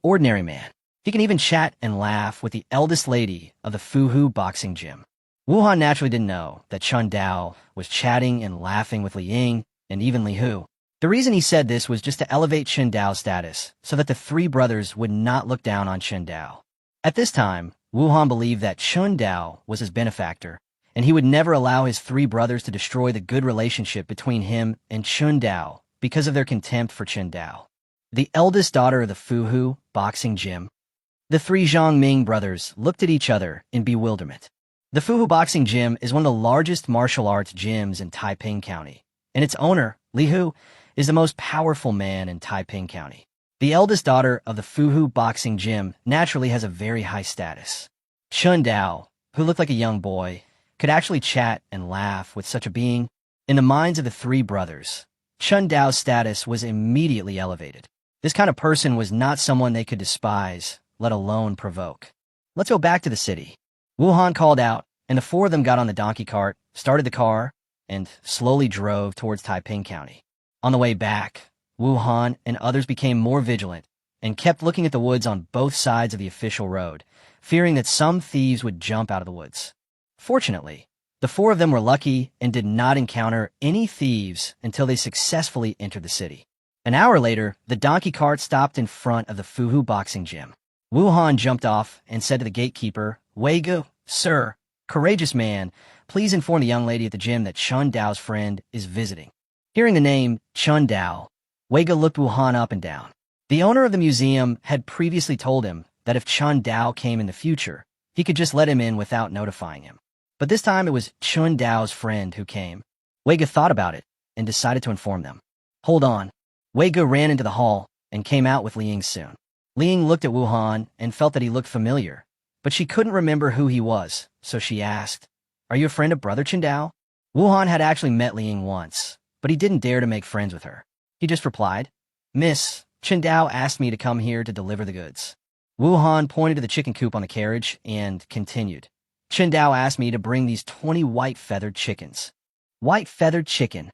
ordinary man. He can even chat and laugh with the eldest lady of the Fuhu boxing gym. Wuhan naturally didn't know that Chun Dao was chatting and laughing with Li Ying and even Li Hu. The reason he said this was just to elevate Chun Dao's status so that the three brothers would not look down on Chun Dao. At this time, Wuhan believed that Chun Dao was his benefactor, and he would never allow his three brothers to destroy the good relationship between him and Chun Dao because of their contempt for Chun Dao. The eldest daughter of the Fuhu boxing gym. The three Zhongming brothers looked at each other in bewilderment. The Fuhu boxing gym is one of the largest martial arts gyms in Taiping County, and its owner, Li Hu, is the most powerful man in Taiping County. The eldest daughter of the Fuhu boxing gym naturally has a very high status. Chun Dao, who looked like a young boy, could actually chat and laugh with such a being. In the minds of the three brothers, Chun Dao's status was immediately elevated. This kind of person was not someone they could despise, let alone provoke. Let's go back to the city. Wuhan called out, and the four of them got on the donkey cart, started the car, and slowly drove towards Taiping County. On the way back, Wuhan and others became more vigilant and kept looking at the woods on both sides of the official road, fearing that some thieves would jump out of the woods. Fortunately, the four of them were lucky and did not encounter any thieves until they successfully entered the city. An hour later, the donkey cart stopped in front of the Fuhu boxing gym. Wuhan jumped off and said to the gatekeeper, "Weigu, sir, courageous man, please inform the young lady at the gym that Chun Dao's friend is visiting." Hearing the name Chun Dao, Weigu looked Wuhan up and down. The owner of the museum had previously told him that if Chun Dao came in the future, he could just let him in without notifying him. But this time it was Chun Dao's friend who came. Weigu thought about it and decided to inform them. "Hold on." Weigu ran into the hall and came out with Li Ying soon. Li Ying looked at Wuhan and felt that he looked familiar, but she couldn't remember who he was, so she asked, "Are you a friend of Brother Chun Dao?" Wuhan had actually met Li Ying once, but he didn't dare to make friends with her. He just replied, "Miss, Chun Dao asked me to come here to deliver the goods." Wuhan pointed to the chicken coop on the carriage and continued, "Chun Dao asked me to bring these 20 white-feathered chickens." White-feathered chicken.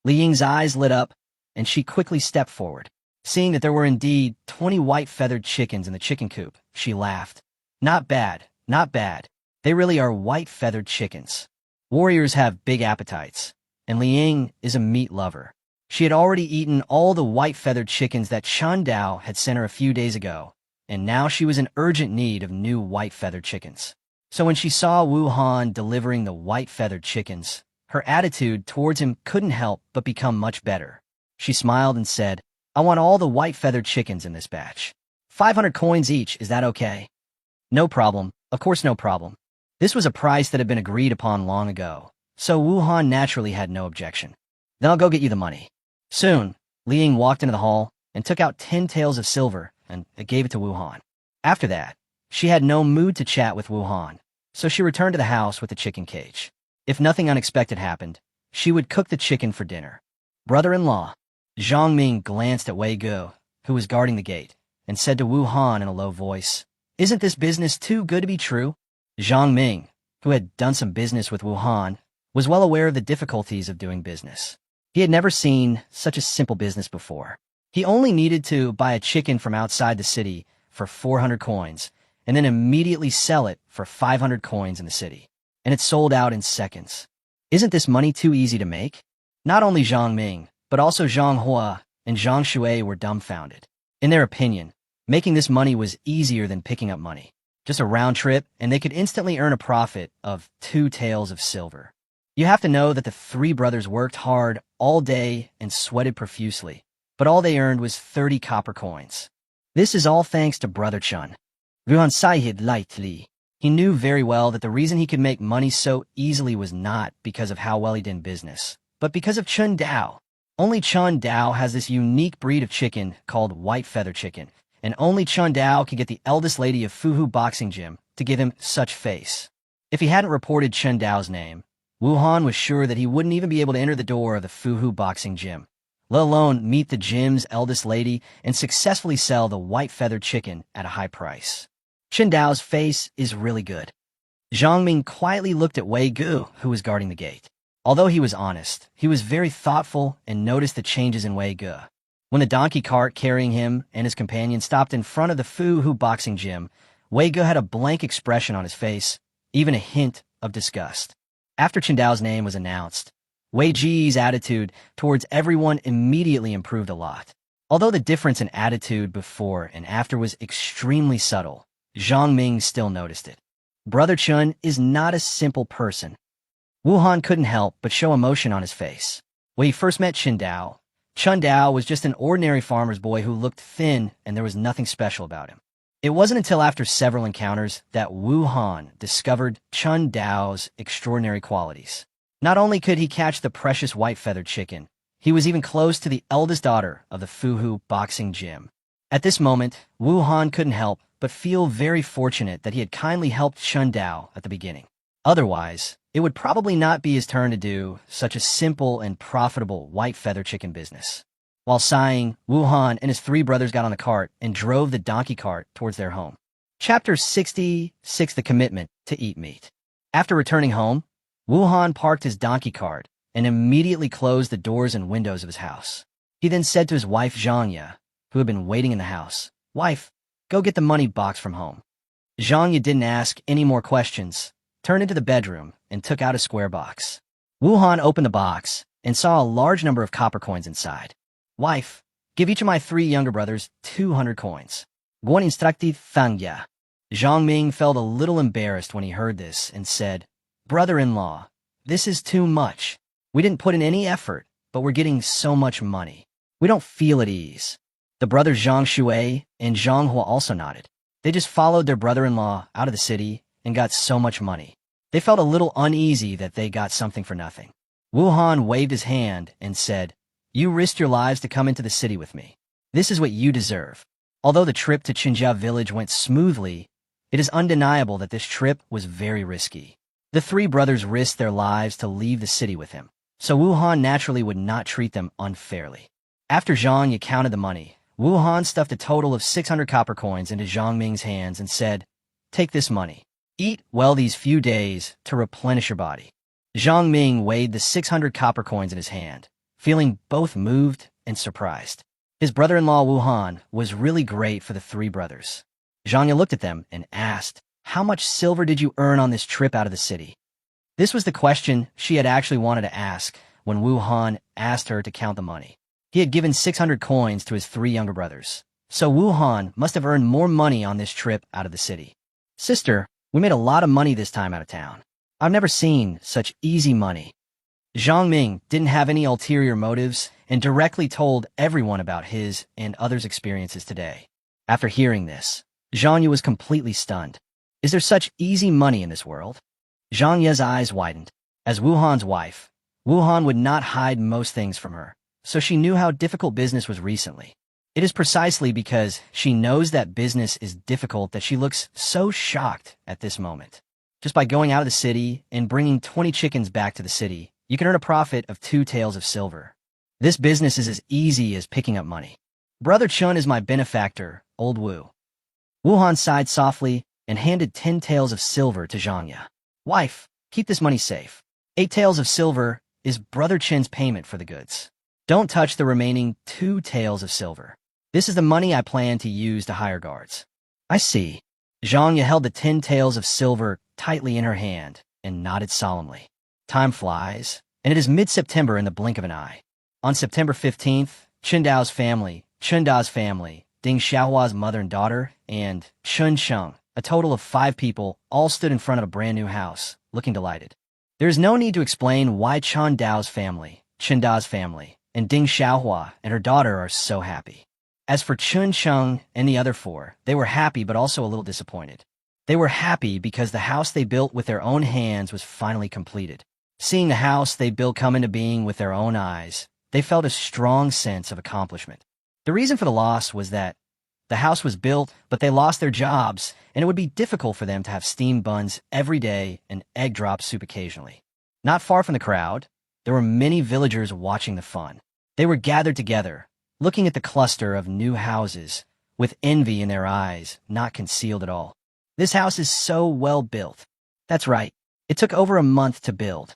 Li Ying's eyes lit up, and she quickly stepped forward. Seeing that there were indeed 20 white-feathered chickens in the chicken coop, she laughed. "Not bad, not bad. They really are white-feathered chickens." Warriors have big appetites, and Li Ying is a meat lover. She had already eaten all the white-feathered chickens that Chun Dao had sent her a few days ago, and now she was in urgent need of new white-feathered chickens. So when she saw Wuhan delivering the white-feathered chickens, her attitude towards him couldn't help but become much better. She smiled and said, "I want all the white-feathered chickens in this batch. 500 coins each, is that okay?" "No problem, of course no problem." This was a price that had been agreed upon long ago, so Wuhan naturally had no objection. "Then I'll go get you the money." Soon, Li Ying walked into the hall and took out 10 taels of silver and gave it to Wuhan. After that, she had no mood to chat with Wuhan, so she returned to the house with the chicken cage. If nothing unexpected happened, she would cook the chicken for dinner. Brother-in-law. Zhang Ming glanced at Weigu, who was guarding the gate, and said to Wuhan in a low voice, "Isn't this business too good to be true?" Zhang Ming, who had done some business with Wuhan, was well aware of the difficulties of doing business. He had never seen such a simple business before. He only needed to buy a chicken from outside the city for 400 coins, and then immediately sell it for 500 coins in the city. And it sold out in seconds. Isn't this money too easy to make? Not only Zhang Ming, but also Zhang Hua and Zhang Shui were dumbfounded. In their opinion, making this money was easier than picking up money. Just a round trip, and they could instantly earn a profit of 2 taels of silver. You have to know that the three brothers worked hard all day and sweated profusely, but all they earned was 30 copper coins. This is all thanks to Brother Chun. Wuhan sighed lightly. He knew very well that the reason he could make money so easily was not because of how well he did business, but because of Chun Dao. Only Chun Dao has this unique breed of chicken called white feather chicken, and only Chun Dao could get the eldest lady of Fuhu boxing gym to give him such face. If he hadn't reported Chun Dao's name, Wuhan was sure that he wouldn't even be able to enter the door of the Fuhu boxing gym, let alone meet the gym's eldest lady and successfully sell the white-feathered chicken at a high price. Chun Dao's face is really good. Zhang Ming quietly looked at Weigu, who was guarding the gate. Although he was honest, he was very thoughtful and noticed the changes in Weigu. When the donkey cart carrying him and his companion stopped in front of the Fu boxing gym, Wei Ge had a blank expression on his face, even a hint of disgust. After Chen Dao's name was announced, Wei Ji's attitude towards everyone immediately improved a lot. Although the difference in attitude before and after was extremely subtle, Zhang Ming still noticed it. Brother Chun is not a simple person. Wu Han couldn't help but show emotion on his face. When he first met Chen Dao was just an ordinary farmer's boy who looked thin and there was nothing special about him. It wasn't until after several encounters that Wu Han discovered Chen Dao's extraordinary qualities. Not only could he catch the precious white-feathered chicken, he was even close to the eldest daughter of the Fu boxing gym. At this moment, Wu Han couldn't help but feel very fortunate that he had kindly helped Chen Dao at the beginning. Otherwise, it would probably not be his turn to do such a simple and profitable white-feather chicken business. While sighing, Wu Han and his three brothers got on the cart and drove the donkey cart towards their home. Chapter 66: The Commitment to Eat Meat. After returning home, Wu Han parked his donkey cart and immediately closed the doors and windows of his house. He then said to his wife Zhang Ye, who had been waiting in the house, "Wife, go get the money box from home." Zhang Ye didn't ask any more questions, turned into the bedroom, and took out a square box. Wu Han opened the box and saw a large number of copper coins inside. "Wife, give each of my three younger brothers 200 coins. Guan instructed Fang Ya." Zhang Ming felt a little embarrassed when he heard this and said, "Brother-in-law, this is too much. We didn't put in any effort, but we're getting so much money. We don't feel at ease." The brothers Zhang Shui and Zhang Hua also nodded. They just followed their brother-in-law out of the city and got so much money. They felt a little uneasy that they got something for nothing. Wu Han waved his hand and said, "You risked your lives to come into the city with me. This is what you deserve." Although the trip to Qinjia village went smoothly, it is undeniable that this trip was very risky. The three brothers risked their lives to leave the city with him, so Wu Han naturally would not treat them unfairly. After Zhang Ye counted the money, Wu Han stuffed a total of 600 copper coins into Zhang Ming's hands and said, "Take this money. Eat well these few days to replenish your body." Zhang Ming weighed the 600 copper coins in his hand, feeling both moved and surprised. His brother-in-law Wu Han was really great for the three brothers. Zhang Ye looked at them and asked, "How much silver did you earn on this trip out of the city?" This was the question she had actually wanted to ask when Wu Han asked her to count the money. He had given 600 coins to his three younger brothers, so Wu Han must have earned more money on this trip out of the city. "Sister, we made a lot of money this time out of town. I've never seen such easy money." Zhang Ming didn't have any ulterior motives and directly told everyone about his and others' experiences today. After hearing this, Zhang Ye was completely stunned. Is there such easy money in this world? Zhang Ye's eyes widened. As Wu Han's wife, Wu Han would not hide most things from her, so she knew how difficult business was recently. It is precisely because she knows that business is difficult that she looks so shocked at this moment. Just by going out of the city and bringing 20 chickens back to the city, you can earn a profit of 2 taels of silver. This business is as easy as picking up money. Brother Chun is my benefactor, old Wu. Wu Han sighed softly and handed 10 taels of silver to Zhang Ye. "Wife, keep this money safe. 8 taels of silver is Brother Chin's payment for the goods. Don't touch the remaining 2 taels of silver. This is the money I plan to use to hire guards." "I see." Zhang Ye held the 10 taels of silver tightly in her hand and nodded solemnly. Time flies, and it is mid-September in the blink of an eye. On September 15th, Chen Dao's family, Ding Xiaohua's mother and daughter, and Chun Sheng, a total of 5 people, all stood in front of a brand new house, looking delighted. There is no need to explain why Chen Dao's family, and Ding Xiaohua and her daughter are so happy. As for Chun Sheng and the other 4, they were happy but also a little disappointed. They were happy because the house they built with their own hands was finally completed. Seeing the house they built come into being with their own eyes, they felt a strong sense of accomplishment. The reason for the loss was that the house was built, but they lost their jobs, and it would be difficult for them to have steamed buns every day and egg drop soup occasionally. Not far from the crowd, there were many villagers watching the fun. They were gathered together, looking at the cluster of new houses, with envy in their eyes, not concealed at all. "This house is so well built." "That's right. It took over a month to build."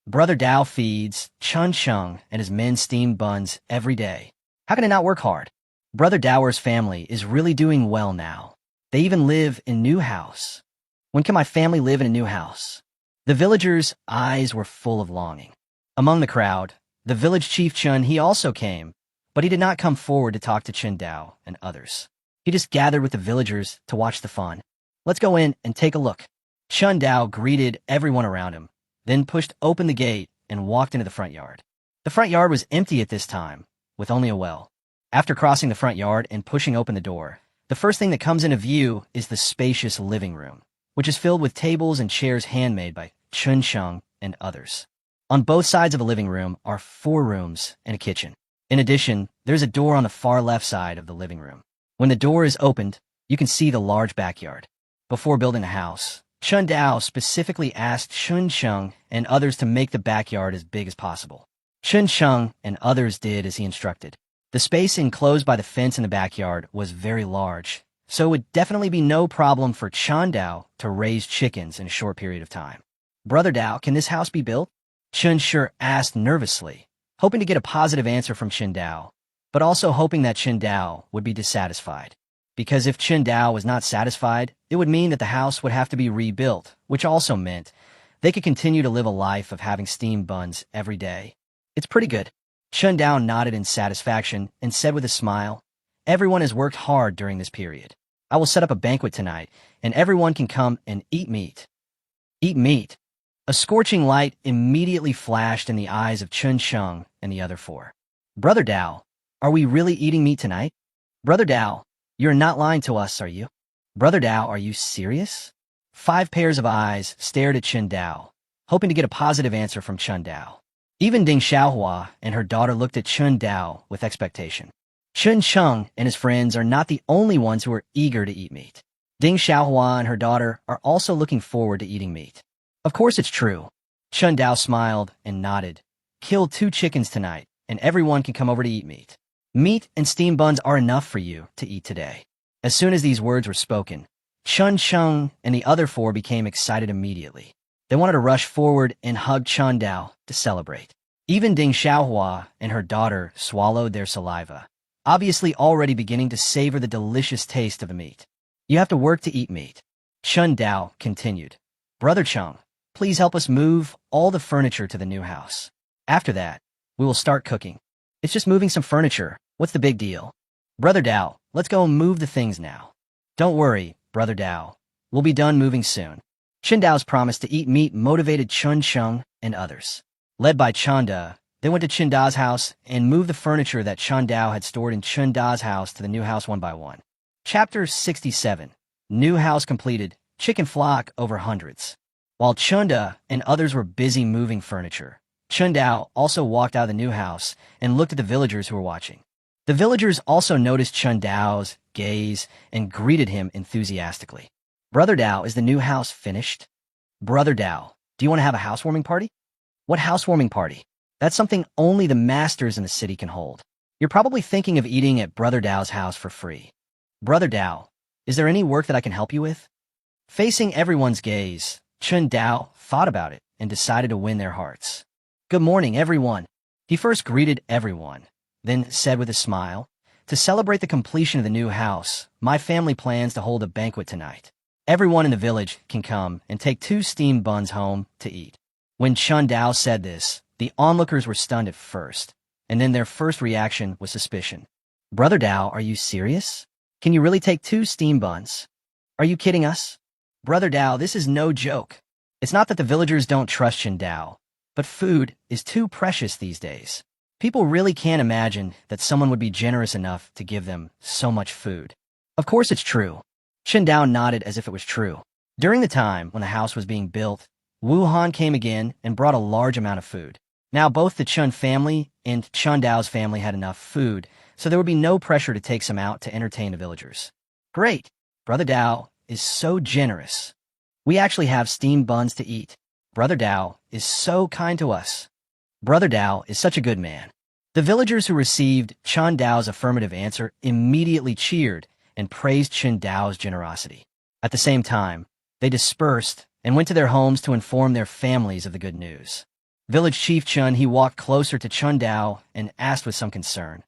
Brother Dao feeds Chun Sheng and his men steamed buns every day. How can I not work hard? Brother Dower's family is really doing well now. They even live in a new house. When can my family live in a new house? The villagers' eyes were full of longing. Among the crowd, the village chief Chun, he also came, but he did not come forward to talk to Chun Dao and others. He just gathered with the villagers to watch the fun. Let's go in and take a look. Chun Dao greeted everyone around him, then pushed open the gate and walked into the front yard. The front yard was empty at this time, with only a well. After crossing the front yard and pushing open the door, the first thing that comes into view is the spacious living room, which is filled with tables and chairs handmade by Chun Sheng and others. On both sides of the living room are 4 rooms and a kitchen. In addition, there's a door on the far left side of the living room. When the door is opened, you can see the large backyard. Before building the house, Chun Dao specifically asked Chun Sheng and others to make the backyard as big as possible. Chun Sheng and others did as he instructed. The space enclosed by the fence in the backyard was very large, so it would definitely be no problem for Chun Dao to raise chickens in a short period of time. Brother Dao, can this house be built? Chun Shi asked nervously, hoping to get a positive answer from Chun Dao, but also hoping that Chun Dao would be dissatisfied. Because if Chun Dao was not satisfied, it would mean that the house would have to be rebuilt, which also meant they could continue to live a life of having steamed buns every day. It's pretty good. Chun Dao nodded in satisfaction and said with a smile, everyone has worked hard during this period. I will set up a banquet tonight, and everyone can come and eat meat. Eat meat. A scorching light immediately flashed in the eyes of Chun Sheng and the other 4. Brother Dao, are we really eating meat tonight? Brother Dao, you're not lying to us, are you? Brother Dao, are you serious? 5 pairs of eyes stared at Chun Dao, hoping to get a positive answer from Chun Dao. Even Ding Xiaohua and her daughter looked at Chun Dao with expectation. Chun Sheng and his friends are not the only ones who are eager to eat meat. Ding Xiaohua and her daughter are also looking forward to eating meat. Of course it's true. Chun Dao smiled and nodded. Kill 2 chickens tonight, and everyone can come over to eat meat. Meat and steamed buns are enough for you to eat today. As soon as these words were spoken, Chun Sheng and the other 4 became excited immediately. They wanted to rush forward and hug Chun Dao to celebrate. Even Ding Xiaohua and her daughter swallowed their saliva, obviously already beginning to savor the delicious taste of the meat. You have to work to eat meat. Chun Dao continued. Brother Cheng, please help us move all the furniture to the new house. After that, we will start cooking. It's just moving some furniture. What's the big deal? Brother Dao, let's go and move the things now. Don't worry, Brother Dao. We'll be done moving soon. Chun Dao's promise to eat meat motivated Chun Sheng and others. Led by Chun Da, they went to Chun Da's house and moved the furniture that Chun Dao had stored in Chun Da's house to the new house one by one. Chapter 67. New house completed. Chicken flock over hundreds. While Chun Da and others were busy moving furniture, Chun Dao also walked out of the new house and looked at the villagers who were watching. The villagers also noticed Chun Dao's gaze and greeted him enthusiastically. Brother Dao, is the new house finished? Brother Dao, do you want to have a housewarming party? What housewarming party? That's something only the masters in the city can hold. You're probably thinking of eating at Brother Dao's house for free. Brother Dao, is there any work that I can help you with? Facing everyone's gaze, Chun Dao thought about it and decided to win their hearts. Good morning, everyone. He first greeted everyone, then said with a smile, to celebrate the completion of the new house, my family plans to hold a banquet tonight. Everyone in the village can come and take 2 steamed buns home to eat. When Chun Dao said this, the onlookers were stunned at first, and then their first reaction was suspicion. Brother Dao, are you serious? Can you really take 2 steamed buns? Are you kidding us? Brother Dao, this is no joke. It's not that the villagers don't trust Chun Dao, but food is too precious these days. People really can't imagine that someone would be generous enough to give them so much food. Of course it's true. Chun Dao nodded as if it was true. During the time when the house was being built, Wu Han came again and brought a large amount of food. Now both the Chun family and Chun Dao's family had enough food, so there would be no pressure to take some out to entertain the villagers. Great! Brother Dao is so generous. We actually have steamed buns to eat. Brother Dao is so kind to us. Brother Dao is such a good man. The villagers who received Chun Dao's affirmative answer immediately cheered and praised Chun Dao's generosity. At the same time, they dispersed and went to their homes to inform their families of the good news. Village Chief Chun, he walked closer to Chun Dao and asked with some concern,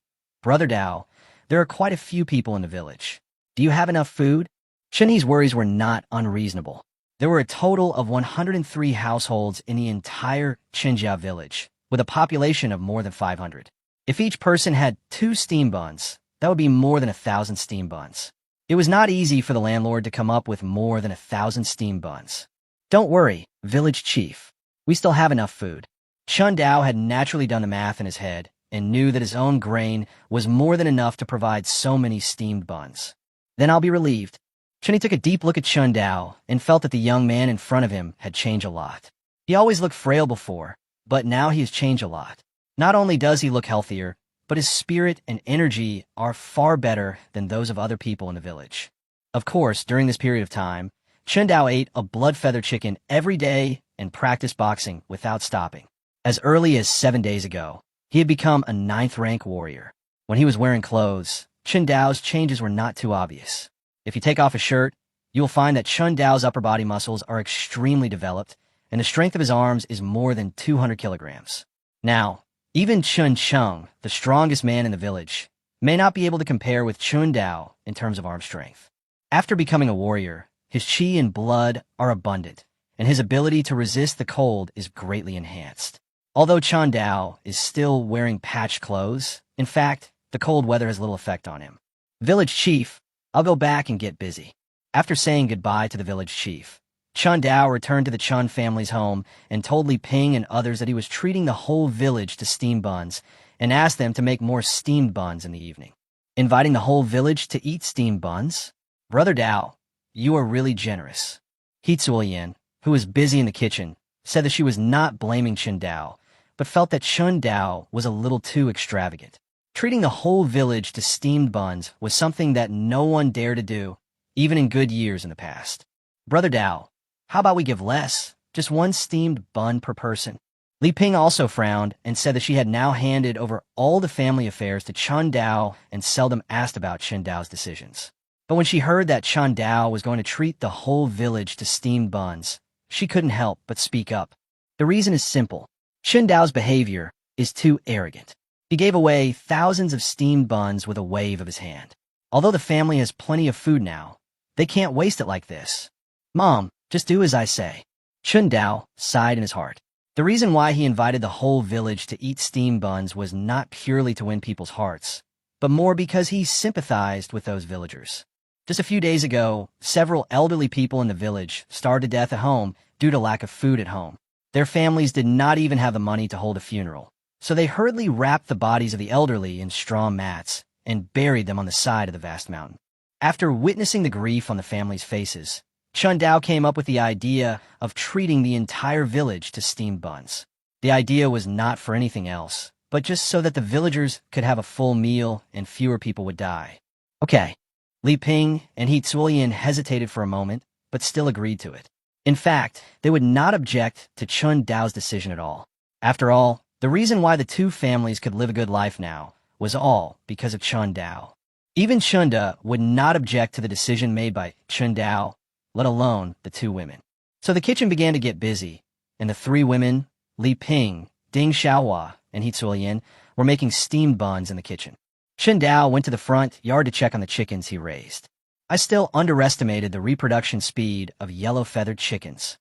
Brother Dao, there are quite a few people in the village. Do you have enough food? Chen worries were not unreasonable. There were a total of 103 households in the entire Qinjia village, with a population of more than 500. If each person had 2 steam buns, that would be more than 1,000 steam buns. It was not easy for the landlord to come up with more than 1,000 steam buns. Don't worry, village chief. We still have enough food. Chun Dao had naturally done the math in his head and knew that his own grain was more than enough to provide so many steamed buns. Then I'll be relieved. Chun took a deep look at Chun Dao and felt that the young man in front of him had changed a lot. He always looked frail before, but now he has changed a lot. Not only does he look healthier, but his spirit and energy are far better than those of other people in the village. Of course, during this period of time, Chun Dao ate a blood feather chicken every day and practiced boxing without stopping. As early as 7 days ago, he had become a 9th-rank warrior. When he was wearing clothes, Chun Dao's changes were not too obvious. If you take off his shirt, you will find that Chun Dao's upper body muscles are extremely developed, and the strength of his arms is more than 200 kilograms. Now, even Chun Cheng, the strongest man in the village, may not be able to compare with Chun Dao in terms of arm strength. After becoming a warrior, his qi and blood are abundant, and his ability to resist the cold is greatly enhanced. Although Chun Dao is still wearing patched clothes, in fact, the cold weather has little effect on him. Village chief, I'll go back and get busy. After saying goodbye to the village chief, Chun Dao returned to the Chun family's home and told Li Ping and others that he was treating the whole village to steamed buns and asked them to make more steamed buns in the evening. Inviting the whole village to eat steamed buns? Brother Dao, you are really generous. He Zuoyan, who was busy in the kitchen, said that she was not blaming Chun Dao, but felt that Chun Dao was a little too extravagant. Treating the whole village to steamed buns was something that no one dared to do, even in good years in the past. Brother Dao, how about we give less, just 1 steamed bun per person? Li Ping also frowned and said that she had now handed over all the family affairs to Chun Dao and seldom asked about Chun Dao's decisions. But when she heard that Chun Dao was going to treat the whole village to steamed buns, she couldn't help but speak up. The reason is simple. Chun Dao's behavior is too arrogant. He gave away thousands of steamed buns with a wave of his hand. Although the family has plenty of food now, they can't waste it like this. Mom, just do as I say. Chun Dao sighed in his heart. The reason why he invited the whole village to eat steamed buns was not purely to win people's hearts, but more because he sympathized with those villagers. Just a few days ago, several elderly people in the village starved to death at home due to lack of food at home. Their families did not even have the money to hold a funeral, so they hurriedly wrapped the bodies of the elderly in straw mats and buried them on the side of the vast mountain. After witnessing the grief on the family's faces, Chun Dao came up with the idea of treating the entire village to steamed buns. The idea was not for anything else, but just so that the villagers could have a full meal and fewer people would die. Okay. Li Ping and He Zuoyan hesitated for a moment, but still agreed to it. In fact, they would not object to Chun Dao's decision at all. After all, the reason why the 2 families could live a good life now was all because of Chun Dao. Even Chun Da would not object to the decision made by Chun Dao, let alone the 2 women. So the kitchen began to get busy, and the 3 women, Li Ping, Ding Xiaohua, and He Zuoyan, were making steamed buns in the kitchen. Chun Dao went to the front yard to check on the chickens he raised. I still underestimated the reproduction speed of yellow-feathered chickens.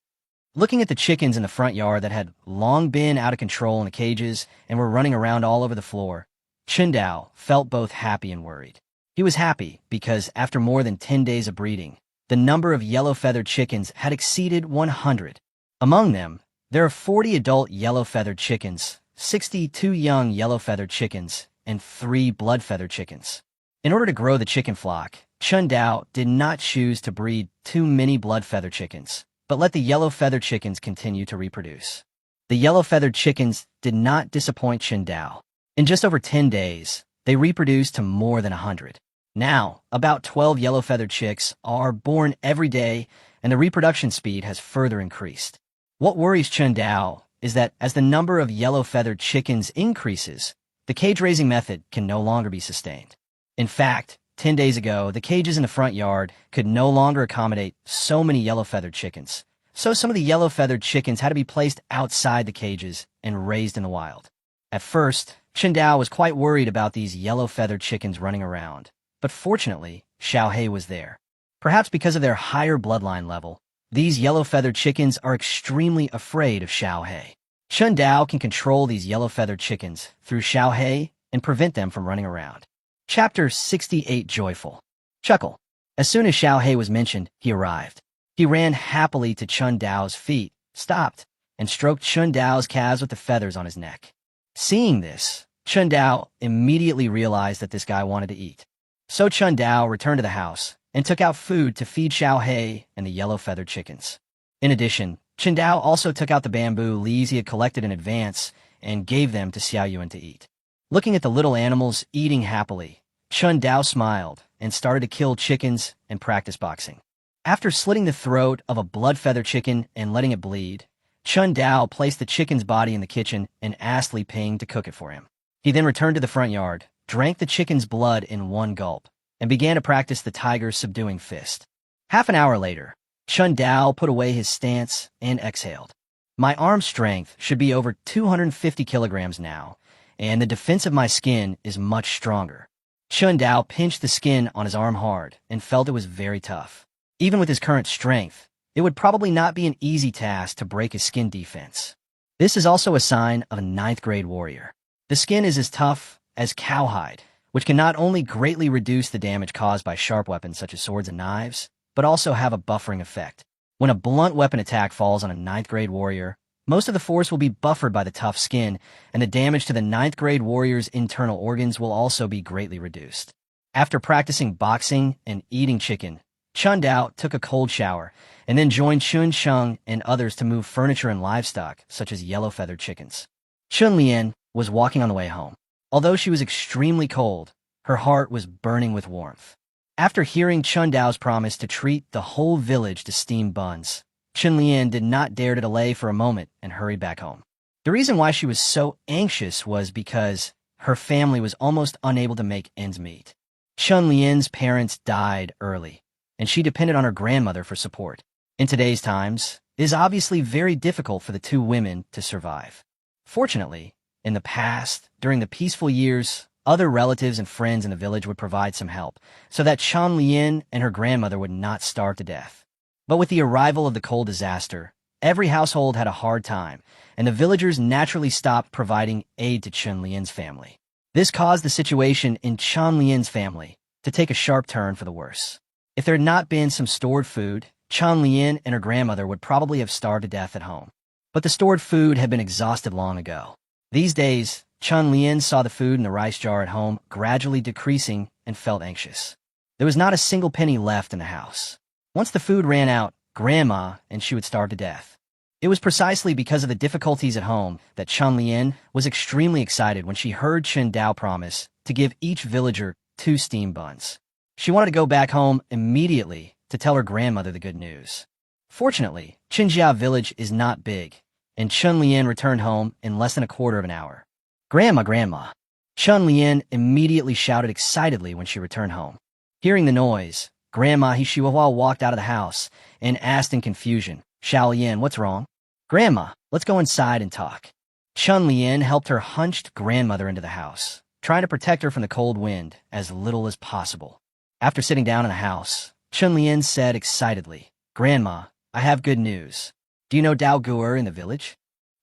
Looking at the chickens in the front yard that had long been out of control in the cages and were running around all over the floor, Chun Dao felt both happy and worried. He was happy because after more than 10 days of breeding, the number of yellow-feathered chickens had exceeded 100. Among them, there are 40 adult yellow-feathered chickens, 62 young yellow-feathered chickens, and 3 blood-feathered chickens. In order to grow the chicken flock, Chun Dao did not choose to breed too many blood-feather chickens, but let the yellow-feathered chickens continue to reproduce. The yellow-feathered chickens did not disappoint Chun Dao. In just over 10 days, they reproduced to more than 100. Now, about 12 yellow-feathered chicks are born every day, and the reproduction speed has further increased. What worries Chun Dao is that as the number of yellow-feathered chickens increases, the cage-raising method can no longer be sustained. In fact, 10 days ago, the cages in the front yard could no longer accommodate so many yellow-feathered chickens, so some of the yellow-feathered chickens had to be placed outside the cages and raised in the wild. At first, Chen Dao was quite worried about these yellow-feathered chickens running around, but fortunately, Xiao He was there. Perhaps because of their higher bloodline level, these yellow-feathered chickens are extremely afraid of Xiao He. Chen Dao can control these yellow-feathered chickens through Xiao He and prevent them from running around. Chapter 68 Joyful. Chuckle. As soon as Xiao He was mentioned, he arrived. He ran happily to Chen Dao's feet, stopped, and stroked Chen Dao's calves with the feathers on his neck. Seeing this, Chen Dao immediately realized that this guy wanted to eat. So Chen Dao returned to the house and took out food to feed Xiao He and the yellow-feathered chickens. In addition, Chen Dao also took out the bamboo leaves he had collected in advance and gave them to Xiao Yuan to eat. Looking at the little animals eating happily, Chen Dao smiled and started to kill chickens and practice boxing. After slitting the throat of a blood-feather chicken and letting it bleed, Chen Dao placed the chicken's body in the kitchen and asked Li Ping to cook it for him. He then returned to the front yard, drank the chicken's blood in one gulp, and began to practice the tiger's subduing fist. Half an hour later, Chen Dao put away his stance and exhaled. My arm strength should be over 250 kilograms now, and the defense of my skin is much stronger. Chen Dao pinched the skin on his arm hard and felt it was very tough. Even with his current strength, it would probably not be an easy task to break his skin defense. This is also a sign of a 9th grade warrior. The skin is as tough as cowhide, which can not only greatly reduce the damage caused by sharp weapons such as swords and knives, but also have a buffering effect. When a blunt weapon attack falls on a 9th grade warrior, most of the force will be buffered by the tough skin, and the damage to the 9th grade warrior's internal organs will also be greatly reduced. After practicing boxing and eating chicken, Chen Dao took a cold shower and then joined Chun Sheng and others to move furniture and livestock, such as yellow-feathered chickens. Chun Lian was walking on the way home. Although she was extremely cold, her heart was burning with warmth. After hearing Chen Dao's promise to treat the whole village to steamed buns, Chun Lian did not dare to delay for a moment and hurried back home. The reason why she was so anxious was because her family was almost unable to make ends meet. Chun Lian's parents died early, and she depended on her grandmother for support. In today's times, it is obviously very difficult for the two women to survive. Fortunately, in the past, during the peaceful years, other relatives and friends in the village would provide some help, so that Chen Lian and her grandmother would not starve to death. But with the arrival of the coal disaster, every household had a hard time, and the villagers naturally stopped providing aid to Chen Lian's family. This caused the situation in Chen Lian's family to take a sharp turn for the worse. If there had not been some stored food, Chen Lian and her grandmother would probably have starved to death at home. But the stored food had been exhausted long ago. These days, Chen Lian saw the food in the rice jar at home gradually decreasing and felt anxious. There was not a single penny left in the house. Once the food ran out, Grandma and she would starve to death. It was precisely because of the difficulties at home that Chen Lian was extremely excited when she heard Chen Dao promise to give each villager 2 steamed buns. She wanted to go back home immediately to tell her grandmother the good news. Fortunately, Qinjia village is not big, and Chen Lian returned home in less than a quarter of an hour. Grandma! Chen Lian immediately shouted excitedly when she returned home. Hearing the noise, Grandma Hishiwahua walked out of the house and asked in confusion, Xiao Lian, what's wrong? Grandma, let's go inside and talk. Chen Lian helped her hunched grandmother into the house, trying to protect her from the cold wind as little as possible. After sitting down in the house, Chen Lian said excitedly, Grandma, I have good news. Do you know Dao Guer in the village?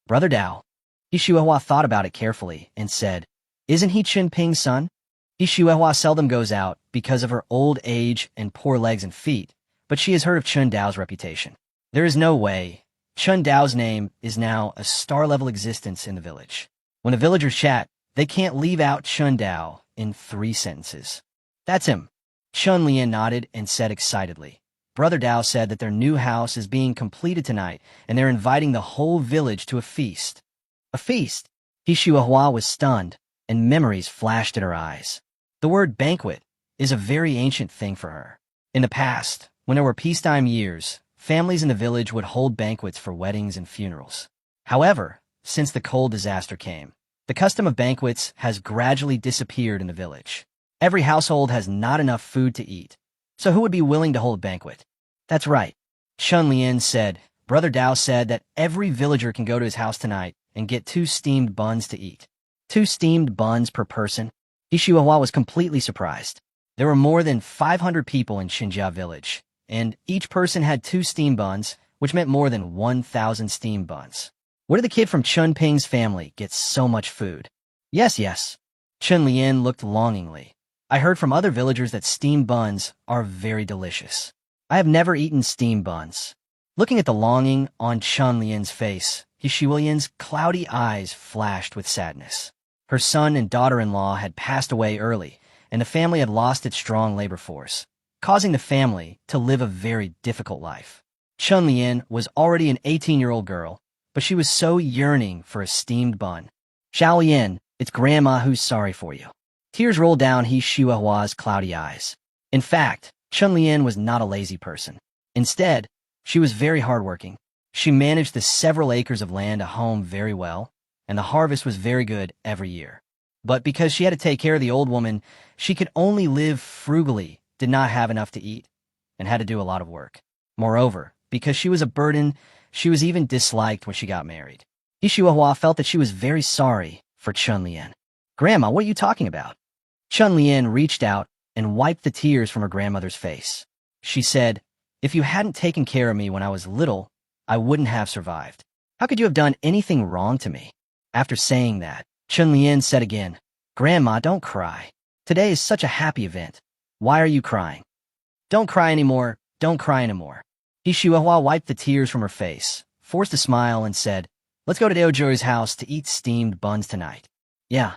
Brother Dao. Hishiwahua thought about it carefully and said, Isn't he Chen Ping's son? Hishiwahua seldom goes out because of her old age and poor legs and feet, but she has heard of Chen Dao's reputation. There is no way. Chen Dao's name is now a star-level existence in the village. When the villagers chat, they can't leave out Chen Dao in 3 sentences. That's him. Chen Lian nodded and said excitedly. Brother Dao said that their new house is being completed tonight, and they're inviting the whole village to a feast. A feast? Hishiwahua was stunned, and memories flashed in her eyes. The word banquet is a very ancient thing for her. In the past, when there were peacetime years, families in the village would hold banquets for weddings and funerals. However, since the coal disaster came, the custom of banquets has gradually disappeared in the village. Every household has not enough food to eat, so who would be willing to hold a banquet? That's right. Chen Lian said, Brother Dao said that every villager can go to his house tonight and get 2 steamed buns to eat. 2 steamed buns per person? Ishiwawa was completely surprised. There were more than 500 people in Xinjia village, and each person had 2 steamed buns, which meant more than 1,000 steamed buns. Where did the kid from Chun Ping's family get so much food? Yes. Chun Lian looked longingly. I heard from other villagers that steamed buns are very delicious. I have never eaten steamed buns. Looking at the longing on Chun Lian's face, Yishulian's cloudy eyes flashed with sadness. Her son and daughter-in-law had passed away early, and the family had lost its strong labor force, causing the family to live a very difficult life. Chun Lian was already an 18-year-old girl, but she was so yearning for a steamed bun. Xiao Lian, it's Grandma who's sorry for you. Tears rolled down He Shuahua's cloudy eyes. In fact, Chun Lian was not a lazy person. Instead, she was very hardworking. She managed the several acres of land at home very well, and the harvest was very good every year. But because she had to take care of the old woman, she could only live frugally, did not have enough to eat, and had to do a lot of work. Moreover, because she was a burden, she was even disliked when she got married. Ishiwahua felt that she was very sorry for Chun Lian. Grandma, what are you talking about? Chun Lian reached out and wiped the tears from her grandmother's face. She said, if you hadn't taken care of me when I was little, I wouldn't have survived. How could you have done anything wrong to me? After saying that, Chun Lian said again, Grandma, don't cry. Today is such a happy event. Why are you crying? Don't cry anymore. Don't cry anymore. Ishiwahua wiped the tears from her face, forced a smile, and said, let's go to Daojui's house to eat steamed buns tonight. Yeah.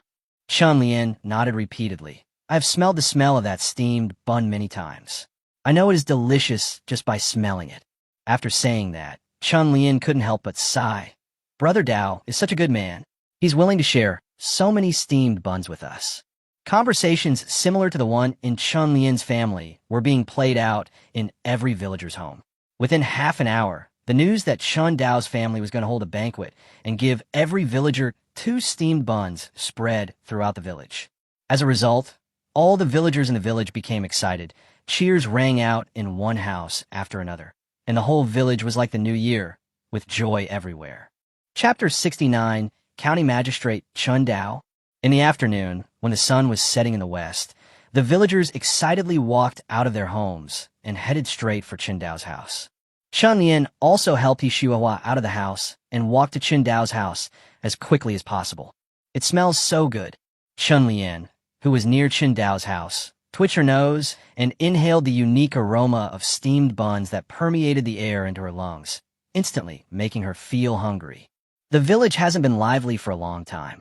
Chun Lian nodded repeatedly. I have smelled the smell of that steamed bun many times. I know it is delicious just by smelling it. After saying that, Chun Lian couldn't help but sigh. Brother Dao is such a good man. He's willing to share so many steamed buns with us. Conversations similar to the one in Chun Lian's family were being played out in every villager's home. Within half an hour, the news that Chun Dao's family was going to hold a banquet and give every villager 2 steamed buns spread throughout the village. As a result, all the villagers in the village became excited. Cheers rang out in one house after another, and the whole village was like the new year, with joy everywhere. Chapter 69, County Magistrate Chun Dao. In the afternoon, when the sun was setting in the west, the villagers excitedly walked out of their homes and headed straight for Chun Dao's house. Chun Lian also helped Ishiwahua out of the house and walked to Chun Dao's house as quickly as possible. It smells so good. Chun Lian, who was near Chun Dao's house, twitched her nose and inhaled the unique aroma of steamed buns that permeated the air into her lungs, instantly making her feel hungry. The village hasn't been lively for a long time.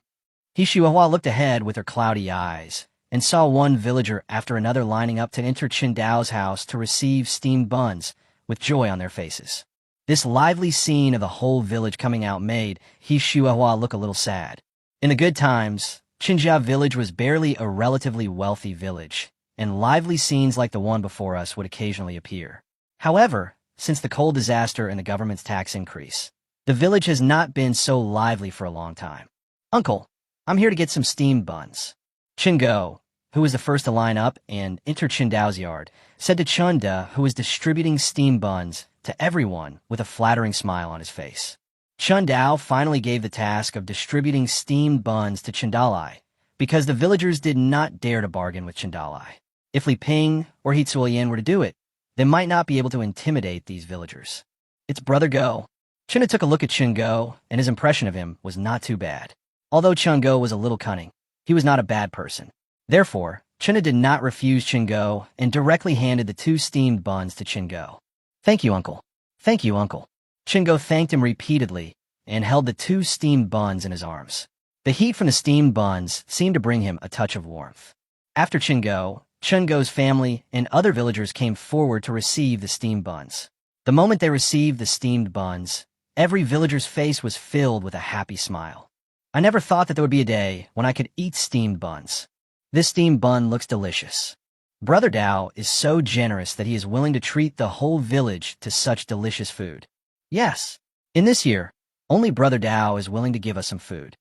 Ishiwahua looked ahead with her cloudy eyes and saw one villager after another lining up to enter Chun Dao's house to receive steamed buns, with joy on their faces. This lively scene of the whole village coming out made Ishiwahua look a little sad. In the good times, Xinjia village was barely a relatively wealthy village, and lively scenes like the one before us would occasionally appear. However, since the coal disaster and the government's tax increase, the village has not been so lively for a long time. Uncle, I'm here to get some steamed buns. Chingo, who was the first to line up and enter Chun Dao's yard, said to Chun Da, who was distributing steamed buns to everyone with a flattering smile on his face. Chun Dao finally gave the task of distributing steamed buns to Chundalai, because the villagers did not dare to bargain with Chundalai. If Li Ping or Hitsuoyan were to do it, they might not be able to intimidate these villagers. It's Brother Go. Chunna took a look at Chun Go, and his impression of him was not too bad. Although Chun Go was a little cunning, he was not a bad person. Therefore, Chunna did not refuse Chun Go and directly handed the 2 steamed buns to Chun Go. Thank you, Uncle. Thank you, Uncle. Chun Go thanked him repeatedly and held the 2 steamed buns in his arms. The heat from the steamed buns seemed to bring him a touch of warmth. After Chun Go's family and other villagers came forward to receive the steamed buns. The moment they received the steamed buns, every villager's face was filled with a happy smile. I never thought that there would be a day when I could eat steamed buns. This steamed bun looks delicious. Brother Dao is so generous that he is willing to treat the whole village to such delicious food. Yes, in this year, only Brother Dao is willing to give us some food.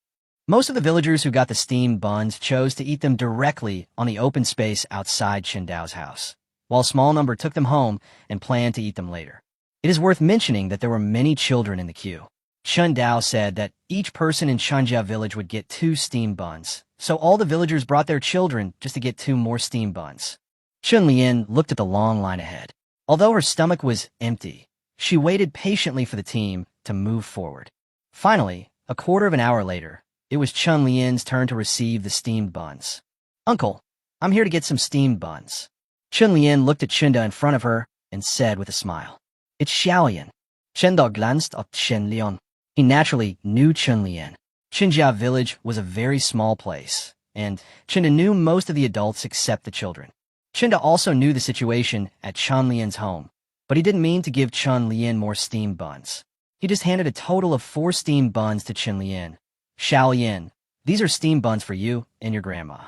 Most of the villagers who got the steamed buns chose to eat them directly on the open space outside Chun Dao's house, while a small number took them home and planned to eat them later. It is worth mentioning that there were many children in the queue. Chun Dao said that each person in Chunjia village would get 2 steamed buns, so all the villagers brought their children just to get 2 more steamed buns. Chun Lian looked at the long line ahead. Although her stomach was empty, she waited patiently for the team to move forward. Finally, a quarter of an hour later, it was Chun Lian's turn to receive the steamed buns. "Uncle, I'm here to get some steamed buns." Chun Lian looked at Chunda in front of her and said with a smile, "It's Xiaoyan." Chenda glanced at Chen Lian. He naturally knew Chun Lian. Chinjia village was a very small place, and Chunda knew most of the adults except the children. Chunda also knew the situation at Chun Lian's home, but he didn't mean to give Chun Lian more steamed buns. He just handed a total of 4 steamed buns to Chun Lian. "Xiao Yin, these are steamed buns for you and your grandma."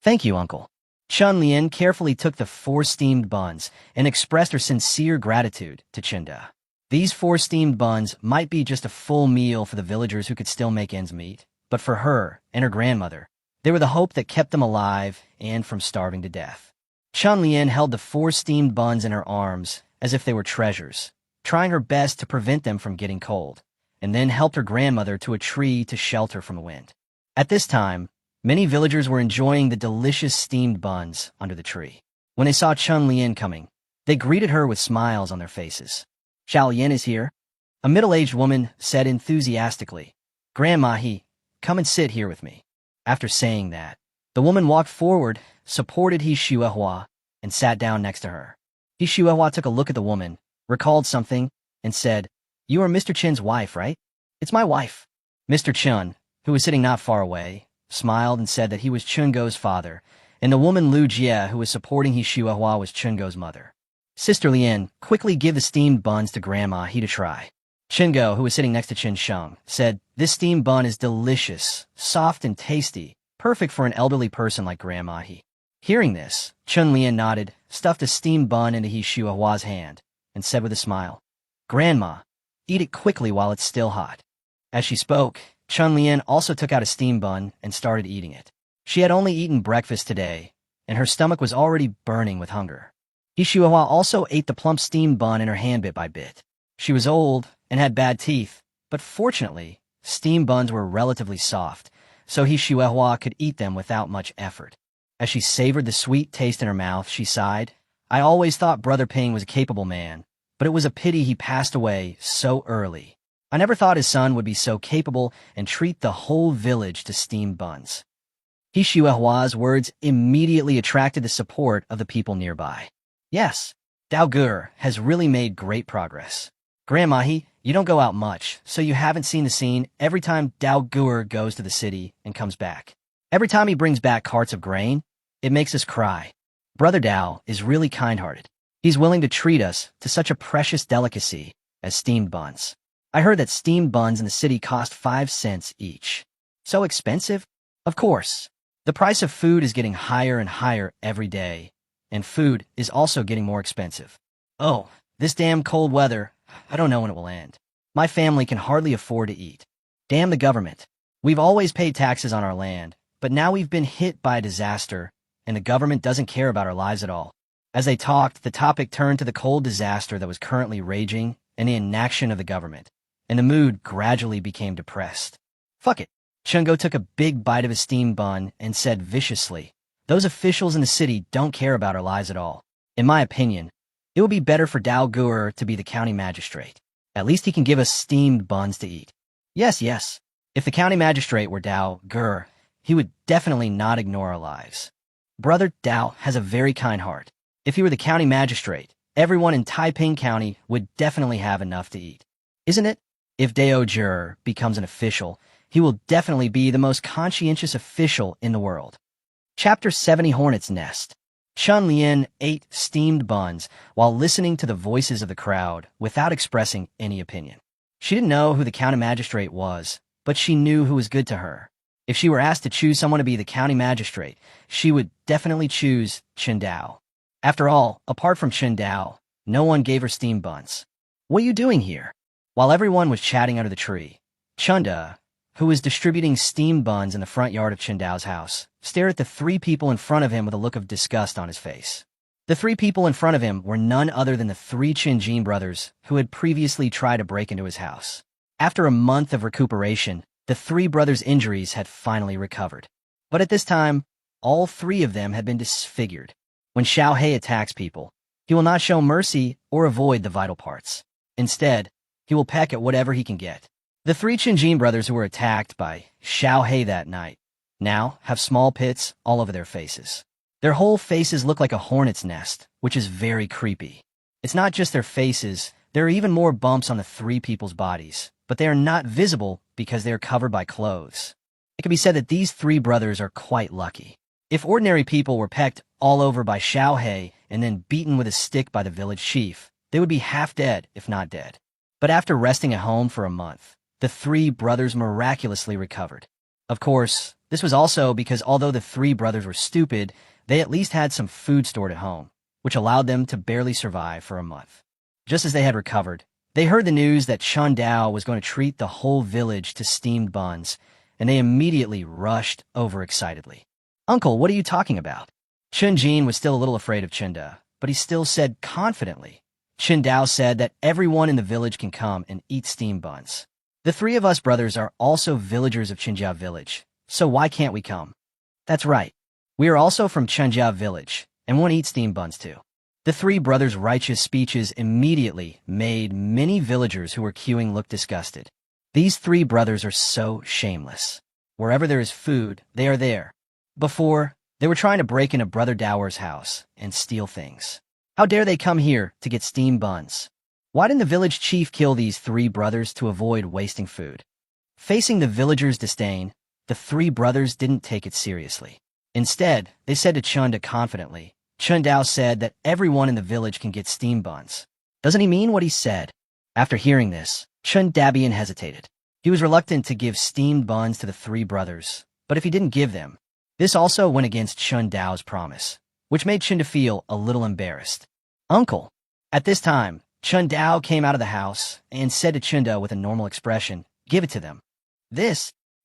"Thank you, uncle." Chun Lian carefully took the 4 steamed buns and expressed her sincere gratitude to Chunda. These 4 steamed buns might be just a full meal for the villagers who could still make ends meet, but for her and her grandmother, they were the hope that kept them alive and from starving to death. Chun Lian held the 4 steamed buns in her arms as if they were treasures, trying her best to prevent them from getting cold, and then helped her grandmother to a tree to shelter from the wind. At this time, many villagers were enjoying the delicious steamed buns under the tree. When they saw Chun Lian coming, they greeted her with smiles on their faces. "Xiao Yin is here," a middle-aged woman said enthusiastically. "Grandma, come and sit here with me." After saying that, the woman walked forward, supported He Shuehua, and sat down next to her. He Shuehua took a look at the woman, recalled something, and said, "You are Mr. Chen's wife, right?" "It's my wife." Mr. Chun, who was sitting not far away, smiled and said that he was Chungo's father, and the woman Lu Jie, who was supporting He Shuehua, was Chungo's mother. "Sister Lian, quickly give the steamed buns to Grandma to try." Chingo, who was sitting next to Chen Sheng, said, "This steamed bun is delicious, soft and tasty, perfect for an elderly person like Grandma." Hearing this, Chun Lian nodded, stuffed a steamed bun into He Shuehua's hand, and said with a smile, "Grandma, eat it quickly while it's still hot." As she spoke, Chun Lian also took out a steamed bun and started eating it. She had only eaten breakfast today, and her stomach was already burning with hunger. He Shuehua also ate the plump steamed bun in her hand bit by bit. She was old and had bad teeth, but fortunately, steamed buns were relatively soft, so He Shuehua could eat them without much effort. As she savored the sweet taste in her mouth, she sighed, "I always thought Brother Ping was a capable man, but it was a pity he passed away so early. I never thought his son would be so capable and treat the whole village to steamed buns." He Shuehua's words immediately attracted the support of the people nearby. "Yes, Dao Gur has really made great progress. Grandma, you don't go out much, so you haven't seen the scene every time Dao Gur goes to the city and comes back. Every time he brings back carts of grain, it makes us cry. Brother Dao is really kind-hearted. He's willing to treat us to such a precious delicacy as steamed buns. I heard that steamed buns in the city cost 5 cents each. So expensive? Of course. The price of food is getting higher and higher every day, and food is also getting more expensive. Oh, this damn cold weather, I don't know when it will end. My family can hardly afford to eat. Damn the government. We've always paid taxes on our land, but now we've been hit by a disaster, and the government doesn't care about our lives at all." As they talked, the topic turned to the cold disaster that was currently raging and the inaction of the government, and the mood gradually became depressed. "Fuck it." Chungo took a big bite of his steamed bun and said viciously, "Those officials in the city don't care about our lives at all. In my opinion, it would be better for Dao Gur to be the county magistrate. At least he can give us steamed buns to eat." Yes. If the county magistrate were Dao Gur, he would definitely not ignore our lives. Brother Dao has a very kind heart. If he were the county magistrate, everyone in Taiping County would definitely have enough to eat. Isn't it? If Dao Gur becomes an official, he will definitely be the most conscientious official in the world. Chapter 70 Hornet's Nest. Chun Lian ate steamed buns while listening to the voices of the crowd without expressing any opinion. She didn't know who the county magistrate was, but she knew who was good to her. If she were asked to choose someone to be the county magistrate, she would definitely choose Chen Dao. After all, apart from Chen Dao, no one gave her steamed buns. "What are you doing here?" While everyone was chatting under the tree, Chunda, who was distributing steamed buns in the front yard of Chen Dao's house, stared at the 3 people in front of him with a look of disgust on his face. The 3 people in front of him were none other than the 3 Chin Jin brothers who had previously tried to break into his house. After a month of recuperation, the three brothers' injuries had finally recovered. But at this time, all three of them had been disfigured. When Xiao attacks people, he will not show mercy or avoid the vital parts. Instead, he will peck at whatever he can get. The three Qinjin brothers who were attacked by Xiao that night now have small pits all over their faces. Their whole faces look like a hornet's nest, which is very creepy. It's not just their faces, there are even more bumps on the three people's bodies, but they are not visible because they are covered by clothes. It can be said that these three brothers are quite lucky. If ordinary people were pecked all over by Xiao and then beaten with a stick by the village chief, they would be half dead, if not dead. But after resting at home for a month, the three brothers miraculously recovered. Of course, this was also because although the three brothers were stupid, they at least had some food stored at home, which allowed them to barely survive for a month. Just as they had recovered, they heard the news that Chun Dao was going to treat the whole village to steamed buns, and they immediately rushed overexcitedly. "Uncle, what are you talking about?" Chun Jin was still a little afraid of Chunda, but he still said confidently. Chun Dao said that everyone in the village can come and eat steamed buns. The three of us brothers are also villagers of Qinjia village, so why can't we come? That's right. We are also from Qinjia village, and want to eat steamed buns too. The three brothers' righteous speeches immediately made many villagers who were queuing look disgusted. These three brothers are so shameless. Wherever there is food, they are there. Before, they were trying to break into Brother Dower's house and steal things. How dare they come here to get steamed buns? Why didn't the village chief kill these three brothers to avoid wasting food? Facing the villagers' disdain, the three brothers didn't take it seriously. Instead, they said to Chunda confidently, Chun Dao said that everyone in the village can get steamed buns. Doesn't he mean what he said? After hearing this, Chun Dabian hesitated. He was reluctant to give steamed buns to the three brothers, but if he didn't give them, this also went against Chun Dao's promise, which made Chunda feel a little embarrassed. "Uncle." At this time, Chun Dao came out of the house and said to Chunda with a normal expression, "Give it to them."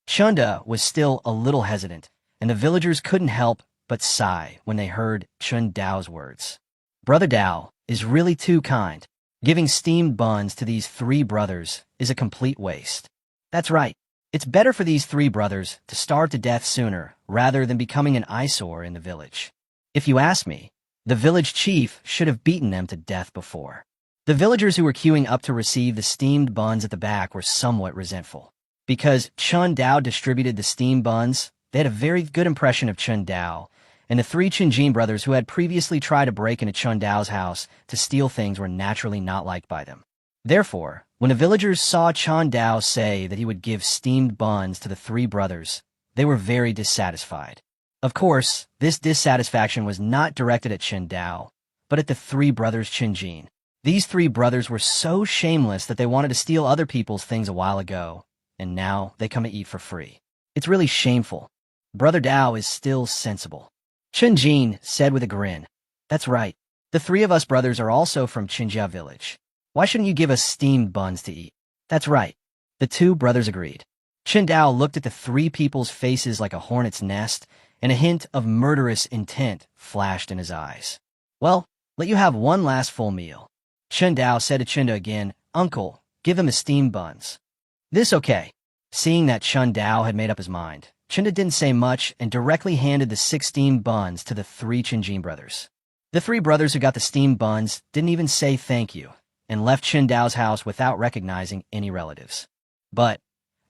Chunda was still a little hesitant, and the villagers couldn't help but sigh when they heard Chun Dao's words. Brother Dao is really too kind. Giving steamed buns to these three brothers is a complete waste. That's right. It's better for these three brothers to starve to death sooner rather than becoming an eyesore in the village. If you ask me, the village chief should have beaten them to death before. The villagers who were queuing up to receive the steamed buns at the back were somewhat resentful. Because Chun Dao distributed the steamed buns, they had a very good impression of Chun Dao, and the three Qinjin brothers who had previously tried to break into Chun Dao's house to steal things were naturally not liked by them. Therefore, when the villagers saw Chun Dao say that he would give steamed buns to the three brothers, they were very dissatisfied. Of course, this dissatisfaction was not directed at Chun Dao, but at the three brothers Qinjin. These three brothers were so shameless that they wanted to steal other people's things a while ago, and now they come to eat for free. It's really shameful. Brother Dao is still sensible. Chun Jin said with a grin, "That's right. The three of us brothers are also from Qinjia village. Why shouldn't you give us steamed buns to eat?" "That's right." The two brothers agreed. Chun Dao looked at the three people's faces like a hornet's nest, and a hint of murderous intent flashed in his eyes. "Well, let you have one last full meal." Chun Dao said to Chunda again, "Uncle, give them the steamed buns." "This okay." Seeing that Chun Dao had made up his mind, Chunda didn't say much and directly handed the 6 steamed buns to the 3 Qinjin brothers. The 3 brothers who got the steamed buns didn't even say thank you and left Chun Dao's house without recognizing any relatives. But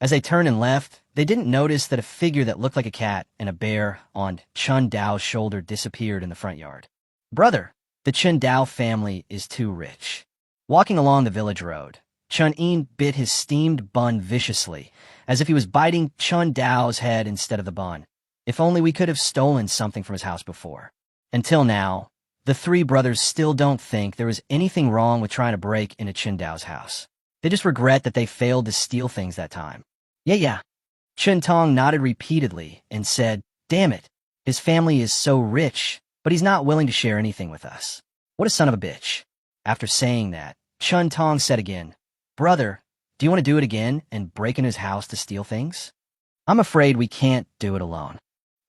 as they turned and left, they didn't notice that a figure that looked like a cat and a bear on Chun Dao's shoulder disappeared in the front yard. "Brother, the Chun Dao family is too rich." Walking along the village road, Chun Yin bit his steamed bun viciously, as if he was biting Chun Dao's head instead of the bun. If only we could have stolen something from his house before. Until now, the 3 brothers still don't think there was anything wrong with trying to break into Chun Dao's house. They just regret that they failed to steal things that time. Yeah. Chun Tong nodded repeatedly and said, "Damn it, his family is so rich, but he's not willing to share anything with us. What a son of a bitch." After saying that, Chun Tong said again, "Brother, do you want to do it again and break into his house to steal things?" "I'm afraid we can't do it alone."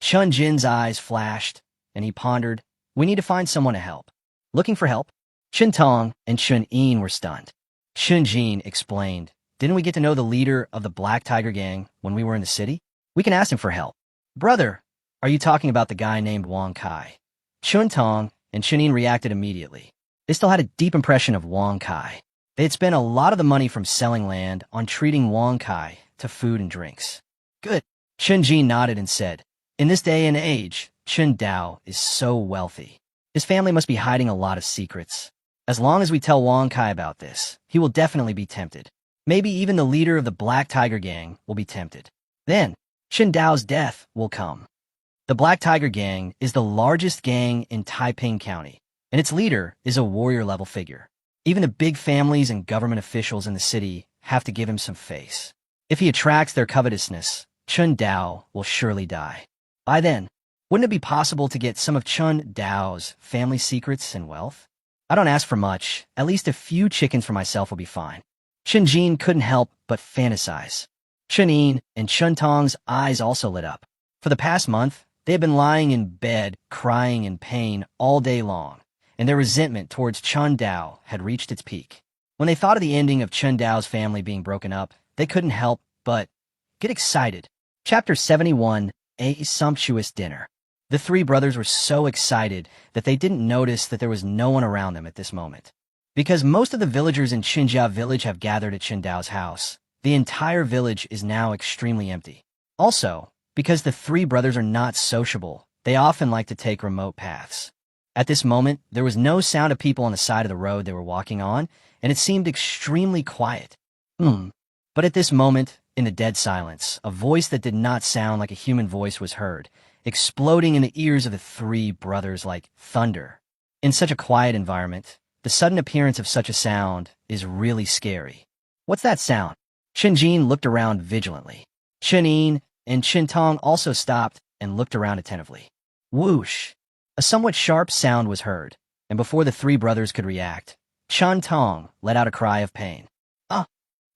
Chun Jin's eyes flashed, and he pondered, "We need to find someone to help." Looking for help? Chun Tong and Chun Yin were stunned. Chun Jin explained, Didn't we get to know the leader of the Black Tiger Gang when we were in the city? We can ask him for help. Brother, are you talking about the guy named Wang Kai? Chun Tong and Chunin reacted immediately. They still had a deep impression of Wang Kai. They had spent a lot of the money from selling land on treating Wang Kai to food and drinks. Good. Chun Jin nodded and said, in this day and age, Chun Dao is so wealthy. His family must be hiding a lot of secrets. As long as we tell Wang Kai about this, he will definitely be tempted. Maybe even the leader of the Black Tiger Gang will be tempted. Then, Chun Dao's death will come. The Black Tiger Gang is the largest gang in Taiping County, and its leader is a warrior-level figure. Even the big families and government officials in the city have to give him some face. If he attracts their covetousness, Chun Dao will surely die. By then, wouldn't it be possible to get some of Chun Dao's family secrets and wealth? I don't ask for much. At least a few chickens for myself will be fine. Chun Jin couldn't help but fantasize. Chunin and Chun Tong's eyes also lit up. For the past month, they had been lying in bed, crying in pain all day long, and their resentment towards Chun Dao had reached its peak. When they thought of the ending of Chun Dao's family being broken up, they couldn't help but get excited. Chapter 71, A Sumptuous Dinner. The three brothers were so excited that they didn't notice that there was no one around them at this moment. Because most of the villagers in Qinjia village have gathered at Chun Dao's house, the entire village is now extremely empty. Also, because the three brothers are not sociable, they often like to take remote paths. At this moment, there was no sound of people on the side of the road they were walking on, and it seemed extremely quiet. But at this moment, in the dead silence, a voice that did not sound like a human voice was heard, exploding in the ears of the three brothers like thunder. In such a quiet environment, the sudden appearance of such a sound is really scary. What's that sound? Chun Jin looked around vigilantly. Chunin and Chun Tong also stopped and looked around attentively. Whoosh! A somewhat sharp sound was heard, and before the three brothers could react, Chun Tong let out a cry of pain.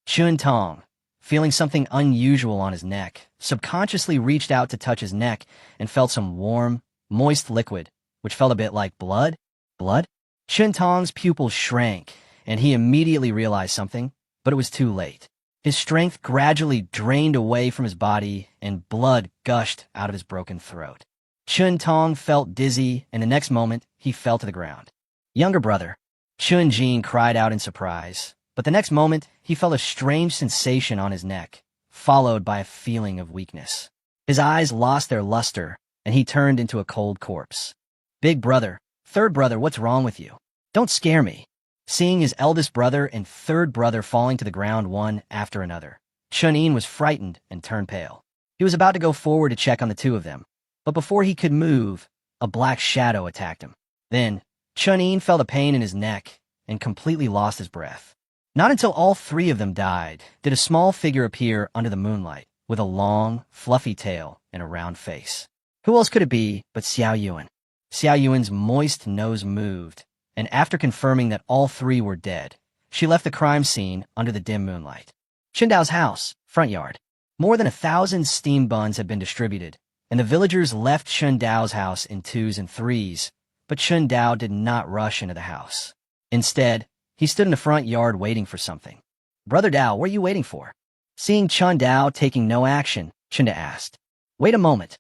Chun Tong, feeling something unusual on his neck, subconsciously reached out to touch his neck and felt some warm, moist liquid, which felt a bit like blood. Blood? Chun Tong's pupils shrank, and he immediately realized something, but it was too late. His strength gradually drained away from his body, and blood gushed out of his broken throat. Chun Tong felt dizzy, and the next moment, he fell to the ground. Younger brother. Chun Jin cried out in surprise, but the next moment, he felt a strange sensation on his neck, followed by a feeling of weakness. His eyes lost their luster, and he turned into a cold corpse. Big brother, third brother, what's wrong with you? Don't scare me. Seeing his eldest brother and third brother falling to the ground one after another, Chunin was frightened and turned pale. He was about to go forward to check on the two of them, but before he could move, a black shadow attacked him. Then, Chunin felt a pain in his neck and completely lost his breath. Not until all three of them died did a small figure appear under the moonlight with a long, fluffy tail and a round face. Who else could it be but Xiao Yuan? Xiao Yuan's moist nose moved, and after confirming that all three were dead, she left the crime scene under the dim moonlight. Chun Dao's house, front yard. More than 1,000 steam buns had been distributed, and the villagers left Chun Dao's house in twos and threes, but Chun Dao did not rush into the house. Instead, he stood in the front yard waiting for something. Brother Dao, what are you waiting for? Seeing Chun Dao taking no action, Chun Dao asked. Wait a moment.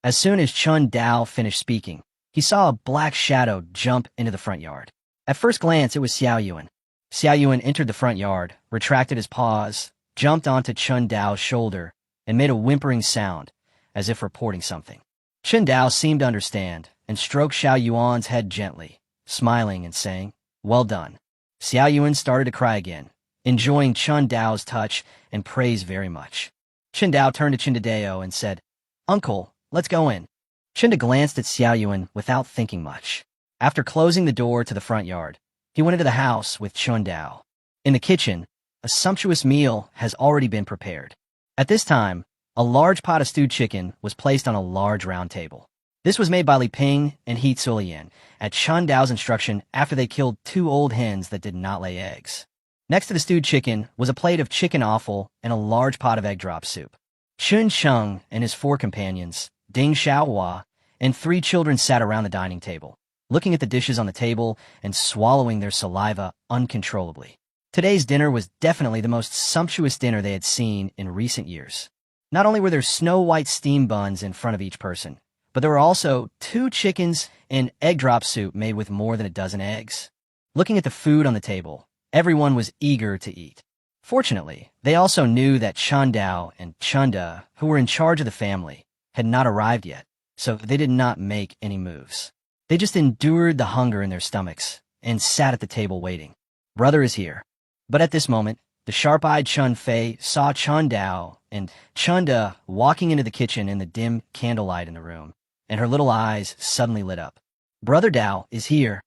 As soon as Chun Dao finished speaking, he saw a black shadow jump into the front yard. At first glance, it was Xiao Yuan. Xiao Yuan entered the front yard, retracted his paws, jumped onto Chun Dao's shoulder, and made a whimpering sound, as if reporting something. Chun Dao seemed to understand, and stroked Xiao Yuan's head gently, smiling and saying, well done. Xiao Yuan started to cry again, enjoying Chun Dao's touch and praise very much. Chun Dao turned to Chun Dao and said, Uncle, let's go in. Chun Dao glanced at Xiao Yuan without thinking much. After closing the door to the front yard, he went into the house with Chun Dao. In the kitchen, a sumptuous meal has already been prepared. At this time, a large pot of stewed chicken was placed on a large round table. This was made by Li Ping and He Tzulian at Chun Dao's instruction after they killed 2 old hens that did not lay eggs. Next to the stewed chicken was a plate of chicken offal and a large pot of egg drop soup. Chun Cheng and his 4 companions, Ding Xiaohua, and 3 children sat around the dining table, looking at the dishes on the table and swallowing their saliva uncontrollably. Today's dinner was definitely the most sumptuous dinner they had seen in recent years. Not only were there snow-white steam buns in front of each person, but there were also 2 chickens and egg drop soup made with more than a dozen eggs. Looking at the food on the table, everyone was eager to eat. Fortunately, they also knew that Chundao and Chunda, who were in charge of the family, had not arrived yet, so they did not make any moves. They just endured the hunger in their stomachs and sat at the table waiting. Brother is here. But at this moment, the sharp-eyed Chun Fei saw Chundao and Chunda walking into the kitchen in the dim candlelight in the room, and her little eyes suddenly lit up. Brother Dao is here.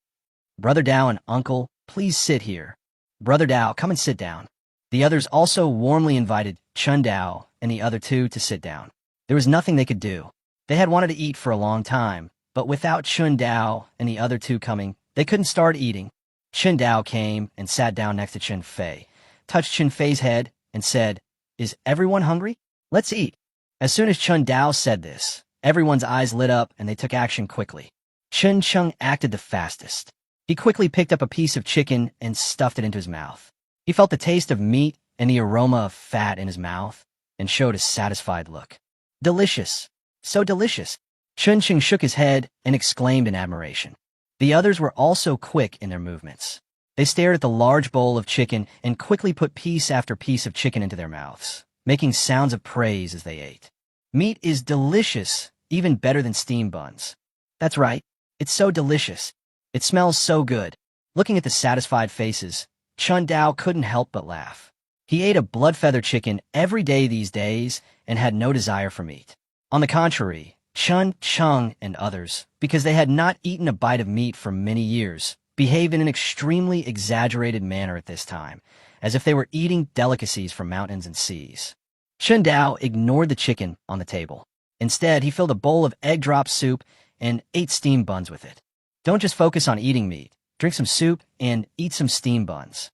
Brother Dao and Uncle, please sit here. Brother Dao, come and sit down. The others also warmly invited Chundao and the other 2 to sit down. There was nothing they could do. They had wanted to eat for a long time, but without Chundao and the other 2 coming, they couldn't start eating. Chundao came and sat down next to Chun Fei, touched Chun Fei's head, and said, "Is everyone hungry? Let's eat." As soon as Chundao said this, everyone's eyes lit up and they took action quickly. Chun Chung acted the fastest. He quickly picked up a piece of chicken and stuffed it into his mouth. He felt the taste of meat and the aroma of fat in his mouth and showed a satisfied look. Delicious. So delicious. Chun Chung shook his head and exclaimed in admiration. The others were also quick in their movements. They stared at the large bowl of chicken and quickly put piece after piece of chicken into their mouths, making sounds of praise as they ate. Meat is delicious, even better than steam buns. That's right. It's so delicious. It smells so good. Looking at the satisfied faces, Chun Dao couldn't help but laugh. He ate a blood-feather chicken every day these days and had no desire for meat. On the contrary, Chun Chung and others, because they had not eaten a bite of meat for many years, behaved in an extremely exaggerated manner at this time, as if they were eating delicacies from mountains and seas. Chun Dao ignored the chicken on the table. Instead, he filled a bowl of egg drop soup and ate steam buns with it. Don't just focus on eating meat. Drink some soup and eat some steam buns.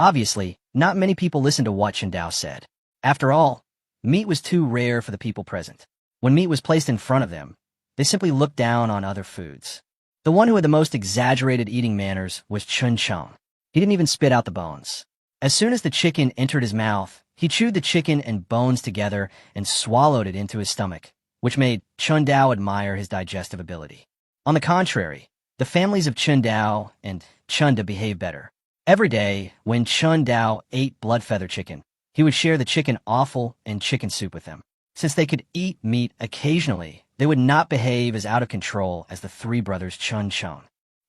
Obviously, not many people listened to what Chun Dao said. After all, meat was too rare for the people present. When meat was placed in front of them, they simply looked down on other foods. The one who had the most exaggerated eating manners was Chun Chung. He didn't even spit out the bones. As soon as the chicken entered his mouth, he chewed the chicken and bones together and swallowed it into his stomach, which made Chun Dao admire his digestive ability. On the contrary, the families of Chun Dao and Chunda behaved better. Every day, when Chun Dao ate blood-feather chicken, he would share the chicken offal and chicken soup with them. Since they could eat meat occasionally, they would not behave as out of control as the 3 brothers Chun Chung.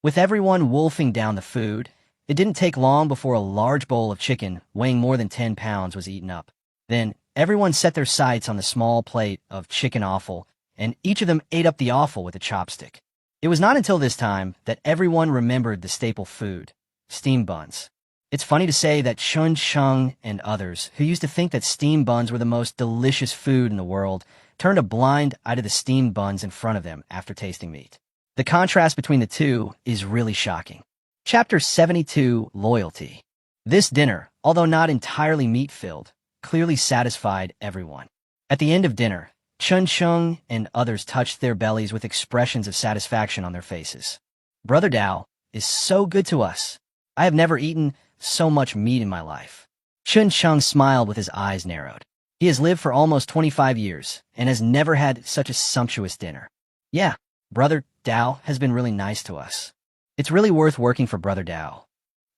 With everyone wolfing down the food, it didn't take long before a large bowl of chicken weighing more than 10 pounds was eaten up. Then, everyone set their sights on the small plate of chicken offal, and each of them ate up the offal with a chopstick. It was not until this time that everyone remembered the staple food, steam buns. It's funny to say that Chun Chung and others, who used to think that steam buns were the most delicious food in the world, turned a blind eye to the steamed buns in front of them after tasting meat. The contrast between the two is really shocking. Chapter 72, Loyalty. This dinner, although not entirely meat-filled, clearly satisfied everyone. At the end of dinner, Chun Chung and others touched their bellies with expressions of satisfaction on their faces. Brother Dao is so good to us. I have never eaten so much meat in my life. Chun Chung smiled with his eyes narrowed. He has lived for almost 25 years and has never had such a sumptuous dinner. Yeah, Brother Dao has been really nice to us. It's really worth working for Brother Dao.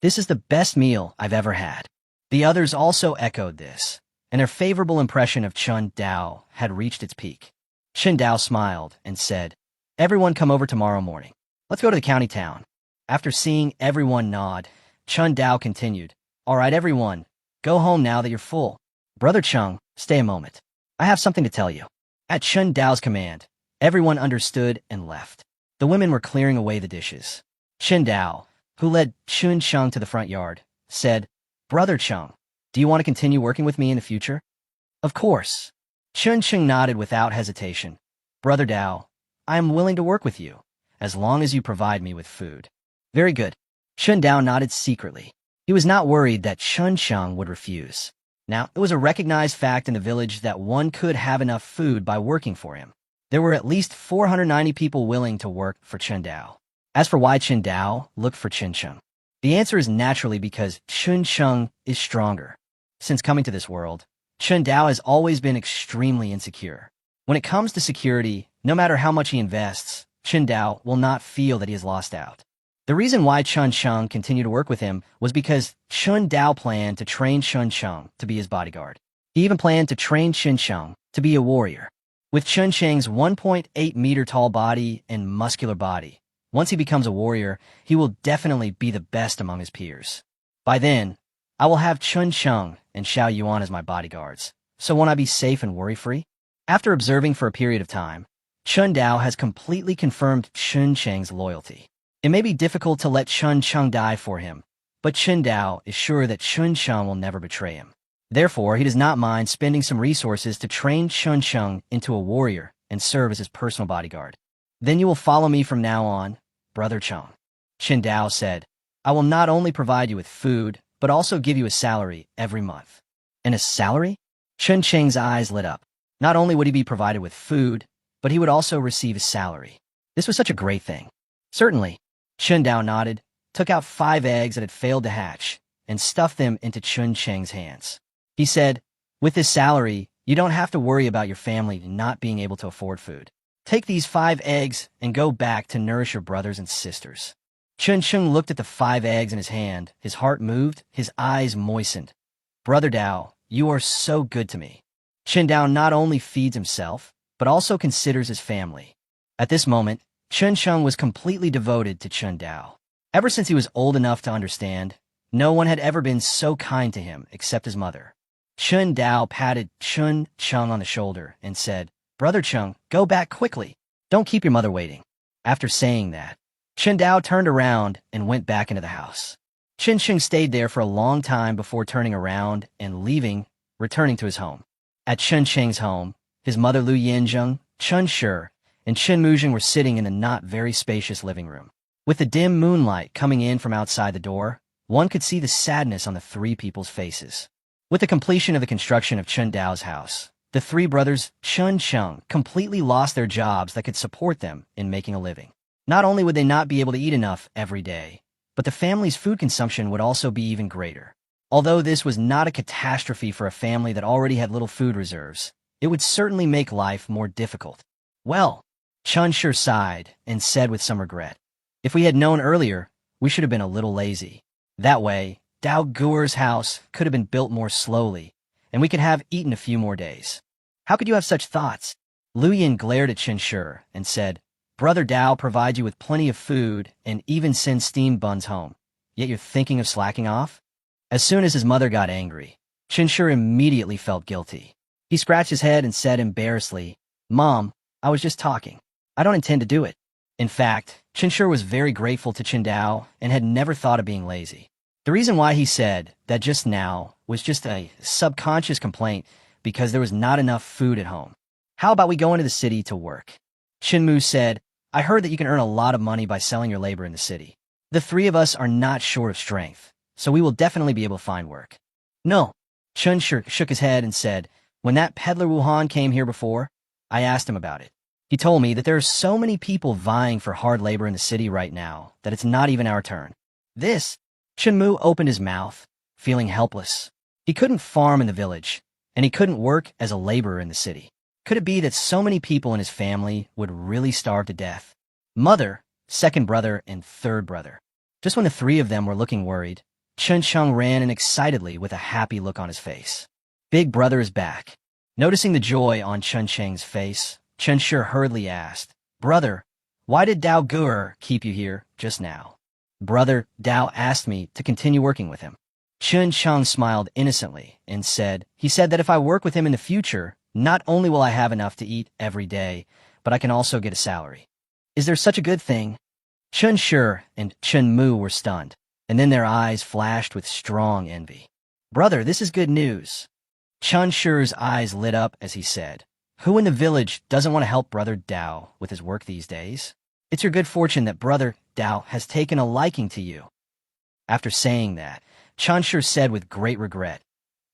This is the best meal I've ever had. The others also echoed this, and their favorable impression of Chun Dao had reached its peak. Chun Dao smiled and said, "Everyone come over tomorrow morning. Let's go to the county town." After seeing everyone nod, Chun Dao continued, "All right, everyone, go home now that you're full. Brother Chung, stay a moment. I have something to tell you." At Chun Dao's command, everyone understood and left. The women were clearing away the dishes. Chun Dao, who led Chun Chung to the front yard, said, "Brother Chung, do you want to continue working with me in the future?" "Of course." Chun Chung nodded without hesitation. "Brother Dao, I am willing to work with you, as long as you provide me with food." "Very good." Chun Dao nodded secretly. He was not worried that Chun Chung would refuse. Now, it was a recognized fact in the village that one could have enough food by working for him. There were at least 490 people willing to work for Chun Dao. As for why Chun Dao looked for Chun Chung, The answer is naturally because Chun Sheng is stronger. Since coming to this world, Chun Dao has always been extremely insecure. When it comes to security, no matter how much he invests, Chun Dao will not feel that he has lost out. The reason why Chun Sheng continued to work with him was because Chun Dao planned to train Chun Sheng to be his bodyguard. He even planned to train Chun Sheng to be a warrior. With Chun Sheng's 1.8-meter tall body and muscular body, once he becomes a warrior, he will definitely be the best among his peers. By then, I will have Chun Sheng and Xiao Yuan as my bodyguards, so won't I be safe and worry-free? After observing for a period of time, Chun Dao has completely confirmed Chun Sheng's loyalty. It may be difficult to let Chun Sheng die for him, but Chun Dao is sure that Chun Sheng will never betray him. Therefore, he does not mind spending some resources to train Chun Sheng into a warrior and serve as his personal bodyguard. Then you will follow me from now on, Brother Cheng. Chun Dao said, I will not only provide you with food, but also give you a salary every month. And a salary? Chun Sheng's eyes lit up. Not only would he be provided with food, but he would also receive a salary. This was such a great thing. Certainly. Chun Dao nodded, took out 5 eggs that had failed to hatch, and stuffed them into Chun Sheng's hands. He said, with this salary, you don't have to worry about your family not being able to afford food. Take these 5 eggs and go back to nourish your brothers and sisters. Chun Sheng looked at the 5 eggs in his hand. His heart moved, his eyes moistened. Brother Dao, you are so good to me. Chun Dao not only feeds himself, but also considers his family. At this moment, Chun Sheng was completely devoted to Chun Dao. Ever since he was old enough to understand, no one had ever been so kind to him except his mother. Chun Dao patted Chun Sheng on the shoulder and said, Brother Cheng, go back quickly. Don't keep your mother waiting. After saying that, Chun Dao turned around and went back into the house. Chun Sheng stayed there for a long time before turning around and leaving, returning to his home. At Chun Sheng's home, his mother Lu Yanzheng, Chun Shi, and Chen Muzheng were sitting in the not very spacious living room. With the dim moonlight coming in from outside the door, one could see the sadness on the 3 people's faces. With the completion of the construction of Chun Dao's house, the 3 brothers, Chun Sheng, completely lost their jobs that could support them in making a living. Not only would they not be able to eat enough every day, but the family's food consumption would also be even greater. Although this was not a catastrophe for a family that already had little food reserves, it would certainly make life more difficult. Well, Chun Shi sighed and said with some regret, if we had known earlier, we should have been a little lazy. That way, Dao Guer's house could have been built more slowly, and we could have eaten a few more days. How could you have such thoughts? Lu Yin glared at Chun Shi and said, Brother Dao provides you with plenty of food and even sends steamed buns home, yet you're thinking of slacking off? As soon as his mother got angry, Chun Shi immediately felt guilty. He scratched his head and said embarrassedly, Mom, I was just talking. I don't intend to do it. In fact, Chun Shi was very grateful to Chun Dao and had never thought of being lazy. The reason why he said that just now was just a subconscious complaint because there was not enough food at home. How about we go into the city to work? Chun Mu said, I heard that you can earn a lot of money by selling your labor in the city. The 3 of us are not short of strength, so we will definitely be able to find work. No. Chun Shi shook his head and said, when that peddler Wuhan came here before, I asked him about it. He told me that there are so many people vying for hard labor in the city right now that it's not even our turn. Chun Mu opened his mouth, feeling helpless. He couldn't farm in the village, and he couldn't work as a laborer in the city. Could it be that so many people in his family would really starve to death? Mother, 2nd brother, and 3rd brother. Just when the 3 of them were looking worried, Chun Sheng ran in excitedly with a happy look on his face. Big brother is back. Noticing the joy on Chun Sheng's face, Chun Shi hurriedly asked, Brother, why did Dao Guer keep you here just now? Brother Dao asked me to continue working with him. Chun Sheng smiled innocently and said, he said that if I work with him in the future, not only will I have enough to eat every day, but I can also get a salary. Is there such a good thing? Chun Shi and Chun Mu were stunned, and then their eyes flashed with strong envy. Brother, this is good news. Chun Shi's eyes lit up as he said, who in the village doesn't want to help Brother Dao with his work these days? It's your good fortune that Brother Dao has taken a liking to you. After saying that, Chun Shi said with great regret,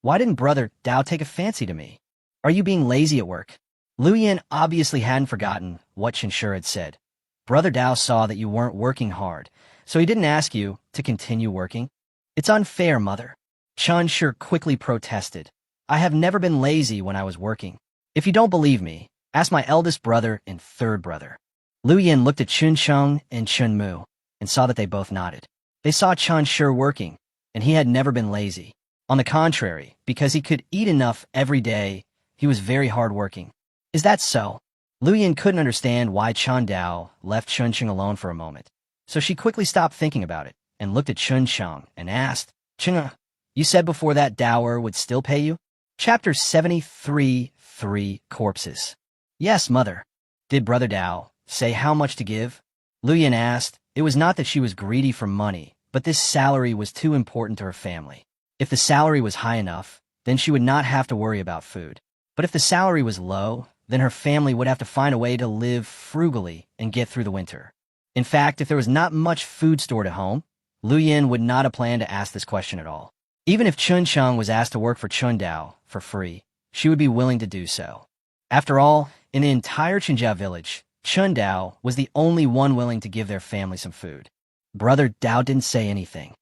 why didn't Brother Dao take a fancy to me? Are you being lazy at work? Lu Yin obviously hadn't forgotten what Chun Shi had said. Brother Dao saw that you weren't working hard, So he didn't ask you to continue working? It's unfair, mother. Chun Shi quickly protested. I have never been lazy when I was working. If you don't believe me, ask my eldest brother and third brother. Lu Yin looked at Chun Cheng and Chun Mu and saw that they both nodded. They saw Chun Shi working, and he had never been lazy. On the contrary, because he could eat enough every day, he was very hardworking. Is that so? Lu Yin couldn't understand why Chun Dao left Chun Cheng alone for a moment, so she quickly stopped thinking about it and looked at Chun Cheng and asked, Cheng, you said before that dower would still pay you? Chapter 73, 3 Corpses. Yes, mother. Did Brother Dao say how much to give? Lu Yin asked. It was not that she was greedy for money, but this salary was too important to her family. If the salary was high enough, then she would not have to worry about food. But if the salary was low, then her family would have to find a way to live frugally and get through the winter. In fact, if there was not much food stored at home, Lu Yin would not have planned to ask this question at all. Even if Chun Cheng was asked to work for Chun Dao for free, she would be willing to do so. After all, in the entire Qinjia village, Chun Dao was the only one willing to give their family some food. Brother Dao didn't say anything.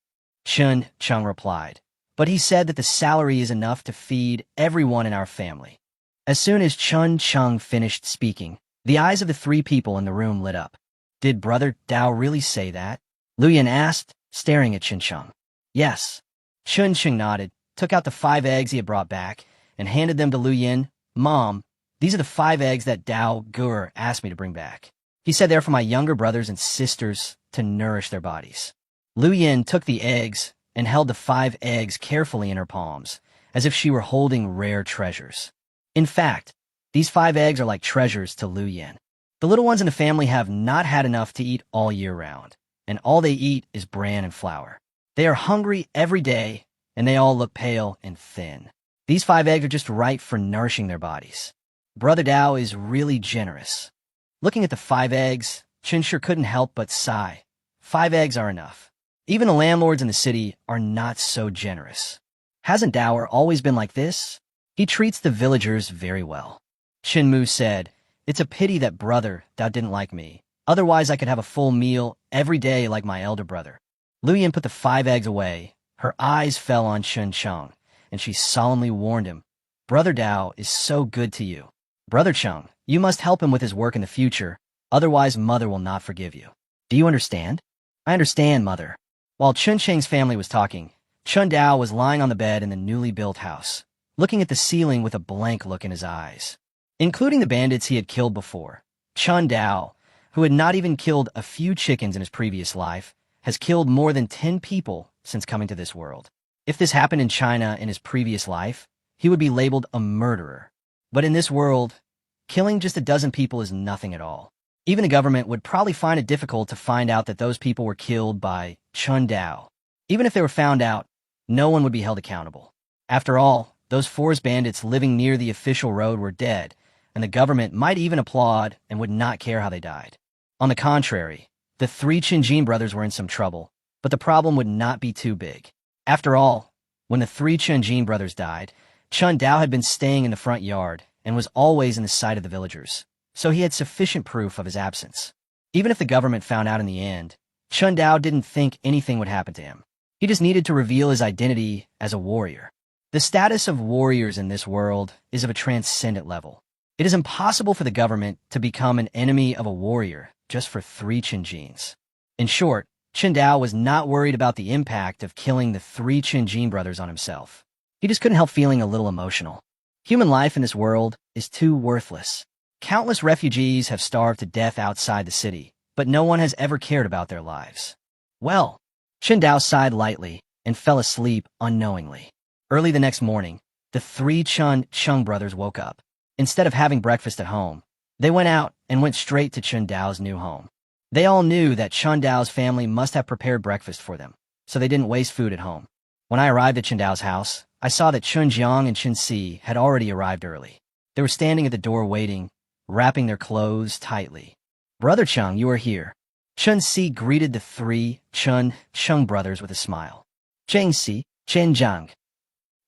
Chun Cheng replied, but he said that the salary is enough to feed everyone in our family. As soon as Chun Cheng finished speaking, the eyes of the three people in the room lit up. Did Brother Dao really say that? Lu Yin asked, staring at Chun Cheng. Yes. Chun Cheng nodded, took out the 5 eggs he had brought back, and handed them to Lu Yin. Mom, these are the 5 eggs that Dao Gur asked me to bring back. He said they're for my younger brothers and sisters to nourish their bodies. Lu Yin took the eggs and held the 5 eggs carefully in her palms, as if she were holding rare treasures. In fact, these 5 eggs are like treasures to Lu Yin. The little ones in the family have not had enough to eat all year round, and all they eat is bran and flour. They are hungry every day, and they all look pale and thin. These 5 eggs are just right for nourishing their bodies. Brother Dao is really generous. Looking at the 5 eggs, Chun Shi couldn't help but sigh. 5 eggs are enough. Even the landlords in the city are not so generous. Hasn't Dao always been like this? He treats the villagers very well. Chen Mu said, it's a pity that Brother Dao didn't like me. Otherwise, I could have a full meal every day like my elder brother. Lu Yin put the 5 eggs away. Her eyes fell on Chun Cheng, and she solemnly warned him, Brother Dao is so good to you. Brother Cheng, you must help him with his work in the future, otherwise Mother will not forgive you. Do you understand? I understand, Mother. While Chun Cheng's family was talking, Chun Dao was lying on the bed in the newly built house, looking at the ceiling with a blank look in his eyes. Including the bandits he had killed before, Chun Dao, who had not even killed a few chickens in his previous life, has killed more than 10 people since coming to this world. If this happened in China in his previous life, he would be labeled a murderer. But in this world, killing just a dozen people is nothing at all. Even the government would probably find it difficult to find out that those people were killed by Chun Dao. Even if they were found out, no one would be held accountable. After all, those forest bandits living near the official road were dead, and the government might even applaud and would not care how they died. On the contrary, the 3 Qinjin brothers were in some trouble, but the problem would not be too big. After all, when the 3 Qinjin brothers died, Chun Dao had been staying in the front yard and was always in the sight of the villagers, so he had sufficient proof of his absence. Even if the government found out in the end, Chun Dao didn't think anything would happen to him. He just needed to reveal his identity as a warrior. The status of warriors in this world is of a transcendent level. It is impossible for the government to become an enemy of a warrior just for 3 Qinjins. In short, Chun Dao was not worried about the impact of killing the 3 Qinjin brothers on himself. He just couldn't help feeling a little emotional. Human life in this world is too worthless. Countless refugees have starved to death outside the city, but no one has ever cared about their lives. Well, Chun Dao sighed lightly and fell asleep unknowingly. Early the next morning, the 3 Cheng brothers woke up. Instead of having breakfast at home, they went out and went straight to Chun Dao's new home. They all knew that Chun Dao's family must have prepared breakfast for them, so they didn't waste food at home. When I arrived at Chun Dao's house, I saw that Chun Jiang and Chun Si had already arrived early. They were standing at the door waiting, wrapping their clothes tightly. Brother Cheng, you are here. Chun Si greeted the 3 Cheng brothers with a smile. Cheng Si, Chen Jiang.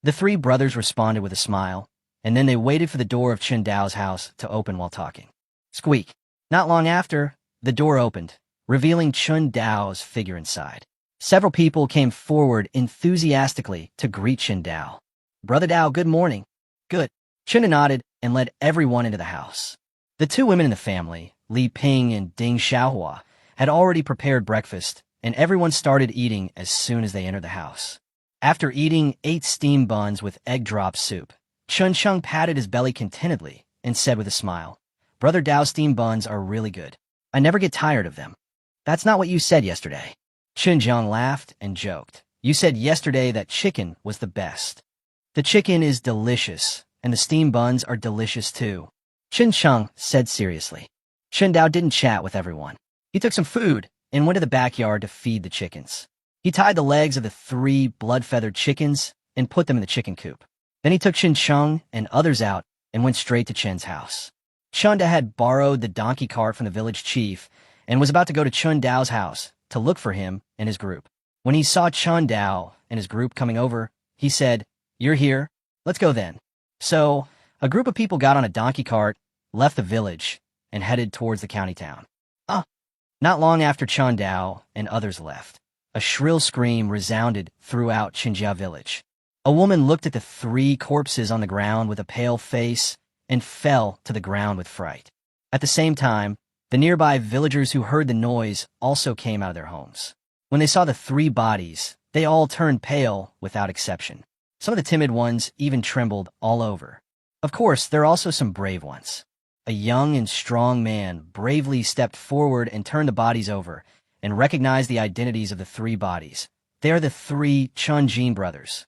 The 3 brothers responded with a smile, and then they waited for the door of Chun Dao's house to open while talking. Squeak. Not long after, the door opened, revealing Chun Dao's figure inside. Several people came forward enthusiastically to greet Chun Dao. "Brother Dao, good morning." "Good." Chun nodded and led everyone into the house. The two women in the family, Li Ping and Ding Xiaohua, had already prepared breakfast, and everyone started eating as soon as they entered the house. After eating 8 steamed buns with egg drop soup, Chun Chung patted his belly contentedly and said with a smile, "Brother Dao's steamed buns are really good. I never get tired of them." "That's not what you said yesterday." Chun Jung laughed and joked. "You said yesterday that chicken was the best." "The chicken is delicious, and the steamed buns are delicious too," Chun Chung said seriously. Chun Dao didn't chat with everyone. He took some food and went to the backyard to feed the chickens. He tied the legs of the 3 blood-feathered chickens and put them in the chicken coop. Then he took Chun Chung and others out and went straight to Chun's house. Chun Dao had borrowed the donkey cart from the village chief and was about to go to Chun Dao's house to look for him and his group. When he saw Chun Dao and his group coming over, he said, "You're here? Let's go then." So, a group of people got on a donkey cart, left the village, and headed towards the county town. Not long after Chun Dao and others left, a shrill scream resounded throughout Qinjia village. A woman looked at the 3 corpses on the ground with a pale face and fell to the ground with fright. At the same time, the nearby villagers who heard the noise also came out of their homes. When they saw the 3 bodies, they all turned pale without exception. Some of the timid ones even trembled all over. Of course, there are also some brave ones. A young and strong man bravely stepped forward and turned the bodies over and recognized the identities of the 3 bodies. They are the 3 Chun brothers.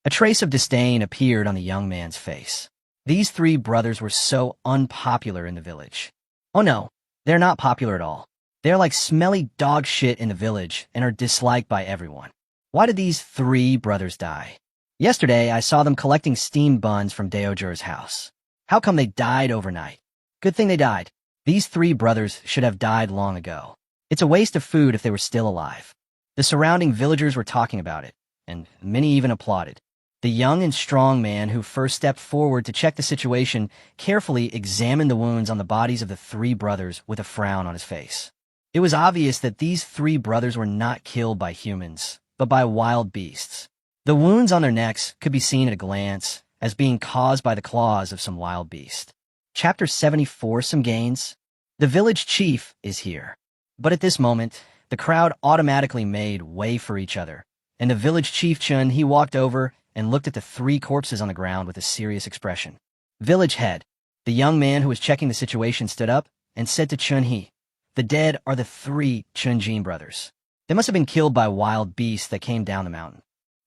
A trace of disdain appeared on the young man's face. These 3 brothers were so unpopular in the village. Oh no, they're not popular at all. They're like smelly dog shit in the village and are disliked by everyone. Why did these 3 brothers die? Yesterday, I saw them collecting steamed buns from Daojur's house. How come they died overnight? Good thing they died. These 3 brothers should have died long ago. It's a waste of food if they were still alive. The surrounding villagers were talking about it, and many even applauded. The young and strong man who first stepped forward to check the situation carefully examined the wounds on the bodies of the 3 brothers with a frown on his face. It was obvious that these 3 brothers were not killed by humans, but by wild beasts. The wounds on their necks could be seen at a glance as being caused by the claws of some wild beast. Chapter 74, Some Gains. The village chief is here. But at this moment, the crowd automatically made way for each other, and the village chief Chun, he walked over and looked at the 3 corpses on the ground with a serious expression. Village head. The young man who was checking the situation stood up and said to Chun He, "The dead are the 3 Chun brothers. They must have been killed by wild beasts that came down the mountain."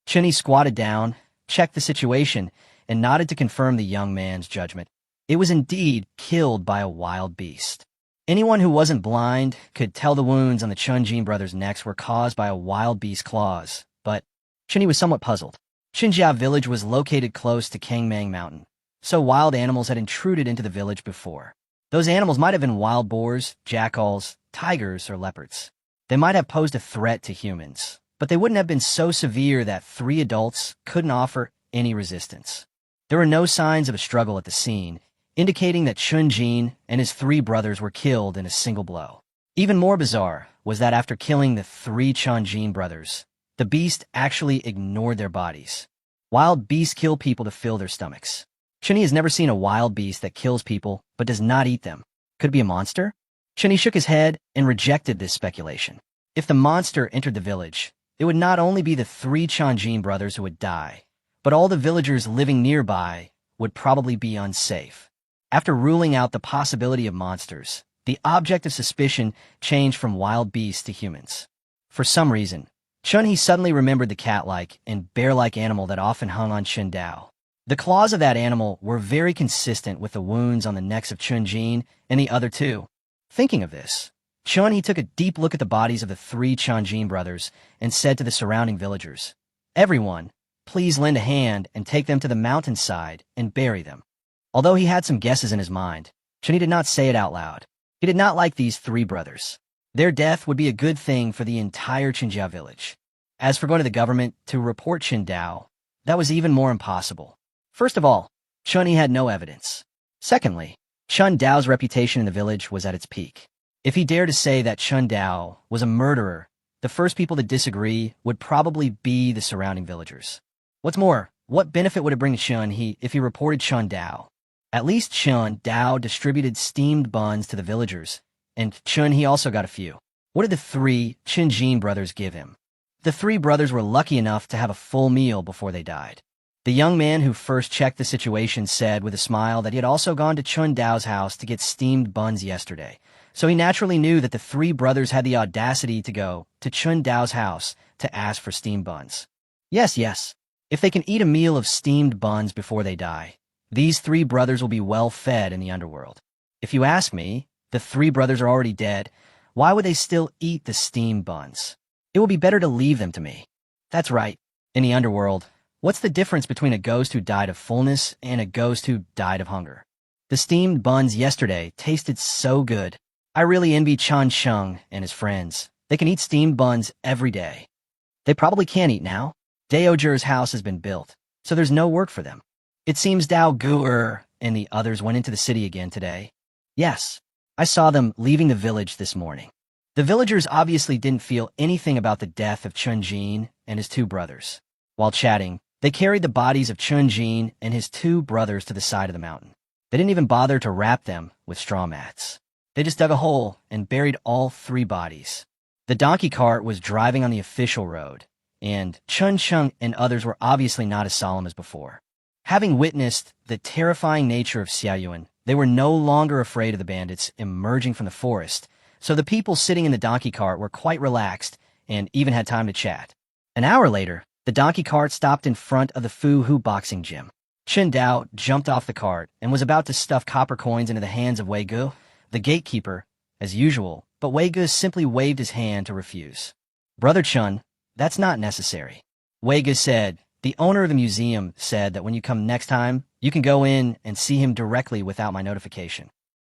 Chun He squatted down, checked the situation, and nodded to confirm the young man's judgment. It was indeed killed by a wild beast. Anyone who wasn't blind could tell the wounds on the Chun brothers' necks were caused by a wild beast's claws, but Chun He was somewhat puzzled. Qinjia village was located close to Kangmang Mountain, so wild animals had intruded into the village before. Those animals might have been wild boars, jackals, tigers, or leopards. They might have posed a threat to humans, but they wouldn't have been so severe that 3 adults couldn't offer any resistance. There were no signs of a struggle at the scene, indicating that Chun and his 3 brothers were killed in a single blow. Even more bizarre was that after killing the 3 Chun brothers, the beast actually ignored their bodies. Wild beasts kill people to fill their stomachs. Chun-Yi has never seen a wild beast that kills people but does not eat them. Could it be a monster? Chun-Yi shook his head and rejected this speculation. If the monster entered the village, it would not only be the 3 Chun brothers who would die, but all the villagers living nearby would probably be unsafe. After ruling out the possibility of monsters, the object of suspicion changed from wild beasts to humans. For some reason, Chun-He suddenly remembered the cat-like and bear-like animal that often hung on Chun Dao. The claws of that animal were very consistent with the wounds on the necks of Chun and the other 2. Thinking of this, Chun-He took a deep look at the bodies of the 3 Chun brothers and said to the surrounding villagers, "Everyone, please lend a hand and take them to the mountainside and bury them." Although he had some guesses in his mind, Chun-He did not say it out loud. He did not like these 3 brothers. Their death would be a good thing for the entire Qinjia village. As for going to the government to report Chun Dao, that was even more impossible. First of all, Chun-Yi had no evidence. Secondly, Chun Dao's reputation in the village was at its peak. If he dared to say that Chun Dao was a murderer, the first people to disagree would probably be the surrounding villagers. What's more, what benefit would it bring to Chun if he reported Chun Dao? At least Chun Dao distributed steamed buns to the villagers, and Chun he also got a few. What did the three Chin brothers give him? The three brothers were lucky enough to have a full meal before they died. The young man who first checked the situation said with a smile that he had also gone to Chun Dao's house to get steamed buns yesterday, so he naturally knew that the three brothers had the audacity to go to Chun Dao's house to ask for steamed buns. Yes, if they can eat a meal of steamed buns before they die, these three brothers will be well fed in the underworld. If you ask me, the three brothers are already dead. Why would they still eat the steamed buns? It will be better to leave them to me. That's right. In the underworld, what's the difference between a ghost who died of fullness and a ghost who died of hunger? The steamed buns yesterday tasted so good. I really envy Chan Sheng and his friends. They can eat steamed buns every day. They probably can't eat now. Daojur's house has been built, so there's no work for them. It seems Dao Gu'er and the others went into the city again today. Yes, I saw them leaving the village this morning. The villagers obviously didn't feel anything about the death of Chun Jin and his two brothers. While chatting, they carried the bodies of Chun Jin and his two brothers to the side of the mountain. They didn't even bother to wrap them with straw mats. They just dug a hole and buried all three bodies. The donkey cart was driving on the official road, and Chun Sheng and others were obviously not as solemn as before. Having witnessed the terrifying nature of Xiaoyuan, they were no longer afraid of the bandits emerging from the forest, so the people sitting in the donkey cart were quite relaxed and even had time to chat. An hour later, the donkey cart stopped in front of the Fu boxing gym. Chen Dao jumped off the cart and was about to stuff copper coins into the hands of Wei Gu, the gatekeeper, as usual, but Wei Gu simply waved his hand to refuse. Brother Chun, that's not necessary. Wei Gu said, the owner of the museum said that when you come next time, you can go in and see him directly without my notification.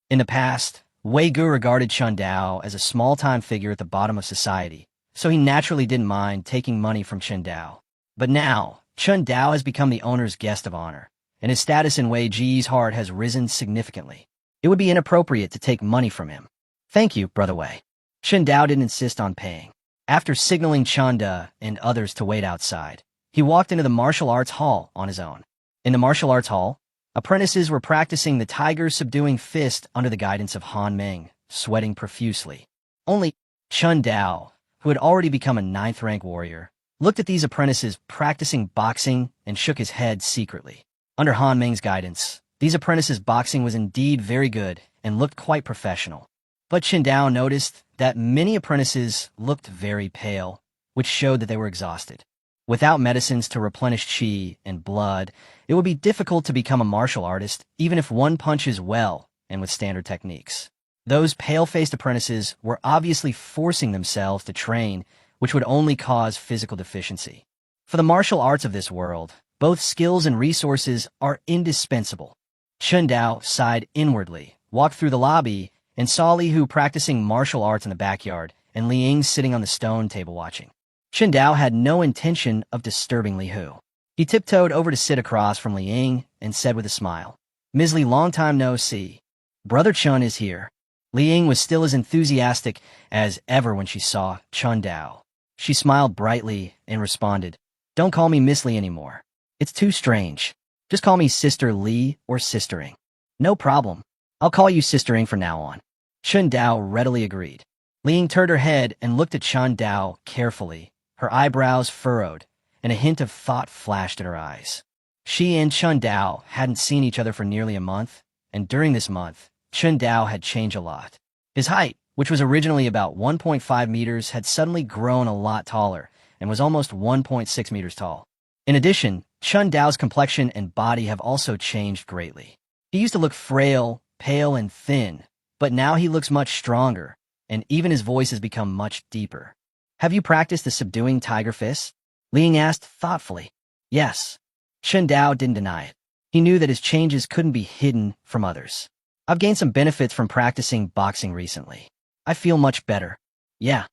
In the past, Wei Gu regarded Chun Dao as a small-time figure at the bottom of society, so he naturally didn't mind taking money from Chun Dao. But now, Chun Dao has become the owner's guest of honor, and his status in Wei Ji's heart has risen significantly. It would be inappropriate to take money from him. Thank you, Brother Wei. Chun Dao didn't insist on paying. After signaling Chanda and others to wait outside, he walked into the martial arts hall on his own. In the martial arts hall, apprentices were practicing the tiger-subduing fist under the guidance of Han Meng, sweating profusely. Only Chun Dao, who had already become a 9th-rank warrior, looked at these apprentices practicing boxing and shook his head secretly. Under Han Meng's guidance, these apprentices' boxing was indeed very good and looked quite professional. But Chen Dao noticed that many apprentices looked very pale, which showed that they were exhausted. Without medicines to replenish qi and blood, it would be difficult to become a martial artist even if one punches well and with standard techniques. Those pale-faced apprentices were obviously forcing themselves to train, which would only cause physical deficiency. For the martial arts of this world, both skills and resources are indispensable. Chen Dao sighed inwardly, walked through the lobby, and saw Li Hu practicing martial arts in the backyard and Li Ying sitting on the stone table watching. Chen Dao had no intention of disturbing Li Hu. He tiptoed over to sit across from Li Ying and said with a smile, Ms. Li, long time no see. Brother Chun is here. Li Ying was still as enthusiastic as ever when she saw Chun Dao. She smiled brightly and responded, Don't call me Miss Li anymore. It's too strange. Just call me Sister Li or Sistering. No problem. I'll call you Sistering from now on. Chun Dao readily agreed. Li Ying turned her head and looked at Chun Dao carefully, her eyebrows furrowed, and a hint of thought flashed in her eyes. She and Chun Dao hadn't seen each other for nearly a month, and during this month, Chun Dao had changed a lot. His height, which was originally about 1.5 meters, had suddenly grown a lot taller and was almost 1.6 meters tall. In addition, Chun Dao's complexion and body have also changed greatly. He used to look frail, pale, and thin, but now he looks much stronger, and even his voice has become much deeper. Have you practiced the subduing tiger fist? Li Ying asked thoughtfully. Yes. Chen Dao didn't deny it. He knew that his changes couldn't be hidden from others. I've gained some benefits from practicing boxing recently. I feel much better. Yeah.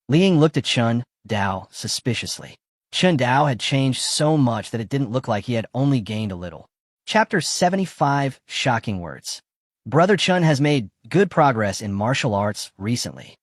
Li Ying looked at Chun Dao suspiciously. Chun Dao had changed so much that it didn't look like he had only gained a little. Chapter 75, Shocking Words. Brother Chun has made good progress in martial arts recently.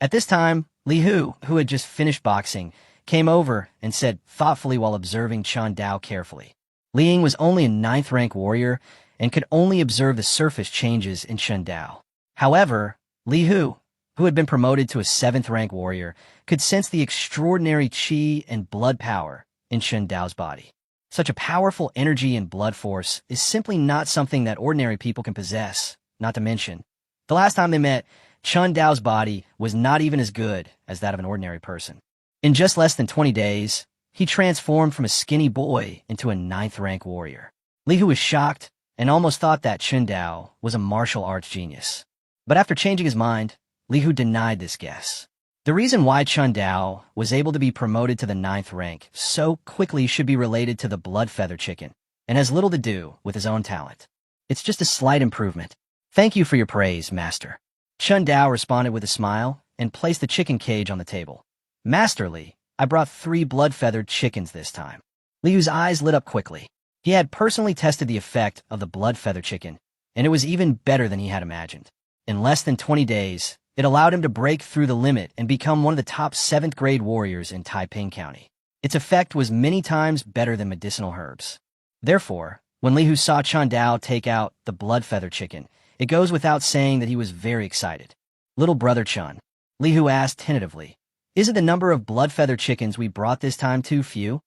At this time, Li Hu, who had just finished boxing, came over and said thoughtfully while observing Chun Dao carefully. Li Ying was only a 9th-rank warrior and could only observe the surface changes in Chun Dao. However, Li Hu, who had been promoted to a 7th-rank warrior, could sense the extraordinary qi and blood power in Chun Dao's body. Such a powerful energy and blood force is simply not something that ordinary people can possess, not to mention, the last time they met, Chun Dao's body was not even as good as that of an ordinary person. In just less than 20 days, he transformed from a skinny boy into a 9th-rank warrior. Li Hu was shocked and almost thought that Chun Dao was a martial arts genius. But after changing his mind, Li Hu denied this guess. The reason why Chun Dao was able to be promoted to the 9th rank so quickly should be related to the blood feather chicken and has little to do with his own talent. It's just a slight improvement. Thank you for your praise, Master. Chun Dao responded with a smile and placed the chicken cage on the table. Master Li, I brought 3 blood-feathered chickens this time. Li Hu's eyes lit up quickly. He had personally tested the effect of the blood feather chicken, and it was even better than he had imagined. In less than 20 days, it allowed him to break through the limit and become one of the top 7th-grade warriors in Taiping County. Its effect was many times better than medicinal herbs. Therefore, when Li Hu saw Chun Dao take out the blood feather chicken, it goes without saying that he was very excited. Little brother Chun, Li Hu asked tentatively, isn't the number of blood feather chickens we brought this time too few?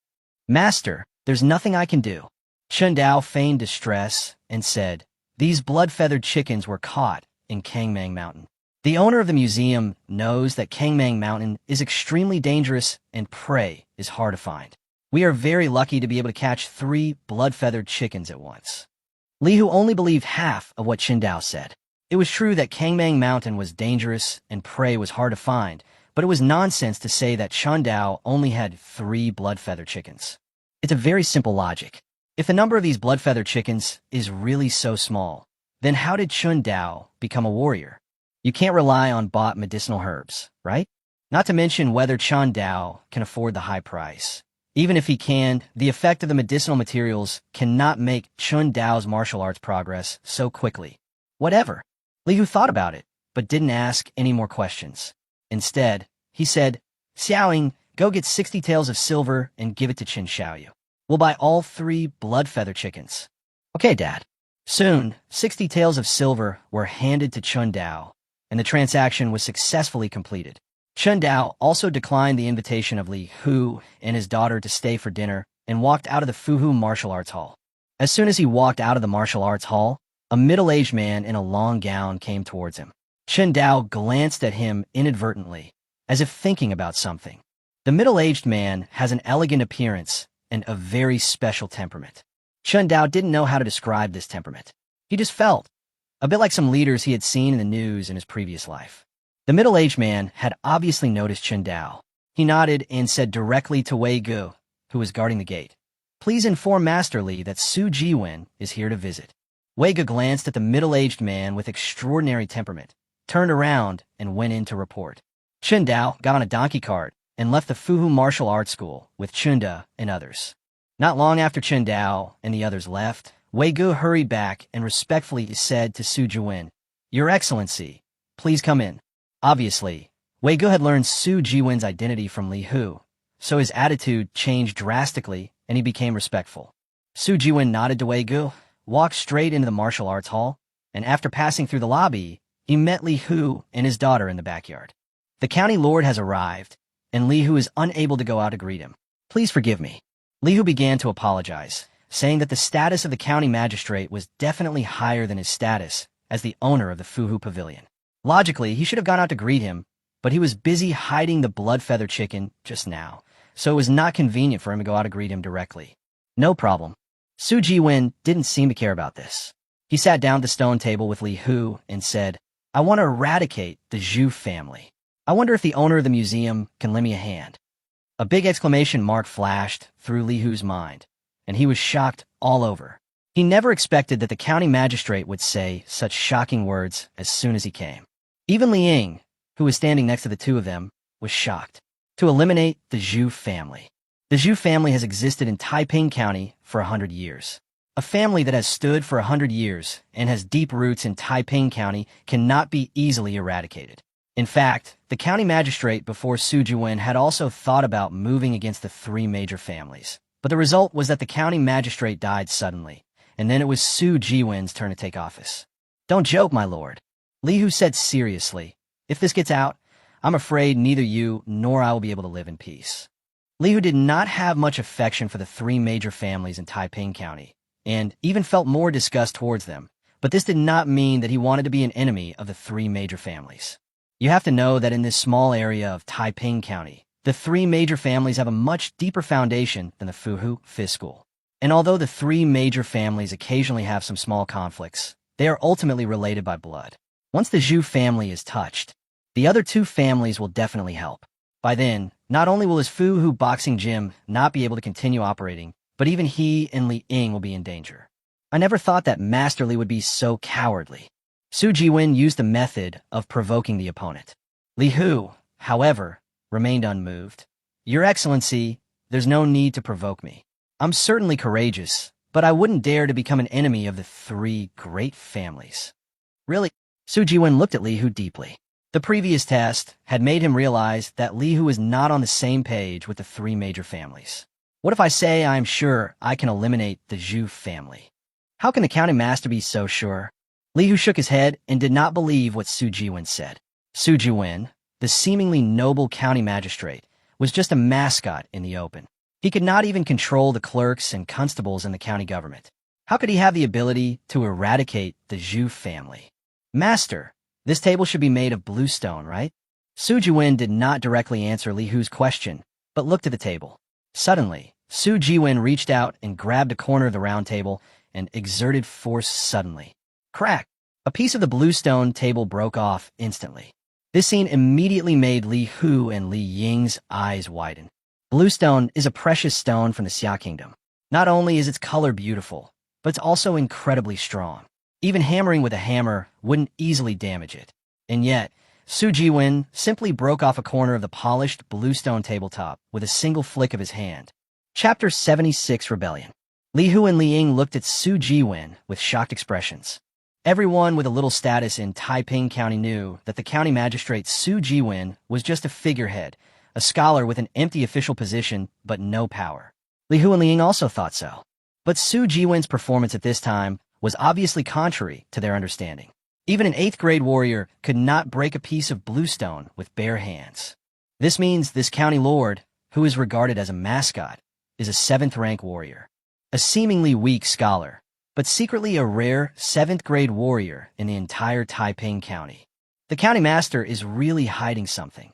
Master, there's nothing I can do. Chun Dao feigned distress and said, these blood-feathered chickens were caught in Kangmang Mountain. The owner of the museum knows that Kangmang Mountain is extremely dangerous and prey is hard to find. We are very lucky to be able to catch 3 blood-feathered chickens at once. Li Hu only believed half of what Chun Dao said. It was true that Kangmang Mountain was dangerous and prey was hard to find, but it was nonsense to say that Chun Dao only had 3 blood-feathered chickens. It's a very simple logic. If the number of these blood-feathered chickens is really so small, then how did Chun Dao become a warrior? You can't rely on bought medicinal herbs, right? Not to mention whether Chun Dao can afford the high price. Even if he can, the effect of the medicinal materials cannot make Chun Dao's martial arts progress so quickly. Whatever. Li Hu thought about it, but didn't ask any more questions. Instead, he said, Xiaoying, go get 60 taels of silver and give it to Qin Xiaoyu. We'll buy all 3 blood feather chickens. Okay, Dad. Soon, 60 taels of silver were handed to Chun Dao, and the transaction was successfully completed. Chun Dao also declined the invitation of Li Hu and his daughter to stay for dinner and walked out of the Fuhu Martial Arts Hall. As soon as he walked out of the martial arts hall, a middle-aged man in a long gown came towards him. Chun Dao glanced at him inadvertently, as if thinking about something. The middle-aged man has an elegant appearance and a very special temperament. Chun Dao didn't know how to describe this temperament. He just felt, a bit like some leaders he had seen in the news in his previous life. The middle-aged man had obviously noticed Chun Dao. He nodded and said directly to Wei Gu, who was guarding the gate, please inform Master Li that Su Jiwen is here to visit. Wei Gu glanced at the middle-aged man with extraordinary temperament, turned around, and went in to report. Chun Dao got on a donkey cart and left the Fuhu Martial Arts School with Chunda and others. Not long after Chun Dao and the others left, Wei Gu hurried back and respectfully said to Su Jiwen, Your Excellency, please come in. Obviously, Wei Gu had learned Su Jiwen's identity from Li Hu, so his attitude changed drastically and he became respectful. Su Jiwen nodded to Wei Gu, walked straight into the martial arts hall, and after passing through the lobby, he met Li Hu and his daughter in the backyard. The county lord has arrived, and Li Hu is unable to go out to greet him. Please forgive me. Li Hu began to apologize, saying that the status of the county magistrate was definitely higher than his status as the owner of the Fuhu Pavilion. Logically, he should have gone out to greet him, but he was busy hiding the blood feather chicken just now, so it was not convenient for him to go out to greet him directly. No problem. Su Jiwen didn't seem to care about this. He sat down at the stone table with Li Hu and said, I want to eradicate the Zhu family. I wonder if the owner of the museum can lend me a hand. A big exclamation mark flashed through Li Hu's mind, and he was shocked all over. He never expected that the county magistrate would say such shocking words as soon as he came. Even Li Ying, who was standing next to the two of them, was shocked. To eliminate the Zhu family. The Zhu family has existed in Taiping County for 100 years. A family that has stood for 100 years and has deep roots in Taiping County cannot be easily eradicated. In fact, the county magistrate before Su Jiwen had also thought about moving against the three major families. But the result was that the county magistrate died suddenly, and then it was Su Jiwen's turn to take office. "Don't joke, my lord," Li Hu said seriously. "If this gets out, I'm afraid neither you nor I will be able to live in peace." Li Hu did not have much affection for the three major families in Taiping County, and even felt more disgust towards them, but this did not mean that he wanted to be an enemy of the three major families. You have to know that in this small area of Taiping County, the three major families have a much deeper foundation than the Fuhu fiscal. And although the three major families occasionally have some small conflicts, they are ultimately related by blood. Once the Zhu family is touched, the other two families will definitely help. By then, not only will his Fuhu boxing gym not be able to continue operating, but even he and Li Ying will be in danger. I never thought that Master Li would be so cowardly. Su Jiwen used the method of provoking the opponent. Li Hu, however, remained unmoved. "Your Excellency, there's no need to provoke me. I'm certainly courageous, but I wouldn't dare to become an enemy of the three great families." "Really?" Su Jiwen looked at Li Hu deeply. The previous test had made him realize that Li Hu was not on the same page with the three major families. "What if I say I'm sure I can eliminate the Zhu family?" "How can the county master be so sure?" Li Hu shook his head and did not believe what Su Jiwen said. Su Jiwen, the seemingly noble county magistrate, was just a mascot in the open. He could not even control the clerks and constables in the county government. How could he have the ability to eradicate the Zhu family? "Master, this table should be made of blue stone, right?" Su Jiwen did not directly answer Li Hu's question, but looked at the table. Suddenly, Su Jiwen reached out and grabbed a corner of the round table and exerted force suddenly. Crack! A piece of the bluestone table broke off instantly. This scene immediately made Li Hu and Li Ying's eyes widen. Bluestone is a precious stone from the Xia Kingdom. Not only is its color beautiful, but it's also incredibly strong. Even hammering with a hammer wouldn't easily damage it. And yet, Su Jiwen simply broke off a corner of the polished bluestone tabletop with a single flick of his hand. Chapter 76 Rebellion. Li Hu and Li Ying looked at Su Jiwen with shocked expressions. Everyone with a little status in Taiping County knew that the county magistrate Su Jiwen was just a figurehead, a scholar with an empty official position but no power. Li Hu and Li Ying also thought so. But Su Jiwen's performance at this time was obviously contrary to their understanding. Even an 8th grade warrior could not break a piece of bluestone with bare hands. This means this county lord, who is regarded as a mascot, is a 7th rank warrior. A seemingly weak scholar, but secretly a rare 7th grade warrior in the entire Taiping County. The county master is really hiding something.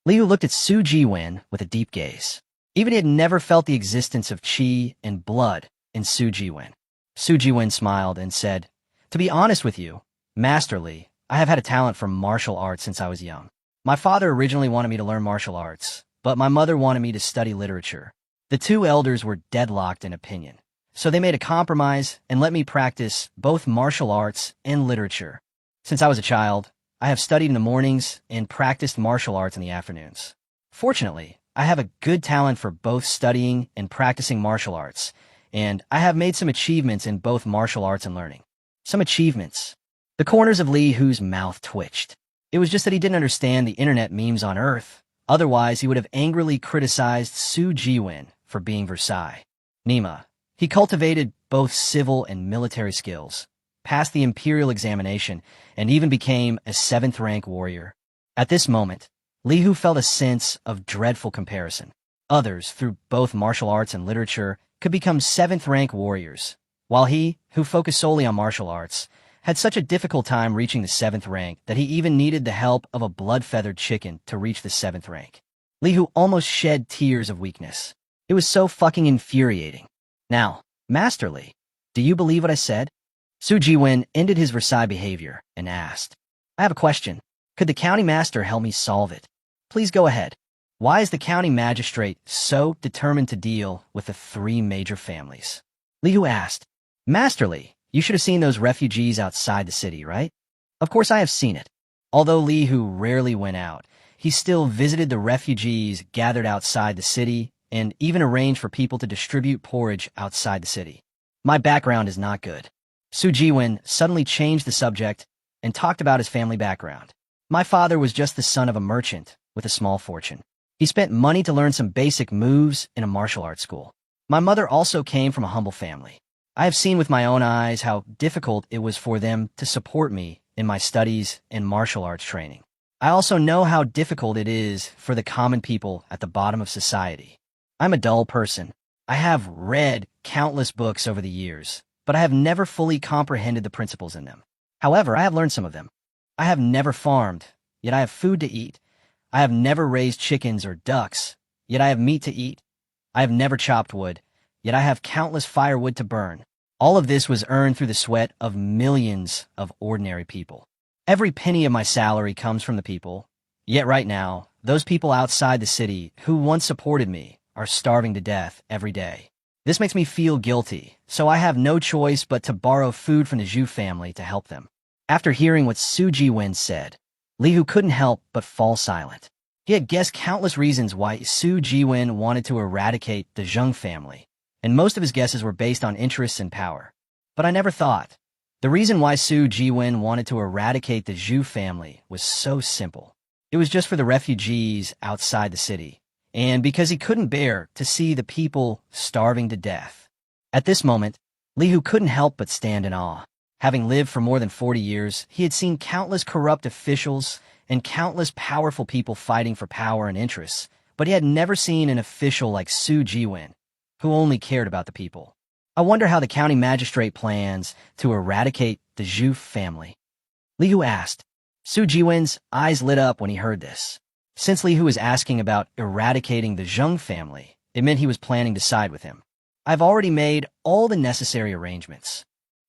Li Hu looked at Su Jiwen with a deep gaze. Even he had never felt the existence of qi and blood in Su Jiwen. Su Jiwen smiled and said, "To be honest with you, Master Li, I have had a talent for martial arts since I was young. My father originally wanted me to learn martial arts, but my mother wanted me to study literature. The two elders were deadlocked in opinion, so they made a compromise and let me practice both martial arts and literature. Since I was a child, I have studied in the mornings and practiced martial arts in the afternoons. Fortunately, I have a good talent for both studying and practicing martial arts, and I have made some achievements in both martial arts and learning." Some achievements. The corners of Li Hu's mouth twitched. It was just that he didn't understand the internet memes on Earth. Otherwise, he would have angrily criticized Su Jiwen for being Versailles. Nima. He cultivated both civil and military skills, passed the imperial examination, and even became a 7th rank warrior. At this moment, Li Hu felt a sense of dreadful comparison. Others, through both martial arts and literature, could become 7th rank warriors, while he, who focused solely on martial arts, had such a difficult time reaching the 7th rank that he even needed the help of a blood-feathered chicken to reach the 7th rank. Li Hu almost shed tears of weakness. It was so fucking infuriating. "Now, Master Li, do you believe what I said?" Su Jiwen ended his Versailles behavior and asked, "I have a question. Could the county master help me solve it?" "Please go ahead. Why is the county magistrate so determined to deal with the three major families?" Li Hu asked. "Master Li, you should have seen those refugees outside the city, right?" "Of course I have seen it." Although Li Hu rarely went out, he still visited the refugees gathered outside the city and even arranged for people to distribute porridge outside the city. My background is not good. Su Jiwen suddenly changed the subject and talked about his family background. My father was just the son of a merchant with a small fortune. He spent money to learn some basic moves in a martial arts school. My mother also came from a humble family. I have seen with my own eyes how difficult it was for them to support me in my studies and martial arts training. I also know how difficult it is for the common people at the bottom of society. I'm a dull person. I have read countless books over the years, but I have never fully comprehended the principles in them. However, I have learned some of them. I have never farmed, yet I have food to eat. I have never raised chickens or ducks, yet I have meat to eat. I have never chopped wood, yet I have countless firewood to burn. All of this was earned through the sweat of millions of ordinary people. Every penny of my salary comes from the people, yet right now, those people outside the city who once supported me are starving to death every day. This makes me feel guilty, so I have no choice but to borrow food from the Zhu family to help them. After hearing what Su Jiwen said, Li Hu couldn't help but fall silent. He had guessed countless reasons why Su Jiwen wanted to eradicate the Zheng family, and most of his guesses were based on interests and power. But I never thought. The reason why Su Jiwen wanted to eradicate the Zhu family was so simple. It was just for the refugees outside the city, and because he couldn't bear to see the people starving to death. At this moment, Li Hu couldn't help but stand in awe. Having lived for more than 40 years, he had seen countless corrupt officials and countless powerful people fighting for power and interests, but he had never seen an official like Su Jiwen, who only cared about the people. I wonder how the county magistrate plans to eradicate the Zhu family. Li Hu asked. Su Jiwen's eyes lit up when he heard this. Since Li Hu was asking about eradicating the Zheng family, it meant he was planning to side with him. I've already made all the necessary arrangements.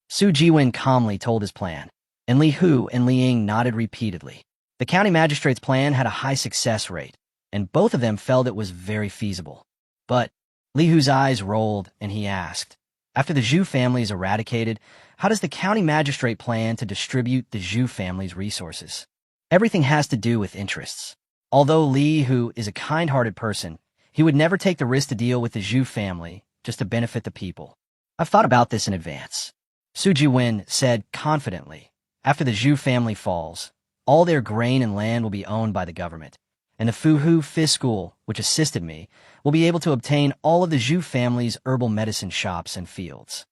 Su Jiwen calmly told his plan, and Li Hu and Li Ying nodded repeatedly. The county magistrate's plan had a high success rate, and both of them felt it was very feasible. But Li Hu's eyes rolled, and he asked, after the Zhu family is eradicated, how does the county magistrate plan to distribute the Zhu family's resources? Everything has to do with interests. Although Li Hu is a kind-hearted person, he would never take the risk to deal with the Zhu family just to benefit the people. I've thought about this in advance. Su Jiwen said confidently, after the Zhu family falls, all their grain and land will be owned by the government, and the Fuhu Fifth School, which assisted me, will be able to obtain all of the Zhu family's herbal medicine shops and fields.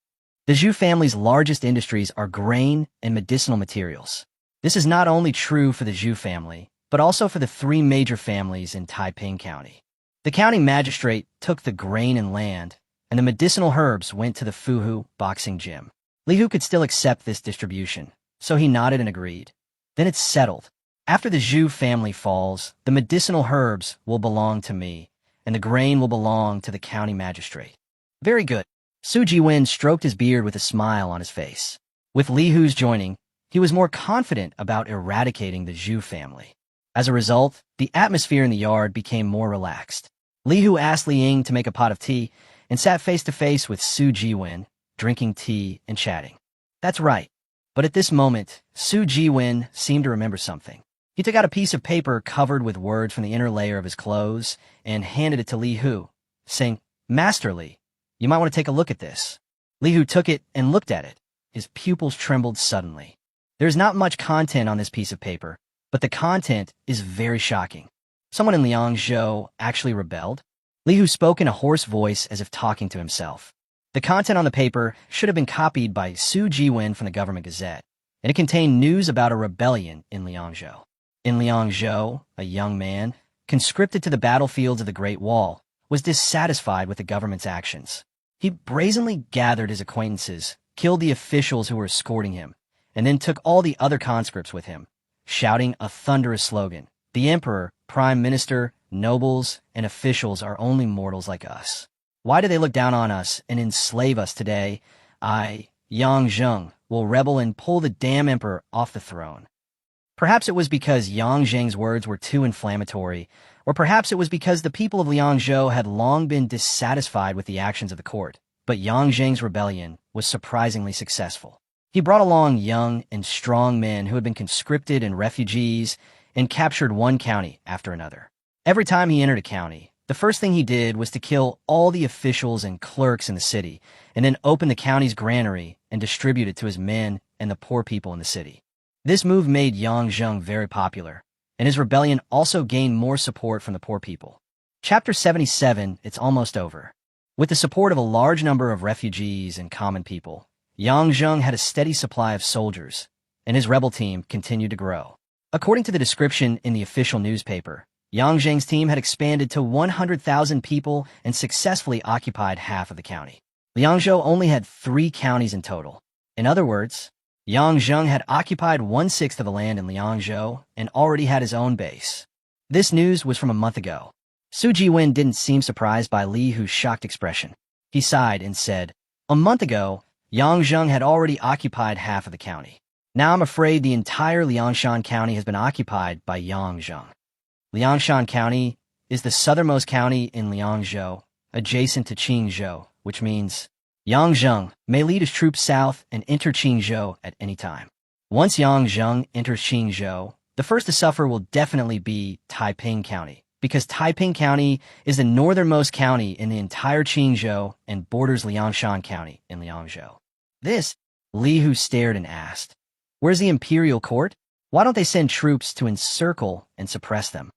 The Zhu family's largest industries are grain and medicinal materials. This is not only true for the Zhu family, but also for the three major families in Taiping County. The county magistrate took the grain and land, and the medicinal herbs went to the Fuhu boxing gym. Li Hu could still accept this distribution, so he nodded and agreed. Then it's settled. After the Zhu family falls, the medicinal herbs will belong to me, and the grain will belong to the county magistrate. Very good. Su Jiwen stroked his beard with a smile on his face. With Li Hu's joining, he was more confident about eradicating the Zhu family. As a result, the atmosphere in the yard became more relaxed. Li Hu asked Li Ying to make a pot of tea and sat face-to-face with Su Jiwen, drinking tea and chatting. That's right. But at this moment, Su Jiwen seemed to remember something. He took out a piece of paper covered with words from the inner layer of his clothes and handed it to Li Hu, saying, Master Li, you might want to take a look at this. Li Hu took it and looked at it. His pupils trembled suddenly. There is not much content on this piece of paper, but the content is very shocking. Someone in Liangzhou actually rebelled. Li Hu spoke in a hoarse voice as if talking to himself. The content on the paper should have been copied by Su Jiwen from the government gazette, and it contained news about a rebellion in Liangzhou. In Liangzhou, a young man, conscripted to the battlefields of the Great Wall, was dissatisfied with the government's actions. He brazenly gathered his acquaintances, killed the officials who were escorting him, and then took all the other conscripts with him, shouting a thunderous slogan, "The Emperor, Prime Minister, nobles, and officials are only mortals like us. Why do they look down on us and enslave us today? I, Yang Zheng, will rebel and pull the damn emperor off the throne." Perhaps it was because Yang Zheng's words were too inflammatory, or perhaps it was because the people of Liangzhou had long been dissatisfied with the actions of the court. But Yang Zheng's rebellion was surprisingly successful. He brought along young and strong men who had been conscripted and refugees and captured one county after another. Every time he entered a county, The first thing he did was to kill all the officials and clerks in the city, and then open the county's granary and distribute it to his men and the poor people in the city. This move made Yang Zheng very popular, and his rebellion also gained more support from the poor people. Chapter 77, it's almost over. With the support of a large number of refugees and common people, Yang Zheng had a steady supply of soldiers, and his rebel team continued to grow. According to the description in the official newspaper, Yang Zheng's team had expanded to 100,000 people and successfully occupied half of the county. Liangzhou only had 3 counties in total. In other words, Yang Zheng had occupied 1/6 of the land in Liangzhou and already had his own base. This news was from a month ago. Su Jiwen didn't seem surprised by Li Hu's shocked expression. He sighed and said, "A month ago, Yang Zheng had already occupied half of the county. Now I'm afraid the entire Liangshan County has been occupied by Yang Zheng." Liangshan County is the southernmost county in Liangzhou, adjacent to Qingzhou, which means Yang Zheng may lead his troops south and enter Qingzhou at any time. Once Yang Zheng enters Qingzhou, the first to suffer will definitely be Taiping County, because Taiping County is the northernmost county in the entire Qingzhou and borders Liangshan County in Liangzhou. This, Li Hu stared and asked, "Where's the imperial court? Why don't they send troops to encircle and suppress them?"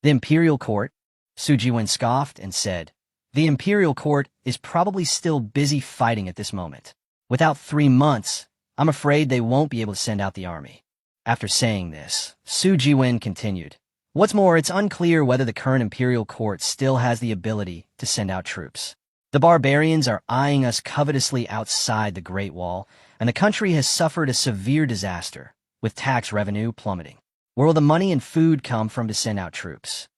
"The imperial court?" Su Jiwen scoffed and said, "The imperial court is probably still busy fighting at this moment. Without 3 months, I'm afraid they won't be able to send out the army." After saying this, Su Jiwen continued, "What's more, it's unclear whether the current imperial court still has the ability to send out troops. The barbarians are eyeing us covetously outside the Great Wall, and the country has suffered a severe disaster, with tax revenue plummeting. Where will the money and food come from to send out troops?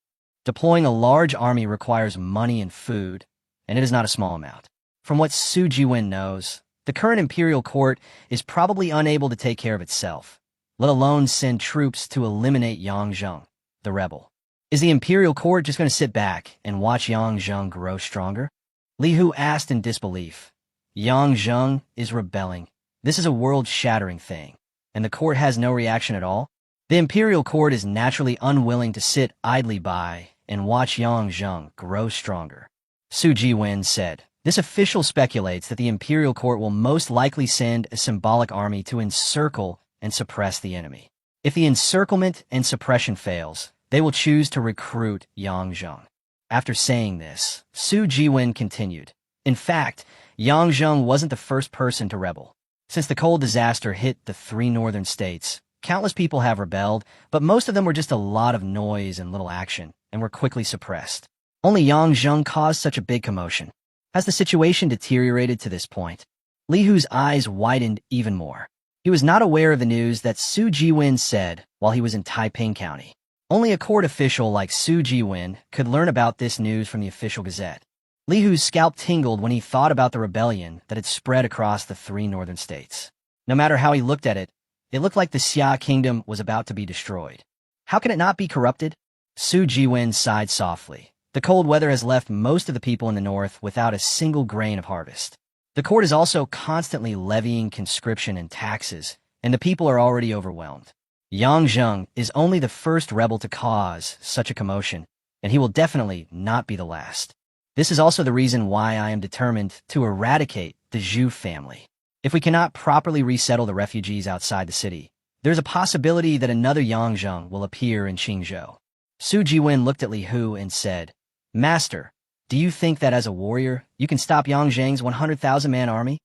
Deploying a large army requires money and food, and it is not a small amount. From what Su Jiwen knows, the current imperial court is probably unable to take care of itself, let alone send troops to eliminate Yang Zheng, the rebel. Is the imperial court just going to sit back and watch Yang Zheng grow stronger?" Li Hu asked in disbelief. "Yang Zheng is rebelling. This is a world-shattering thing, and the court has no reaction at all? The imperial court is naturally unwilling to sit idly by and watch Yang Zheng grow stronger." Su Jiwen said, "This official speculates that the imperial court will most likely send a symbolic army to encircle and suppress the enemy. If the encirclement and suppression fails, they will choose to recruit Yang Zheng." After saying this, Su Jiwen continued, "In fact, Yang Zheng wasn't the first person to rebel. Since the coal disaster hit the 3 northern states, countless people have rebelled, but most of them were just a lot of noise and little action, and were quickly suppressed. Only Yang Zheng caused such a big commotion. Has the situation deteriorated to this point?" Li Hu's eyes widened even more. He was not aware of the news that Su Jiwen said while he was in Taiping County. Only a court official like Su Jiwen could learn about this news from the official gazette. Li Hu's scalp tingled when he thought about the rebellion that had spread across the 3 northern states. No matter how he looked at it, it looked like the Xia kingdom was about to be destroyed. How can it not be corrupted? Su Jiwen sighed softly. The cold weather has left most of the people in the north without a single grain of harvest. The court is also constantly levying conscription and taxes, and the people are already overwhelmed. Yang Zheng is only the first rebel to cause such a commotion, and he will definitely not be the last. This is also the reason why I am determined to eradicate the Zhu family. If we cannot properly resettle the refugees outside the city, there is a possibility that another Yang Zheng will appear in Qingzhou." Su Jiwen looked at Li Hu and said, "Master, do you think that as a warrior, you can stop Yang Zheng's 100,000-man army?"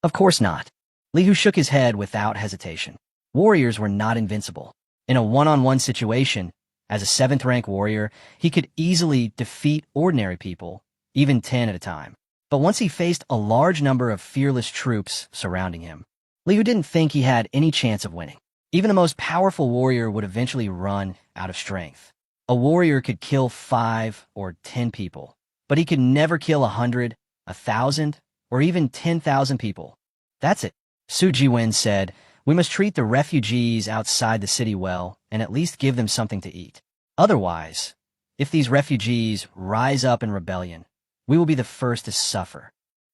"Of course not." Li Hu shook his head without hesitation. Warriors were not invincible. In a one-on-one situation, as a 7th-rank warrior, he could easily defeat ordinary people, even 10 at a time. But once he faced a large number of fearless troops surrounding him, Li Hu didn't think he had any chance of winning. Even the most powerful warrior would eventually run out of strength. A warrior could kill 5 or 10 people, but he could never kill 100, 1,000, or even 10,000 people. "That's it," Su Jiwen said. "We must treat the refugees outside the city well and at least give them something to eat. Otherwise, if these refugees rise up in rebellion, we will be the first to suffer."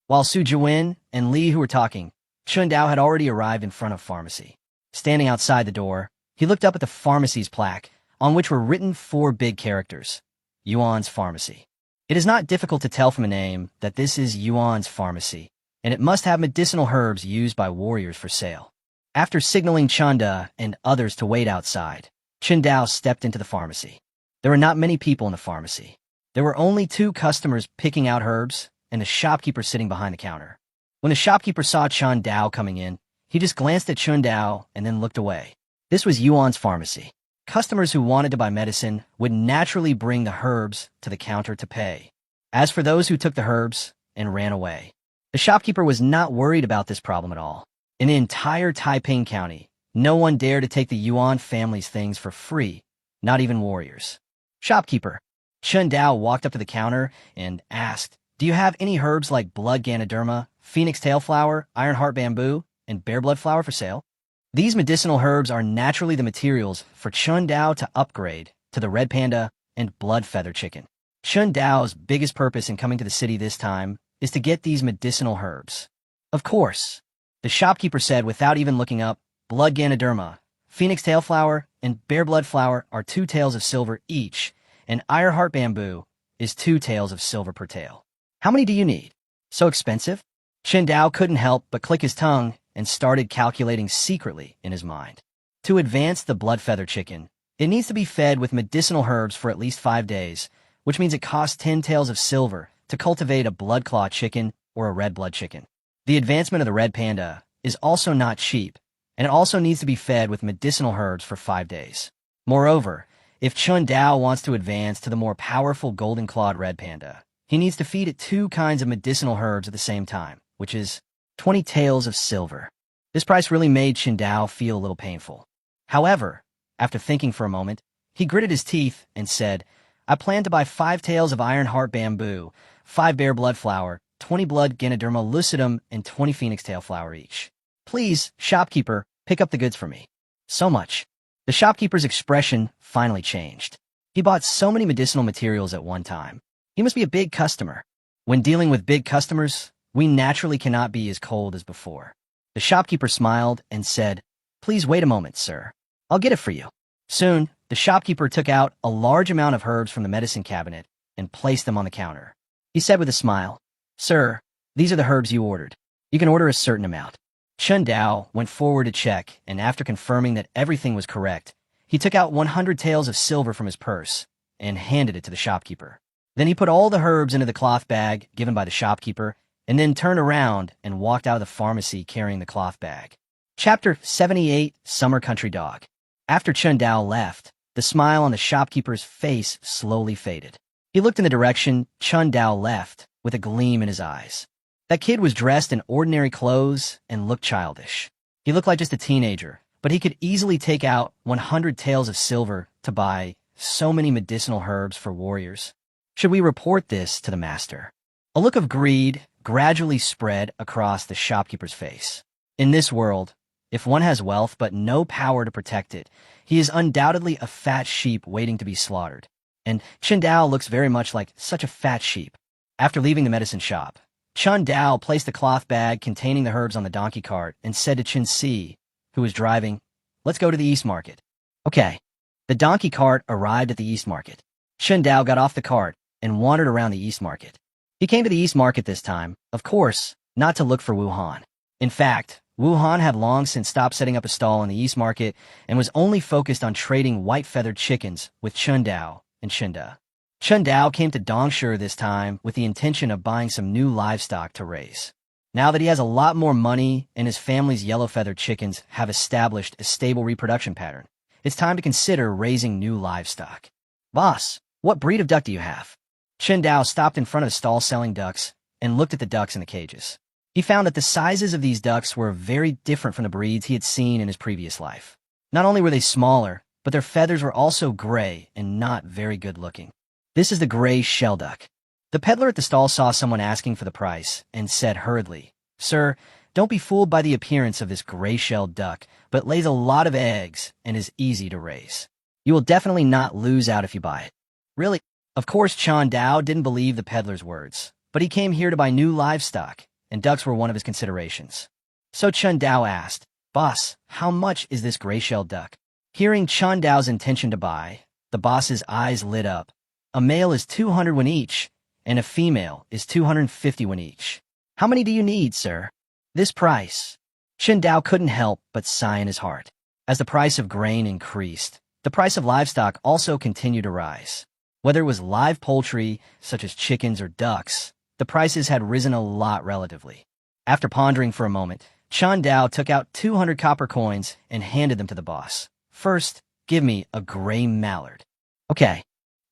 While Su Jiwen and Li Hu were talking, Chun Dao had already arrived in front of pharmacy. Standing outside the door, he looked up at the pharmacy's plaque, on which were written 4 big characters: Yuan's pharmacy. It is not difficult to tell from the name that this is Yuan's pharmacy, and it must have medicinal herbs used by warriors for sale. After signaling Chanda and others to wait outside, Chen Dao stepped into the pharmacy. There were not many people in the pharmacy. There were only 2 customers picking out herbs and the shopkeeper sitting behind the counter. When the shopkeeper saw Chen Dao coming in, he just glanced at Chen Dao and then looked away. This was Yuan's pharmacy. Customers who wanted to buy medicine would naturally bring the herbs to the counter to pay. As for those who took the herbs and ran away, the shopkeeper was not worried about this problem at all. In the entire Taiping County, no one dared to take the Yuan family's things for free, not even warriors. Shopkeeper. Chen Dao walked up to the counter and asked, "Do you have any herbs like blood ganoderma, phoenix tail flower, iron heart bamboo, and bear blood flower for sale?" These medicinal herbs are naturally the materials for Chen Dao to upgrade to the red panda and blood feather chicken. Chen Dao's biggest purpose in coming to the city this time is to get these medicinal herbs. Of course, the shopkeeper said without even looking up, blood ganoderma, phoenix tail flower, and bear blood flower are 2 taels of silver each, and iron heart bamboo is 2 taels of silver per tael. How many do you need? So expensive? Chen Dao couldn't help but click his tongue and started calculating secretly in his mind. To advance the blood feather chicken, it needs to be fed with medicinal herbs for at least 5 days, which means it costs 10 taels of silver to cultivate a blood claw chicken or a red blood chicken. The advancement of the red panda is also not cheap, and it also needs to be fed with medicinal herbs for 5 days. Moreover, if Chen Dao wants to advance to the more powerful golden-clawed red panda, he needs to feed it 2 kinds of medicinal herbs at the same time, which is 20 taels of silver. This price really made Chen Dao feel a little painful. However, after thinking for a moment, he gritted his teeth and said, "I plan to buy 5 taels of iron heart bamboo, 5 bear blood flower, 20 blood ganoderma lucidum, and 20 phoenix tail flower each. Please, shopkeeper, pick up the goods for me." So much. The shopkeeper's expression finally changed. He bought so many medicinal materials at one time. He must be a big customer. When dealing with big customers, we naturally cannot be as cold as before. The shopkeeper smiled and said, "Please wait a moment, sir. I'll get it for you." Soon, the shopkeeper took out a large amount of herbs from the medicine cabinet and placed them on the counter. He said with a smile, "Sir, these are the herbs you ordered. You can order a certain amount." Chen Dao went forward to check, and after confirming that everything was correct, he took out 100 taels of silver from his purse and handed it to the shopkeeper. Then he put all the herbs into the cloth bag given by the shopkeeper, and then turned around and walked out of the pharmacy carrying the cloth bag. Chapter 78, Summer Country Dog. After Chen Dao left, the smile on the shopkeeper's face slowly faded. He looked in the direction Chen Dao left with a gleam in his eyes. That kid was dressed in ordinary clothes and looked childish. He looked like just a teenager, but he could easily take out 100 taels of silver to buy so many medicinal herbs for warriors. Should we report this to the master? A look of greed gradually spread across the shopkeeper's face. In this world, if one has wealth but no power to protect it, he is undoubtedly a fat sheep waiting to be slaughtered. And Chen Dao looks very much like such a fat sheep. After leaving the medicine shop, Chen Dao placed the cloth bag containing the herbs on the donkey cart and said to Chen Si, who was driving, "Let's go to the East Market." Okay. The donkey cart arrived at the East Market. Chen Dao got off the cart and wandered around the East Market. He came to the East Market this time, of course, not to look for Wuhan. In fact, Wuhan had long since stopped setting up a stall in the East Market and was only focused on trading white-feathered chickens with Chen Dao and Shinda. Chen Dao came to Dongshi this time with the intention of buying some new livestock to raise. Now that he has a lot more money and his family's yellow-feathered chickens have established a stable reproduction pattern, it's time to consider raising new livestock. "Boss, what breed of duck do you have?" Chen Dao stopped in front of the stall selling ducks and looked at the ducks in the cages. He found that the sizes of these ducks were very different from the breeds he had seen in his previous life. Not only were they smaller, but their feathers were also gray and not very good looking. This is the gray shell duck. The peddler at the stall saw someone asking for the price and said hurriedly, "Sir, don't be fooled by the appearance of this gray-shelled duck, but lays a lot of eggs and is easy to raise. You will definitely not lose out if you buy it." "Really?" Of course, Chen Dao didn't believe the peddler's words, but he came here to buy new livestock, and ducks were one of his considerations. So Chen Dao asked, "Boss, how much is this gray-shelled duck?" Hearing Chen Dao's intention to buy, the boss's eyes lit up, A male is 200 won each, and a female is 250 won each. How many do you need, sir? This price. Chen Dao couldn't help but sigh in his heart. As the price of grain increased, the price of livestock also continued to rise. Whether it was live poultry, such as chickens or ducks, the prices had risen a lot relatively. After pondering for a moment, Chen Dao took out 200 copper coins and handed them to the boss. First, give me a gray mallard. Okay.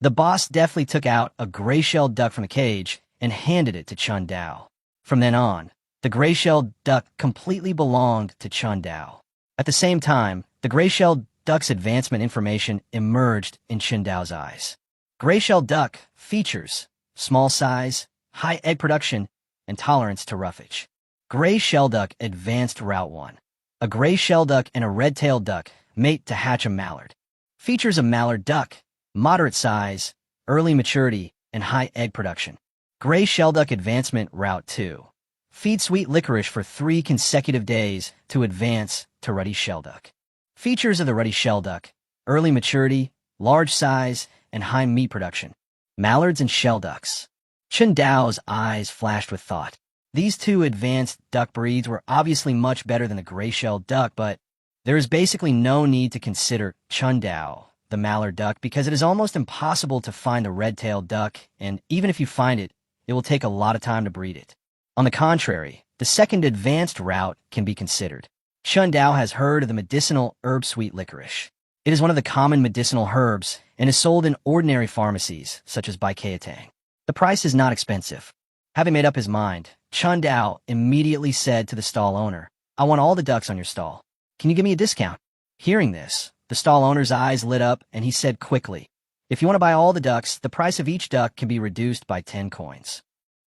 The boss deftly took out a gray-shelled duck from the cage and handed it to Chen Dao. From then on, the gray-shelled duck completely belonged to Chen Dao. At the same time, the gray-shelled duck's advancement information emerged in Chen Dao's eyes. Gray-shelled duck features small size, high egg production, and tolerance to roughage. Gray-shelled duck advanced Route 1. A gray-shelled duck and a red-tailed duck mate to hatch a mallard. Features a mallard duck, moderate size, early maturity, and high egg production. Gray-shelled duck advancement Route 2. Feed sweet licorice for 3 consecutive days to advance to ruddy shell duck. Features of the ruddy shell duck: early maturity, large size, and high meat production. Mallards and shell ducks. Chen Dao's eyes flashed with thought. These two advanced duck breeds were obviously much better than the gray-shelled duck, but there is basically no need to consider Chen Dao, the mallard duck, because it is almost impossible to find the red-tailed duck, and even if you find it, it will take a lot of time to breed it. On the contrary, the second advanced route can be considered. Chen Dao has heard of the medicinal herb sweet licorice. It is one of the common medicinal herbs and is sold in ordinary pharmacies, such as Baikatang. The price is not expensive. Having made up his mind, Chen Dao immediately said to the stall owner, "I want all the ducks on your stall. Can you give me a discount?" Hearing this, the stall owner's eyes lit up and he said quickly, "If you want to buy all the ducks, the price of each duck can be reduced by 10 coins.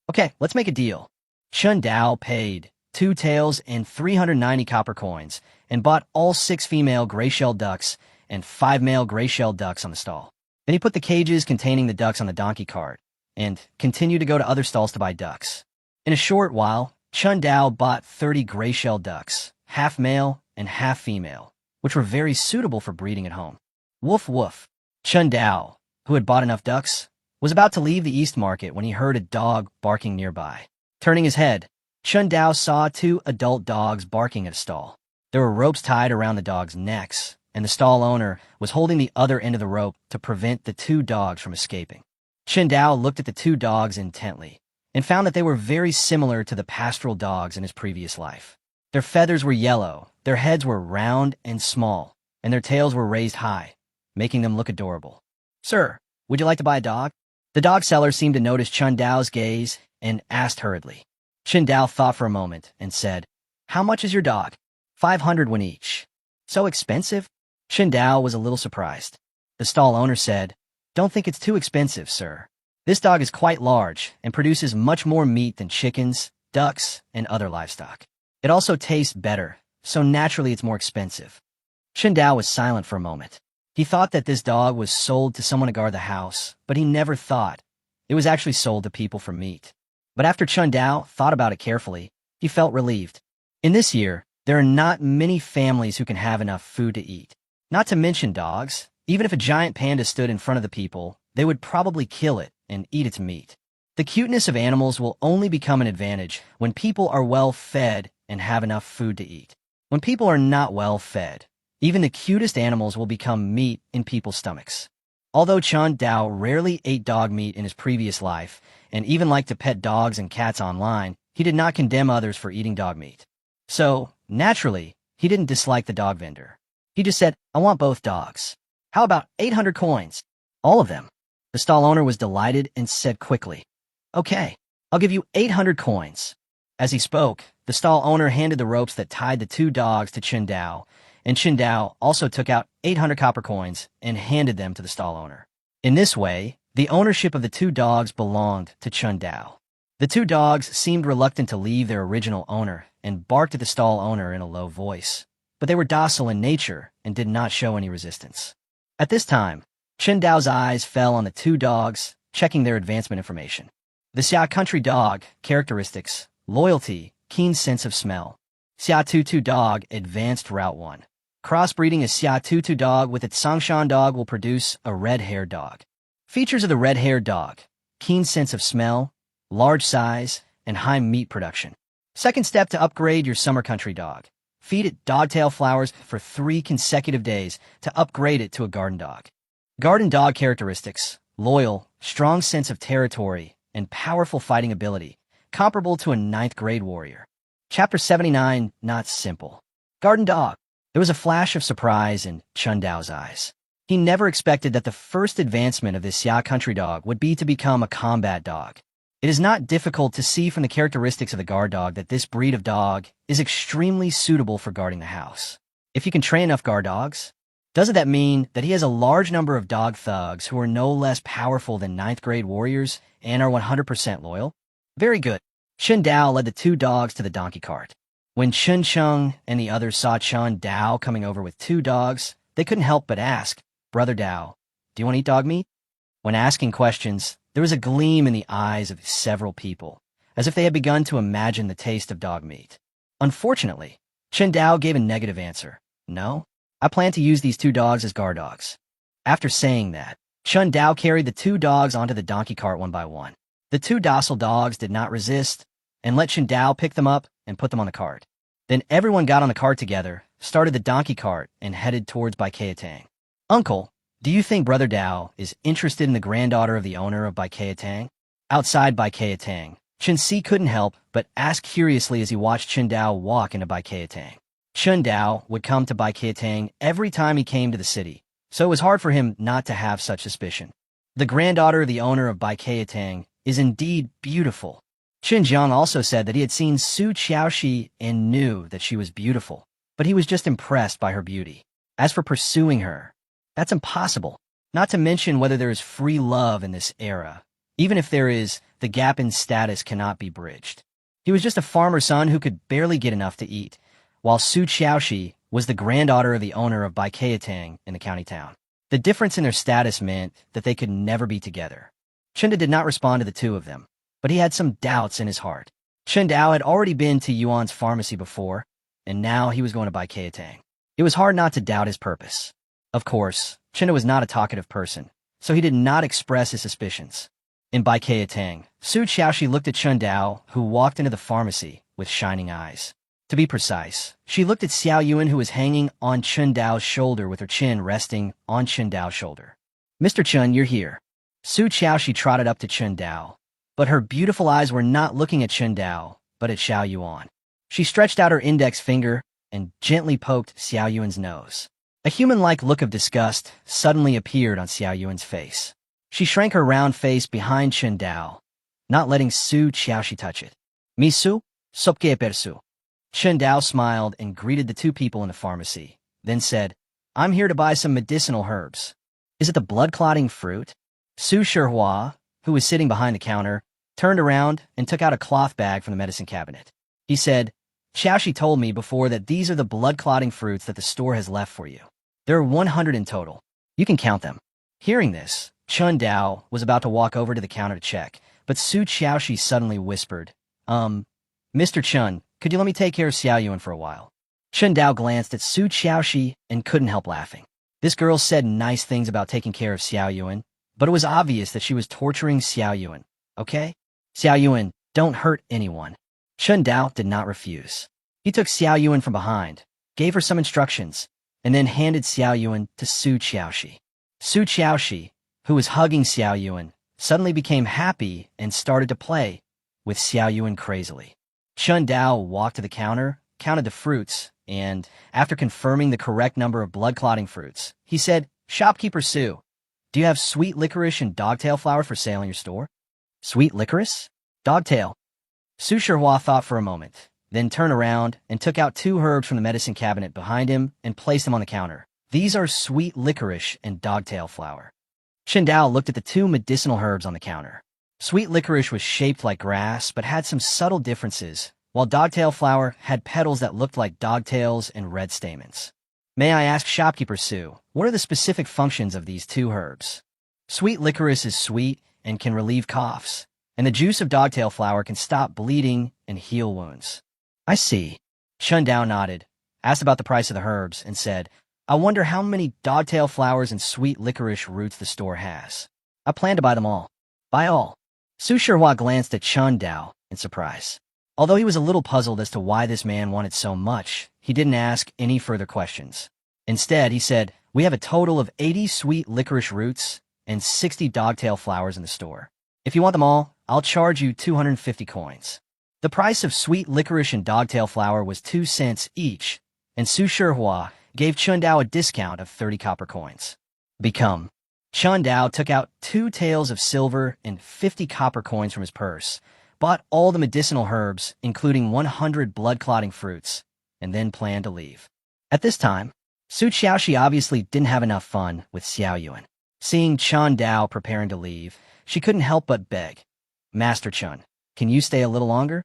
Okay, let's make a deal." Chen Dao paid 2 taels and 390 copper coins and bought all 6 female gray-shelled ducks and 5 male gray-shelled ducks on the stall. Then he put the cages containing the ducks on the donkey cart and continued to go to other stalls to buy ducks. In a short while, Chen Dao bought 30 gray-shelled ducks, half male and half female, which were very suitable for breeding at home. Woof woof. Chen Dao, who had bought enough ducks, was about to leave the East Market when he heard a dog barking nearby. Turning his head, Chen Dao saw 2 adult dogs barking at a stall. There were ropes tied around the dogs' necks, and the stall owner was holding the other end of the rope to prevent the 2 dogs from escaping. Chen Dao looked at the 2 dogs intently and found that they were very similar to the pastoral dogs in his previous life. Their feathers were yellow, their heads were round and small, and their tails were raised high, making them look adorable. "Sir, would you like to buy a dog?" The dog seller seemed to notice Chen Dao's gaze and asked hurriedly. Chen Dao thought for a moment and said, "How much is your dog?" 500 won each. So expensive? Chen Dao was a little surprised. The stall owner said, "Don't think it's too expensive, sir. This dog is quite large and produces much more meat than chickens, ducks, and other livestock. It also tastes better, so naturally it's more expensive." Chen Dao was silent for a moment. He thought that this dog was sold to someone to guard the house, but he never thought it was actually sold to people for meat. But after Chen Dao thought about it carefully, he felt relieved. In this year, there are not many families who can have enough food to eat. Not to mention dogs. Even if a giant panda stood in front of the people, they would probably kill it and eat its meat. The cuteness of animals will only become an advantage when people are well fed and have enough food to eat. When people are not well fed, even the cutest animals will become meat in people's stomachs. Although Chen Dao rarely ate dog meat in his previous life, and even liked to pet dogs and cats online, he did not condemn others for eating dog meat. So, naturally, he didn't dislike the dog vendor. He just said, "I want both dogs. How about 800 coins? All of them." The stall owner was delighted and said quickly, "Okay, I'll give you 800 coins. As he spoke, the stall owner handed the ropes that tied the 2 dogs to Chen Dao, and Chen Dao also took out 800 copper coins and handed them to the stall owner. In this way, the ownership of the 2 dogs belonged to Chen Dao. The 2 dogs seemed reluctant to leave their original owner and barked at the stall owner in a low voice, but they were docile in nature and did not show any resistance. At this time, Chen Dao's eyes fell on the 2 dogs, checking their advancement information. The Xia country dog, characteristics, loyalty, keen sense of smell. Xia Tutu dog, advanced Route 1. Crossbreeding a Xia Tutu dog with its Songshan dog will produce a red-haired dog. Features of the red-haired dog: keen sense of smell, large size, and high meat production. Second step to upgrade your summer country dog: feed it dogtail flowers for 3 consecutive days to upgrade it to a garden dog. Garden dog characteristics: loyal, strong sense of territory, and powerful fighting ability, comparable to a 9th grade warrior. Chapter 79, Not Simple. Garden dog. There was a flash of surprise in Chun Dao's eyes. He never expected that the first advancement of this Xia country dog would be to become a combat dog. It is not difficult to see from the characteristics of the guard dog that this breed of dog is extremely suitable for guarding the house. If you can train enough guard dogs, doesn't that mean that he has a large number of dog thugs who are no less powerful than 9th grade warriors and are 100% loyal? Very good. Chun Dao led the 2 dogs to the donkey cart. When Chun Chung and the others saw Chun Dao coming over with 2 dogs, they couldn't help but ask, "Brother Dao, do you want to eat dog meat?" When asking questions, there was a gleam in the eyes of several people, as if they had begun to imagine the taste of dog meat. Unfortunately, Chun Dao gave a negative answer. "No, I plan to use these 2 dogs as guard dogs." After saying that, Chun Dao carried the 2 dogs onto the donkey cart one by one. The 2 docile dogs did not resist, and let Chun Dao pick them up and put them on the cart. Then everyone got on the cart together, started the donkey cart, and headed towards Baikayatang. "Uncle, do you think Brother Dao is interested in the granddaughter of the owner of Baikayatang?" Outside Baikayatang, Chun Si couldn't help but ask curiously as he watched Chun Dao walk into Baikayatang. Chun Dao would come to Baikayatang every time he came to the city, so it was hard for him not to have such suspicion. The granddaughter of the owner of Baikayatang is indeed beautiful. Chen Jiang also said that he had seen Su Qiaoxi and knew that she was beautiful, but he was just impressed by her beauty. As for pursuing her, that's impossible, not to mention whether there is free love in this era. Even if there is, the gap in status cannot be bridged. He was just a farmer's son who could barely get enough to eat, while Su Qiaoxi was the granddaughter of the owner of Baikayatang in the county town. The difference in their status meant that they could never be together. Chunda did not respond to the 2 of them, but he had some doubts in his heart. Chun Dao had already been to Yuan's pharmacy before, and now he was going to Baikayatang. It was hard not to doubt his purpose. Of course, Chunda was not a talkative person, so he did not express his suspicions. In Baikayatang, Su Qiaoxi looked at Chun Dao, who walked into the pharmacy with shining eyes. To be precise, she looked at Xiao Yuan, who was hanging on Chun Dao's shoulder with her chin resting on Chun Dao's shoulder. "Mr. Chun, you're here." Su Qiaoxi trotted up to Chun Dao, but her beautiful eyes were not looking at Chun Dao, but at Xiao Yuan. She stretched out her index finger and gently poked Xiao Yuan's nose. A human-like look of disgust suddenly appeared on Xiao Yuan's face. She shrank her round face behind Chun Dao, not letting Su Qiaoxi touch it. "Misu, sopke persu." Chun Dao smiled and greeted the 2 people in the pharmacy, then said, "I'm here to buy some medicinal herbs." "Is it the blood-clotting fruit?" Su Shihua, who was sitting behind the counter, turned around and took out a cloth bag from the medicine cabinet. He said, "Xiaoxi told me before that these are the blood-clotting fruits that the store has left for you. There are 100 in total. You can count them." Hearing this, Chun Dao was about to walk over to the counter to check, but Su Qiaoxi suddenly whispered, "Mr. Chun, could you let me take care of Xiao Yuan for a while?" Chun Dao glanced at Su Qiaoxi and couldn't help laughing. This girl said nice things about taking care of Xiao Yuan, but it was obvious that she was torturing Xiao Yuan. "Okay? Xiao Yuan, don't hurt anyone." Chun Dao did not refuse. He took Xiao Yuan from behind, gave her some instructions, and then handed Xiao Yuan to Su Qiaoxi. Su Qiaoxi, who was hugging Xiao Yuan, suddenly became happy and started to play with Xiao Yuan crazily. Chun Dao walked to the counter, counted the fruits, and, after confirming the correct number of blood-clotting fruits, he said, "Shopkeeper Su, do you have sweet licorice and dogtail flower for sale in your store?" "Sweet licorice? Dogtail?" Su Shihua thought for a moment, then turned around and took out 2 herbs from the medicine cabinet behind him and placed them on the counter. "These are sweet licorice and dogtail flower." Chun Dao looked at the 2 medicinal herbs on the counter. Sweet licorice was shaped like grass but had some subtle differences, while dogtail flower had petals that looked like dogtails and red stamens. "May I ask Shopkeeper Su, what are the specific functions of these 2 herbs?" "Sweet licorice is sweet and can relieve coughs, and the juice of dogtail flower can stop bleeding and heal wounds." "I see." Chun Dao nodded, asked about the price of the herbs, and said, "I wonder how many dogtail flowers and sweet licorice roots the store has." I plan to buy them all. Buy all. Su Shihua glanced at Chun Dao in surprise. Although he was a little puzzled as to why this man wanted so much, he didn't ask any further questions. Instead, he said, "We have a total of 80 sweet licorice roots and 60 dogtail flowers in the store. If you want them all, I'll charge you 250 coins." The price of sweet licorice and dogtail flower was 2 cents each, and Su Shihua gave Chun Dao a discount of 30 copper coins. Become. Chun Dao took out 2 taels of silver and 50 copper coins from his purse, bought all the medicinal herbs, including 100 blood-clotting fruits, and then planned to leave. At this time, Su Qiaoshi obviously didn't have enough fun with Xiao Yuan. Seeing Chun Dao preparing to leave, she couldn't help but beg, "Master Chun, can you stay a little longer?"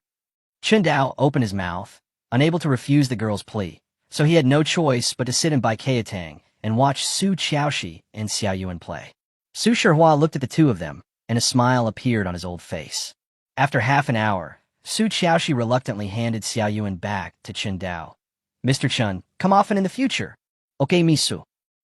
Chun Dao opened his mouth, unable to refuse the girl's plea, so he had no choice but to sit in Baikayatang and watch Su Qiaoshi and Xiao Yuan play. Su Shihua looked at the two of them, and a smile appeared on his old face. After half an hour, Su Qiaoshi reluctantly handed Xiao Yuan back to Chun Dao. "Mr. Chun, come often in the future." "Okay, Misu."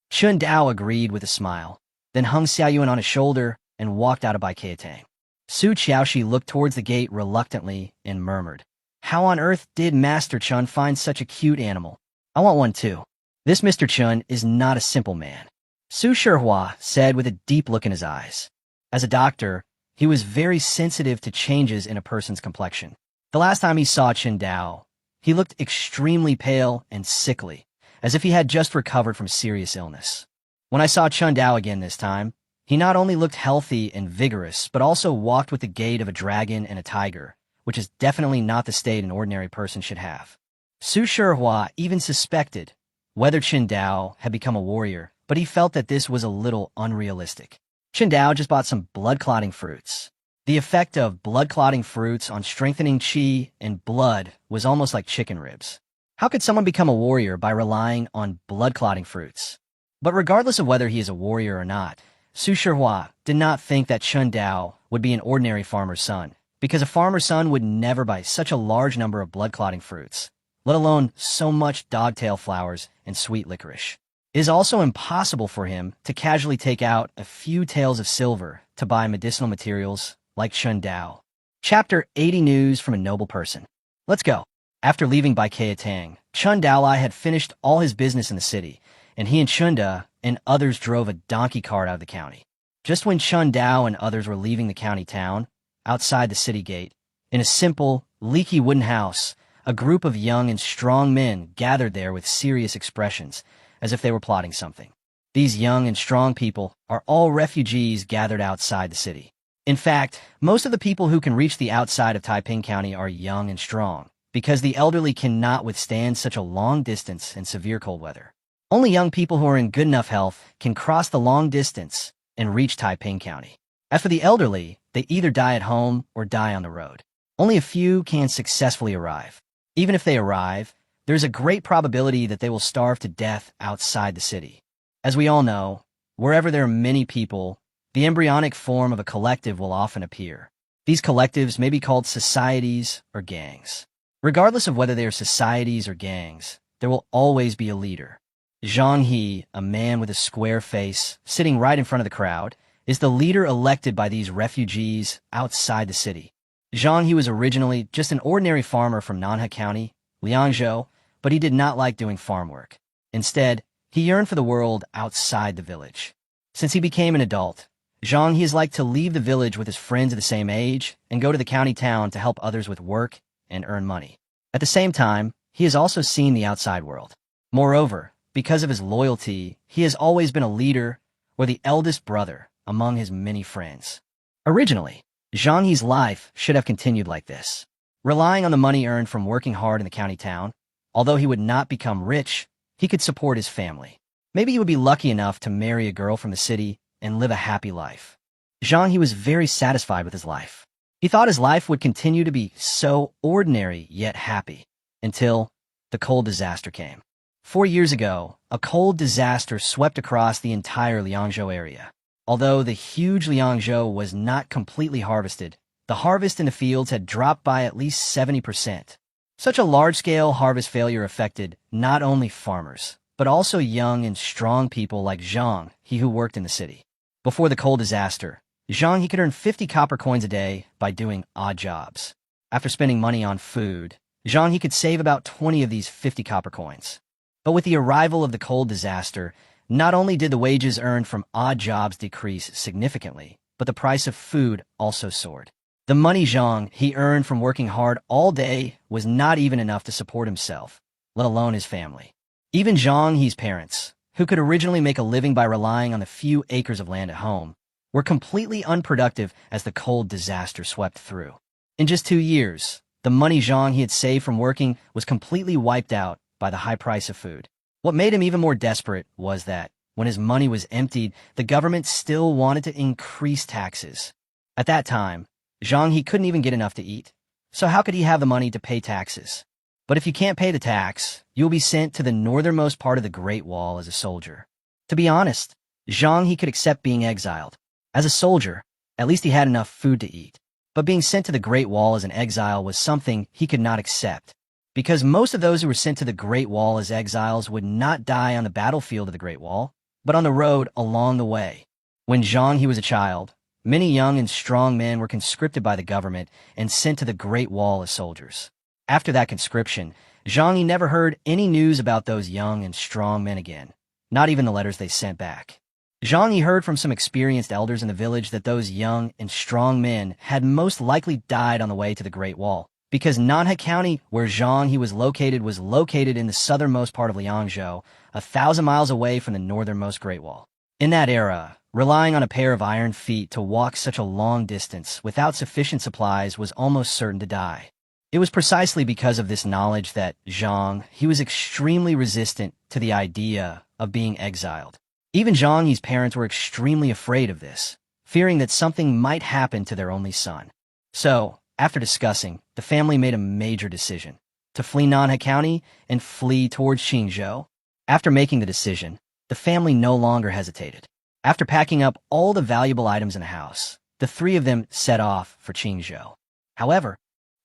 Chun Dao agreed with a smile, then hung Xiao Yuan on his shoulder and walked out of Baikayatang. Su Qiaoshi looked towards the gate reluctantly and murmured, "How on earth did Master Chun find such a cute animal? I want one too." "This Mr. Chun is not a simple man," Su Shihua said with a deep look in his eyes. As a doctor, he was very sensitive to changes in a person's complexion. The last time he saw Chun Dao, he looked extremely pale and sickly, as if he had just recovered from serious illness. When I saw Chun Dao again this time, he not only looked healthy and vigorous, but also walked with the gait of a dragon and a tiger, which is definitely not the state an ordinary person should have. Su Shihua even suspected whether Chun Dao had become a warrior, but he felt that this was a little unrealistic. Chun Dao just bought some blood-clotting fruits. The effect of blood-clotting fruits on strengthening qi and blood was almost like chicken ribs. How could someone become a warrior by relying on blood-clotting fruits? But regardless of whether he is a warrior or not, Su Shihua did not think that Chun Dao would be an ordinary farmer's son, because a farmer's son would never buy such a large number of blood-clotting fruits, let alone so much dogtail flowers and sweet licorice. It is also impossible for him to casually take out a few taels of silver to buy medicinal materials like Chun Dao. Chapter 80 News from a Noble Person. Let's go. After leaving Baikayatang, Chun Daolai had finished all his business in the city, and he and Chunda and others drove a donkey cart out of the county. Just when Chun Dao and others were leaving the county town, outside the city gate, in a simple, leaky wooden house, a group of young and strong men gathered there with serious expressions, as if they were plotting something. These young and strong people are all refugees gathered outside the city. In fact, most of the people who can reach the outside of Taiping County are young and strong, because the elderly cannot withstand such a long distance and severe cold weather. Only young people who are in good enough health can cross the long distance and reach Taiping County. As for the elderly, they either die at home or die on the road. Only a few can successfully arrive. Even if they arrive, there's a great probability that they will starve to death outside the city. As we all know, wherever there are many people, the embryonic form of a collective will often appear. These collectives may be called societies or gangs. Regardless of whether they are societies or gangs, there will always be a leader. Zhang He, a man with a square face, sitting right in front of the crowd, is the leader elected by these refugees outside the city. Zhang He was originally just an ordinary farmer from Nanha County, Liangzhou, but he did not like doing farm work. Instead, he yearned for the world outside the village. Since he became an adult, Zhang He has liked to leave the village with his friends of the same age and go to the county town to help others with work and earn money. At the same time, he has also seen the outside world. Moreover, because of his loyalty, he has always been a leader or the eldest brother among his many friends. Originally, Zhang He's life should have continued like this, relying on the money earned from working hard in the county town. Although he would not become rich, he could support his family. Maybe he would be lucky enough to marry a girl from the city and live a happy life. Zhang He was very satisfied with his life. He thought his life would continue to be so ordinary yet happy, until the cold disaster came. 4 years ago, a cold disaster swept across the entire Liangzhou area. Although the huge Liangzhou was not completely harvested, the harvest in the fields had dropped by at least 70%. Such a large-scale harvest failure affected not only farmers, but also young and strong people like Zhang He who worked in the city. Before the cold disaster, Zhang he could earn 50 copper coins a day by doing odd jobs. After spending money on food, Zhang he could save about 20 of these 50 copper coins. But with the arrival of the cold disaster, not only did the wages earned from odd jobs decrease significantly, but the price of food also soared. The money Zhang he earned from working hard all day was not even enough to support himself, let alone his family. Even Zhang he's parents, who could originally make a living by relying on the few acres of land at home, were completely unproductive as the cold disaster swept through. In just 2 years, the money Zhang he had saved from working was completely wiped out by the high price of food. What made him even more desperate was that, when his money was emptied, the government still wanted to increase taxes. At that time, Zhang he couldn't even get enough to eat, so how could he have the money to pay taxes? But if you can't pay the tax, you'll be sent to the northernmost part of the Great Wall as a soldier. To be honest, Zhang he could accept being exiled. As a soldier, at least he had enough food to eat. But being sent to the Great Wall as an exile was something he could not accept, because most of those who were sent to the Great Wall as exiles would not die on the battlefield of the Great Wall, but on the road along the way. When Zhang he was a child, many young and strong men were conscripted by the government and sent to the Great Wall as soldiers. After that conscription, Zhang he never heard any news about those young and strong men again, not even the letters they sent back. Zhang he heard from some experienced elders in the village that those young and strong men had most likely died on the way to the Great Wall, because Nanhe County, where Zhang he was located in the southernmost part of Liangzhou, 1,000 miles away from the northernmost Great Wall. In that era, relying on a pair of iron feet to walk such a long distance without sufficient supplies was almost certain to die. It was precisely because of this knowledge that Zhang he was extremely resistant to the idea of being exiled. Even Zhang he's parents were extremely afraid of this, fearing that something might happen to their only son. So, after discussing, the family made a major decision to flee Nanhe County and flee towards Qingzhou. After making the decision, the family no longer hesitated. After packing up all the valuable items in the house, the three of them set off for Qingzhou. However,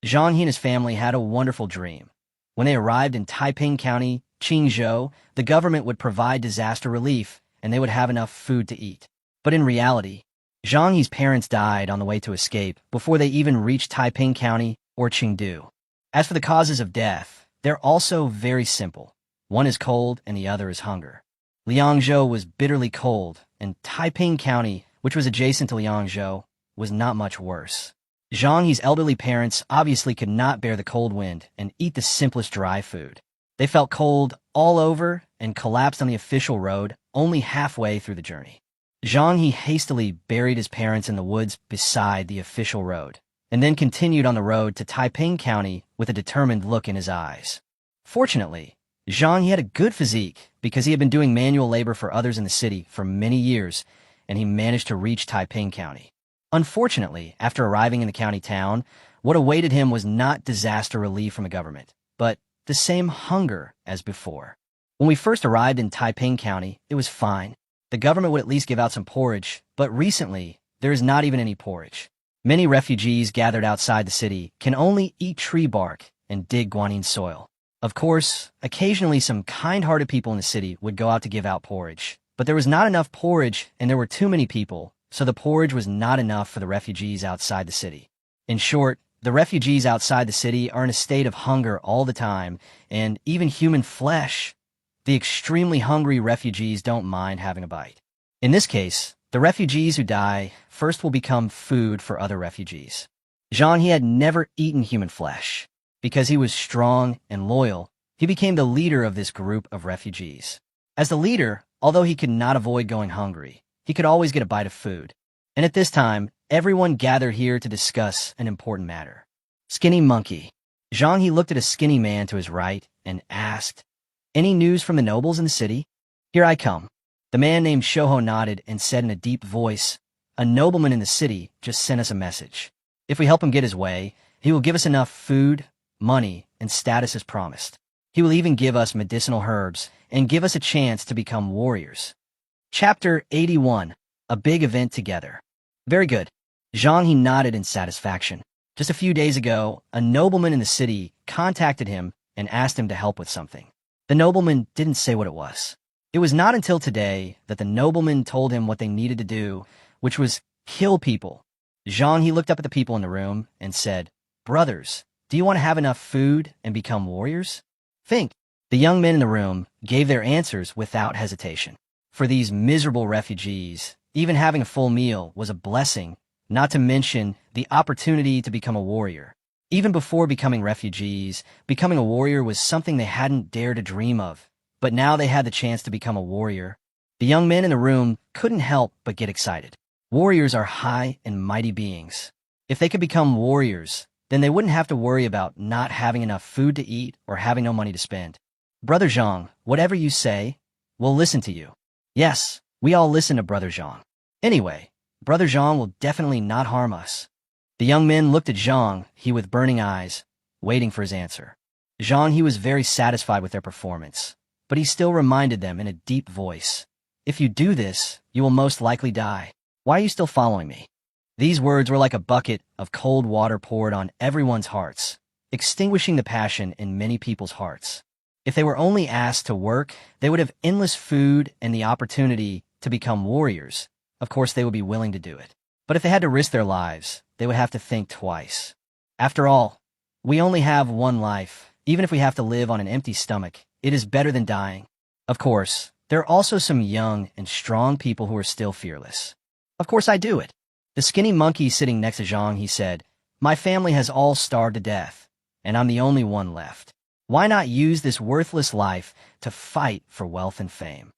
Zhang he and his family had a wonderful dream. When they arrived in Taiping County, Qingzhou, the government would provide disaster relief and they would have enough food to eat. But in reality, Zhang he's parents died on the way to escape before they even reached Taiping County or Chengdu. As for the causes of death, they're also very simple. One is cold and the other is hunger. Liangzhou was bitterly cold, and Taiping County, which was adjacent to Liangzhou, was not much worse. Zhang he's elderly parents obviously could not bear the cold wind and eat the simplest dry food. They felt cold all over and collapsed on the official road only halfway through the journey. Zhang he hastily buried his parents in the woods beside the official road, and then continued on the road to Taiping County with a determined look in his eyes. Fortunately, Zhang he had a good physique because he had been doing manual labor for others in the city for many years, and he managed to reach Taiping County. Unfortunately, after arriving in the county town, what awaited him was not disaster relief from the government, but the same hunger as before. When we first arrived in Taiping County, it was fine. The government would at least give out some porridge, but recently, there is not even any porridge. Many refugees gathered outside the city can only eat tree bark and dig guanyin soil. Of course, occasionally some kind-hearted people in the city would go out to give out porridge, but there was not enough porridge and there were too many people, so the porridge was not enough for the refugees outside the city. In short, the refugees outside the city are in a state of hunger all the time, and even human flesh. The extremely hungry refugees don't mind having a bite. In this case, the refugees who die first will become food for other refugees. Zhang he had never eaten human flesh. Because he was strong and loyal, he became the leader of this group of refugees. As the leader, although he could not avoid going hungry, he could always get a bite of food. And at this time, everyone gathered here to discuss an important matter. Skinny monkey. Zhang he looked at a skinny man to his right and asked, "Any news from the nobles in the city?" "Here I come." The man named Shoho nodded and said in a deep voice, "A nobleman in the city just sent us a message. If we help him get his way, he will give us enough food, money, and status as promised. He will even give us medicinal herbs and give us a chance to become warriors." Chapter 81. A big event together. Very good. Zhang he nodded in satisfaction. Just a few days ago, a nobleman in the city contacted him and asked him to help with something. The nobleman didn't say what it was. It was not until today that the nobleman told him what they needed to do, which was Kill people. Zhang, he looked up at the people in the room and said, "Brothers, do you want to have enough food and become warriors? Think." The young men in the room gave their answers without hesitation. For these miserable refugees, even having a full meal was a blessing, not to mention the opportunity to become a warrior. Even before becoming refugees, becoming a warrior was something they hadn't dared to dream of. But now they had the chance to become a warrior. The young men in the room couldn't help but get excited. Warriors are high and mighty beings. If they could become warriors, then they wouldn't have to worry about not having enough food to eat or having no money to spend. Brother Zhang, whatever you say, we'll listen to you. Yes, we all listen to Brother Zhang. Anyway, Brother Zhang will definitely not harm us. The young men looked at Zhang, he with burning eyes, waiting for his answer. Zhang, he was very satisfied with their performance, but he still reminded them in a deep voice, "If you do this, you will most likely die. Why are you still following me?" These words were like a bucket of cold water poured on everyone's hearts, extinguishing the passion in many people's hearts. If they were only asked to work, they would have endless food and the opportunity to become warriors. Of course, they would be willing to do it. But if they had to risk their lives, they would have to think twice. After all, we only have one life. Even if we have to live on an empty stomach, it is better than dying. Of course, there are also some young and strong people who are still fearless. Of course I do it. The skinny monkey sitting next to Zhang, he said, "My family has all starved to death, and I'm the only one left. Why not use this worthless life to fight for wealth and fame?"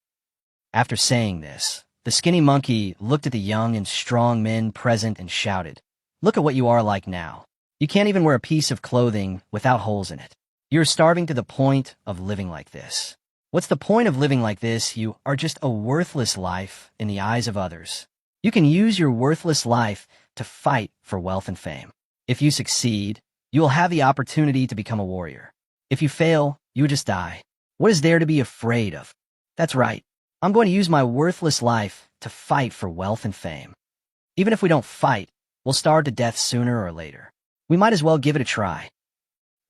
After saying this, the skinny monkey looked at the young and strong men present and shouted, "Look at what you are like now. You can't even wear a piece of clothing without holes in it. You're starving to the point of living like this. What's the point of living like this? You are just a worthless life in the eyes of others. You can use your worthless life to fight for wealth and fame. If you succeed, you will have the opportunity to become a warrior. If you fail, you will just die. What is there to be afraid of? That's right. I'm going to use my worthless life to fight for wealth and fame. Even if we don't fight, we'll starve to death sooner or later. We might as well give it a try."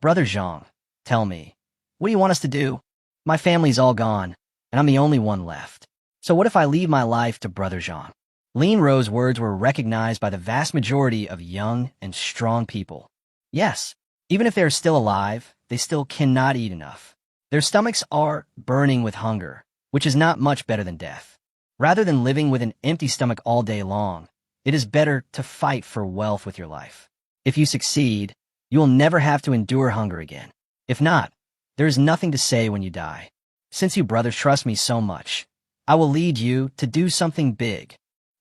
"Brother Zhang, tell me, what do you want us to do? My family's all gone, and I'm the only one left. So what if I leave my life to Brother Zhang?" Lin Ro's words were recognized by the vast majority of young and strong people. Yes, even if they are still alive, they still cannot eat enough. Their stomachs are burning with hunger, which is not much better than death. Rather than living with an empty stomach all day long, it is better to fight for wealth with your life. If you succeed, you will never have to endure hunger again. If not, there is nothing to say when you die. Since you brothers trust me so much, I will lead you to do something big.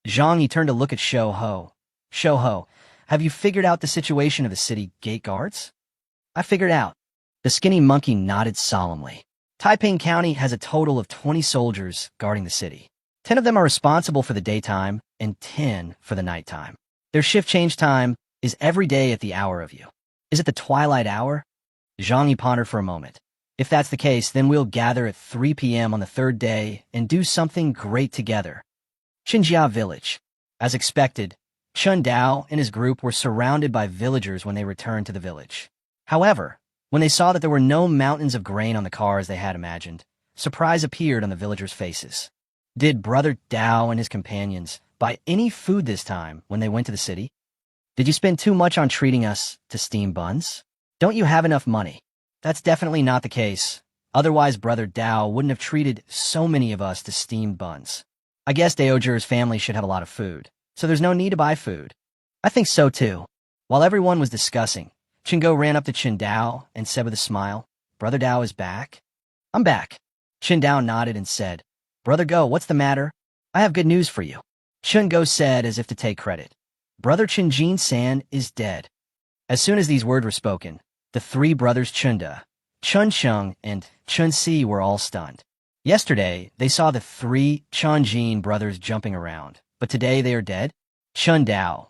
Zhang, he turned to look at Shou Ho. "Shou Ho, have you figured out the situation of the city gate guards?" "I figured out." The skinny monkey nodded solemnly. Taiping County has a total of 20 soldiers guarding the city. 10 of them are responsible for the daytime and 10 for the nighttime. Their shift change time is every day at the hour of you. Is it the twilight hour? Zhang, he pondered for a moment. If that's the case, then we'll gather at 3 p.m. on the third day and do something great together. Qinjia Village. As expected, Chun Dao and his group were surrounded by villagers when they returned to the village. However, when they saw that there were no mountains of grain on the cars they had imagined, surprise appeared on the villagers' faces. Did Brother Dao and his companions buy any food this time when they went to the city? Did you spend too much on treating us to steamed buns? Don't you have enough money? That's definitely not the case. Otherwise, Brother Dao wouldn't have treated so many of us to steamed buns. I guess Daojir's family should have a lot of food, so there's no need to buy food. I think so too. While everyone was discussing, Chingo ran up to Chin Dao and said with a smile, "Brother Dao is back?" "I'm back." Chin Dao nodded and said, "Brother Go, what's the matter? I have good news for you." Chun Go said as if to take credit, "Brother Chin Jin San is dead." As soon as these words were spoken, the three brothers Chunda, Chun Chung, and Chun Si were all stunned. Yesterday, they saw the three Chun-Jin brothers jumping around, but today they are dead? Chun Dao,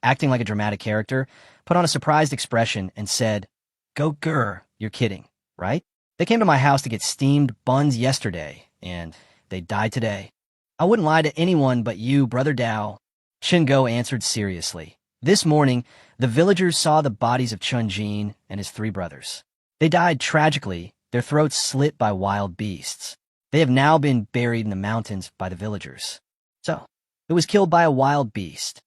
acting like a dramatic character, put on a surprised expression and said, "Go grr, you're kidding, right? They came to my house to get steamed buns yesterday, and they died today. I wouldn't lie to anyone but you, Brother Dao." Chingo answered seriously. This morning, the villagers saw the bodies of Chun-Jin and his three brothers. They died tragically, their throats slit by wild beasts. They have now been buried in the mountains by the villagers. So, it was killed by a wild beast.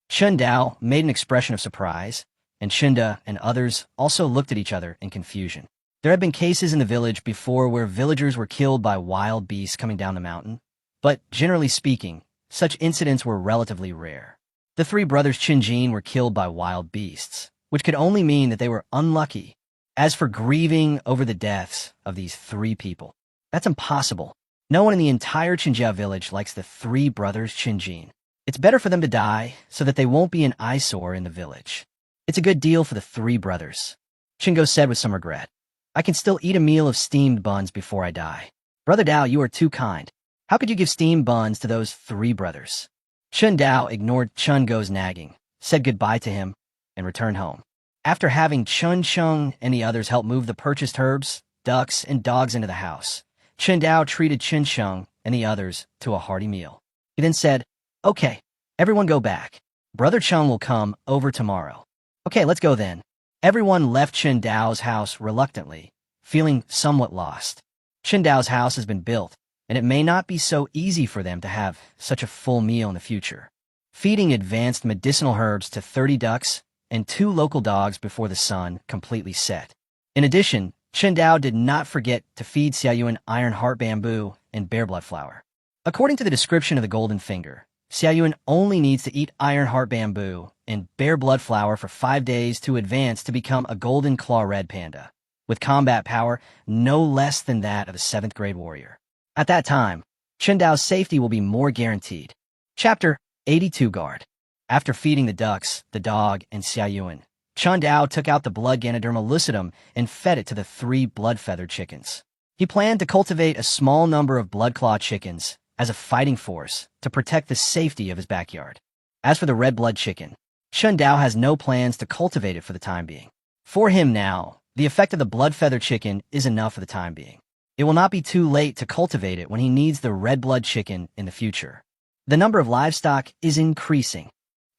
Chen Dao made an expression of surprise, and Chinda and others also looked at each other in confusion. There had been cases in the village before where villagers were killed by wild beasts coming down the mountain, but generally speaking, such incidents were relatively rare. The three brothers Qinjin were killed by wild beasts, which could only mean that they were unlucky. As for grieving over the deaths of these three people, that's impossible. No one in the entire Qinjia village likes the three brothers Qinjin. It's better for them to die so that they won't be an eyesore in the village. It's a good deal for the three brothers, Qingo said with some regret. I can still eat a meal of steamed buns before I die. Brother Dao, you are too kind. How could you give steamed buns to those three brothers? Chen Dao ignored Chun Go's nagging, said goodbye to him, and returned home. After having Chun Sheng and the others help move the purchased herbs, ducks, and dogs into the house, Chen Dao treated Chen Sheng and the others to a hearty meal. He then said, "Okay, everyone go back. Brother Cheng will come over tomorrow." "Okay, let's go then." Everyone left Chen Dao's house reluctantly, feeling somewhat lost. Chen Dao's house has been built, and it may not be so easy for them to have such a full meal in the future. Feeding advanced medicinal herbs to 30 ducks and 2 local dogs before the sun completely set. In addition, Chen Dao did not forget to feed Xiaoyuan iron heart bamboo and bear blood flower. According to the description of the golden finger, Xiaoyuan only needs to eat iron heart bamboo and bear blood flower for 5 days to advance to become a golden claw red panda, with combat power no less than that of a 7th grade warrior. At that time, Chen Dao's safety will be more guaranteed. Chapter 82 Guard. After feeding the ducks, the dog, and Xiaoyuan, Chen Dao took out the blood Ganoderma lucidum and fed it to the 3 blood-feathered chickens. He planned to cultivate a small number of blood claw chickens as a fighting force to protect the safety of his backyard. As for the red blood chicken, Chen Dao has no plans to cultivate it for the time being. For him now, the effect of the blood feather chicken is enough for the time being. It will not be too late to cultivate it when he needs the red blood chicken in the future. The number of livestock is increasing.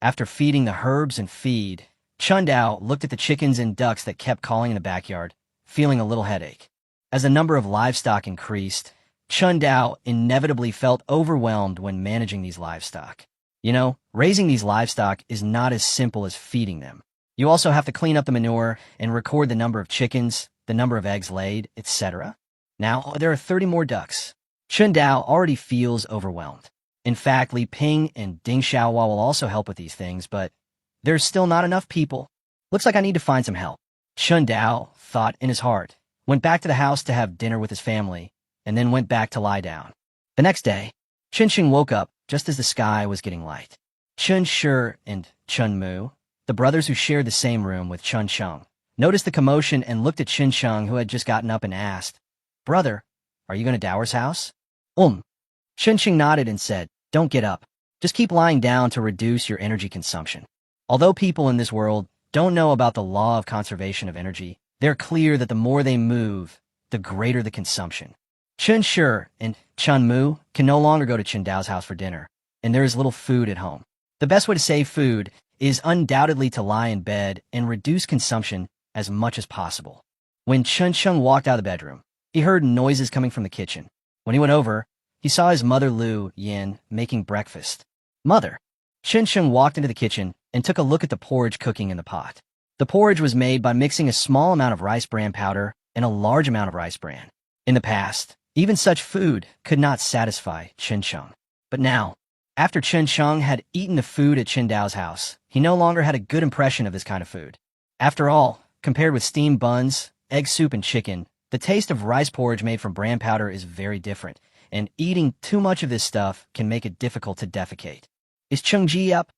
After feeding the herbs and feed, Chen Dao looked at the chickens and ducks that kept calling in the backyard, feeling a little headache. As the number of livestock increased, Chen Dao inevitably felt overwhelmed when managing these livestock. You know, raising these livestock is not as simple as feeding them. You also have to clean up the manure and record the number of chickens, the number of eggs laid, etc. Now, there are 30 more ducks. Chen Dao already feels overwhelmed. In fact, Li Ping and Ding Xiaohua will also help with these things, but there's still not enough people. Looks like I need to find some help. Chen Dao thought in his heart, went back to the house to have dinner with his family, and then went back to lie down. The next day, Chen Xing woke up just as the sky was getting light. Chen Shi and Chen Mu, the brothers who shared the same room with Chen Sheng, noticed the commotion and looked at Chen Sheng, who had just gotten up, and asked, "Brother, are you going to Dower's house?" Chen Xing nodded and said, "Don't get up. Just keep lying down to reduce your energy consumption." Although people in this world don't know about the law of conservation of energy, they're clear that the more they move, the greater the consumption. Chen Shi and Chen Mu can no longer go to Chen Dao's house for dinner, and there is little food at home. The best way to save food is undoubtedly to lie in bed and reduce consumption as much as possible. When Chen Sheng walked out of the bedroom, he heard noises coming from the kitchen. When he went over, he saw his mother Lu Yin making breakfast. "Mother." Chen Sheng walked into the kitchen and took a look at the porridge cooking in the pot. The porridge was made by mixing a small amount of rice bran powder and a large amount of rice bran. In the past, even such food could not satisfy Chen Sheng. But now, after Chen Sheng had eaten the food at Chen Dao's house, he no longer had a good impression of this kind of food. After all, compared with steamed buns, egg soup, and chicken, the taste of rice porridge made from bran powder is very different, and eating too much of this stuff can make it difficult to defecate. "Is Cheng Ji up?"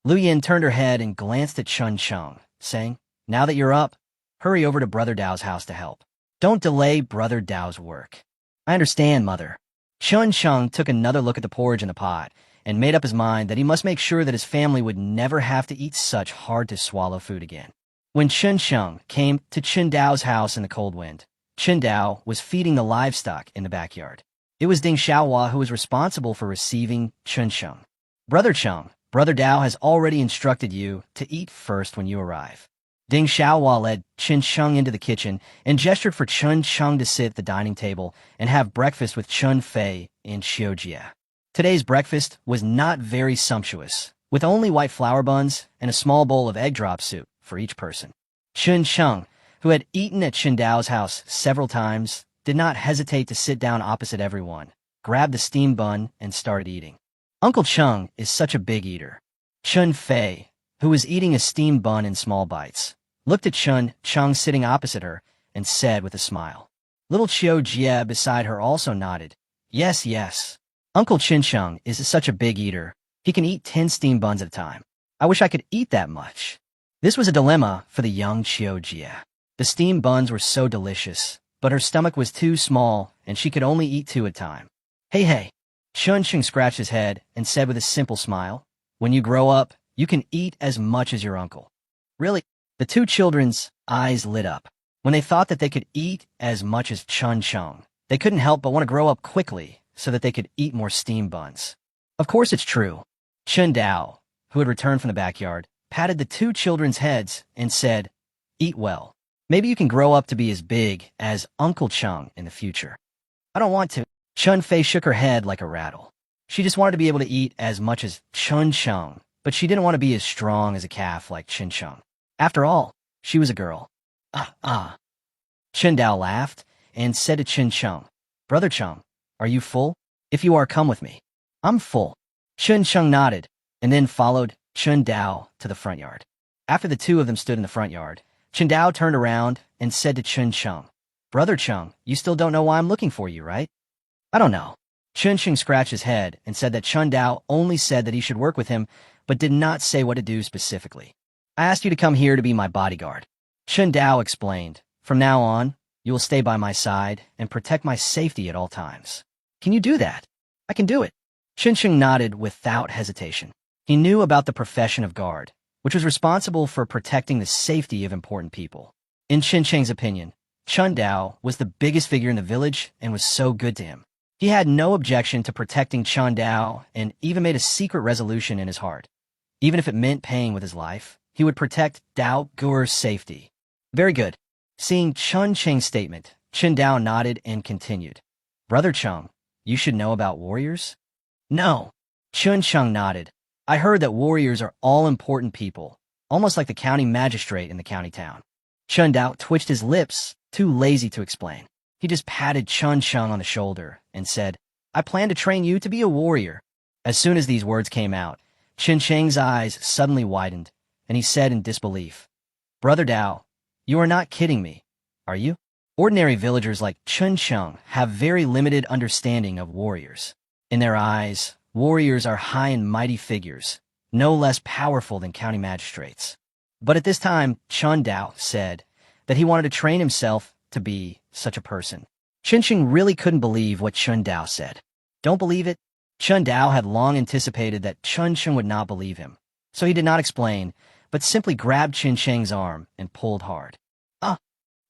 Lu Yin turned her head and glanced at Chen Sheng, saying, "Now that you're up, hurry over to Brother Dao's house to help. Don't delay Brother Dao's work." "I understand, Mother." Chen Sheng took another look at the porridge in the pot and made up his mind that he must make sure that his family would never have to eat such hard-to-swallow food again. When Chen Sheng came to Chen Dao's house in the cold wind, Chen Dao was feeding the livestock in the backyard. It was Ding Xiaohua who was responsible for receiving Chen Sheng. "Brother Cheng, Brother Dao has already instructed you to eat first when you arrive." Ding Xiaohua led Chen Sheng into the kitchen and gestured for Chen Sheng to sit at the dining table and have breakfast with Chen Fei and Xiujia. Today's breakfast was not very sumptuous, with only white flour buns and a small bowl of egg drop soup for each person. Chun Chung, who had eaten at Chun Dao's house several times, did not hesitate to sit down opposite everyone, grabbed the steamed bun, and started eating. Uncle Chung is such a big eater. Chun Fei, who was eating a steamed bun in small bites, looked at Chun Chung sitting opposite her and said with a smile. Little Chiu Jie beside her also nodded. Yes, yes. Uncle Chun Chung is such a big eater. He can eat 10 steamed buns at a time. I wish I could eat that much. This was a dilemma for the young Chiu Jie. The steamed buns were so delicious, but her stomach was too small and she could only eat 2 at a time. Hey. Chun Chung scratched his head and said with a simple smile, when you grow up, you can eat as much as your uncle. Really? The 2 children's eyes lit up. When they thought that they could eat as much as Chun Chung, they couldn't help but want to grow up quickly so that they could eat more steamed buns. Of course it's true. Chun Dao, who had returned from the backyard, patted the 2 children's heads and said, eat well. Maybe you can grow up to be as big as Uncle Chung in the future. I don't want to. Chun Fei shook her head like a rattle. She just wanted to be able to eat as much as Chun Chung, but she didn't want to be as strong as a calf like Chun Chung. After all, she was a girl. Chun Dao laughed and said to Chun Chung, Brother Chung, are you full? If you are, come with me. I'm full. Chun Chung nodded, and then followed Chun Dao to the front yard. After the 2 of them stood in the front yard, Chun Dao turned around and said to Chun Chung, Brother Chung, you still don't know why I'm looking for you, right? I don't know. Chun Chung scratched his head and said that Chun Dao only said that he should work with him, but did not say what to do specifically. I asked you to come here to be my bodyguard. Chun Dao explained, from now on, you will stay by my side and protect my safety at all times. Can you do that? I can do it. Chun Chung nodded without hesitation. He knew about the profession of guard, which was responsible for protecting the safety of important people. In Chun Chung's opinion, Chun Dao was the biggest figure in the village and was so good to him. He had no objection to protecting Chun Dao and even made a secret resolution in his heart. Even if it meant paying with his life, he would protect Dao Guer's safety. Very good. Seeing Chun Chung's statement, Chun Dao nodded and continued. Brother Chung, you should know about warriors? No. Chun Chung nodded. I heard that warriors are all-important people, almost like the county magistrate in the county town. Chun Dao twitched his lips, too lazy to explain. He just patted Chun Chung on the shoulder and said, I plan to train you to be a warrior. As soon as these words came out, Chun Chung's eyes suddenly widened, and he said in disbelief, Brother Dao, you are not kidding me, are you? Ordinary villagers like Chun Chung have very limited understanding of warriors. In their eyes, warriors are high and mighty figures, no less powerful than county magistrates. But at this time, Chun Dao said that he wanted to train himself to be such a person. Chun Chung really couldn't believe what Chun Dao said. Don't believe it? Chun Dao had long anticipated that Chun Chung would not believe him, so he did not explain, but simply grabbed Chun Chung's arm and pulled hard.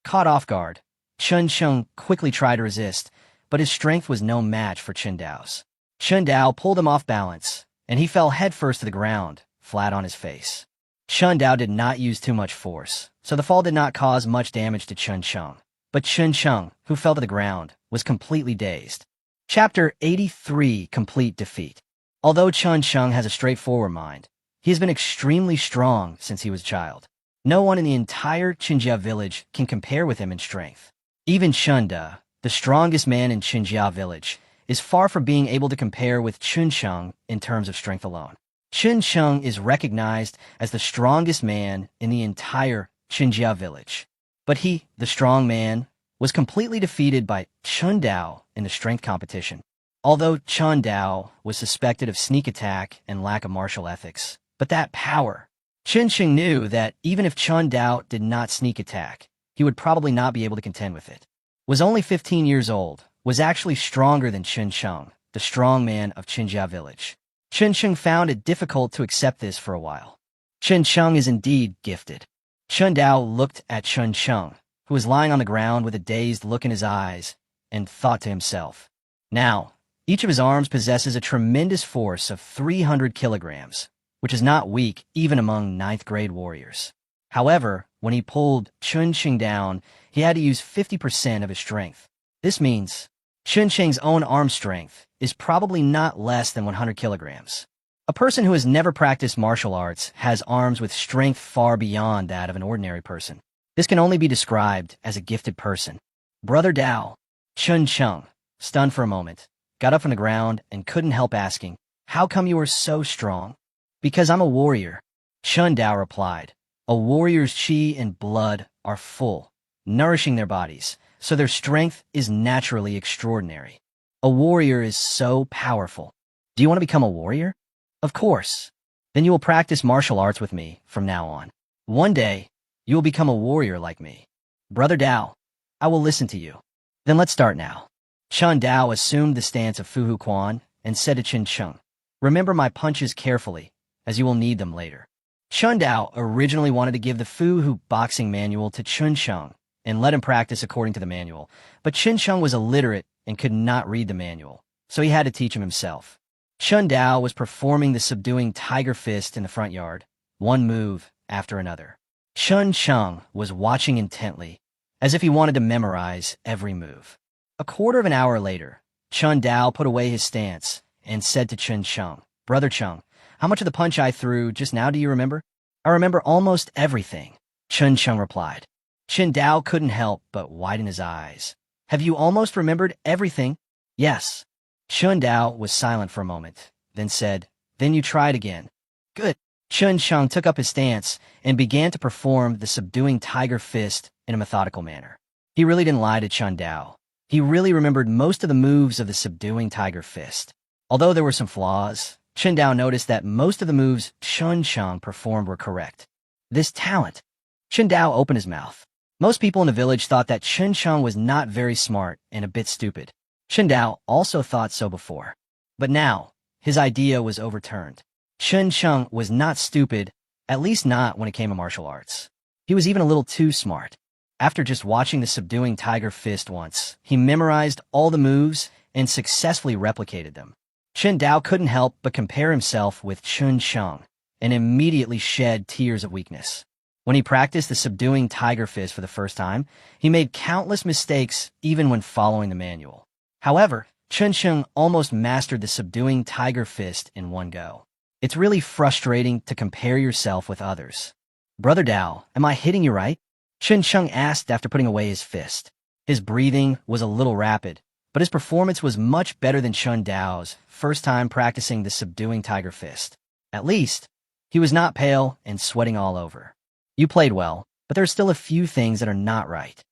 Caught off guard, Chun Chung quickly tried to resist, but his strength was no match for Chun Dao's. Chun Dao pulled him off balance, and he fell headfirst to the ground, flat on his face. Chun Dao did not use too much force, so the fall did not cause much damage to Chun Chung. But Chun Chung, who fell to the ground, was completely dazed. Chapter 83, Complete Defeat. Although Chun Chung has a straightforward mind, he has been extremely strong since he was a child. No one in the entire Chinjia village can compare with him in strength. Even Chun Da, the strongest man in Chinjia village, is far from being able to compare with Chun Chung in terms of strength alone. Chun Chung is recognized as the strongest man in the entire Chinjia village. But he, the strong man, was completely defeated by Chun Dao in the strength competition. Although Chun Dao was suspected of sneak attack and lack of martial ethics, but that power. Chun Chung knew that even if Chun Dao did not sneak attack, he would probably not be able to contend with it. Was only 15 years old, was actually stronger than Chun Chung, the strong man of Chinjia village. Chun Chung found it difficult to accept this for a while. Chun Chung is indeed gifted. Chun Dao looked at Chun Chung, who was lying on the ground with a dazed look in his eyes, and thought to himself, now, each of his arms possesses a tremendous force of 300 kilograms, which is not weak even among 9th grade warriors. However, when he pulled Chun Chung down, he had to use 50% of his strength. This means Chun Chung's own arm strength is probably not less than 100 kilograms. A person who has never practiced martial arts has arms with strength far beyond that of an ordinary person. This can only be described as a gifted person. Brother Dao, Chun Chung, stunned for a moment, got up from the ground and couldn't help asking, "How come you are so strong?" "Because I'm a warrior," Chun Dao replied. "A warrior's chi and blood are full, nourishing their bodies, so their strength is naturally extraordinary. A warrior is so powerful. Do you want to become a warrior? Of course. Then you will practice martial arts with me from now on. One day, you will become a warrior like me. Brother Dao, I will listen to you. Then let's start now." Chun Dao assumed the stance of Fu Hu Quan and said to Chun Chung, "Remember my punches carefully, as you will need them later." Chun Dao originally wanted to give the Fu Hu boxing manual to Chun Chung and let him practice according to the manual, but Chun Chung was illiterate and could not read the manual, so he had to teach him himself. Chun Dao was performing the subduing tiger fist in the front yard, one move after another. Chun Chung was watching intently, as if he wanted to memorize every move. A quarter of an hour later, Chun Dao put away his stance and said to Chun Chung, "Brother Chung, how much of the punch I threw just now do you remember?" "I remember almost everything," Chun Chung replied. Chun Dao couldn't help but widen his eyes. "Have you almost remembered everything?" "Yes." Chun Dao was silent for a moment, then said, "Then you try it again." "Good." Chun Chung took up his stance and began to perform the subduing tiger fist in a methodical manner. He really didn't lie to Chun Dao. He really remembered most of the moves of the subduing tiger fist. Although there were some flaws, Chun Dao noticed that most of the moves Chun Chung performed were correct. This talent. Chun Dao opened his mouth. Most people in the village thought that Chun Chung was not very smart and a bit stupid. Chun Dao also thought so before. But now, his idea was overturned. Chun Chung was not stupid, at least not when it came to martial arts. He was even a little too smart. After just watching the subduing tiger fist once, he memorized all the moves and successfully replicated them. Chun Dao couldn't help but compare himself with Chun Chung and immediately shed tears of weakness. When he practiced the subduing tiger fist for the first time, he made countless mistakes even when following the manual. However, Chun Chung almost mastered the subduing tiger fist in one go. It's really frustrating to compare yourself with others. "Brother Dao, am I hitting you right?" Chun Chung asked after putting away his fist. His breathing was a little rapid, but his performance was much better than Chun Dao's first time practicing the subduing tiger fist. At least, he was not pale and sweating all over. "You played well, but there are still a few things that are not right."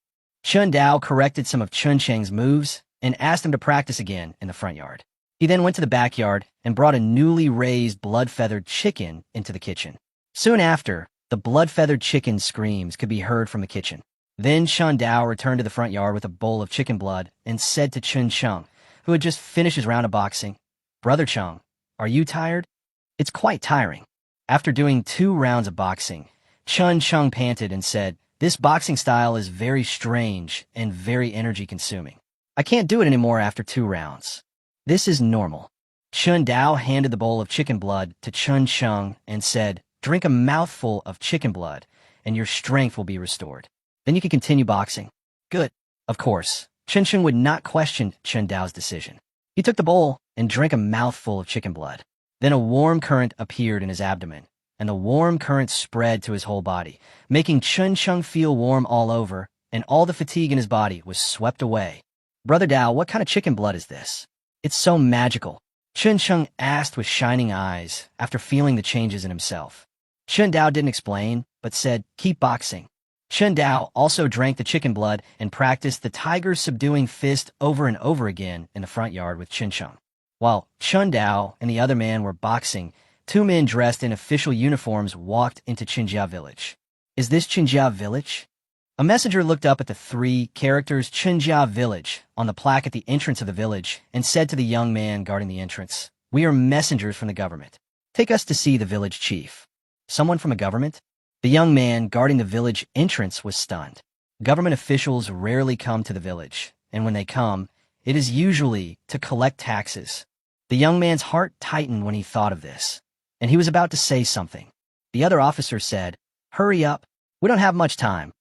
Chun Dao corrected some of Chun Cheng's moves and asked him to practice again in the front yard. He then went to the backyard and brought a newly raised blood-feathered chicken into the kitchen. Soon after, the blood-feathered chicken's screams could be heard from the kitchen. Then Chun Dao returned to the front yard with a bowl of chicken blood and said to Chun Chung, who had just finished his round of boxing, "Brother Chung, are you tired?" "It's quite tiring." After doing 2 rounds of boxing, Chun Chung panted and said, "This boxing style is very strange and very energy-consuming. I can't do it anymore after 2 rounds. This is normal." Chun Dao handed the bowl of chicken blood to Chun Chung and said, "Drink a mouthful of chicken blood, and your strength will be restored. Then you can continue boxing." "Good." Of course, Chun Chung would not question Chun Dao's decision. He took the bowl and drank a mouthful of chicken blood. Then a warm current appeared in his abdomen, and the warm current spread to his whole body, making Chun Chung feel warm all over, and all the fatigue in his body was swept away. "Brother Dao, what kind of chicken blood is this? It's so magical," Chun Chung asked with shining eyes after feeling the changes in himself. Chun Dao didn't explain, but said, "Keep boxing." Chun Dao also drank the chicken blood and practiced the tiger subduing fist over and over again in the front yard with Chun Chung. While Chun Dao and the other man were boxing, 2 men dressed in official uniforms walked into Chinjia village. "Is this Chinjia village?" A messenger looked up at the 3 characters Chinjia village on the plaque at the entrance of the village and said to the young man guarding the entrance, "We are messengers from the government. Take us to see the village chief." "Someone from a government?" The young man guarding the village entrance was stunned. Government officials rarely come to the village, and when they come, it is usually to collect taxes. The young man's heart tightened when he thought of this, and he was about to say something. The other officer said, "Hurry up, we don't have much time."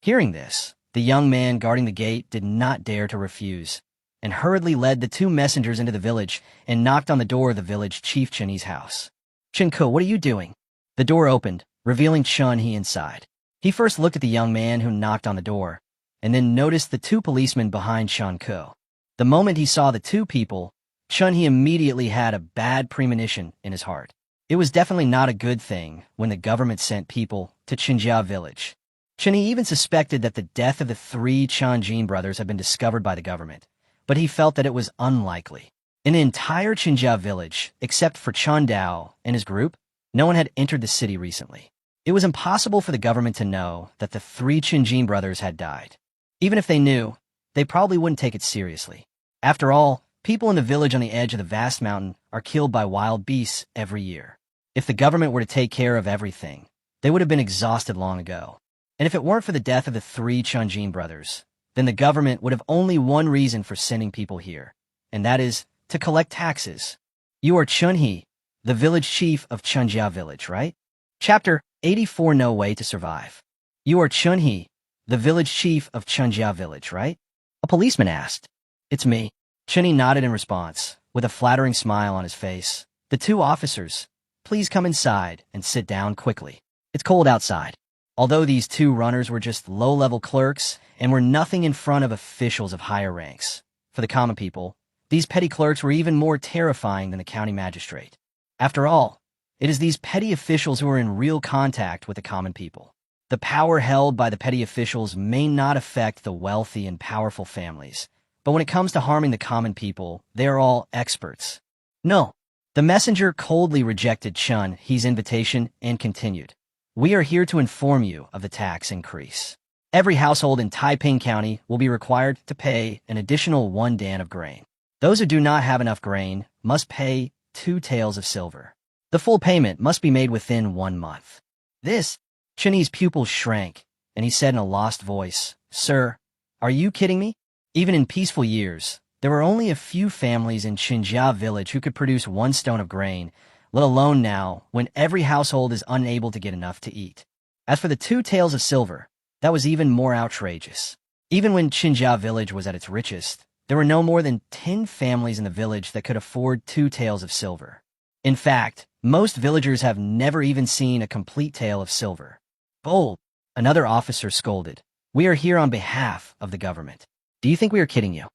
Hearing this, the young man guarding the gate did not dare to refuse. and hurriedly led the two messengers into the village and knocked on the door of the village chief Chunhee's house. "Chunko, what are you doing?" The door opened, revealing Chunhee inside. He first looked at the young man who knocked on the door, and then noticed the two policemen behind Chunko. The moment he saw the two people, Chunhee immediately had a bad premonition in his heart. It was definitely not a good thing when the government sent people to Chinjia village. Chunhee even suspected that the death of the three Chanjin brothers had been discovered by the government, but he felt that it was unlikely. In the entire Chinjia village, except for Dao and his group, no one had entered the city recently. It was impossible for the government to know that the three Chanjin brothers had died. Even if they knew, they probably wouldn't take it seriously. After all, people in the village on the edge of the vast mountain are killed by wild beasts every year. If the government were to take care of everything, they would have been exhausted long ago. And if it weren't for the death of the three Chanjin brothers, then the government would have only one reason for sending people here, and that is to collect taxes. You are Chunhee, the village chief of Chunjia village, right? Chapter 84, No Way to Survive. You are Chunhee, the village chief of Chunjia village, right? A policeman asked. "It's me." Chunhee nodded in response, with a flattering smile on his face. "The two officers, please come inside and sit down quickly. It's cold outside." Although these two runners were just low-level clerks and were nothing in front of officials of higher ranks, for the common people, these petty clerks were even more terrifying than the county magistrate. After all, it is these petty officials who are in real contact with the common people. The power held by the petty officials may not affect the wealthy and powerful families, but when it comes to harming the common people, they are all experts. No. The messenger coldly rejected Chunhee's invitation and continued. "We are here to inform you of the tax increase. Every household in Taiping County will be required to pay an additional 1 dan of grain. Those who do not have enough grain must pay 2 taels of silver. The full payment must be made within 1 month." This, Chunhee's pupils shrank, and he said in a lost voice, "Sir, are you kidding me?" Even in peaceful years, there were only a few families in Chinjia village who could produce 1 stone of grain, let alone now, when every household is unable to get enough to eat. As for the 2 taels of silver, that was even more outrageous. Even when Chinjia village was at its richest, there were no more than 10 families in the village that could afford 2 taels of silver. In fact, most villagers have never even seen a complete tael of silver. "Bold," another officer scolded. "We are here on behalf of the government. Do you think we are kidding you?"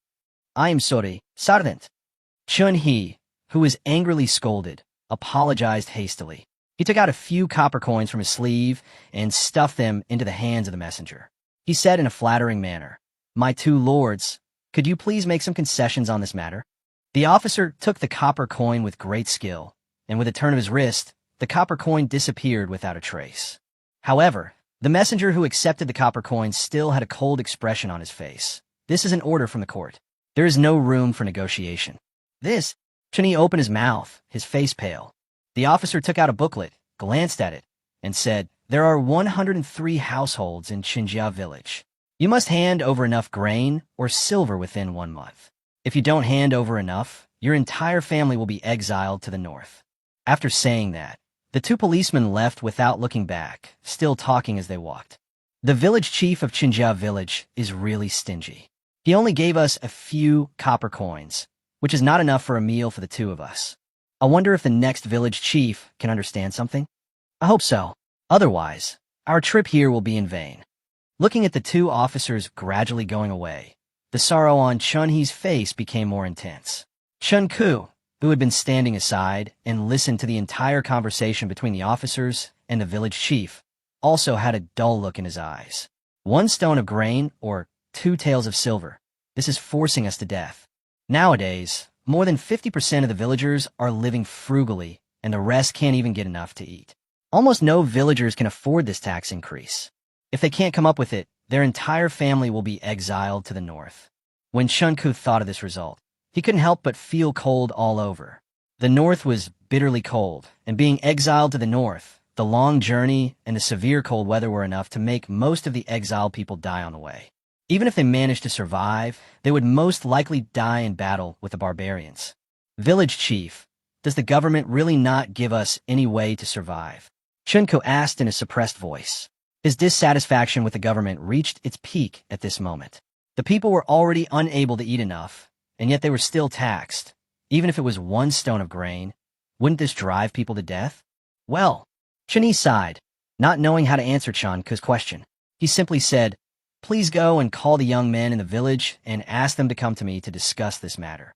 "I am sorry, Sergeant." Chunhee, who was angrily scolded, apologized hastily. He took out a few copper coins from his sleeve and stuffed them into the hands of the messenger. He said in a flattering manner, "My 2 lords, could you please make some concessions on this matter?" The officer took the copper coin with great skill, and with a turn of his wrist, the copper coin disappeared without a trace. However, the messenger who accepted the copper coin still had a cold expression on his face. "This is an order from the court. There is no room for negotiation." This, Chunhee opened his mouth, his face pale. The officer took out a booklet, glanced at it, and said, "There are 103 households in Chinjia village. You must hand over enough grain or silver within 1 month. If you don't hand over enough, your entire family will be exiled to the north." After saying that, the 2 policemen left without looking back, still talking as they walked. The village chief of Chinjia village is really stingy. He only gave us a few copper coins, which is not enough for a meal for the 2 of us. I wonder if the next village chief can understand something? I hope so. Otherwise, our trip here will be in vain. Looking at the 2 officers gradually going away, the sorrow on Chunhee's face became more intense. Chunku, who had been standing aside and listened to the entire conversation between the officers and the village chief, also had a dull look in his eyes. 1 stone of grain or 2 taels of silver. This is forcing us to death. Nowadays, more than 50% of the villagers are living frugally, and the rest can't even get enough to eat. Almost no villagers can afford this tax increase. If they can't come up with it, their entire family will be exiled to the north. When Chunku thought of this result, he couldn't help but feel cold all over. The north was bitterly cold, and being exiled to the north, the long journey and the severe cold weather were enough to make most of the exiled people die on the way. Even if they managed to survive, they would most likely die in battle with the barbarians. "Village chief, does the government really not give us any way to survive?" Chunko asked in a suppressed voice. His dissatisfaction with the government reached its peak at this moment. The people were already unable to eat enough, and yet they were still taxed. Even if it was 1 stone of grain, wouldn't this drive people to death? Well, Chun sighed, not knowing how to answer Chun's question. He simply said, "Please go and call the young men in the village and ask them to come to me to discuss this matter."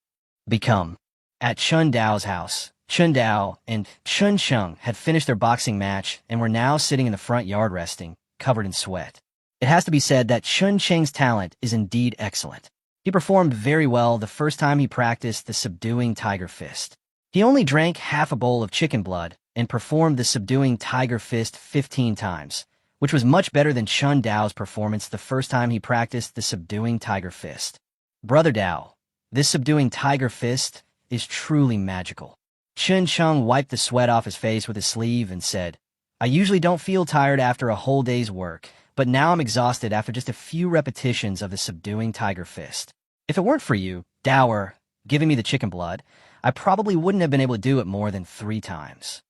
Become. At Chun Dao's house, Chun Dao and Chun Sheng had finished their boxing match and were now sitting in the front yard resting, covered in sweat. It has to be said that Chun Cheng's talent is indeed excellent. He performed very well the first time he practiced the subduing tiger fist. He only drank half a bowl of chicken blood and performed the subduing tiger fist 15 times, which was much better than Chun Dao's performance the first time he practiced the subduing tiger fist. Brother Dao, this subduing tiger fist is truly magical. Chun Sheng wiped the sweat off his face with his sleeve and said, "I usually don't feel tired after a whole day's work, but now I'm exhausted after just a few repetitions of the subduing tiger fist. If it weren't for you, Dower, giving me the chicken blood, I probably wouldn't have been able to do it more than 3 times.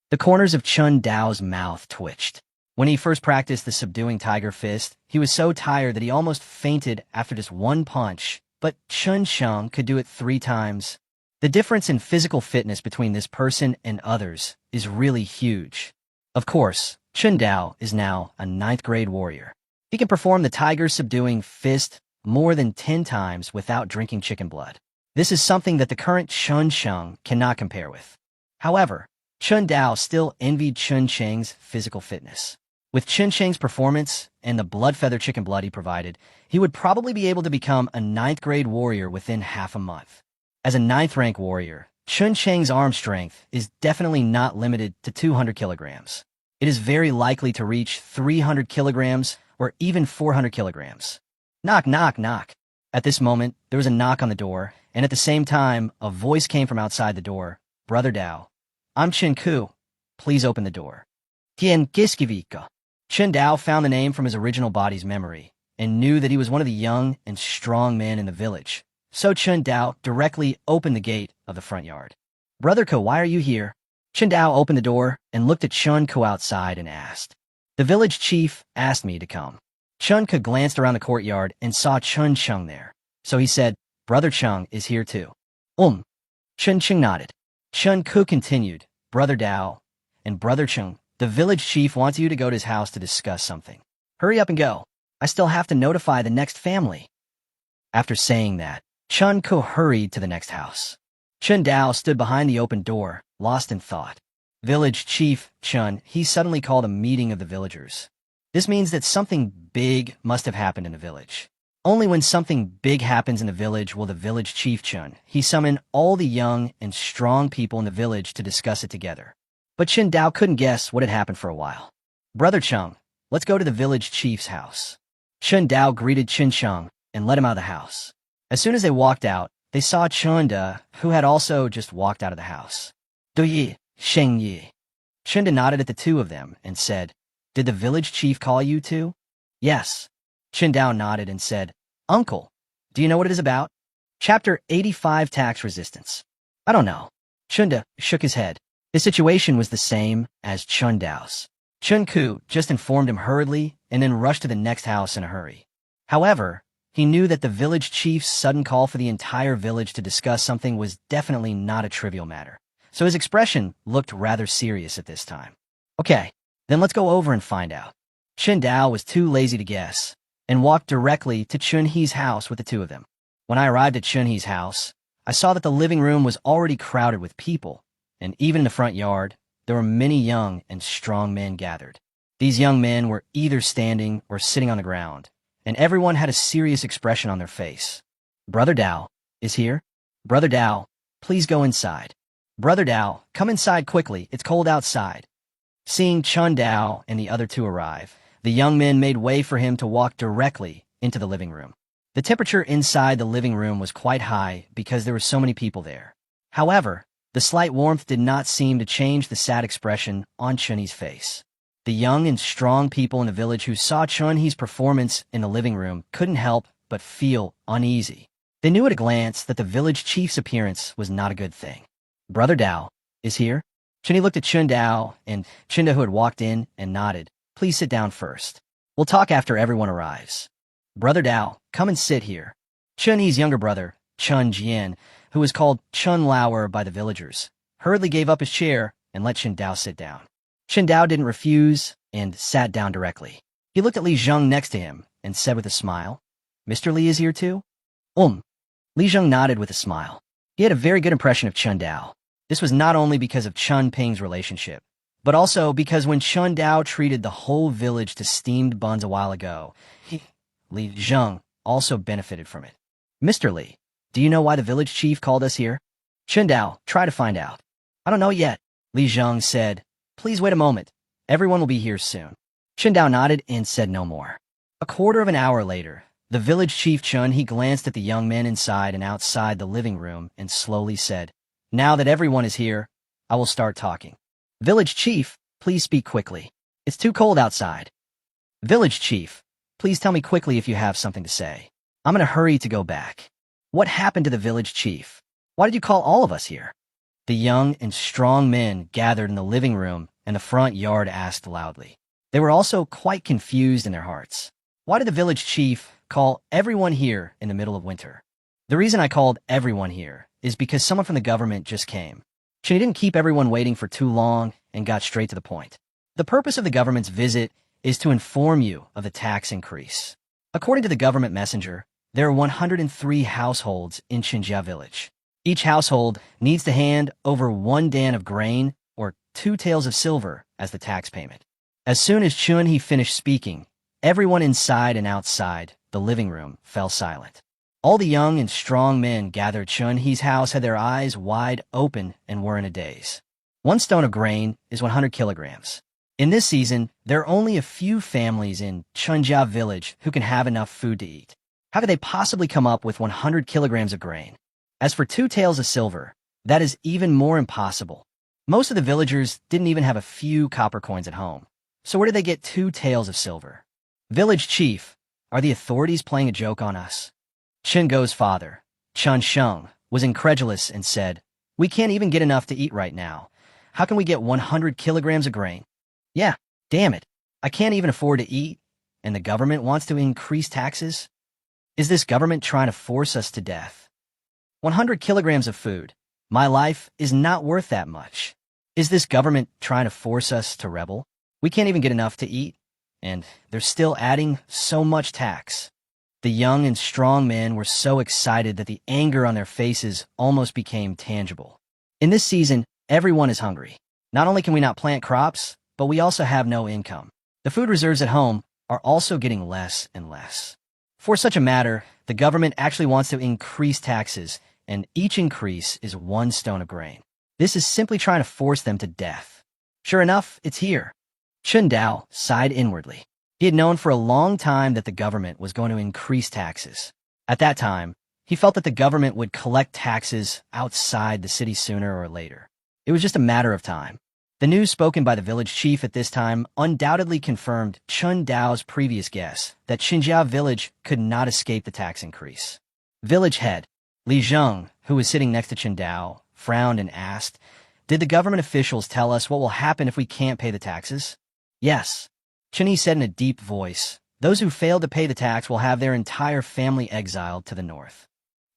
The corners of Chun Dao's mouth twitched. When he first practiced the subduing tiger fist, he was so tired that he almost fainted after just 1 punch, but Chun Sheng could do it 3 times. The difference in physical fitness between this person and others is really huge. Of course, Chun Dao is now a 9th grade warrior. He can perform the tiger subduing fist more than 10 times without drinking chicken blood. This is something that the current Chun Sheng cannot compare with. However, Chun Dao still envied Chun Cheng's physical fitness. With Chun Cheng's performance and the blood feather chicken blood he provided, he would probably be able to become a 9th grade warrior within half a month. As a 9th rank warrior, Chun Cheng's arm strength is definitely not limited to 200 kilograms. It is very likely to reach 300 kilograms or even 400 kilograms. Knock, knock, knock. At this moment, there was a knock on the door, and at the same time, a voice came from outside the door. "Brother Dao, I'm Chen Ku. Please open the door." Tien Giskivika. Chen Dao found the name from his original body's memory and knew that he was one of the young and strong men in the village. So Chen Dao directly opened the gate of the front yard. "Brother Ku, why are you here?" Chen Dao opened the door and looked at Chun Ku outside and asked. "The village chief asked me to come." Chun Ku glanced around the courtyard and saw Chun Sheng there. So he said, "Brother Cheng is here too." Chun Cheng nodded. Chun Ku continued, "Brother Dao and Brother Cheng, the village chief wants you to go to his house to discuss something. Hurry up and go. I still have to notify the next family." After saying that, Chun Ku hurried to the next house. Chun Dao stood behind the open door, lost in thought. Village Chief Chun, he suddenly called a meeting of the villagers. This means that something big must have happened in the village. Only when something big happens in the village will the village chief Chun, he summon all the young and strong people in the village to discuss it together. But Chen Dao couldn't guess what had happened for a while. "Brother Cheng, let's go to the village chief's house." Chen Dao greeted Chen Sheng and led him out of the house. As soon as they walked out, they saw Chunda, who had also just walked out of the house. "Du Yi, Sheng Yi." Chunda nodded at the two of them and said, "Did the village chief call you too?" "Yes." Chen Dao nodded and said, "Uncle, do you know what it is about?" Chapter 85, Tax Resistance. "I don't know." Chunda shook his head. The situation was the same as Chun Dao's. Chun Ku just informed him hurriedly and then rushed to the next house in a hurry. However, he knew that the village chief's sudden call for the entire village to discuss something was definitely not a trivial matter, so his expression looked rather serious at this time. "Okay, then let's go over and find out." Chen Dao was too lazy to guess and walked directly to Chun He's house with the two of them. When I arrived at Chun He's house, I saw that the living room was already crowded with people, and even in the front yard, there were many young and strong men gathered. These young men were either standing or sitting on the ground, and everyone had a serious expression on their face. "Brother Dao is here. Brother Dao, please go inside. Brother Dao, come inside quickly, it's cold outside." Seeing Chun Dao and the other two arrive, the young men made way for him to walk directly into the living room. The temperature inside the living room was quite high because there were so many people there. However, the slight warmth did not seem to change the sad expression on Chun He's face. The young and strong people in the village who saw Chun He's performance in the living room couldn't help but feel uneasy. They knew at a glance that the village chief's appearance was not a good thing. "Brother Dao is here?" Chun He looked at Chun Dao and Chun Dao, who had walked in, and nodded. "Please sit down first. We'll talk after everyone arrives." "Brother Dao, come and sit here." Chun He's younger brother, Chun Jian, who was called Chun Lauer by the villagers, hurriedly gave up his chair and let Chen Dao sit down. Chen Dao didn't refuse and sat down directly. He looked at Li Zheng next to him and said with a smile, "Mr. Li is here too?" Li Zheng nodded with a smile. He had a very good impression of Chen Dao. This was not only because of Chun Ping's relationship, but also because when Chen Dao treated the whole village to steamed buns a while ago, Li Zheng also benefited from it. "Mr. Li, do you know why the village chief called us here?" Chen Dao, try to find out. "I don't know yet," Li Zheng said. "Please wait a moment. Everyone will be here soon." Chen Dao nodded and said no more. A quarter of an hour later, the village chief Chun, he glanced at the young men inside and outside the living room and slowly said, "Now that everyone is here, I will start talking. Village chief, please speak quickly. It's too cold outside. Village chief, please tell me quickly if you have something to say. I'm in a hurry to go back." "What happened to the village chief? Why did you call all of us here?" The young and strong men gathered in the living room and the front yard asked loudly. They were also quite confused in their hearts. "Why did the village chief call everyone here in the middle of winter?" "The reason I called everyone here is because someone from the government just came. She didn't keep everyone waiting for too long and got straight to the point. The purpose of the government's visit is to inform you of the tax increase. According to the government messenger, there are 103 households in Xinjia village. Each household needs to hand over 1 dan of grain or 2 taels of silver as the tax payment." As soon as Chun he finished speaking, everyone inside and outside the living room fell silent. All the young and strong men gathered Chun He's house had their eyes wide open and were in a daze. 1 stone of grain is 100 kilograms. In this season, there are only a few families in Chunjia village who can have enough food to eat. How could they possibly come up with 100 kilograms of grain? As for 2 taels of silver, that is even more impossible. Most of the villagers didn't even have a few copper coins at home. So where did they get 2 taels of silver? "Village chief, are the authorities playing a joke on us?" Chen Go's father, Chun Sheng, was incredulous and said, "We can't even get enough to eat right now. How can we get 100 kilograms of grain? Yeah, damn it. I can't even afford to eat, and the government wants to increase taxes? Is this government trying to force us to death? 100 kilograms of food. My life is not worth that much. Is this government trying to force us to rebel? We can't even get enough to eat, and they're still adding so much tax." The young and strong men were so excited that the anger on their faces almost became tangible. In this season, everyone is hungry. Not only can we not plant crops, but we also have no income. The food reserves at home are also getting less and less. For such a matter, the government actually wants to increase taxes, and each increase is 1 stone of grain. This is simply trying to force them to death. Sure enough, it's here. Chen Dao sighed inwardly. He had known for a long time that the government was going to increase taxes. At that time, he felt that the government would collect taxes outside the city sooner or later. It was just a matter of time. The news spoken by the village chief at this time undoubtedly confirmed Chen Dao's previous guess that Xinjia village could not escape the tax increase. Village head, Li Zheng, who was sitting next to Chen Dao, frowned and asked, "Did the government officials tell us what will happen if we can't pay the taxes?" "Yes," Chen Yi said in a deep voice. "Those who fail to pay the tax will have their entire family exiled to the north."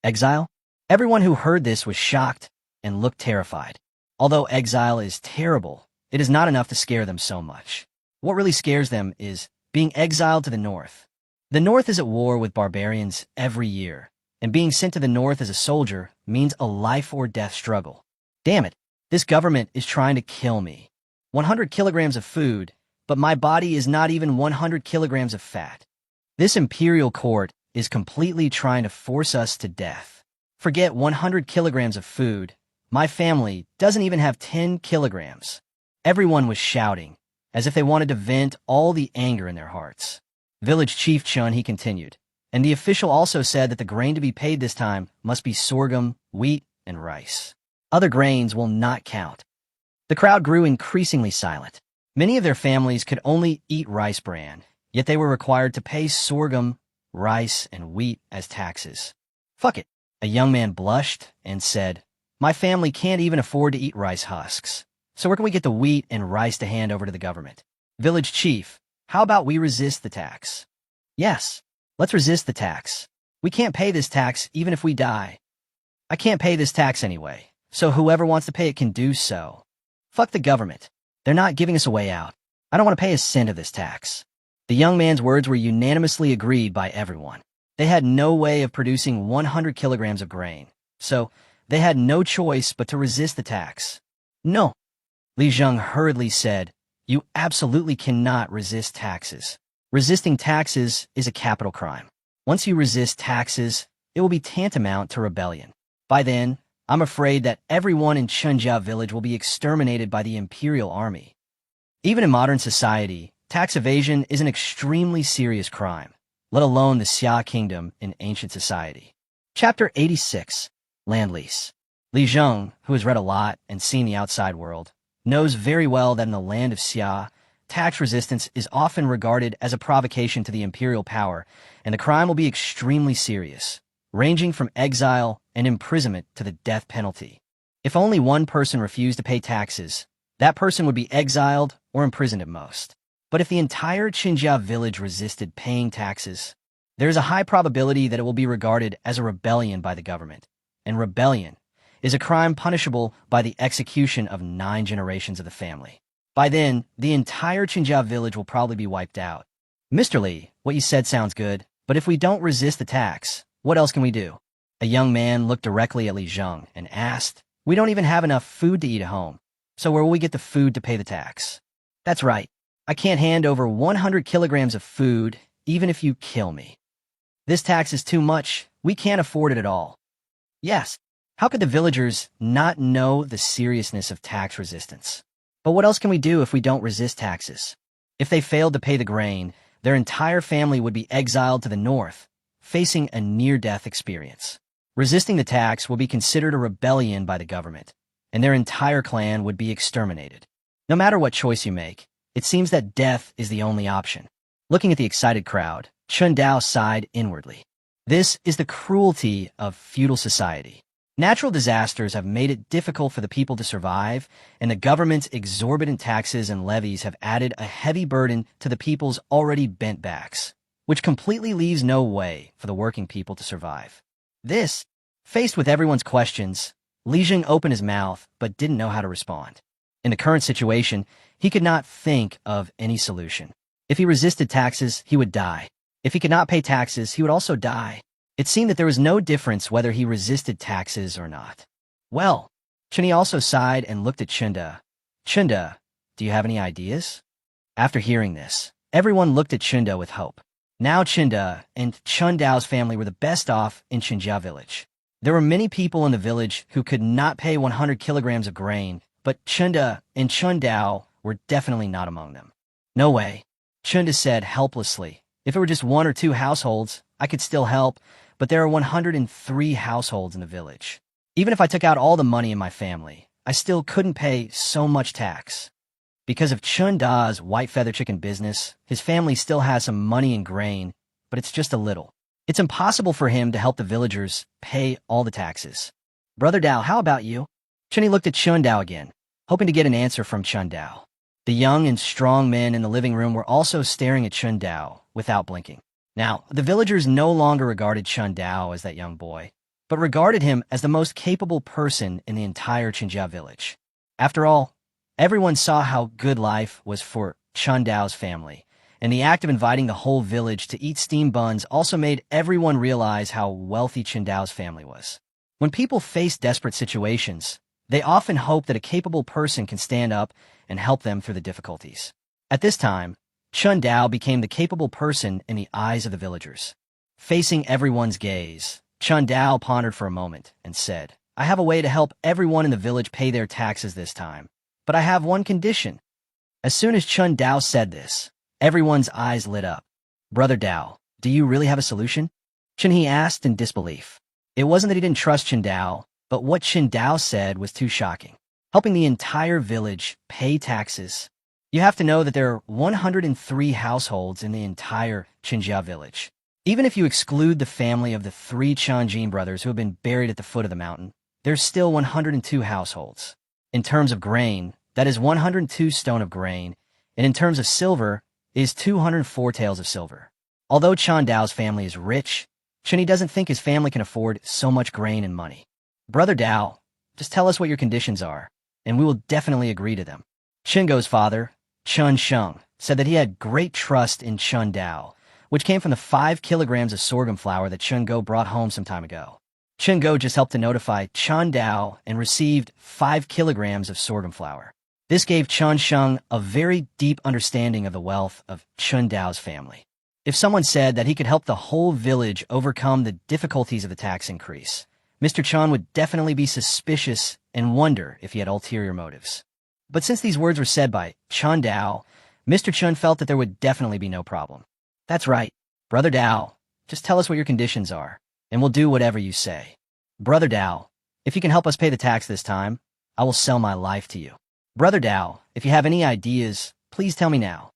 Exile? Everyone who heard this was shocked and looked terrified. Although exile is terrible, it is not enough to scare them so much. What really scares them is being exiled to the north. The north is at war with barbarians every year, and being sent to the north as a soldier means a life-or-death struggle. Damn it, this government is trying to kill me. 100 kilograms of food, but my body is not even 100 kilograms of fat. This imperial court is completely trying to force us to death. Forget 100 kilograms of food. My family doesn't even have 10 kilograms. Everyone was shouting, as if they wanted to vent all the anger in their hearts. Village Chief Chun, he continued, and the official also said that the grain to be paid this time must be sorghum, wheat, and rice. Other grains will not count. The crowd grew increasingly silent. Many of their families could only eat rice bran, yet they were required to pay sorghum, rice, and wheat as taxes. "Fuck it," a young man blushed and said, "My family can't even afford to eat rice husks. So where can we get the wheat and rice to hand over to the government?" "Village chief, how about we resist the tax?" "Yes, let's resist the tax. We can't pay this tax even if we die. I can't pay this tax anyway, so whoever wants to pay it can do so. Fuck the government. They're not giving us a way out. I don't want to pay a cent of this tax." The young man's words were unanimously agreed by everyone. They had no way of producing 100 kilograms of grain, so they had no choice but to resist the tax. "No," Li Zheng hurriedly said, "you absolutely cannot resist taxes. Resisting taxes is a capital crime. Once you resist taxes, it will be tantamount to rebellion. By then, I'm afraid that everyone in Chunjia village will be exterminated by the imperial army." Even in modern society, tax evasion is an extremely serious crime, let alone the Xia kingdom in ancient society. Chapter 86, Land Lease. Li Zheng, who has read a lot and seen the outside world, knows very well that in the land of Xia, tax resistance is often regarded as a provocation to the imperial power, and the crime will be extremely serious, ranging from exile and imprisonment to the death penalty. If only one person refused to pay taxes, that person would be exiled or imprisoned at most. But if the entire Qinjia village resisted paying taxes, there is a high probability that it will be regarded as a rebellion by the government, and rebellion is a crime punishable by the execution of 9 generations of the family. By then, the entire Qinjia village will probably be wiped out. "Mr. Li, what you said sounds good, but if we don't resist the tax, what else can we do?" A young man looked directly at Li Zheng and asked, "We don't even have enough food to eat at home, so where will we get the food to pay the tax?" "That's right. I can't hand over 100 kilograms of food, even if you kill me. This tax is too much. We can't afford it at all." Yes, how could the villagers not know the seriousness of tax resistance? But what else can we do if we don't resist taxes? If they failed to pay the grain, their entire family would be exiled to the north, facing a near-death experience. Resisting the tax will be considered a rebellion by the government, and their entire clan would be exterminated. No matter what choice you make, it seems that death is the only option. Looking at the excited crowd, Chun Dao sighed inwardly. This is the cruelty of feudal society. Natural disasters have made it difficult for the people to survive, and the government's exorbitant taxes and levies have added a heavy burden to the people's already bent backs, which completely leaves no way for the working people to survive. Faced with everyone's questions, Li Zheng opened his mouth but didn't know how to respond. In the current situation, he could not think of any solution. If he resisted taxes, he would die. If he could not pay taxes, he would also die. It seemed that there was no difference whether he resisted taxes or not. Well, Chunyi also sighed and looked at Chunda. "Chunda, do you have any ideas?" After hearing this, everyone looked at Chunda with hope. Now Chunda and Chun Dao's family were the best off in Qinjia village. There were many people in the village who could not pay 100 kilograms of grain, but Chunda and Chun Dao were definitely not among them. "No way," Chunda said helplessly. "If it were just 1 or 2 households, I could still help, but there are 103 households in the village. Even if I took out all the money in my family, I still couldn't pay so much tax." Because of Chun Da's white feather chicken business, his family still has some money and grain, but it's just a little. It's impossible for him to help the villagers pay all the taxes. "Brother Dao, how about you?" Chunyi looked at Chun Dao again, hoping to get an answer from Chun Dao. The young and strong men in the living room were also staring at Chun Dao without blinking. Now, the villagers no longer regarded Chun Dao as that young boy, but regarded him as the most capable person in the entire Qinjia village. After all, everyone saw how good life was for Chun Dao's family, and the act of inviting the whole village to eat steamed buns also made everyone realize how wealthy Chun Dao's family was. When people face desperate situations, they often hope that a capable person can stand up and help them through the difficulties. At this time, Chun Dao became the capable person in the eyes of the villagers. Facing everyone's gaze, Chun Dao pondered for a moment and said, "I have a way to help everyone in the village pay their taxes this time, but I have one condition." As soon as Chun Dao said this, everyone's eyes lit up. "Brother Dao, do you really have a solution?" Chun He asked in disbelief. It wasn't that he didn't trust Chun Dao, but what Chun Dao said was too shocking. Helping the entire village pay taxes. You have to know that there are 103 households in the entire Qinjia village. Even if you exclude the family of the 3 Chanjin brothers who have been buried at the foot of the mountain, there's still 102 households. In terms of grain, that is 102 stone of grain, and in terms of silver, it is 204 taels of silver. Although Chun Dao's family is rich, Chunyi doesn't think his family can afford so much grain and money. Brother Dao, just tell us what your conditions are, and we will definitely agree to them. Chengo's father, Chun Sheng, said that he had great trust in Chun Dao, which came from the 5 kilograms of sorghum flour that Chun Go brought home some time ago. Chun Go just helped to notify Chun Dao and received 5 kilograms of sorghum flour. This gave Chun Sheng a very deep understanding of the wealth of Chun Dao's family. If someone said that he could help the whole village overcome the difficulties of the tax increase, Mr. Chun would definitely be suspicious and wonder if he had ulterior motives. But since these words were said by Chun Dao, Mr. Chun felt that there would definitely be no problem. That's right, Brother Dao, just tell us what your conditions are, and we'll do whatever you say. Brother Dao, if you can help us pay the tax this time, I will sell my life to you. Brother Dao, if you have any ideas, please tell me now.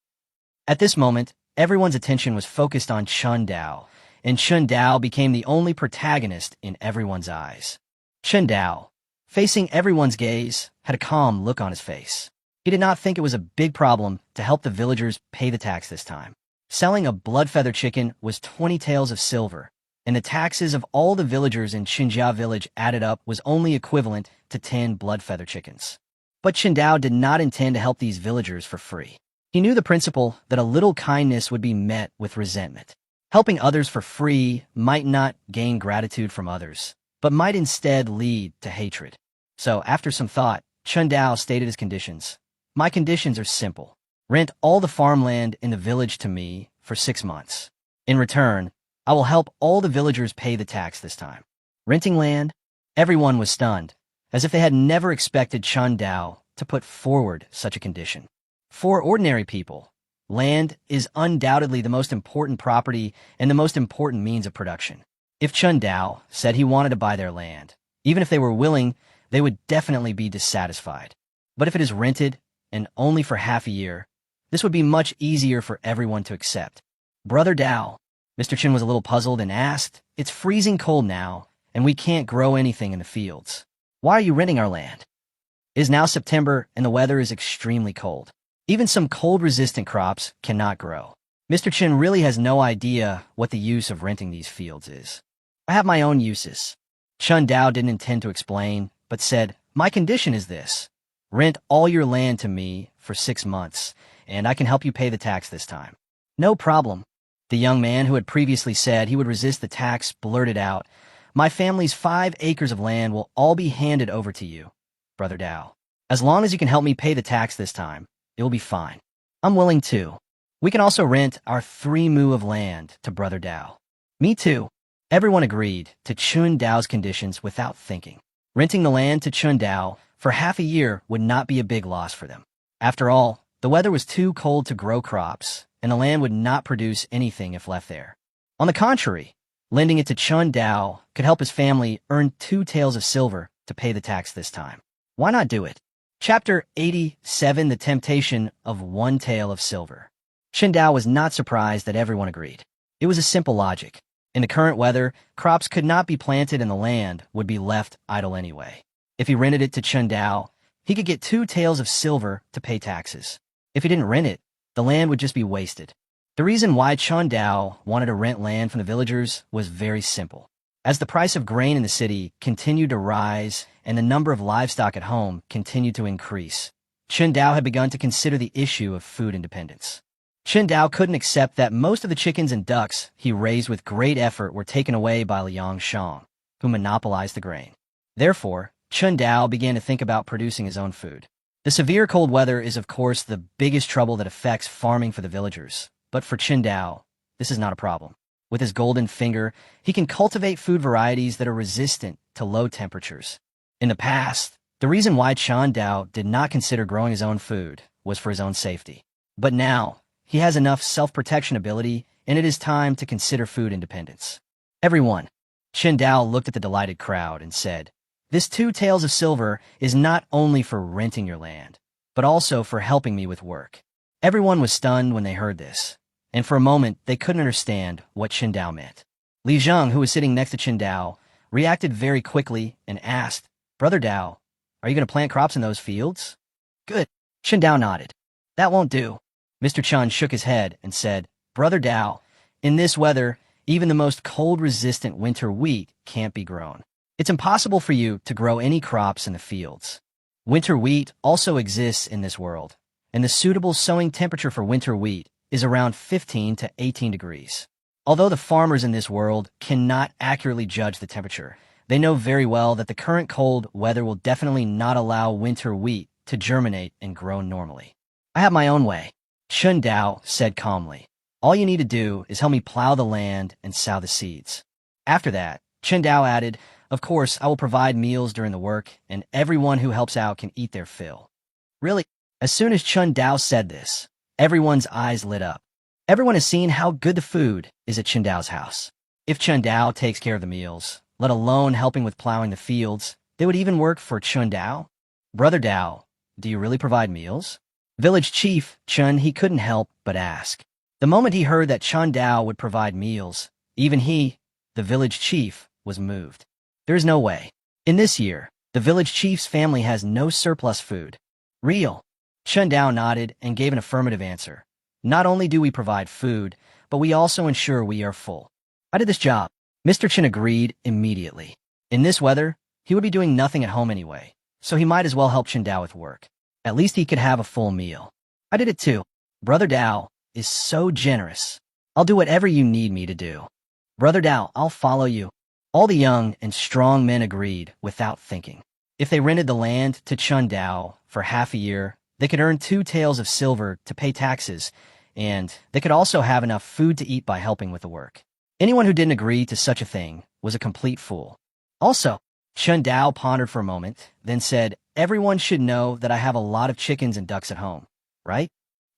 At this moment, everyone's attention was focused on Chun Dao, and Chun Dao became the only protagonist in everyone's eyes. Chun Dao, facing everyone's gaze, had a calm look on his face. He did not think it was a big problem to help the villagers pay the tax this time. Selling a blood feather chicken was 20 taels of silver, and the taxes of all the villagers in Qinjia village added up was only equivalent to 10 blood feather chickens. But Chun Dao did not intend to help these villagers for free. He knew the principle that a little kindness would be met with resentment. Helping others for free might not gain gratitude from others, but might instead lead to hatred. So, after some thought, Chun Dao stated his conditions. My conditions are simple. Rent all the farmland in the village to me for 6 months. In return, I will help all the villagers pay the tax this time. Renting land? Everyone was stunned, as if they had never expected Chun Dao to put forward such a condition. For ordinary people, land is undoubtedly the most important property and the most important means of production. If Chun Dao said he wanted to buy their land, even if they were willing, they would definitely be dissatisfied. But if it is rented, and only for half a year, this would be much easier for everyone to accept. Brother Dao, Mr. Chun was a little puzzled and asked, it's freezing cold now, and we can't grow anything in the fields. Why are you renting our land? It is now September, and the weather is extremely cold. Even some cold-resistant crops cannot grow. Mr. Chun really has no idea what the use of renting these fields is. I have my own uses. Chun Dao didn't intend to explain, but said, my condition is this. Rent all your land to me for 6 months, and I can help you pay the tax this time. No problem. The young man who had previously said he would resist the tax blurted out, my family's 5 acres of land will all be handed over to you, Brother Dao. As long as you can help me pay the tax this time, it will be fine. I'm willing too. We can also rent our 3 mu of land to Brother Dao. Me too. Everyone agreed to Chun Dao's conditions without thinking. Renting the land to Chun Dao for half a year would not be a big loss for them. After all, the weather was too cold to grow crops, and the land would not produce anything if left there. On the contrary, lending it to Chun Dao could help his family earn 2 taels of silver to pay the tax this time. Why not do it? Chapter 87, The Temptation of 1 tael of silver. Chun Dao was not surprised that everyone agreed. It was a simple logic. In the current weather, crops could not be planted and the land would be left idle anyway. If he rented it to Chun Dao, he could get 2 taels of silver to pay taxes. If he didn't rent it, the land would just be wasted. The reason why Chun Dao wanted to rent land from the villagers was very simple. As the price of grain in the city continued to rise and the number of livestock at home continued to increase, Chun Dao had begun to consider the issue of food independence. Chun Dao couldn't accept that most of the chickens and ducks he raised with great effort were taken away by Liang Shang, who monopolized the grain. Therefore, Chun Dao began to think about producing his own food. The severe cold weather is of course the biggest trouble that affects farming for the villagers, but for Chun Dao, this is not a problem. With his golden finger, he can cultivate food varieties that are resistant to low temperatures. In the past, the reason why Chun Dao did not consider growing his own food was for his own safety. But now, he has enough self-protection ability, and it is time to consider food independence. Everyone, Chun Dao looked at the delighted crowd and said, this 2 taels of silver is not only for renting your land, but also for helping me with work. Everyone was stunned when they heard this, and for a moment they couldn't understand what Chun Dao meant. Li Zheng, who was sitting next to Chun Dao, reacted very quickly and asked, Brother Dao, are you going to plant crops in those fields? Good. Chun Dao nodded. That won't do. Mr. Chun shook his head and said, Brother Dao, in this weather, even the most cold-resistant winter wheat can't be grown. It's impossible for you to grow any crops in the fields. Winter wheat also exists in this world, and the suitable sowing temperature for winter wheat is around 15 to 18 degrees. Although the farmers in this world cannot accurately judge the temperature, they know very well that the current cold weather will definitely not allow winter wheat to germinate and grow normally. I have my own way, Chun Dao said calmly. All you need to do is help me plow the land and sow the seeds. After that, Chun Dao added, of course, I will provide meals during the work, and everyone who helps out can eat their fill. Really? As soon as Chun Dao said this, everyone's eyes lit up. Everyone has seen how good the food is at Chun Dao's house. If Chun Dao takes care of the meals, let alone helping with plowing the fields, they would even work for Chun Dao. Brother Dao, do you really provide meals? Village chief Chun, he couldn't help but ask. The moment he heard that Chun Dao would provide meals, even he, the village chief, was moved. There is no way. In this year, the village chief's family has no surplus food. Real. Chun Dao nodded and gave an affirmative answer. Not only do we provide food, but we also ensure we are full. I did this job. Mr. Chen agreed immediately. In this weather, he would be doing nothing at home anyway, so he might as well help Chun Dao with work. At least he could have a full meal. I did it too. Brother Dao is so generous. I'll do whatever you need me to do. Brother Dao, I'll follow you. All the young and strong men agreed without thinking. If they rented the land to Chun Dao for half a year, they could earn 2 taels of silver to pay taxes, and they could also have enough food to eat by helping with the work. Anyone who didn't agree to such a thing was a complete fool. Also, Chun Dao pondered for a moment, then said, everyone should know that I have a lot of chickens and ducks at home, right?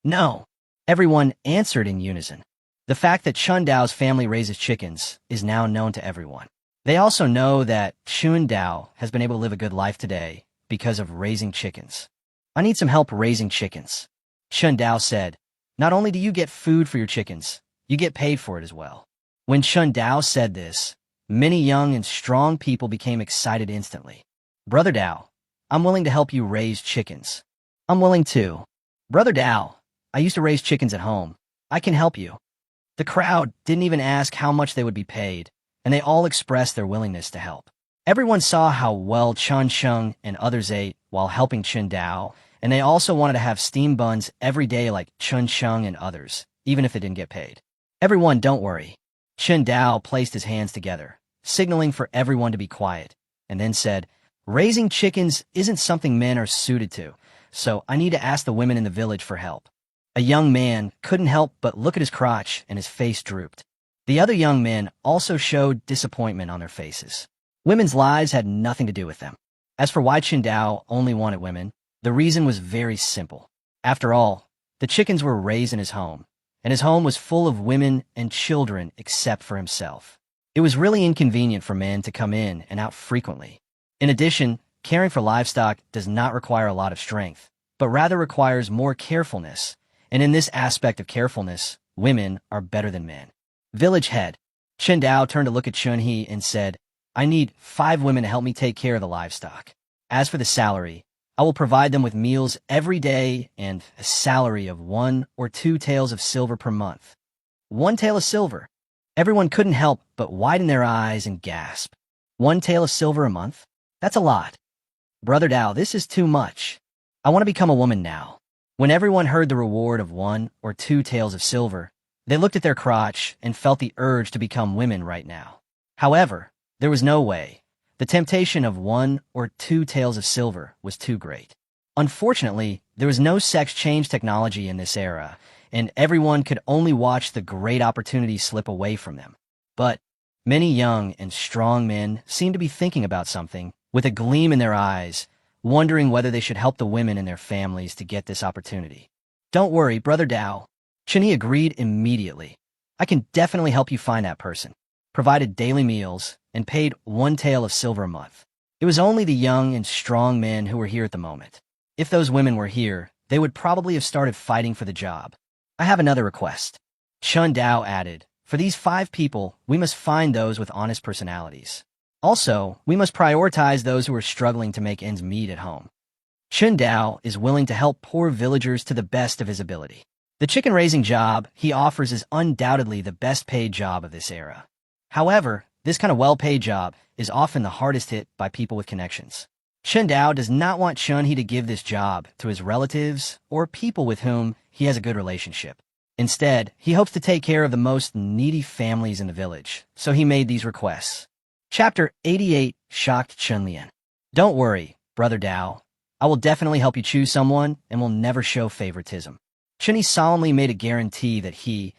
No. Everyone answered in unison. The fact that Chun Dao's family raises chickens is now known to everyone. They also know that Chun Dao has been able to live a good life today because of raising chickens. I need some help raising chickens. Chun Dao said, not only do you get food for your chickens, you get paid for it as well. When Chun Dao said this, many young and strong people became excited instantly. Brother Dao, I'm willing to help you raise chickens. I'm willing too. Brother Dao, I used to raise chickens at home. I can help you. The crowd didn't even ask how much they would be paid, and they all expressed their willingness to help. Everyone saw how well Chun Sheng and others ate while helping Chun Dao, and they also wanted to have steamed buns every day like Chun Sheng and others, even if they didn't get paid. Everyone, don't worry. Chun Dao placed his hands together, signaling for everyone to be quiet, and then said, raising chickens isn't something men are suited to, so I need to ask the women in the village for help. A young man couldn't help but look at his crotch, and his face drooped. The other young men also showed disappointment on their faces. Women's lives had nothing to do with them. As for why Chun Dao only wanted women, the reason was very simple. After all, the chickens were raised in his home, and his home was full of women and children except for himself. It was really inconvenient for men to come in and out frequently. In addition, caring for livestock does not require a lot of strength, but rather requires more carefulness, and in this aspect of carefulness, women are better than men. Village head. Chun Dao turned to look at Chun He and said, I need 5 women to help me take care of the livestock. As for the salary, I will provide them with meals every day and a salary of 1 or 2 taels of silver per month. 1 tael of silver. Everyone couldn't help but widen their eyes and gasp. 1 tael of silver a month? That's a lot. Brother Dao, this is too much. I want to become a woman now. When everyone heard the reward of 1 or 2 taels of silver, they looked at their crotch and felt the urge to become women right now. However, there was no way. The temptation of 1 or 2 taels of silver was too great. Unfortunately, there was no sex change technology in this era, and everyone could only watch the great opportunity slip away from them. But many young and strong men seemed to be thinking about something, with a gleam in their eyes, wondering whether they should help the women in their families to get this opportunity. Don't worry, Brother Dao. Chun He agreed immediately. I can definitely help you find that person. Provided daily meals, and paid 1 tael of silver a month. It was only the young and strong men who were here at the moment. If those women were here, they would probably have started fighting for the job. I have another request. Chun Dao added, for these 5 people, we must find those with honest personalities. Also, we must prioritize those who are struggling to make ends meet at home. Chun Dao is willing to help poor villagers to the best of his ability. The chicken-raising job he offers is undoubtedly the best-paid job of this era. However, This kind of well-paid job is often the hardest hit by people with connections. Chen Dao does not want Chun He to give this job to his relatives or people with whom he has a good relationship. Instead, he hopes to take care of the most needy families in the village, so he made these requests. Chapter 88 shocked Chun Lian. Don't worry, Brother Dao. I will definitely help you choose someone and will never show favoritism. Chun He solemnly made a guarantee that he,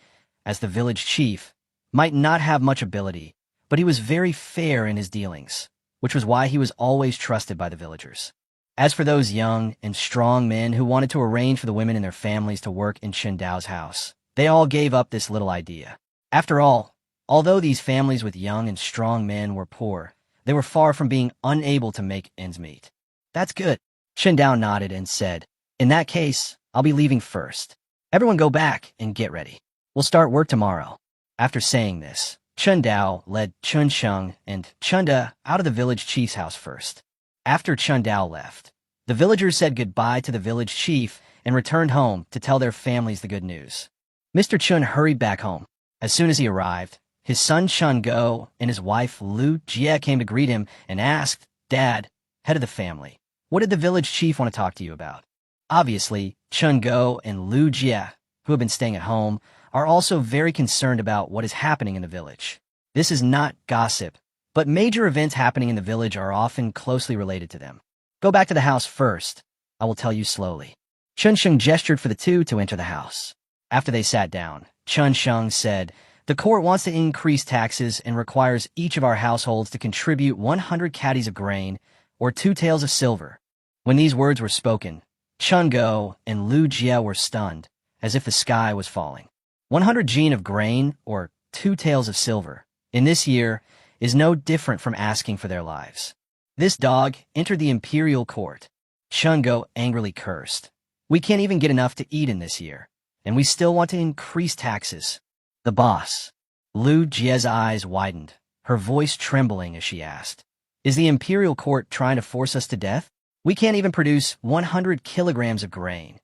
as the village chief, might not have much ability, but he was very fair in his dealings, which was why he was always trusted by the villagers. As for those young and strong men who wanted to arrange for the women and their families to work in Chen Dao's house, they all gave up this little idea. After all, although these families with young and strong men were poor, they were far from being unable to make ends meet. That's good. Chen Dao nodded and said, in that case, I'll be leaving first. Everyone go back and get ready. We'll start work tomorrow. After saying this, Chen Dao led Chun Sheng and Chun Da out of the village chief's house first. After Chun Dao left, the villagers said goodbye to the village chief and returned home to tell their families the good news. Mr. Chun hurried back home. As soon as he arrived, his son Chun Go and his wife Lu Jie came to greet him and asked, Dad, head of the family, what did the village chief want to talk to you about? Obviously, Chun Go and Lu Jie, who have been staying at home, are also very concerned about what is happening in the village. This is not gossip, but major events happening in the village are often closely related to them. Go back to the house first. I will tell you slowly. Chun Sheng gestured for the two to enter the house. After they sat down, Chun Sheng said, the court wants to increase taxes and requires each of our households to contribute 100 caddies of grain or 2 taels of silver. When these words were spoken, Chun Go and Lu Jie were stunned, as if the sky was falling. 100 jin of grain or 2 taels of silver in this year is no different from asking for their lives. This dog entered the imperial court. Chun Go angrily cursed. We can't even get enough to eat in this year, and we still want to increase taxes. The boss. Lu Jie's eyes widened, her voice trembling as she asked, is the imperial court trying to force us to death? We can't even produce 100 kilograms of grain.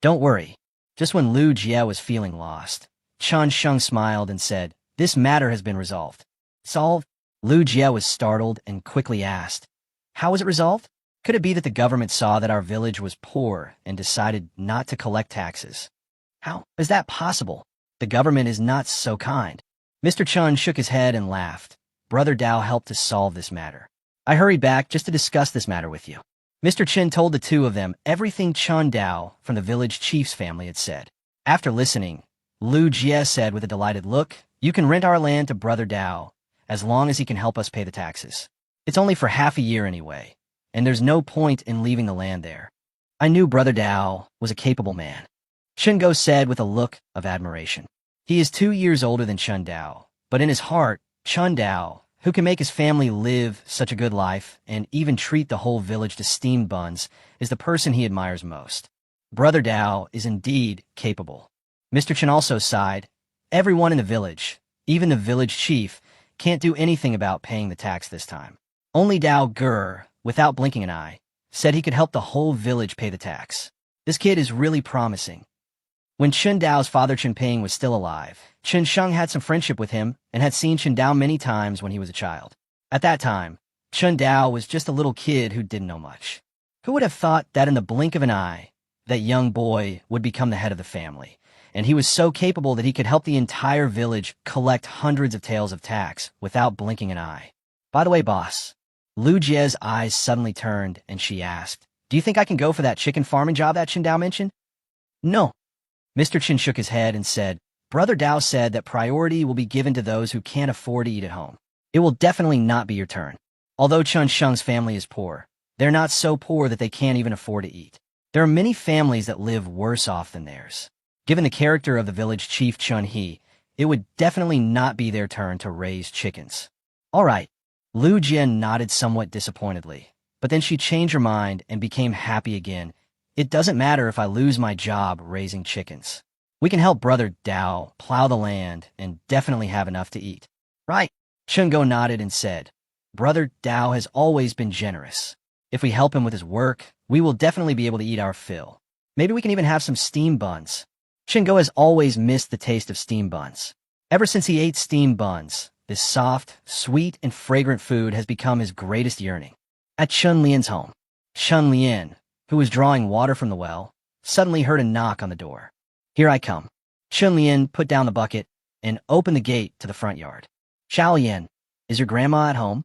Don't worry. Just when Lu Jie was feeling lost, Chun Sheng smiled and said, this matter has been resolved. Solved? Lu Jie was startled and quickly asked, how was it resolved? Could it be that the government saw that our village was poor and decided not to collect taxes? How is that possible? The government is not so kind. Mr. Chun shook his head and laughed. Brother Dao helped to solve this matter. I hurried back just to discuss this matter with you. Mr. Chen told the two of them everything Chun Dao from the village chief's family had said. After listening, Lu Jie said with a delighted look, you can rent our land to Brother Dao, as long as he can help us pay the taxes. It's only for half a year anyway, and there's no point in leaving the land there. I knew Brother Dao was a capable man. Chen Go said with a look of admiration. He is 2 years older than Chun Dao, but in his heart, Chun Dao, who can make his family live such a good life and even treat the whole village to steamed buns, is the person he admires most. Brother Dao is indeed capable. Mr. Chen also sighed. Everyone in the village, even the village chief, can't do anything about paying the tax this time. Only Dao Ger, without blinking an eye, said he could help the whole village pay the tax. This kid is really promising. When Chen Dao's father Chen Ping was still alive, Chen Sheng had some friendship with him and had seen Chen Dao many times when he was a child. At that time, Chen Dao was just a little kid who didn't know much. Who would have thought that in the blink of an eye, that young boy would become the head of the family, and he was so capable that he could help the entire village collect hundreds of taels of tax without blinking an eye. By the way, boss, Lu Jie's eyes suddenly turned and she asked, do you think I can go for that chicken farming job that Chen Dao mentioned? No. Mr. Chen shook his head and said, Brother Dao said that priority will be given to those who can't afford to eat at home. It will definitely not be your turn. Although Chun Sheng's family is poor, they're not so poor that they can't even afford to eat. There are many families that live worse off than theirs. Given the character of the village chief Chun He, it would definitely not be their turn to raise chickens. All right. Lu Jie nodded somewhat disappointedly, but then she changed her mind and became happy again. It doesn't matter if I lose my job raising chickens. We can help Brother Dao plow the land and definitely have enough to eat. Right. Chen Go nodded and said, Brother Dao has always been generous. If we help him with his work, we will definitely be able to eat our fill. Maybe we can even have some steamed buns. Chen Go has always missed the taste of steamed buns. Ever since he ate steamed buns, This soft, sweet, and fragrant food has become his greatest yearning. At Chun Lian's home, Chun Lian, who was drawing water from the well, suddenly heard a knock on the door. "Here I come." Chun Lian put down the bucket and opened the gate to the front yard. "Xiao Lian, is your grandma at home?"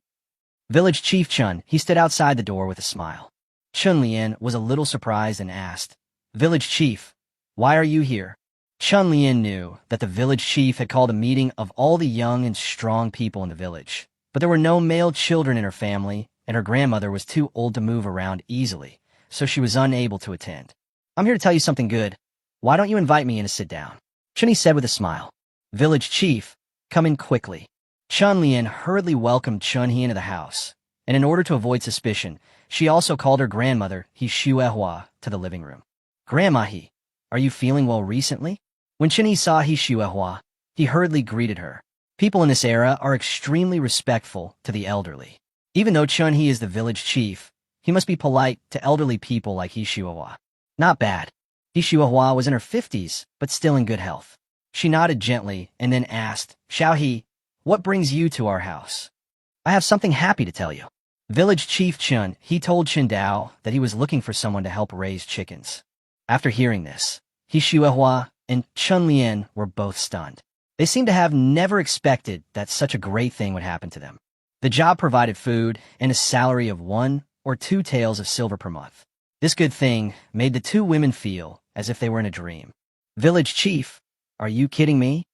Village Chief Chun, he stood outside the door with a smile. Chun Lian was a little surprised and asked, "Village Chief, why are you here?" Chun Lian knew that the village chief had called a meeting of all the young and strong people in the village, but there were no male children in her family, and her grandmother was too old to move around easily, so she was unable to attend. "I'm here to tell you something good. Why don't you invite me in to sit down?" Chun said with a smile. "Village Chief, come in quickly." Chun Lian hurriedly welcomed Chun He into the house, and in order to avoid suspicion, she also called her grandmother, He Shuehua, to the living room. "Grandma He, are you feeling well recently?" When Chun He saw He Shuehua, he hurriedly greeted her. People in this era are extremely respectful to the elderly. Even though Chun He is the village chief, he must be polite to elderly people like He Shuehua. Not bad. He Shuehua was in her 50s, but still in good health. She nodded gently and then asked, "Xiao He, what brings you to our house?" "I have something happy to tell you." Village Chief Chun, he told Chen Dao that he was looking for someone to help raise chickens. After hearing this, He Shuehua and Chun Lian were both stunned. They seemed to have never expected that such a great thing would happen to them. The job provided food and a salary of 1 or 2 taels of silver per month. This good thing made the two women feel as if they were in a dream. "Village Chief, are you kidding me?"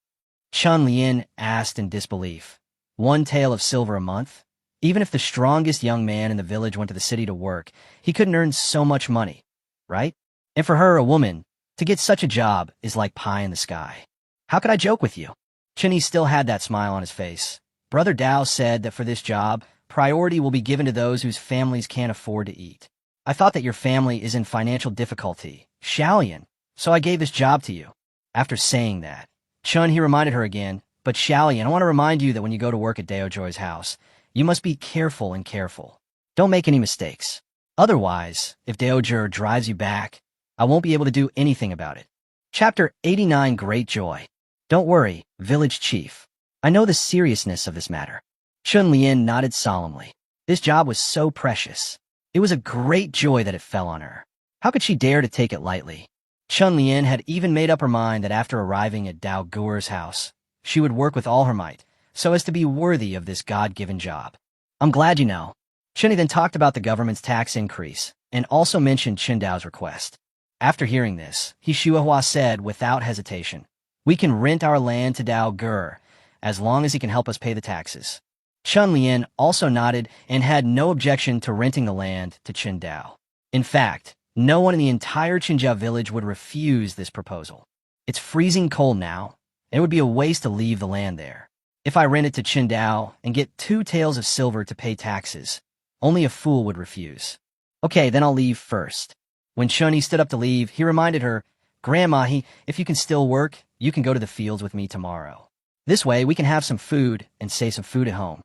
Chun Lian asked in disbelief. 1 tael of silver a month? Even if the strongest young man in the village went to the city to work, he couldn't earn so much money, right? And for her, a woman, to get such a job is like pie in the sky. "How could I joke with you?" Chinny still had that smile on his face. Brother Dao said that for this job, priority will be given to those whose families can't afford to eat. "I thought that your family is in financial difficulty, Xiaolian, so I gave this job to you." After saying that, Chun, he reminded her again, "But Xiaolian, I want to remind you that when you go to work at Dao Joy's house, you must be careful and careful. Don't make any mistakes. Otherwise, if Dao Jur drives you back, I won't be able to do anything about it." Chapter 89 Great Joy. "Don't worry, Village Chief. I know the seriousness of this matter." Chun Lian nodded solemnly. This job was so precious. It was a great joy that it fell on her. How could she dare to take it lightly? Chun Lian had even made up her mind that after arriving at Dao Guer's house, she would work with all her might, so as to be worthy of this God-given job. "I'm glad you know." Chun then talked about the government's tax increase, and also mentioned Chen Dao's request. After hearing this, He Shuehua said without hesitation, "We can rent our land to Dao Gur, as long as he can help us pay the taxes." Chun Lian also nodded and had no objection to renting the land to Chen Dao. In fact, no one in the entire Qinjiao village would refuse this proposal. "It's freezing cold now, and it would be a waste to leave the land there. If I rent it to Chen Dao and get 2 taels of silver to pay taxes, only a fool would refuse." "Okay, then I'll leave first." When Chun stood up to leave, he reminded her, "Grandma, if you can still work, you can go to the fields with me tomorrow. This way, we can have some food and save some food at home."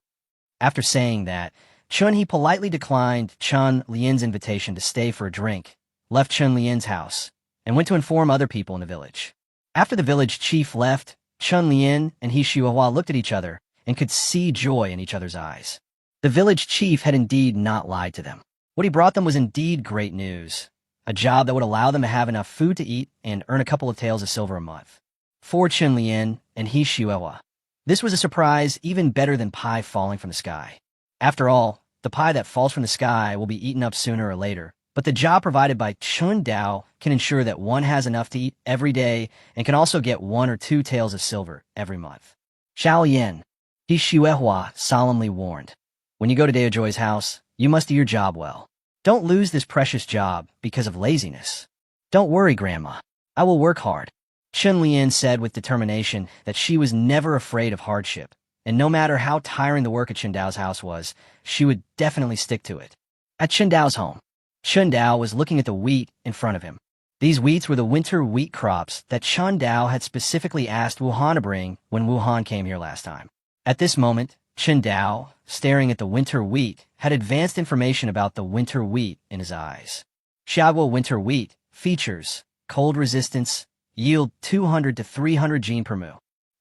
After saying that, Chun politely declined Chun Lian's invitation to stay for a drink, left Chun Lian's house, and went to inform other people in the village. After the village chief left, Chun Lian and He Shuehua looked at each other and could see joy in each other's eyes. The village chief had indeed not lied to them. What he brought them was indeed great news. A job that would allow them to have enough food to eat and earn a couple of taels of silver a month. For Chun Lian and He Shuehua, this was a surprise even better than pie falling from the sky. After all, the pie that falls from the sky will be eaten up sooner or later, but the job provided by Chun Dao can ensure that one has enough to eat every day and can also get 1 or 2 taels of silver every month. Xiao Yan, He Shuehua solemnly warned, "When you go to Dao Joy's house, you must do your job well. Don't lose this precious job because of laziness." "Don't worry, Grandma. I will work hard." Chun Lian said with determination that she was never afraid of hardship, and no matter how tiring the work at Chen Dao's house was, she would definitely stick to it. At Chen Dao's home, Chen Dao was looking at the wheat in front of him. These wheats were the winter wheat crops that Chen Dao had specifically asked Wuhan to bring when Wuhan came here last time. At this moment, Chen Dao, staring at the winter wheat, had advanced information about the winter wheat in his eyes. Xiaoguo winter wheat features cold resistance, yield 200 to 300 gene per mu.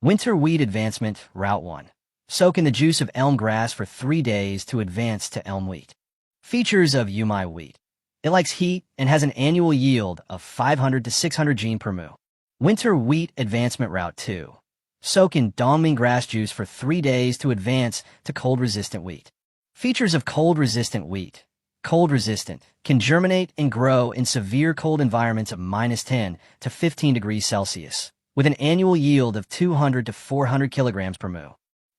Winter wheat advancement, Route 1. Soak in the juice of elm grass for 3 days to advance to elm wheat. Features of Yumai wheat. It likes heat and has an annual yield of 500 to 600 gene per mu. Winter wheat advancement route 2. Soak in dongming grass juice for 3 days to advance to cold-resistant wheat. Features of cold-resistant wheat. Cold-resistant, can germinate and grow in severe cold environments of -10 to 15 degrees Celsius, with an annual yield of 200 to 400 kilograms per mu.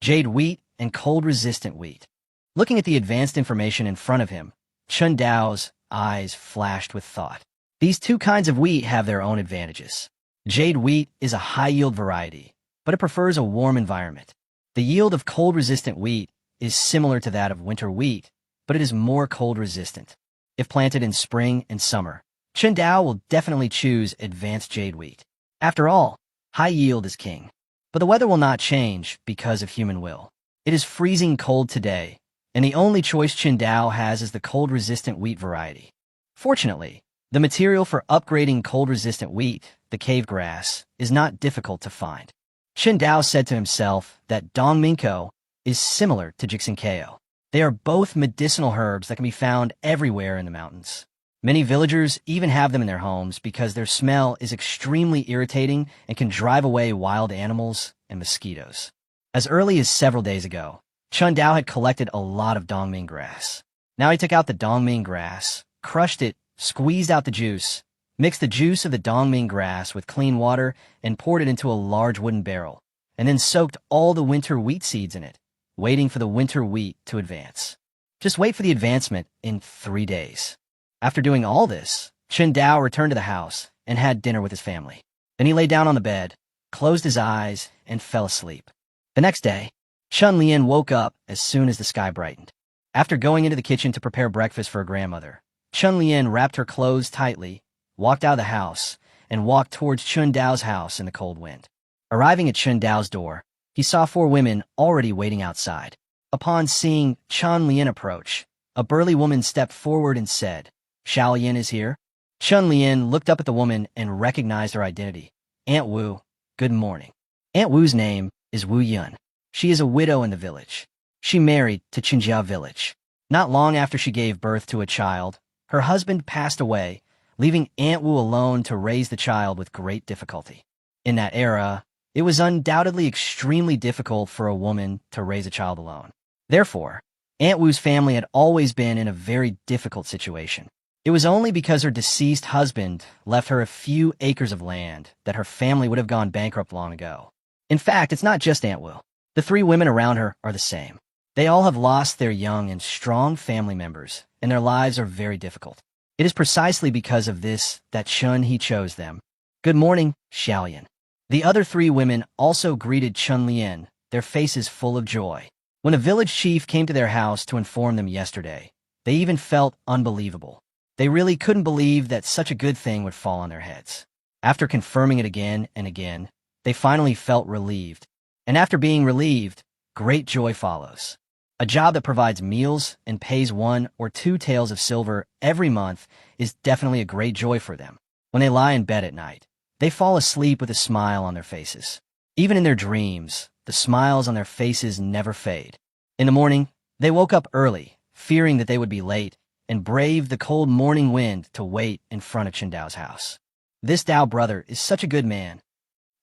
Jade wheat and cold-resistant wheat. Looking at the advanced information in front of him, Chun Dao's eyes flashed with thought. These two kinds of wheat have their own advantages. Jade wheat is a high-yield variety, but it prefers a warm environment. The yield of cold-resistant wheat is similar to that of winter wheat, but it is more cold-resistant. If planted in spring and summer, Chun Dao will definitely choose advanced jade wheat. After all, high yield is king. But the weather will not change because of human will. It is freezing cold today, and the only choice Chun Dao has is the cold-resistant wheat variety. Fortunately, the material for upgrading cold-resistant wheat, the cave grass, is not difficult to find. Chun Dao said to himself that Dongmingko is similar to Jixingkeo. They are both medicinal herbs that can be found everywhere in the mountains. Many villagers even have them in their homes because their smell is extremely irritating and can drive away wild animals and mosquitoes. As early as several days ago, Chun Dao had collected a lot of dongming grass. Now he took out the dongming grass, crushed it, squeezed out the juice, mixed the juice of the dongming grass with clean water, and poured it into a large wooden barrel, and then soaked all the winter wheat seeds in it, waiting for the winter wheat to advance. Just wait for the advancement in 3 days. After doing all this, Chun Dao returned to the house and had dinner with his family. Then he lay down on the bed, closed his eyes, and fell asleep. The next day, Chun Lian woke up as soon as the sky brightened. After going into the kitchen to prepare breakfast for her grandmother, Chun Lian wrapped her clothes tightly, walked out of the house, and walked towards Chun Dao's house in the cold wind. Arriving at Chun Dao's door, he saw 4 women already waiting outside. Upon seeing Chun Lian approach, a burly woman stepped forward and said, "Xiao Yin is here?" Chun Lian looked up at the woman and recognized her identity. "Aunt Wu, good morning." Aunt Wu's name is Wu Yun. She is a widow in the village. She married to Qingjia village. Not long after she gave birth to a child, her husband passed away, leaving Aunt Wu alone to raise the child with great difficulty. In that era, it was undoubtedly extremely difficult for a woman to raise a child alone. Therefore, Aunt Wu's family had always been in a very difficult situation. It was only because her deceased husband left her a few acres of land that her family would have gone bankrupt long ago. In fact, it's not just Aunt Wu. The 3 women around her are the same. They all have lost their young and strong family members, and their lives are very difficult. It is precisely because of this that Chun He chose them. "Good morning, Xiaoyan." The other 3 women also greeted Chun Lian, their faces full of joy. When a village chief came to their house to inform them yesterday, they even felt unbelievable. They really couldn't believe that such a good thing would fall on their heads. After confirming it again and again, they finally felt relieved. And after being relieved, great joy follows. A job that provides meals and pays 1 or 2 taels of silver every month is definitely a great joy for them. When they lie in bed at night, they fall asleep with a smile on their faces. Even in their dreams, the smiles on their faces never fade. In the morning, they woke up early, fearing that they would be late, and braved the cold morning wind to wait in front of Chun Dao's house. This Dao brother is such a good man.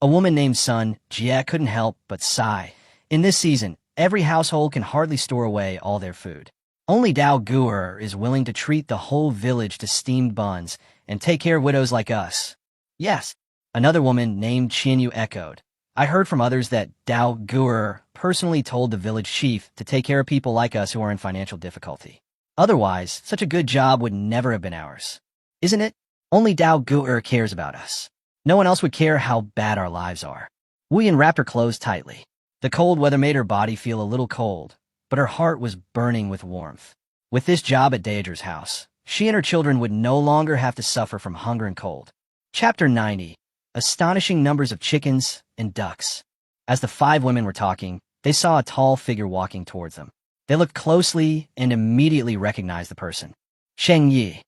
A woman named Sun Jie couldn't help but sigh. In this season, every household can hardly store away all their food. Only Dao Guer is willing to treat the whole village to steamed buns and take care of widows like us. Yes, another woman named Qianyu echoed. I heard from others that Dao Guer personally told the village chief to take care of people like us who are in financial difficulty. Otherwise, such a good job would never have been ours. Isn't it? Only Dao Guer cares about us. No one else would care how bad our lives are. Wu Yin wrapped her clothes tightly. The cold weather made her body feel a little cold, but her heart was burning with warmth. With this job at Daedra's house, she and her children would no longer have to suffer from hunger and cold. Chapter 90. Astonishing numbers of chickens and ducks. As the 5 women were talking, they saw a tall figure walking towards them. They looked closely and immediately recognized the person. Sheng Yi.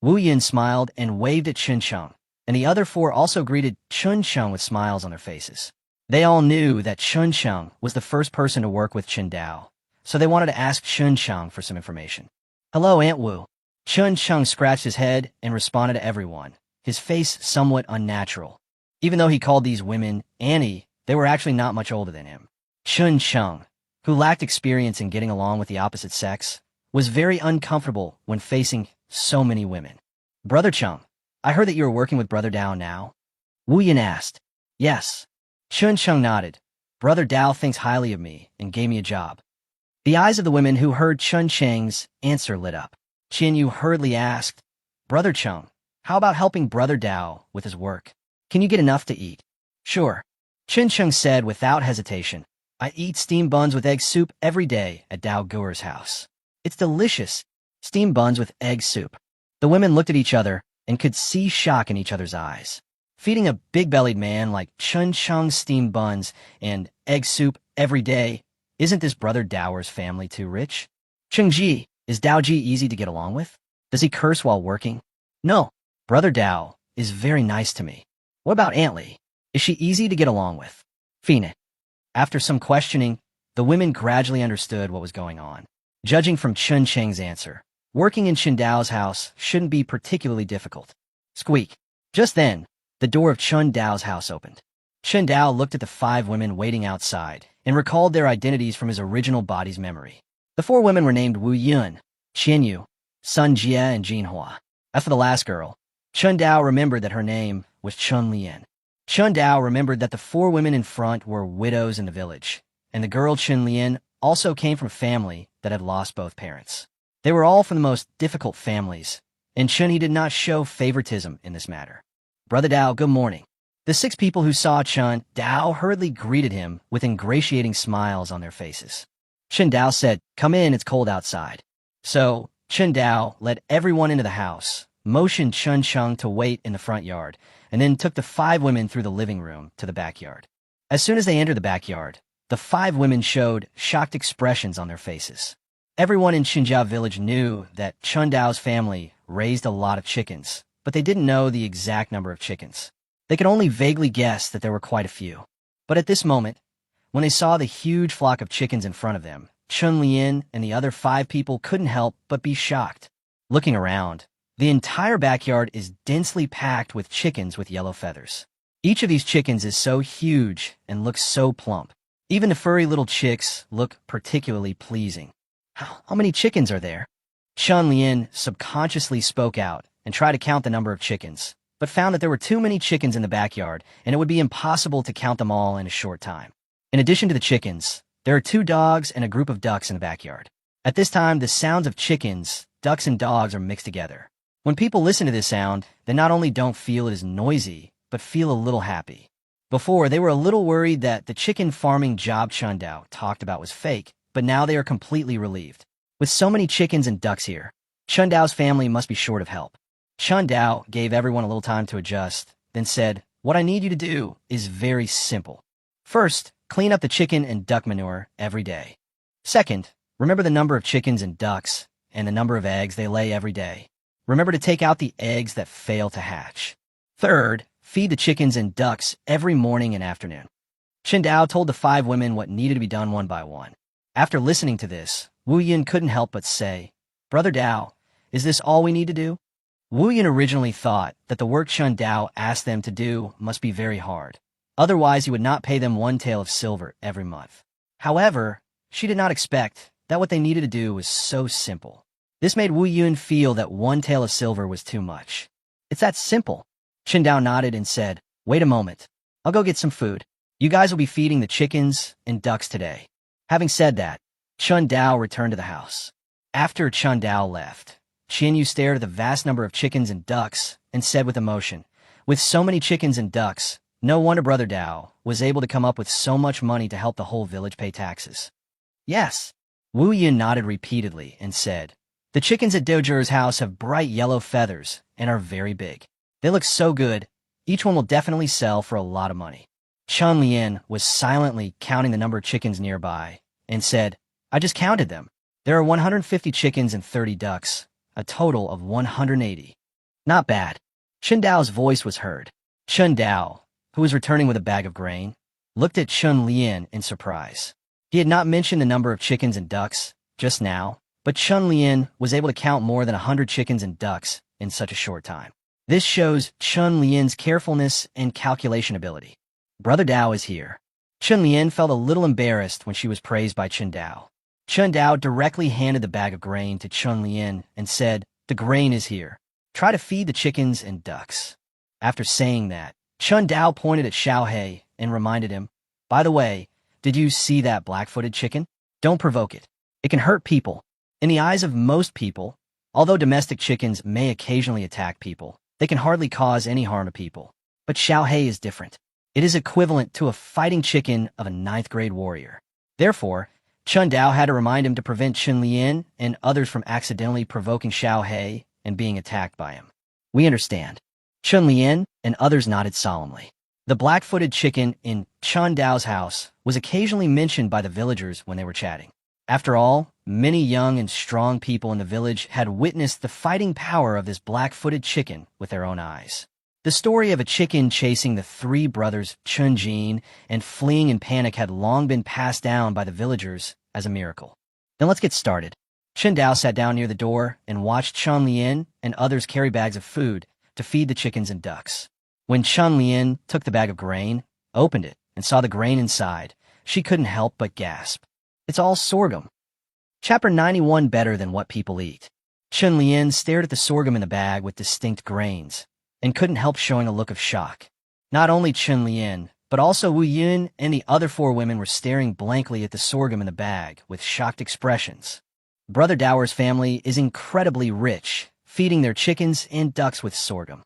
Wu Yin smiled and waved at Chun Cheng, and the other 4 also greeted Chun Cheng with smiles on their faces. They all knew that Chun Chung was the first person to work with Chen Dao, so they wanted to ask Chun Chung for some information. "Hello, Aunt Wu." Chun Chung scratched his head and responded to everyone, his face somewhat unnatural. Even though he called these women Annie, they were actually not much older than him. Chun Chung, who lacked experience in getting along with the opposite sex, was very uncomfortable when facing so many women. "Brother Chung, I heard that you are working with Brother Dao now?" Wu Yin asked. "Yes." Chun Chung nodded. "Brother Dao thinks highly of me and gave me a job." The eyes of the women who heard Chun Cheng's answer lit up. Qian Yu hurriedly asked, "Brother Chung, how about helping Brother Dao with his work? Can you get enough to eat?" "Sure." Chun Chung said without hesitation, "I eat steamed buns with egg soup every day at Dao Guer's house. It's delicious. Steamed buns with egg soup." The women looked at each other and could see shock in each other's eyes. Feeding a big-bellied man like Chun Chung steamed buns and egg soup every day, isn't this Brother Dao's family too rich? "Cheng Ji, is Dao Ji easy to get along with? Does he curse while working?" "No. Brother Dao is very nice to me." "What about Aunt Li? Is she easy to get along with?" "Phoenix." After some questioning, the women gradually understood what was going on. Judging from Chun Cheng's answer, working in Chen Dao's house shouldn't be particularly difficult. Squeak. Just then, the door of Chun Dao's house opened. Chen Dao looked at the 5 women waiting outside and recalled their identities from his original body's memory. The 4 women were named Wu Yun, Qian Yu, Sun Jie, and Jin Hua. As for the last girl, Chun Dao remembered that her name was Chun Lian. Chun Dao remembered that the 4 women in front were widows in the village, and the girl Chun Lian also came from a family that had lost both parents. They were all from the most difficult families, and Chun He did not show favoritism in this matter. "Brother Dao, good morning." The 6 people who saw Chun Dao hurriedly greeted him with ingratiating smiles on their faces. Chun Dao said, "Come in, it's cold outside." So, Chun Dao led everyone into the house, motioned Chun Chung to wait in the front yard, and then took the 5 women through the living room to the backyard. As soon as they entered the backyard, the 5 women showed shocked expressions on their faces. Everyone in Xinjiao village knew that Chun Dao's family raised a lot of chickens, but they didn't know the exact number of chickens. They could only vaguely guess that there were quite a few. But at this moment, when they saw the huge flock of chickens in front of them, Chun Lian and the other 5 people couldn't help but be shocked. Looking around, the entire backyard is densely packed with chickens with yellow feathers. Each of these chickens is so huge and looks so plump. Even the furry little chicks look particularly pleasing. How many chickens are there?" Chun Lian subconsciously spoke out and tried to count the number of chickens, but found that there were too many chickens in the backyard and it would be impossible to count them all in a short time. In addition to the chickens, there are 2 dogs and a group of ducks in the backyard. At this time, the sounds of chickens, ducks, and dogs are mixed together. When people listen to this sound, they not only don't feel it is noisy, but feel a little happy. Before, they were a little worried that the chicken farming job Chun Dao talked about was fake, but now they are completely relieved. With so many chickens and ducks here, Chun Dao's family must be short of help. Chun Dao gave everyone a little time to adjust, then said, "What I need you to do is very simple. First, clean up the chicken and duck manure every day. Second, remember the number of chickens and ducks and the number of eggs they lay every day. Remember to take out the eggs that fail to hatch. Third, feed the chickens and ducks every morning and afternoon." Chen Dao told the 5 women what needed to be done one by one. After listening to this, Wu Yin couldn't help but say, "Brother Dao, is this all we need to do?" Wu Yin originally thought that the work Chun Dao asked them to do must be very hard. Otherwise, he would not pay them 1 tael of silver every month. However, she did not expect that what they needed to do was so simple. This made Wu Yun feel that 1 tael of silver was too much. "It's that simple." Chen Dao nodded and said, "Wait a moment. I'll go get some food. You guys will be feeding the chickens and ducks today." Having said that, Chun Dao returned to the house. After Chun Dao left, Qian Yu stared at the vast number of chickens and ducks and said with emotion, "With so many chickens and ducks, no wonder Brother Dao was able to come up with so much money to help the whole village pay taxes." "Yes." Wu Yin nodded repeatedly and said, "The chickens at Doju's house have bright yellow feathers and are very big. They look so good, each one will definitely sell for a lot of money." Chun Lian was silently counting the number of chickens nearby and said, "I just counted them. There are 150 chickens and 30 ducks, a total of 180. Not bad." Chen Dao's voice was heard. Chen Dao, who was returning with a bag of grain, looked at Chun Lian in surprise. He had not mentioned the number of chickens and ducks just now, but Chun Lian was able to count more than 100 chickens and ducks in such a short time. This shows Chun Lian's carefulness and calculation ability. Brother Dao is here. Chun Lian felt a little embarrassed when she was praised by Chun Dao. Chun Dao directly handed the bag of grain to Chun Lian and said, "The grain is here. Try to feed the chickens and ducks." After saying that, Chun Dao pointed at Xiaohei and reminded him, "By the way, did you see that black-footed chicken? Don't provoke it. It can hurt people." In the eyes of most people, although domestic chickens may occasionally attack people, they can hardly cause any harm to people. But Xiaohei is different. It is equivalent to a fighting chicken of a 9th-grade warrior. Therefore, Chun Dao had to remind him to prevent Chun Lian and others from accidentally provoking Xiaohei and being attacked by him. "We understand." Chun Lian and others nodded solemnly. The black-footed chicken in Chun Dao's house was occasionally mentioned by the villagers when they were chatting. After all, many young and strong people in the village had witnessed the fighting power of this black-footed chicken with their own eyes. The story of a chicken chasing the three brothers Chun Jin and fleeing in panic had long been passed down by the villagers as a miracle. Then let's get started. Chun Dao sat down near the door and watched Chun Lian and others carry bags of food to feed the chickens and ducks. When Chun Lian took the bag of grain, opened it, and saw the grain inside, she couldn't help but gasp. "It's all sorghum." Chapter 91, better than what people eat. Chun Lian stared at the sorghum in the bag with distinct grains, and couldn't help showing a look of shock. Not only Chun Lian, but also Wu Yun and the other four women were staring blankly at the sorghum in the bag with shocked expressions. Brother Dao's family is incredibly rich, feeding their chickens and ducks with sorghum.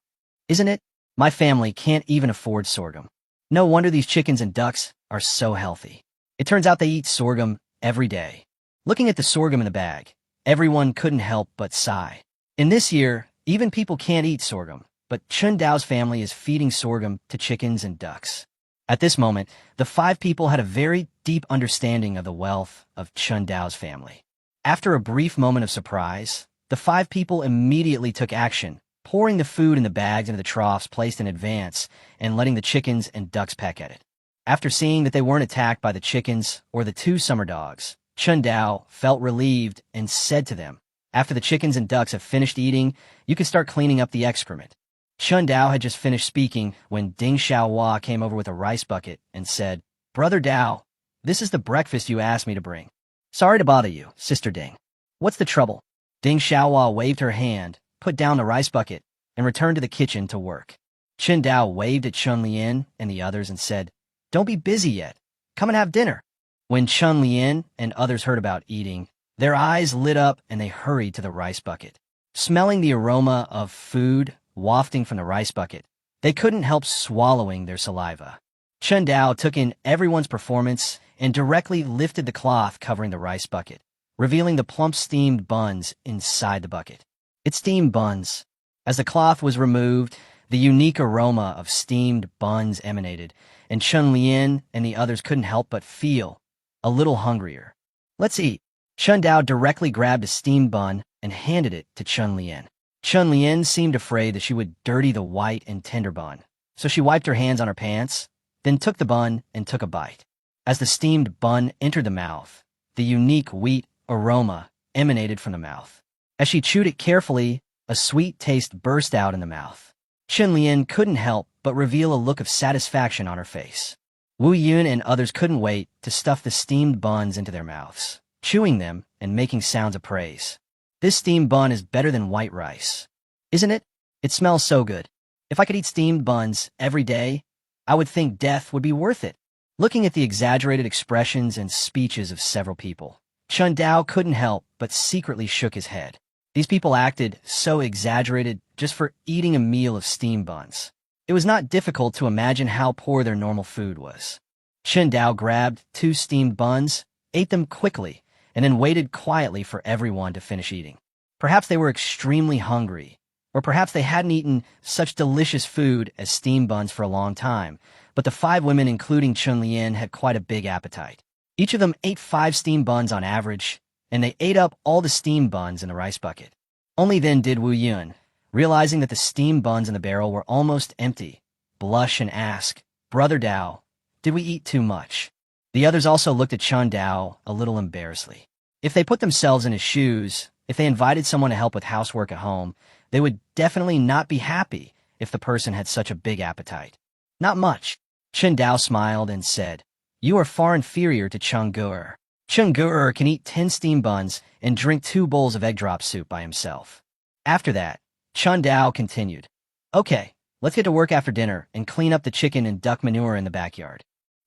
Isn't it? My family can't even afford sorghum. No wonder these chickens and ducks are so healthy. It turns out they eat sorghum every day. Looking at the sorghum in the bag, everyone couldn't help but sigh. In this year, even people can't eat sorghum, but Chun Dao's family is feeding sorghum to chickens and ducks. At this moment, the five people had a very deep understanding of the wealth of Chun Dao's family. After a brief moment of surprise, the five people immediately took action, pouring the food in the bags into the troughs placed in advance and letting the chickens and ducks peck at it. After seeing that they weren't attacked by the chickens or the two summer dogs, Chun Dao felt relieved and said to them, "After the chickens and ducks have finished eating, you can start cleaning up the excrement." Chun Dao had just finished speaking when Ding Xiaohua came over with a rice bucket and said, "Brother Dao, this is the breakfast you asked me to bring." "Sorry to bother you, Sister Ding. What's the trouble?" Ding Xiaohua waved her hand, put down the rice bucket, and returned to the kitchen to work. Chun Dao waved at Chun Lian and the others and said, "Don't be busy yet. Come and have dinner." When Chun Lian and others heard about eating, their eyes lit up and they hurried to the rice bucket. Smelling the aroma of food wafting from the rice bucket, they couldn't help swallowing their saliva. Chun Dao took in everyone's performance and directly lifted the cloth covering the rice bucket, revealing the plump steamed buns inside the bucket. It's steamed buns. As the cloth was removed, the unique aroma of steamed buns emanated, and Chun Lian and the others couldn't help but feel a little hungrier. "Let's eat." Chun Dao directly grabbed a steamed bun and handed it to Chun Lian. Chun Lian seemed afraid that she would dirty the white and tender bun, so she wiped her hands on her pants, then took the bun and took a bite. As the steamed bun entered the mouth, the unique wheat aroma emanated from the mouth. As she chewed it carefully, a sweet taste burst out in the mouth. Chun Lian couldn't help but reveal a look of satisfaction on her face. Wu Yun and others couldn't wait to stuff the steamed buns into their mouths, chewing them and making sounds of praise. "This steamed bun is better than white rice. Isn't it? It smells so good. If I could eat steamed buns every day, I would think death would be worth it." Looking at the exaggerated expressions and speeches of several people, Chun Dao couldn't help but secretly shook his head. These people acted so exaggerated just for eating a meal of steamed buns. It was not difficult to imagine how poor their normal food was. Chun Dao grabbed 2 steamed buns, ate them quickly, and then waited quietly for everyone to finish eating. Perhaps they were extremely hungry, or perhaps they hadn't eaten such delicious food as steamed buns for a long time, but the 5 women, including Chun Lian, had quite a big appetite. Each of them ate 5 steamed buns on average, and they ate up all the steamed buns in the rice bucket. Only then did Wu Yun, realizing that the steamed buns in the barrel were almost empty, blush and ask, "Brother Dao, Did we eat too much? The others also looked at Chun Dao a little embarrassedly. If they put themselves in his shoes, if they invited someone to help with housework at home, they would definitely not be happy if the person had such a big appetite. Not much. Chun Dao smiled and said, "You are far inferior to Chung Gur. Chung Gur can eat 10 steam buns and drink 2 bowls of egg drop soup by himself." After that, Chun Dao continued, "Okay, let's get to work after dinner and clean up the chicken and duck manure in the backyard."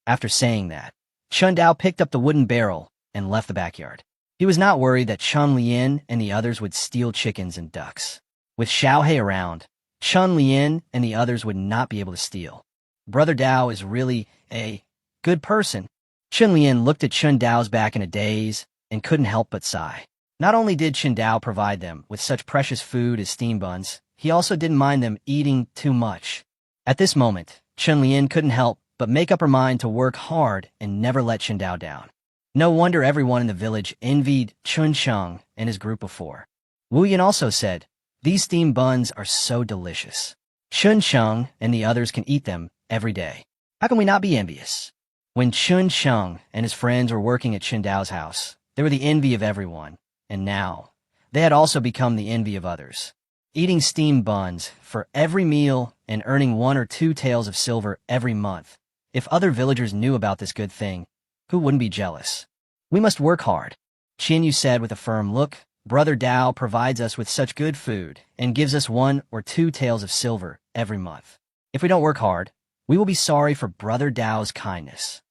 After saying that, Chun Dao picked up the wooden barrel and left the backyard. He was not worried that Chun Lian and the others would steal chickens and ducks. With Xiao He around, Chun Lian and the others would not be able to steal. Brother Dao is really a good person. Chun Lian looked at Chun Dao's back in a daze and couldn't help but sigh. Not only did Chun Dao provide them with such precious food as steam buns, he also didn't mind them eating too much. At this moment, Chun Lian couldn't help but make up her mind to work hard and never let Chun Dao down. No wonder everyone in the village envied Chun Cheng and his group of 4. Wu Yan also said, "These steam buns are so delicious. Chun Cheng and the others can eat them every day. How can we not be envious?" When Chun Cheng and his friends were working at Chun Dao's house, they were the envy of everyone, and now they had also become the envy of others. Eating steam buns for every meal and earning 1 or 2 taels of silver every month. If other villagers knew about this good thing, who wouldn't be jealous? "We must work hard," Qin Yu said with a firm look. "Brother Dao provides us with such good food and gives us 1 or 2 taels of silver every month. If we don't work hard, we will be sorry for Brother Dao's kindness."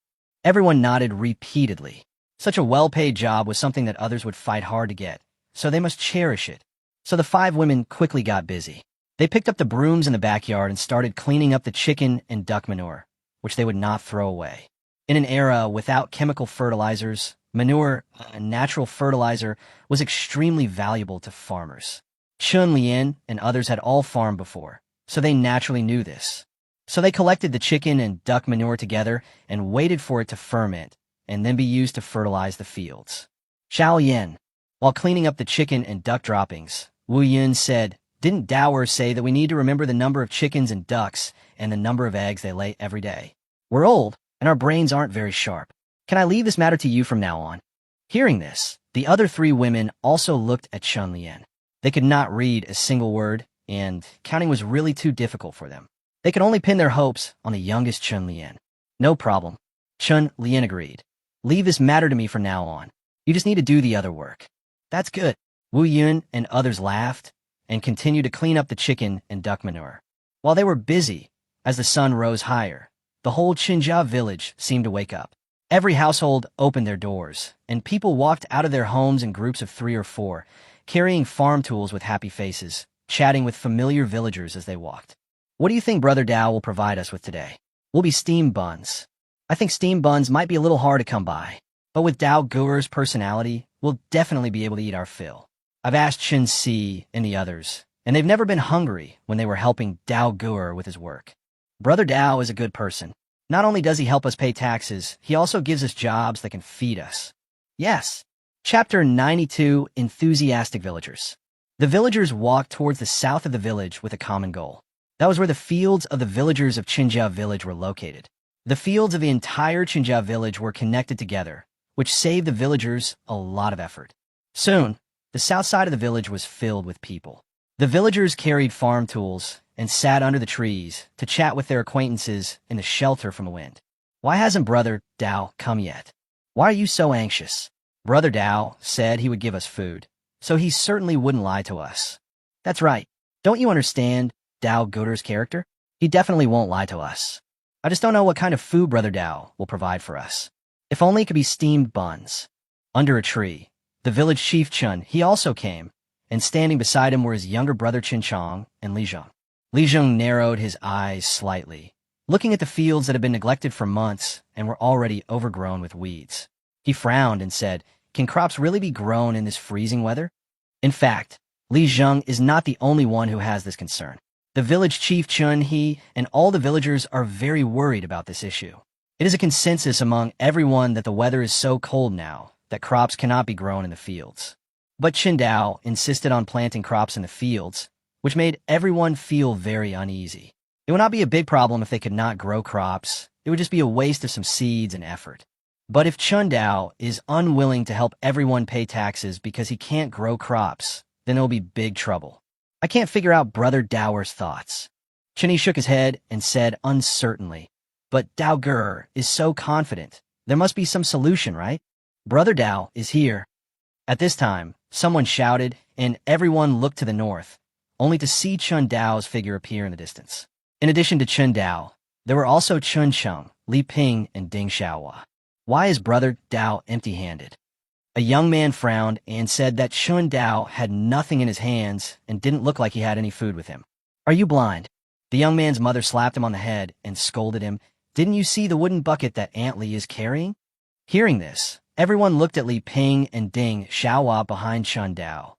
Everyone nodded repeatedly. Such a well-paid job was something that others would fight hard to get, so they must cherish it. So the 5 women quickly got busy. They picked up the brooms in the backyard and started cleaning up the chicken and duck manure, which they would not throw away. In an era without chemical fertilizers, manure, a natural fertilizer, was extremely valuable to farmers. Chun Lian and others had all farmed before, so they naturally knew this. So they collected the chicken and duck manure together and waited for it to ferment and then be used to fertilize the fields. Xiao Yan, while cleaning up the chicken and duck droppings, Wu Yun said, "Didn't Dower say that we need to remember the number of chickens and ducks and the number of eggs they lay every day? We're old, and our brains aren't very sharp. Can I leave this matter to you from now on?" Hearing this, the other 3 women also looked at Chun Lian. They could not read a single word, and counting was really too difficult for them. They could only pin their hopes on the youngest Chun Lian. "No problem," Chun Lian agreed. "Leave this matter to me from now on. You just need to do the other work." "That's good." Wu Yun and others laughed and continued to clean up the chicken and duck manure. While they were busy, as the sun rose higher, the whole Qinjia village seemed to wake up. Every household opened their doors, and people walked out of their homes in groups of 3 or 4, carrying farm tools with happy faces, chatting with familiar villagers as they walked. "What do you think Brother Dao will provide us with today?" "Will be steam buns." "I think steam buns might be a little hard to come by, but with Dao Gur's personality, we'll definitely be able to eat our fill. I've asked Chen Si and the others, and they've never been hungry when they were helping Dao Gur with his work. Brother Dao is a good person. Not only does he help us pay taxes, he also gives us jobs that can feed us." Yes. Chapter 92, Enthusiastic Villagers. The villagers walked towards the south of the village with a common goal. That was where the fields of the villagers of Qinjia village were located. The fields of the entire Qinjia village were connected together, which saved the villagers a lot of effort. Soon, the south side of the village was filled with people. The villagers carried farm tools and sat under the trees to chat with their acquaintances in the shelter from the wind. "Why hasn't Brother Dao come yet? Why are you so anxious?" Brother Dao said he would give us food, so he certainly wouldn't lie to us. "That's right. Don't you understand Dao Gur's character? He definitely won't lie to us. I just don't know what kind of food Brother Dao will provide for us. If only it could be steamed buns." Under a tree, the village chief Chun, he also came, and standing beside him were his younger brother Qin Chong and Li Zheng. Li Zheng narrowed his eyes slightly, looking at the fields that had been neglected for months and were already overgrown with weeds. He frowned and said, "Can crops really be grown in this freezing weather?" In fact, Li Zheng is not the only one who has this concern. The village chief Chun, he, and all the villagers are very worried about this issue. It is a consensus among everyone that the weather is so cold now that crops cannot be grown in the fields. But Qin Dao insisted on planting crops in the fields, which made everyone feel very uneasy. It would not be a big problem if they could not grow crops, It would just be a waste of some seeds and effort. But if Chun Dao is unwilling to help everyone pay taxes because he can't grow crops, then it'll be big trouble. I can't figure out Brother Dao's thoughts. Chun Yi shook his head and said uncertainly, but Dao Ger is so confident. There must be some solution, right? Brother Dao is here. At this time, someone shouted, and everyone looked to the north, only to see Chun Dao's figure appear in the distance. In addition to Chun Dao, there were also Chun Cheng, Li Ping, and Ding Xiaohua. Why is Brother Dao empty-handed? A young man frowned and said that Chun Dao had nothing in his hands and didn't look like he had any food with him. Are you blind? The young man's mother slapped him on the head and scolded him. Didn't you see the wooden bucket that Aunt Li is carrying? Hearing this, everyone looked at Li Ping and Ding Xiaohua behind Chun Dao,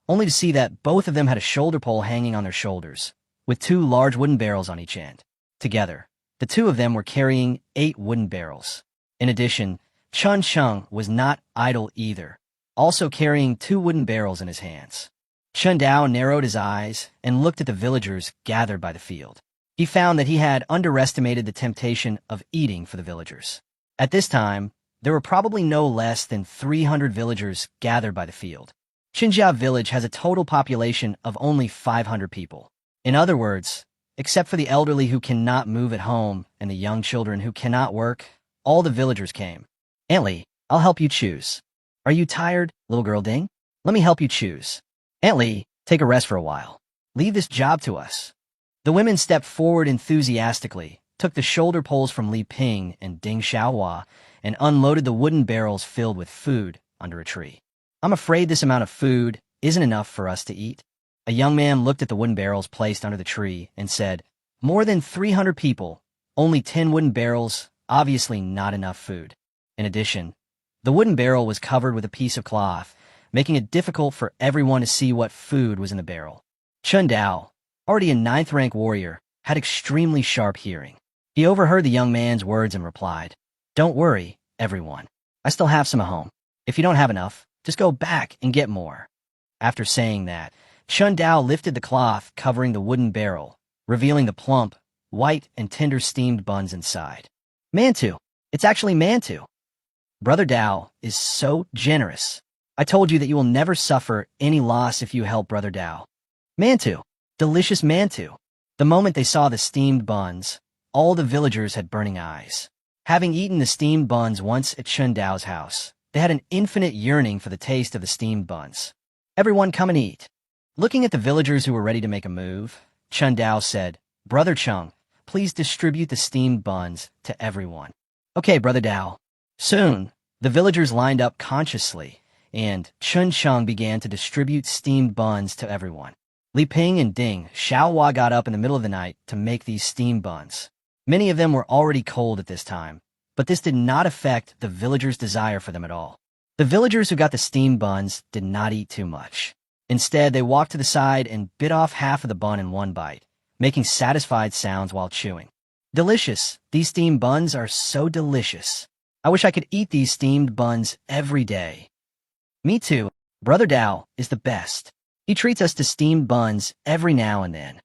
only to see that both of them had a shoulder pole hanging on their shoulders, with 2 large wooden barrels on each end. Together, the 2 of them were carrying 8 wooden barrels. In addition, Chun Cheng was not idle either, also carrying 2 wooden barrels in his hands. Chun Dao narrowed his eyes and looked at the villagers gathered by the field. He found that he had underestimated the temptation of eating for the villagers. At this time, there were probably no less than 300 villagers gathered by the field. Qinjia village has a total population of only 500 people. In other words, except for the elderly who cannot move at home and the young children who cannot work, all the villagers came. Aunt Li, I'll help you choose. Are you tired, little girl Ding? Let me help you choose. Aunt Li, take a rest for a while. Leave this job to us. The women stepped forward enthusiastically, took the shoulder poles from Li Ping and Ding Xiaohua, and unloaded the wooden barrels filled with food under a tree. I'm afraid this amount of food isn't enough for us to eat. A young man looked at the wooden barrels placed under the tree and said, more than 300 people, only 10 wooden barrels, obviously not enough food. In addition, the wooden barrel was covered with a piece of cloth, making it difficult for everyone to see what food was in the barrel. Chun Dao, already a 9th-rank warrior, had extremely sharp hearing. He overheard the young man's words and replied, don't worry, everyone. I still have some at home. If you don't have enough, just go back and get more. After saying that, Chun Dao lifted the cloth covering the wooden barrel, revealing the plump, white, and tender steamed buns inside. Mantu. It's actually Mantu. Brother Dao is so generous. I told you that you will never suffer any loss if you help Brother Dao. Mantu. Delicious Mantu. The moment they saw the steamed buns, all the villagers had burning eyes. Having eaten the steamed buns once at Chun Dao's house, they had an infinite yearning for the taste of the steamed buns. Everyone come and eat. Looking at the villagers who were ready to make a move, Chun Dao said, Brother Cheng, please distribute the steamed buns to everyone. Okay, Brother Dao. Soon, the villagers lined up consciously, and Chun Cheng began to distribute steamed buns to everyone. Li Ping and Ding Xiaohua got up in the middle of the night to make these steamed buns. Many of them were already cold at this time, but this did not affect the villagers' desire for them at all. The villagers who got the steamed buns did not eat too much. Instead, they walked to the side and bit off half of the bun in one bite, making satisfied sounds while chewing. Delicious. These steamed buns are so delicious. I wish I could eat these steamed buns every day. Me too. Brother Dao is the best. He treats us to steamed buns every now and then.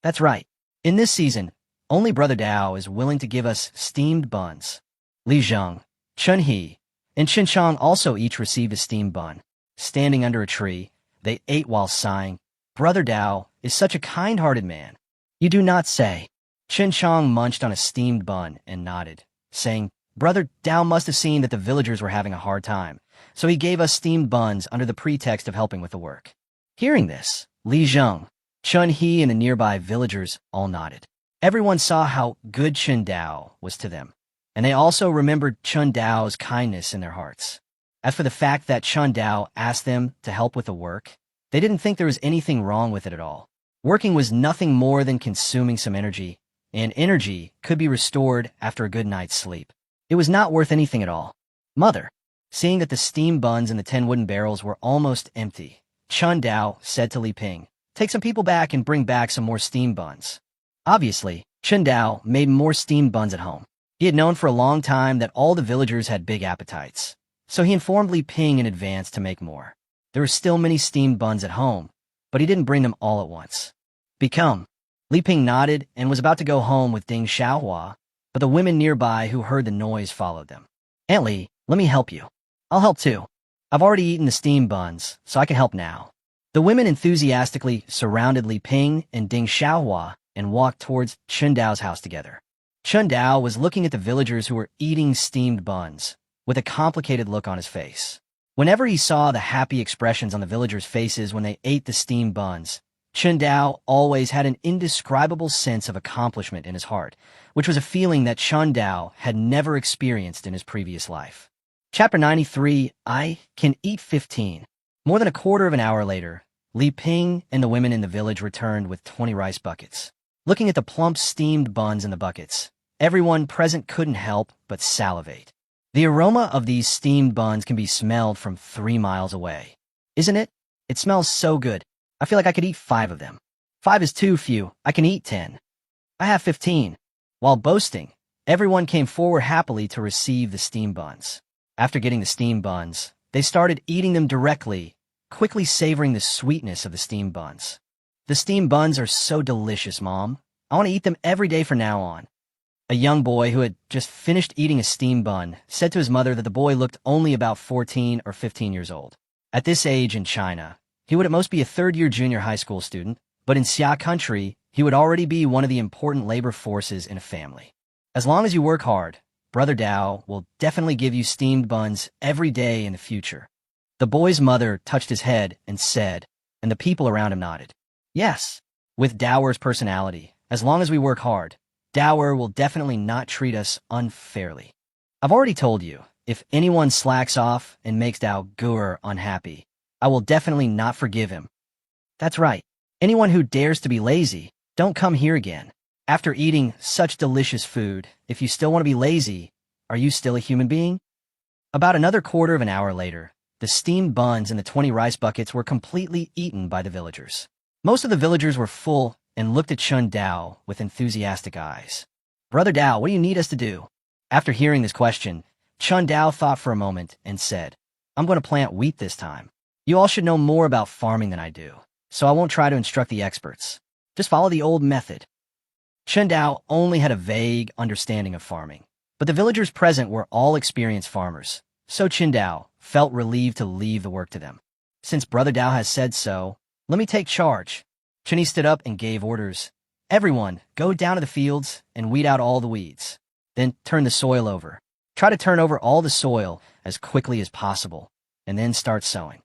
That's right. In this season, only Brother Dao is willing to give us steamed buns. Li Zheng, Chun He, and Chen Chang also each received a steamed bun. Standing under a tree, they ate while sighing. Brother Dao is such a kind-hearted man. You do not say. Chen Chang munched on a steamed bun and nodded, saying, Brother Dao must have seen that the villagers were having a hard time, so he gave us steamed buns under the pretext of helping with the work. Hearing this, Li Zheng, Chun He, and the nearby villagers all nodded. Everyone saw how good Chun Dao was to them, and they also remembered Chun Dao's kindness in their hearts. As for the fact that Chun Dao asked them to help with the work, they didn't think there was anything wrong with it at all. Working was nothing more than consuming some energy, and energy could be restored after a good night's sleep. It was not worth anything at all. Mother, seeing that the steamed buns in the 10 wooden barrels were almost empty, Chun Dao said to Li Ping, take some people back and bring back some more steamed buns. Obviously, Chun Dao made more steamed buns at home. He had known for a long time that all the villagers had big appetites, so he informed Li Ping in advance to make more. There were still many steamed buns at home, but he didn't bring them all at once. Become. Li Ping nodded and was about to go home with Ding Xiaohua, but the women nearby who heard the noise followed them. "Aunt Lee, let me help you." "I'll help too. I've already eaten the steamed buns, so I can help now." The women enthusiastically surrounded Li Ping and Ding Xiaohua and walked towards Chun Dao's house together. Chun Dao was looking at the villagers who were eating steamed buns, with a complicated look on his face. Whenever he saw the happy expressions on the villagers' faces when they ate the steamed buns, Chun Dao always had an indescribable sense of accomplishment in his heart, which was a feeling that Chun Dao had never experienced in his previous life. Chapter 93, I Can Eat 15. More than a quarter of an hour later, Li Ping and the women in the village returned with 20 rice buckets. Looking at the plump steamed buns in the buckets, everyone present couldn't help but salivate. The aroma of these steamed buns can be smelled from 3 miles away. Isn't it? It smells so good. I feel like I could eat 5 of them. 5 is too few. I can eat 10. I have 15. While boasting, everyone came forward happily to receive the steamed buns. After getting the steamed buns, they started eating them directly, quickly savoring the sweetness of the steamed buns. "The steamed buns are so delicious, Mom. I want to eat them every day from now on." A young boy who had just finished eating a steamed bun said to his mother that the boy looked only about 14 or 15 years old. At this age in China, he would at most be a third-year junior high school student, but in Xia country, he would already be one of the important labor forces in a family. "As long as you work hard, Brother Dao will definitely give you steamed buns every day in the future." The boy's mother touched his head and said, and the people around him nodded. "Yes, with Daoer's personality, as long as we work hard, Daoer will definitely not treat us unfairly. I've already told you, if anyone slacks off and makes Daoer unhappy, I will definitely not forgive him." "That's right. Anyone who dares to be lazy, don't come here again." After eating such delicious food, if you still want to be lazy, are you still a human being? About another quarter of an hour later, the steamed buns and the 20 rice buckets were completely eaten by the villagers. Most of the villagers were full and looked at Chun Dao with enthusiastic eyes. "Brother Dao, what do you need us to do?" After hearing this question, Chun Dao thought for a moment and said, "I'm going to plant wheat this time. You all should know more about farming than I do, so I won't try to instruct the experts. Just follow the old method." Chun Dao only had a vague understanding of farming, but the villagers present were all experienced farmers, so Chun Dao felt relieved to leave the work to them. "Since Brother Dao has said so, let me take charge." Chun stood up and gave orders. "Everyone, go down to the fields and weed out all the weeds. Then turn the soil over. Try to turn over all the soil as quickly as possible, and then start sowing."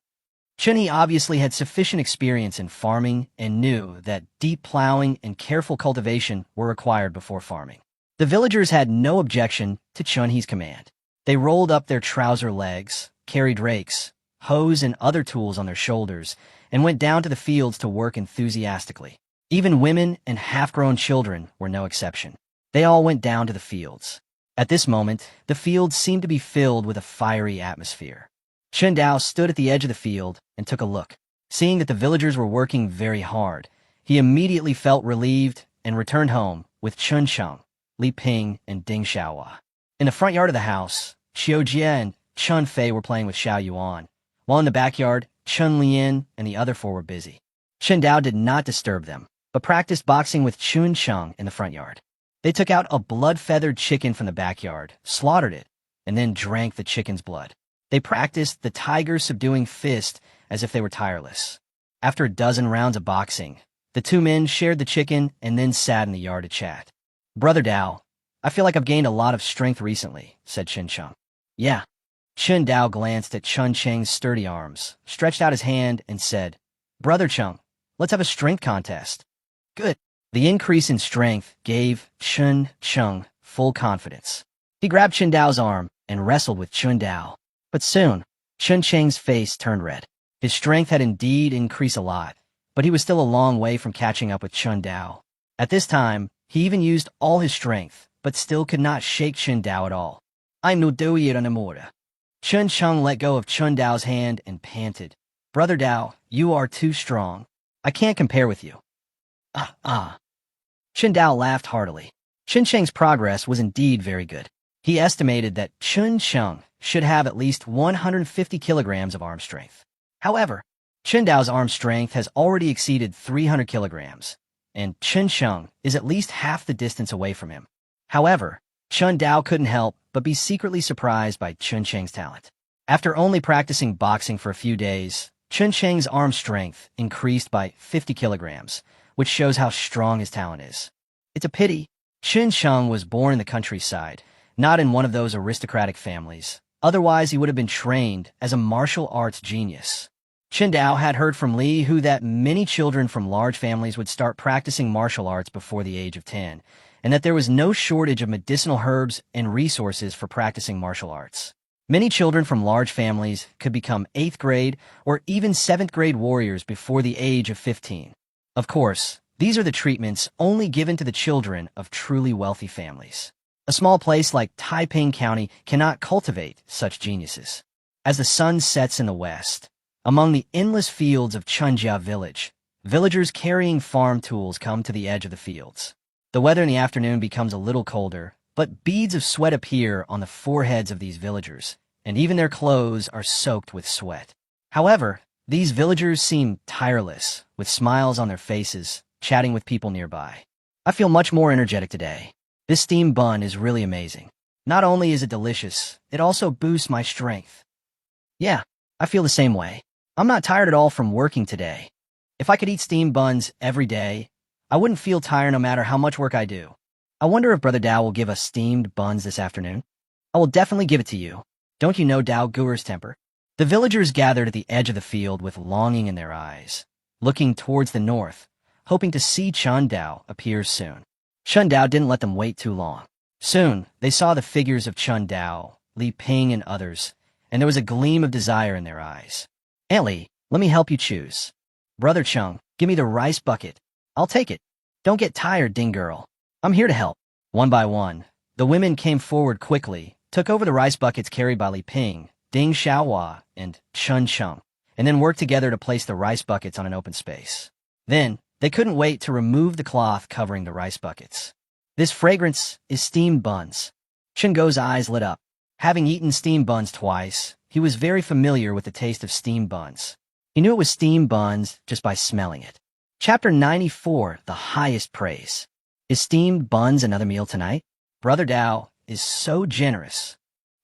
Chun obviously had sufficient experience in farming and knew that deep plowing and careful cultivation were required before farming. The villagers had no objection to Chun-Hee's command. They rolled up their trouser legs, carried rakes, hoes, and other tools on their shoulders, and went down to the fields to work enthusiastically. Even women and half-grown children were no exception. They all went down to the fields. At this moment, the fields seemed to be filled with a fiery atmosphere. Chun Dao stood at the edge of the field and took a look. Seeing that the villagers were working very hard, he immediately felt relieved and returned home with Chun Cheng, Li Ping, and Ding Xiaohua. In the front yard of the house, Xiao Jie and Chun Fei were playing with Xiao Yuan, while in the backyard, Chun Lian and the other 4 were busy. Chun Dao did not disturb them, but practiced boxing with Chun Cheng in the front yard. They took out a blood-feathered chicken from the backyard, slaughtered it, and then drank the chicken's blood. They practiced the tiger-subduing fist as if they were tireless. After a dozen rounds of boxing, the 2 men shared the chicken and then sat in the yard to chat. "Brother Dao, I feel like I've gained a lot of strength recently," said Chun Cheng. "Yeah." Chun Dao glanced at Chun Cheng's sturdy arms, stretched out his hand, and said, "Brother Cheng, let's have a strength contest." "Good." The increase in strength gave Chun Cheng full confidence. He grabbed Chun Dao's arm and wrestled with Chun Dao. But soon, Chun Cheng's face turned red. His strength had indeed increased a lot, but he was still a long way from catching up with Chun Dao. At this time, he even used all his strength, but still could not shake Chun Dao at all. "I'm no doer anymore." Chun Cheng let go of Chun Dao's hand and panted, "Brother Dao, you are too strong. I can't compare with you." Chun Dao laughed heartily. Chun Cheng's progress was indeed very good. He estimated that Chun Cheng should have at least 150 kilograms of arm strength. However, Chun Dao's arm strength has already exceeded 300 kilograms, and Chun Cheng is at least half the distance away from him. However, Chun Dao couldn't help but be secretly surprised by Chun Cheng's talent. After only practicing boxing for a few days, Chun Cheng's arm strength increased by 50 kilograms, which shows how strong his talent is. It's a pity. Chun Cheng was born in the countryside, not in one of those aristocratic families. Otherwise, he would have been trained as a martial arts genius. Chun Dao had heard from Li Hu that many children from large families would start practicing martial arts before the age of 10, and that there was no shortage of medicinal herbs and resources for practicing martial arts. Many children from large families could become 8th grade or even 7th grade warriors before the age of 15. Of course, these are the treatments only given to the children of truly wealthy families. A small place like Taiping County cannot cultivate such geniuses. As the sun sets in the west, among the endless fields of Chunjia village, villagers carrying farm tools come to the edge of the fields. The weather in the afternoon becomes a little colder, but beads of sweat appear on the foreheads of these villagers, and even their clothes are soaked with sweat. However, these villagers seem tireless, with smiles on their faces, chatting with people nearby. I feel much more energetic today. This steamed bun is really amazing. Not only is it delicious, it also boosts my strength. Yeah, I feel the same way. I'm not tired at all from working today. If I could eat steamed buns every day, I wouldn't feel tired no matter how much work I do. I wonder if Brother Dao will give us steamed buns this afternoon. I will definitely give it to you. Don't you know Dao Guer's temper? The villagers gathered at the edge of the field with longing in their eyes, looking towards the north, hoping to see Chun Dao appear soon. Chun Dao didn't let them wait too long. Soon, they saw the figures of Chun Dao, Li Ping, and others, and there was a gleam of desire in their eyes. Aunt Li, let me help you choose. Brother Chung, give me the rice bucket. I'll take it. Don't get tired, Ding girl. I'm here to help. One by one, the women came forward quickly, took over the rice buckets carried by Li Ping, Ding Xiaohua, and Chun Cheng, and then worked together to place the rice buckets on an open space. Then, they couldn't wait to remove the cloth covering the rice buckets. This fragrance is steamed buns. Chen Go's eyes lit up. Having eaten steamed buns twice, he was very familiar with the taste of steamed buns. He knew it was steamed buns just by smelling it. Chapter 94, The Highest Praise. Is steamed buns another meal tonight? Brother Dao is so generous.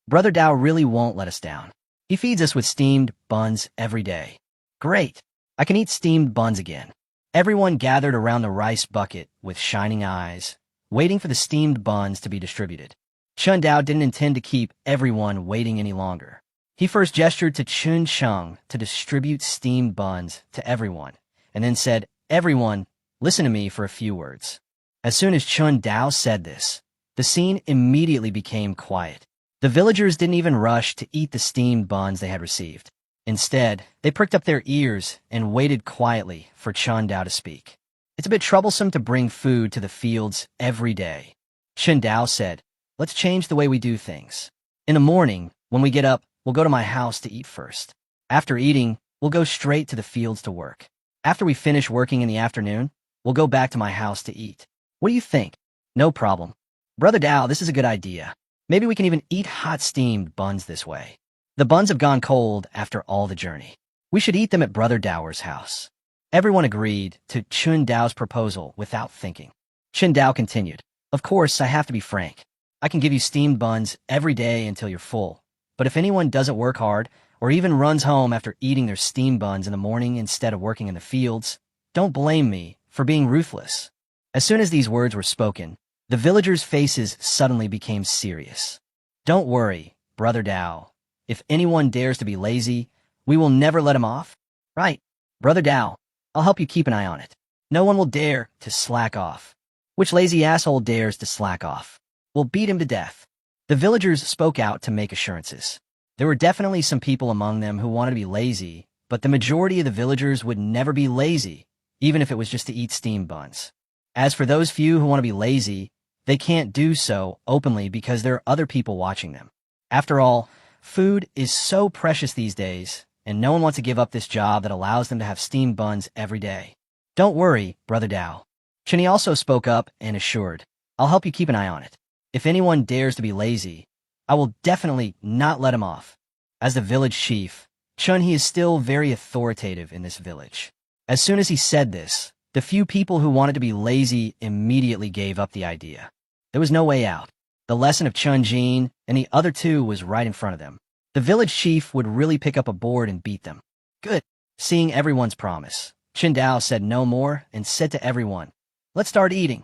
Brother Dao really won't let us down. He feeds us with steamed buns every day. Great! I can eat steamed buns again. Everyone gathered around the rice bucket with shining eyes, waiting for the steamed buns to be distributed. Chun Dao didn't intend to keep everyone waiting any longer. He first gestured to Chun Cheng to distribute steamed buns to everyone, and then said, "Everyone, listen to me for a few words." As soon as Chun Dao said this, the scene immediately became quiet. The villagers didn't even rush to eat the steamed buns they had received. Instead, they pricked up their ears and waited quietly for Chun Dao to speak. It's a bit troublesome to bring food to the fields every day. Chun Dao said, "Let's change the way we do things. In the morning, when we get up, we'll go to my house to eat first. After eating, we'll go straight to the fields to work. After we finish working in the afternoon, we'll go back to my house to eat. What do you think?" "No problem. Brother Dao, this is a good idea. Maybe we can even eat hot steamed buns this way. The buns have gone cold after all the journey. We should eat them at Brother Dao's house." Everyone agreed to Chun Dao's proposal without thinking. Chun Dao continued, "Of course, I have to be frank. I can give you steamed buns every day until you're full. But if anyone doesn't work hard, or even runs home after eating their steamed buns in the morning instead of working in the fields, don't blame me for being ruthless." As soon as these words were spoken, the villagers' faces suddenly became serious. "Don't worry, Brother Dao. If anyone dares to be lazy, we will never let him off." "Right, Brother Dao. I'll help you keep an eye on it. No one will dare to slack off." "Which lazy asshole dares to slack off? We'll beat him to death." The villagers spoke out to make assurances. There were definitely some people among them who wanted to be lazy, but the majority of the villagers would never be lazy, even if it was just to eat steamed buns. As for those few who want to be lazy, they can't do so openly because there are other people watching them. After all, food is so precious these days, and no one wants to give up this job that allows them to have steamed buns every day. "Don't worry, Brother Dao." Chunyi also spoke up and assured, "I'll help you keep an eye on it. If anyone dares to be lazy, I will definitely not let him off." As the village chief, Chunyi is still very authoritative in this village. As soon as he said this, the few people who wanted to be lazy immediately gave up the idea. There was no way out. The lesson of Chun-Jin and the other two was right in front of them. The village chief would really pick up a board and beat them. Good. Seeing everyone's promise, Chun Dao said no more and said to everyone, "Let's start eating."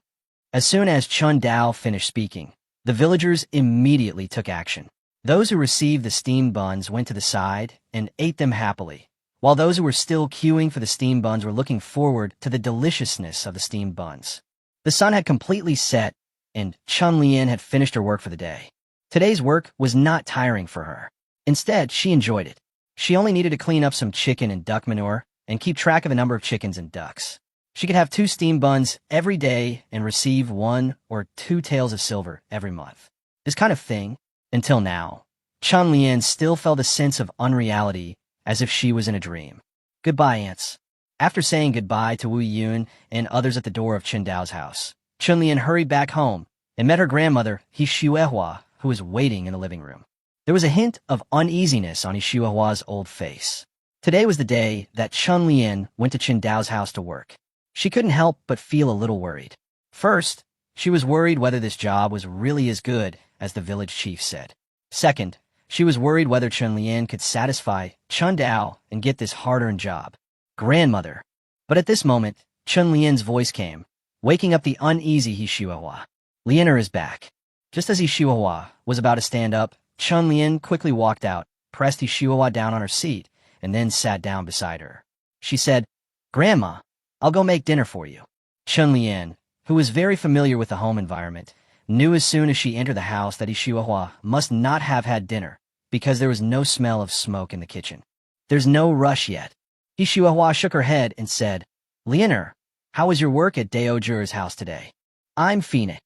As soon as Chun Dao finished speaking, the villagers immediately took action. Those who received the steamed buns went to the side and ate them happily, while those who were still queuing for the steamed buns were looking forward to the deliciousness of the steamed buns. The sun had completely set, and Chun Lian had finished her work for the day. Today's work was not tiring for her. Instead, she enjoyed it. She only needed to clean up some chicken and duck manure and keep track of the number of chickens and ducks. She could have 2 steamed buns every day and receive 1 or 2 taels of silver every month. This kind of thing, until now, Chun Lian still felt a sense of unreality as if she was in a dream. Goodbye, aunts. After saying goodbye to Wu Yun and others at the door of Chun Dao's house, Chun Lian hurried back home and met her grandmother, He Shuehua, who was waiting in the living room. There was a hint of uneasiness on He Shuehua's old face. Today was the day that Chun Lian went to Chun Dao's house to work. She couldn't help but feel a little worried. First, she was worried whether this job was really as good as the village chief said. Second, she was worried whether Chun Lian could satisfy Chun Dao and get this hard-earned job. Grandmother. But at this moment, Chun Lian's voice came, waking up the uneasy He Shuehua. Lianer is back. Just as He Shuehua was about to stand up, Chun Lian quickly walked out, pressed He Shuehua down on her seat, and then sat down beside her. She said, "Grandma, I'll go make dinner for you." Chun Lian, who was very familiar with the home environment, knew as soon as she entered the house that He Shuehua must not have had dinner because there was no smell of smoke in the kitchen. "There's no rush yet." He Shuehua shook her head and said, "Lianer, how was your work at Dao Zhi's house today?" "I'm Phoenix."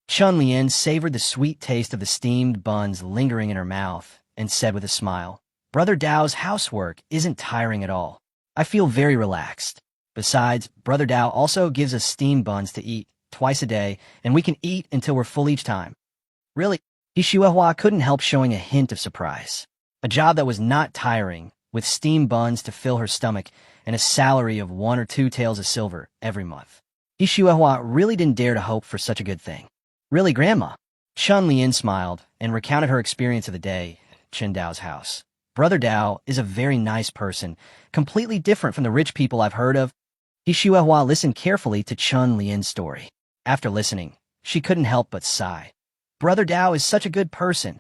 Chun Lian savored the sweet taste of the steamed buns lingering in her mouth and said with a smile, "Brother Dao's housework isn't tiring at all. I feel very relaxed. Besides, Brother Dao also gives us steamed buns to eat twice a day, and we can eat until we're full each time." Really? He Shuehua couldn't help showing a hint of surprise. A job that was not tiring, with steamed buns to fill her stomach and a salary of 1 or 2 taels of silver every month. He Shuehua really didn't dare to hope for such a good thing. "Really, Grandma?" Chun Lian smiled and recounted her experience of the day at Chun Dao's house. "Brother Dao is a very nice person, completely different from the rich people I've heard of." He Shuehua listened carefully to Chun Lian's story. After listening, she couldn't help but sigh. Brother Dao is such a good person.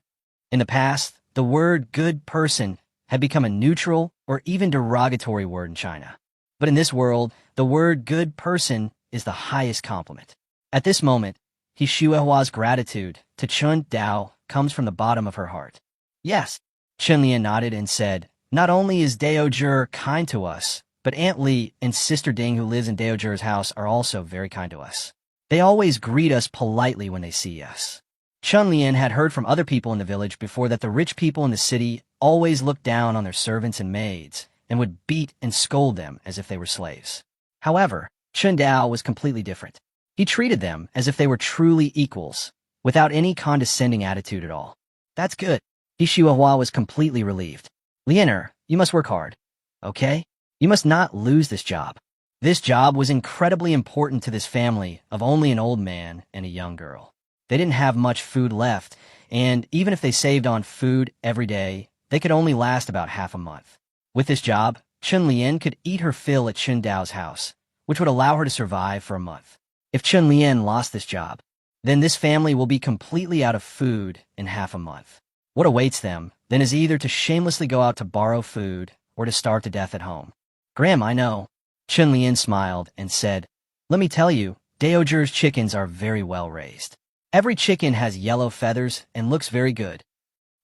In the past, the word good person had become a neutral or even derogatory word in China. But in this world, the word good person is the highest compliment. At this moment, He Shuehua's gratitude to Chun Dao comes from the bottom of her heart. "Yes." Chun Lian nodded and said, "Not only is Dao Zhi kind to us, but Aunt Li and Sister Ding, who lives in Dao Zhi's house, are also very kind to us. They always greet us politely when they see us." Chun Lian had heard from other people in the village before that the rich people in the city always looked down on their servants and maids and would beat and scold them as if they were slaves. However, Chun Dao was completely different. He treated them as if they were truly equals, without any condescending attitude at all. "That's good." He Shuehua was completely relieved. "Lianer, you must work hard, okay? You must not lose this job." This job was incredibly important to this family of only an old man and a young girl. They didn't have much food left, and even if they saved on food every day, they could only last about half a month. With this job, Chun Lian could eat her fill at Chun Dao's house, which would allow her to survive for a month. If Chun Lian lost this job, then this family will be completely out of food in half a month. What awaits them then is either to shamelessly go out to borrow food or to starve to death at home. "Graham, I know." Chun Lian smiled and said, "Let me tell you, Dao Zhi's chickens are very well raised. Every chicken has yellow feathers and looks very good."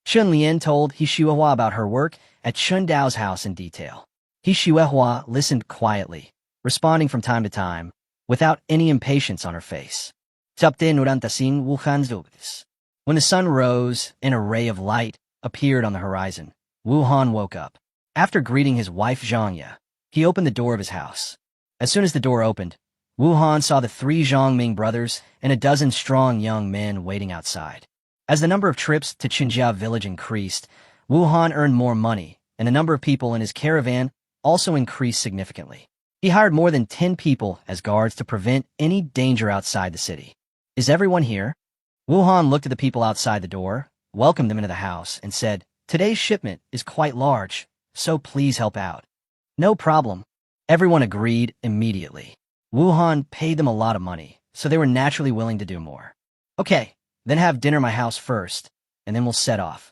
Chun Lian told He Shuehua about her work at Chun Dao's house in detail. He Shuehua listened quietly, responding from time to time, without any impatience on her face. When the sun rose, an array of light appeared on the horizon. Wuhan woke up. After greeting his wife Zhangya, he opened the door of his house. As soon as the door opened, Wuhan saw the 3 Zhongming brothers and a dozen strong young men waiting outside. As the number of trips to Qinjia village increased, Wuhan earned more money, and the number of people in his caravan also increased significantly. He hired more than 10 people as guards to prevent any danger outside the city. "Is everyone here?" Wu Han looked at the people outside the door, welcomed them into the house, and said, "Today's shipment is quite large, so please help out." "No problem." Everyone agreed immediately. Wu Han paid them a lot of money, so they were naturally willing to do more. "Okay, then have dinner at my house first, and then we'll set off."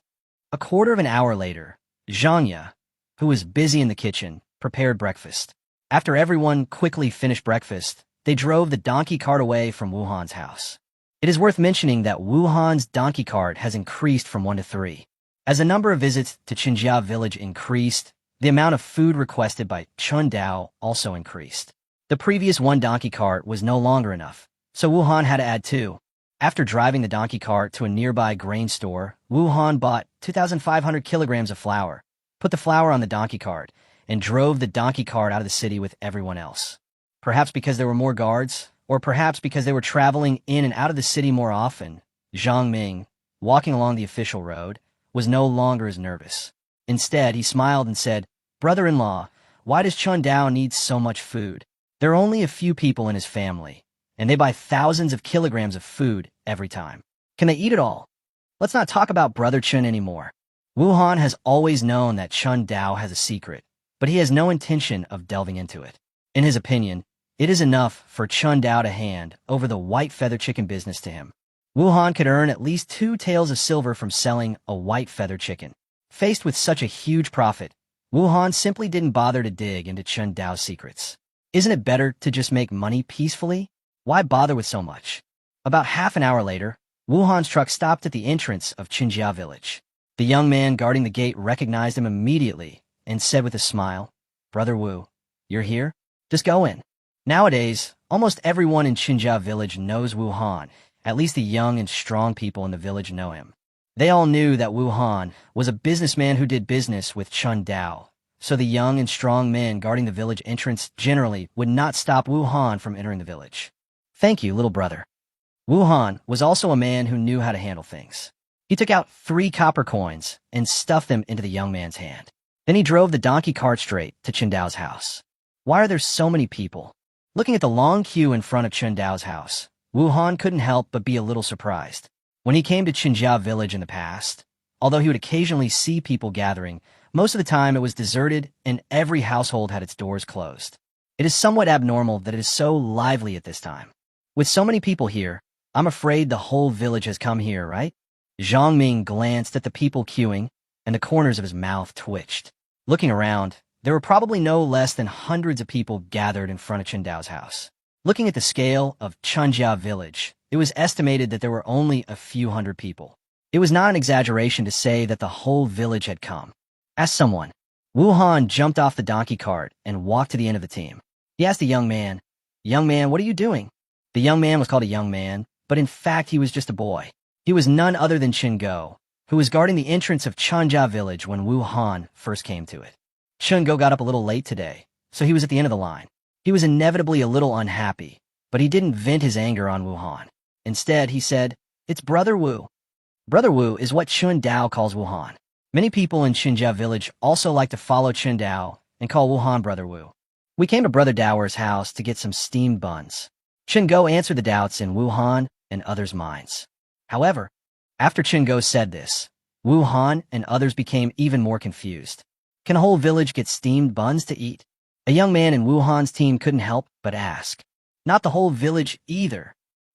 A quarter of an hour later, Zhangya, who was busy in the kitchen, prepared breakfast. After everyone quickly finished breakfast, they drove the donkey cart away from Wu Han's house. It is worth mentioning that Wu Han's donkey cart has increased from 1 to 3. As the number of visits to Qinjia village increased, the amount of food requested by Chun Dao also increased. The previous 1 donkey cart was no longer enough, so Wu Han had to add 2. After driving the donkey cart to a nearby grain store, Wu Han bought 2,500 kilograms of flour, put the flour on the donkey cart, and drove the donkey cart out of the city with everyone else. Perhaps because there were more guards, or perhaps because they were traveling in and out of the city more often, Zhang Ming, walking along the official road, was no longer as nervous. Instead, he smiled and said, "Brother-in-law, why does Chun Dao need so much food? There are only a few people in his family, and they buy thousands of kilograms of food every time. Can they eat it all? Let's not talk about Brother Chun anymore." Wu Han has always known that Chun Dao has a secret, but he has no intention of delving into it. In his opinion, it is enough for Chun Dao to hand over the white feather chicken business to him. Wu Han could earn at least 2 taels of silver from selling a white feather chicken. Faced with such a huge profit, Wu Han simply didn't bother to dig into Chun Dao's secrets. Isn't it better to just make money peacefully? Why bother with so much? About half an hour later, Wu Han's truck stopped at the entrance of Qinjia village. The young man guarding the gate recognized him immediately and said with a smile, "Brother Wu, you're here? Just go in." Nowadays, almost everyone in Qinjia village knows Wu Han. At least the young and strong people in the village know him. They all knew that Wu Han was a businessman who did business with Chun Dao, so the young and strong men guarding the village entrance generally would not stop Wu Han from entering the village. "Thank you, little brother." Wu Han was also a man who knew how to handle things. He took out 3 copper coins and stuffed them into the young man's hand. Then he drove the donkey cart straight to Chun Dao's house. Why are there so many people? Looking at the long queue in front of Chun Dao's house, Wu Han couldn't help but be a little surprised. When he came to Qinjia village in the past, although he would occasionally see people gathering, most of the time it was deserted and every household had its doors closed. It is somewhat abnormal that it is so lively at this time. With so many people here, I'm afraid the whole village has come here, right? Zhang Ming glanced at the people queuing, and the corners of his mouth twitched. Looking around, there were probably no less than hundreds of people gathered in front of Chun Dao's house. Looking at the scale of Qinjia village, it was estimated that there were only a few hundred people. It was not an exaggeration to say that the whole village had come. Ask someone. Wu Han jumped off the donkey cart and walked to the end of the team. He asked the young man, "Young man, what are you doing?" The young man was called a young man, but in fact he was just a boy. He was none other than Chen Go, who was guarding the entrance of Qinjia village when Wu Han first came to it. Chen Go got up a little late today, so he was at the end of the line. He was inevitably a little unhappy, but he didn't vent his anger on Wu Han. Instead, he said, "It's Brother Wu." Brother Wu is what Chun Dao calls Wu Han. Many people in Qinjia village also like to follow Chun Dao and call Wu Han Brother Wu. "We came to Brother Dao's house to get some steamed buns." Chen Go answered the doubts in Wu Han and others' minds. However, after Chen Go said this, Wu Han and others became even more confused. Can a whole village get steamed buns to eat? A young man in Wu Han's team couldn't help but ask. Not the whole village either.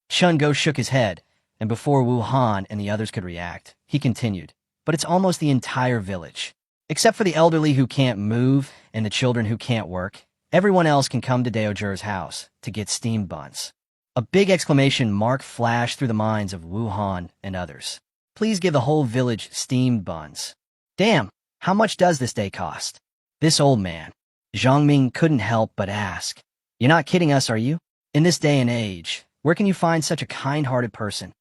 Chen Go shook his head, and before Wu Han and the others could react, he continued, "But it's almost the entire village. Except for the elderly who can't move and the children who can't work, everyone else can come to Daojur's house to get steamed buns." A big exclamation mark flashed through the minds of Wu Han and others. "Please give the whole village steamed buns." "Damn, how much does this day cost?" This old man, Zhang Ming, couldn't help but ask. "You're not kidding us, are you? In this day and age, where can you find such a kind-hearted person?"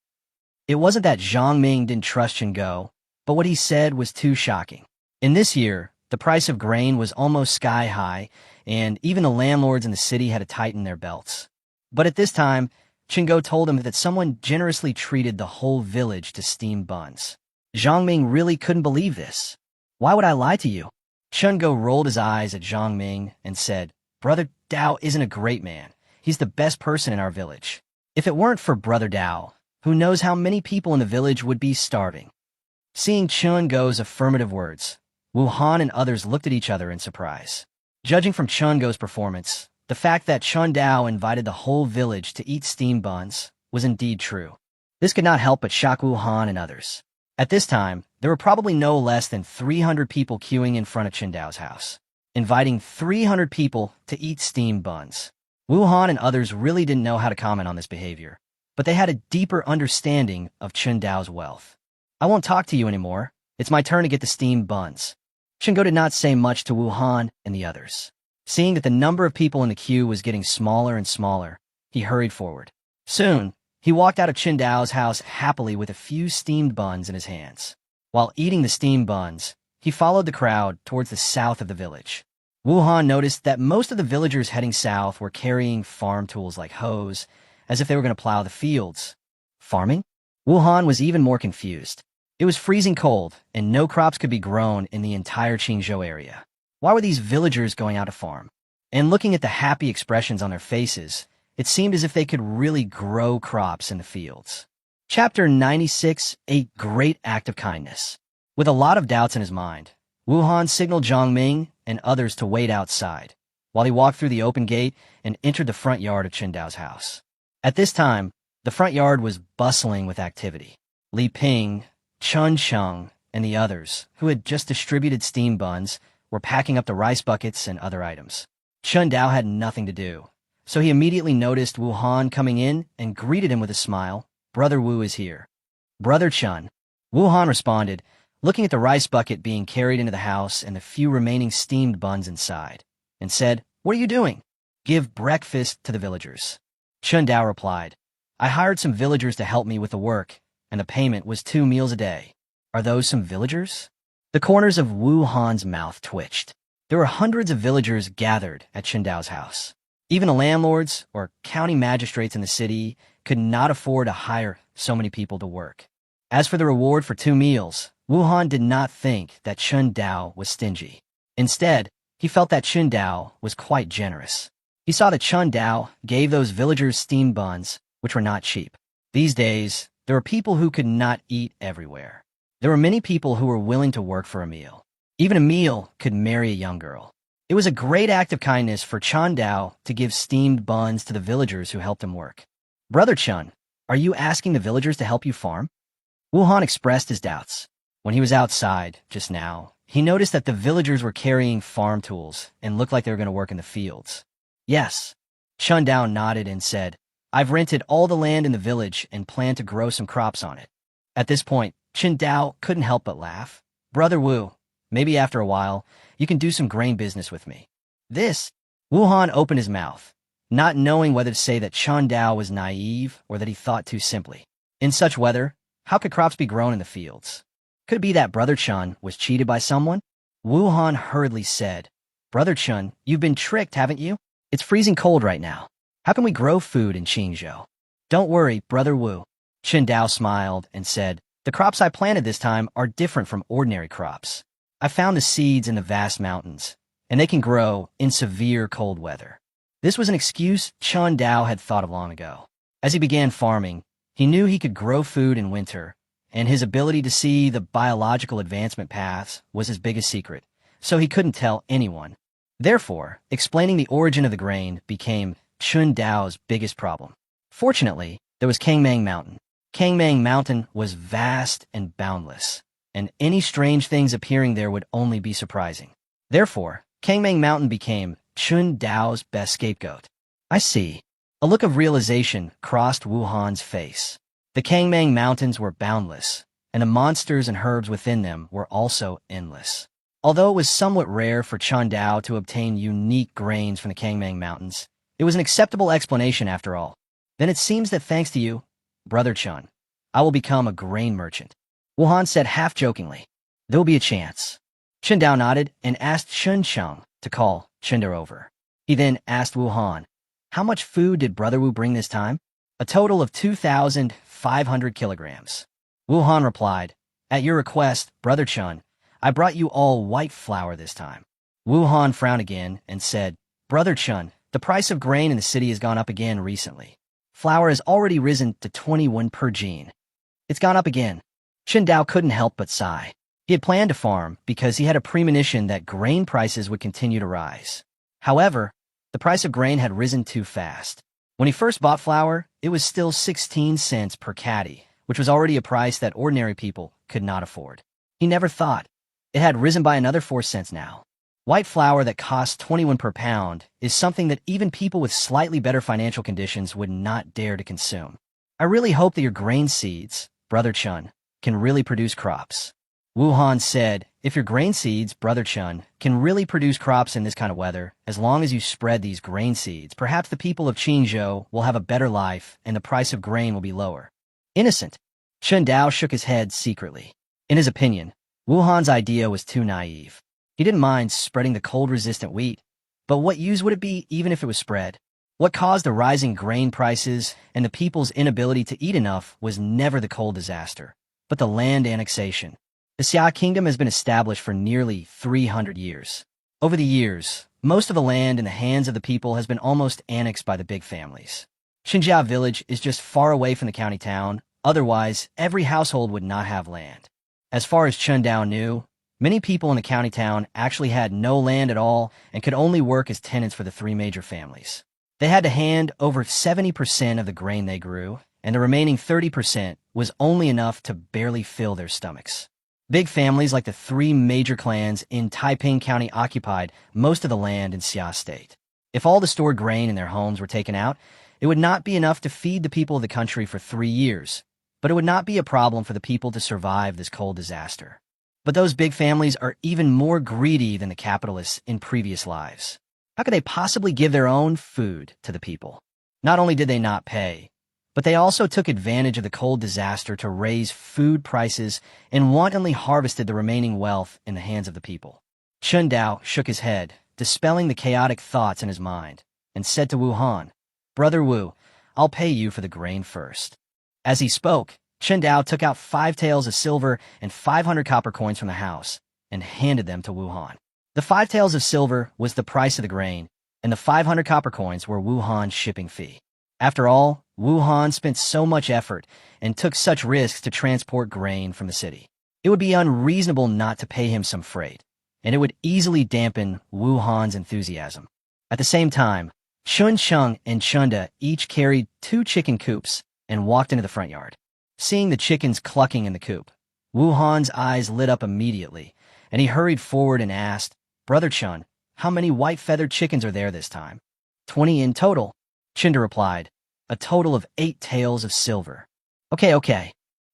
It wasn't that Zhang Ming didn't trust Chen Go, but what he said was too shocking. In this year, the price of grain was almost sky-high, and even the landlords in the city had to tighten their belts. But at this time, Chen Go told him that someone generously treated the whole village to steamed buns. Zhang Ming really couldn't believe this. "Why would I lie to you?" Chen Go rolled his eyes at Zhang Ming and said, "Brother Dao isn't a great man. He's the best person in our village. If it weren't for Brother Dao, Who knows how many people in the village would be starving? Seeing Chun Go's affirmative words, Wu Han and others looked at each other in surprise. Judging from Chun Go's performance, the fact that Chun Dao invited the whole village to eat steamed buns was indeed true. This could not help but shock Wu Han and others. At this time, there were probably no less than 300 people queuing in front of Chun Dao's house, inviting 300 people to eat steamed buns. Wu Han and others really didn't know how to comment on this behavior, but they had a deeper understanding of Chun Dao's wealth. I won't talk to you anymore. It's my turn to get the steamed buns. Chun Go did not say much to Wu Han and the others. Seeing that the number of people in the queue was getting smaller and smaller, he hurried forward. Soon, he walked out of Chun Dao's house happily with a few steamed buns in his hands. While eating the steamed buns, he followed the crowd towards the south of the village. Wu Han noticed that most of the villagers heading south were carrying farm tools like hoes, as if they were going to plow the fields. Farming? Wu Han was even more confused. It was freezing cold, and no crops could be grown in the entire Qingzhou area. Why were these villagers going out to farm? And looking at the happy expressions on their faces, it seemed as if they could really grow crops in the fields. Chapter 96, A Great Act of Kindness. With a lot of doubts in his mind, Wu Han signaled Zhang Ming and others to wait outside, while he walked through the open gate and entered the front yard of Chun Dao's house. At this time, the front yard was bustling with activity. Li Ping, Chun Cheng, and the others, who had just distributed steamed buns, were packing up the rice buckets and other items. Chun Dao had nothing to do, so he immediately noticed Wu Han coming in and greeted him with a smile. Brother Wu is here. Brother Chun. Wu Han responded, looking at the rice bucket being carried into the house and the few remaining steamed buns inside, and said, What are you doing? Give breakfast to the villagers. Chun Dao replied, I hired some villagers to help me with the work, and the payment was 2 meals a day. Are those some villagers? The corners of Wu Han's mouth twitched. There were hundreds of villagers gathered at Chun Dao's house. Even the landlords or county magistrates in the city could not afford to hire so many people to work. As for the reward for 2 meals, Wu Han did not think that Chun Dao was stingy. Instead, he felt that Chun Dao was quite generous. He saw that Chun Dao gave those villagers steamed buns, which were not cheap. These days, there were people who could not eat everywhere. There were many people who were willing to work for a meal. Even a meal could marry a young girl. It was a great act of kindness for Chun Dao to give steamed buns to the villagers who helped him work. Brother Chun, are you asking the villagers to help you farm? Wu Han expressed his doubts. When he was outside, just now, he noticed that the villagers were carrying farm tools and looked like they were going to work in the fields. Yes. Chun Dao nodded and said, I've rented all the land in the village and plan to grow some crops on it. At this point, Chun Dao couldn't help but laugh. Brother Wu, maybe after a while, you can do some grain business with me. This? Wu Han opened his mouth, not knowing whether to say that Chun Dao was naive or that he thought too simply. In such weather, how could crops be grown in the fields? Could it be that Brother Chun was cheated by someone? Wu Han hurriedly said, Brother Chun, you've been tricked, haven't you? It's freezing cold right now. How can we grow food in Qingzhou? Don't worry, Brother Wu. Chun Dao smiled and said, The crops I planted this time are different from ordinary crops. I found the seeds in the vast mountains, and they can grow in severe cold weather. This was an excuse Chun Dao had thought of long ago. As he began farming, he knew he could grow food in winter, and his ability to see the biological advancement paths was his biggest secret, so he couldn't tell anyone. Therefore, explaining the origin of the grain became Chun Dao's biggest problem. Fortunately, there was Kangmang Mountain. Kangmang Mountain was vast and boundless, and any strange things appearing there would only be surprising. Therefore, Kangmang Mountain became Chun Dao's best scapegoat. I see. A look of realization crossed Wu Han's face. The Kangmang Mountains were boundless, and the monsters and herbs within them were also endless. Although it was somewhat rare for Chun Dao to obtain unique grains from the Kangmang Mountains, it was an acceptable explanation after all. Then it seems that thanks to you, Brother Chun, I will become a grain merchant. Wu Han said half-jokingly, There will be a chance. Chun Dao nodded and asked Chun Cheng to call Chun Dao over. He then asked Wu Han, How much food did Brother Wu bring this time? A total of 2,500 kilograms. Wu Han replied, At your request, Brother Chun, I brought you all white flour this time. Wu Han frowned again and said, Brother Chun, the price of grain in the city has gone up again recently. flour has already risen to 21 per gene. It's gone up again. Chen Dao couldn't help but sigh. He had planned to farm because he had a premonition that grain prices would continue to rise. However, the price of grain had risen too fast. When he first bought flour, it was still 16 cents per caddy, which was already a price that ordinary people could not afford. He never thought it had risen by another 4 cents now. White flour that costs 21 per pound is something that even people with slightly better financial conditions would not dare to consume. I really hope that your grain seeds, Brother Chun, can really produce crops. Wu Han said, if your grain seeds, Brother Chun, can really produce crops in this kind of weather, as long as you spread these grain seeds, perhaps the people of Qingzhou will have a better life and the price of grain will be lower. Innocent. Chen Dao shook his head secretly. In his opinion, Wu Han's idea was too naive. He didn't mind spreading the cold-resistant wheat, but what use would it be even if it was spread? What caused the rising grain prices and the people's inability to eat enough was never the coal disaster, but the land annexation. The Xia Kingdom has been established for nearly 300 years. Over the years, most of the land in the hands of the people has been almost annexed by the big families. Xinjia village is just far away from the county town, otherwise every household would not have land. As far as Chen Dao knew, many people in the county town actually had no land at all and could only work as tenants for the three major families. They had to hand over 70% of the grain they grew, and the remaining 30% was only enough to barely fill their stomachs. Big families like the three major clans in Taiping County occupied most of the land in Xia State. If all the stored grain in their homes were taken out, it would not be enough to feed the people of the country for 3 years, but it would not be a problem for the people to survive this cold disaster. But those big families are even more greedy than the capitalists in previous lives. How could they possibly give their own food to the people? Not only did they not pay, but they also took advantage of the cold disaster to raise food prices and wantonly harvested the remaining wealth in the hands of the people. Chen Dao shook his head, dispelling the chaotic thoughts in his mind, and said to Wu Han, Brother Wu, I'll pay you for the grain first. As he spoke, Chen Dao took out 5 taels of silver and 500 copper coins from the house and handed them to Wu Han. The 5 taels of silver was the price of the grain, and the 500 copper coins were Wu Han's shipping fee. After all, Wu Han spent so much effort and took such risks to transport grain from the city. It would be unreasonable not to pay him some freight, and it would easily dampen Wu Han's enthusiasm. At the same time, Chun Chung and Chunda each carried 2 chicken coops and walked into the front yard. Seeing the chickens clucking in the coop, Wu Han's eyes lit up immediately, and he hurried forward and asked, Brother Chun, how many white-feathered chickens are there this time? 20 in total, Chunda replied, a total of 8 taels of silver. Okay.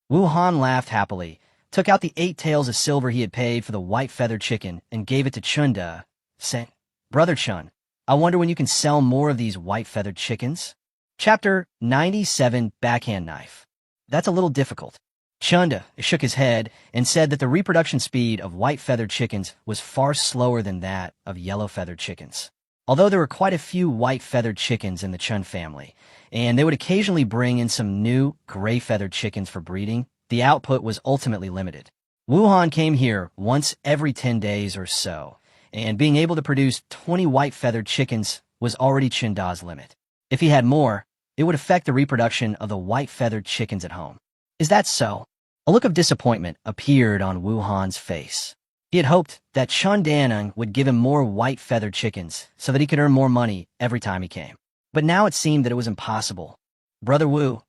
Wu Han laughed happily, took out the 8 taels of silver he had paid for the white-feathered chicken, and gave it to Chunda, saying, Brother Chun, I wonder when you can sell more of these white-feathered chickens? Chapter 97, Backhand Knife. That's a little difficult. Chunda shook his head and said that the reproduction speed of white-feathered chickens was far slower than that of yellow-feathered chickens. Although there were quite a few white-feathered chickens in the Chun family, and they would occasionally bring in some new gray-feathered chickens for breeding, the output was ultimately limited. Wu Han came here once every 10 days or so, and being able to produce 20 white-feathered chickens was already Chen Da's limit. If he had more, it would affect the reproduction of the white-feathered chickens at home. Is that so? A look of disappointment appeared on Wu Han's face. He had hoped that Chun Daneng would give him more white-feathered chickens so that he could earn more money every time he came. But now it seemed that it was impossible. Brother Wu,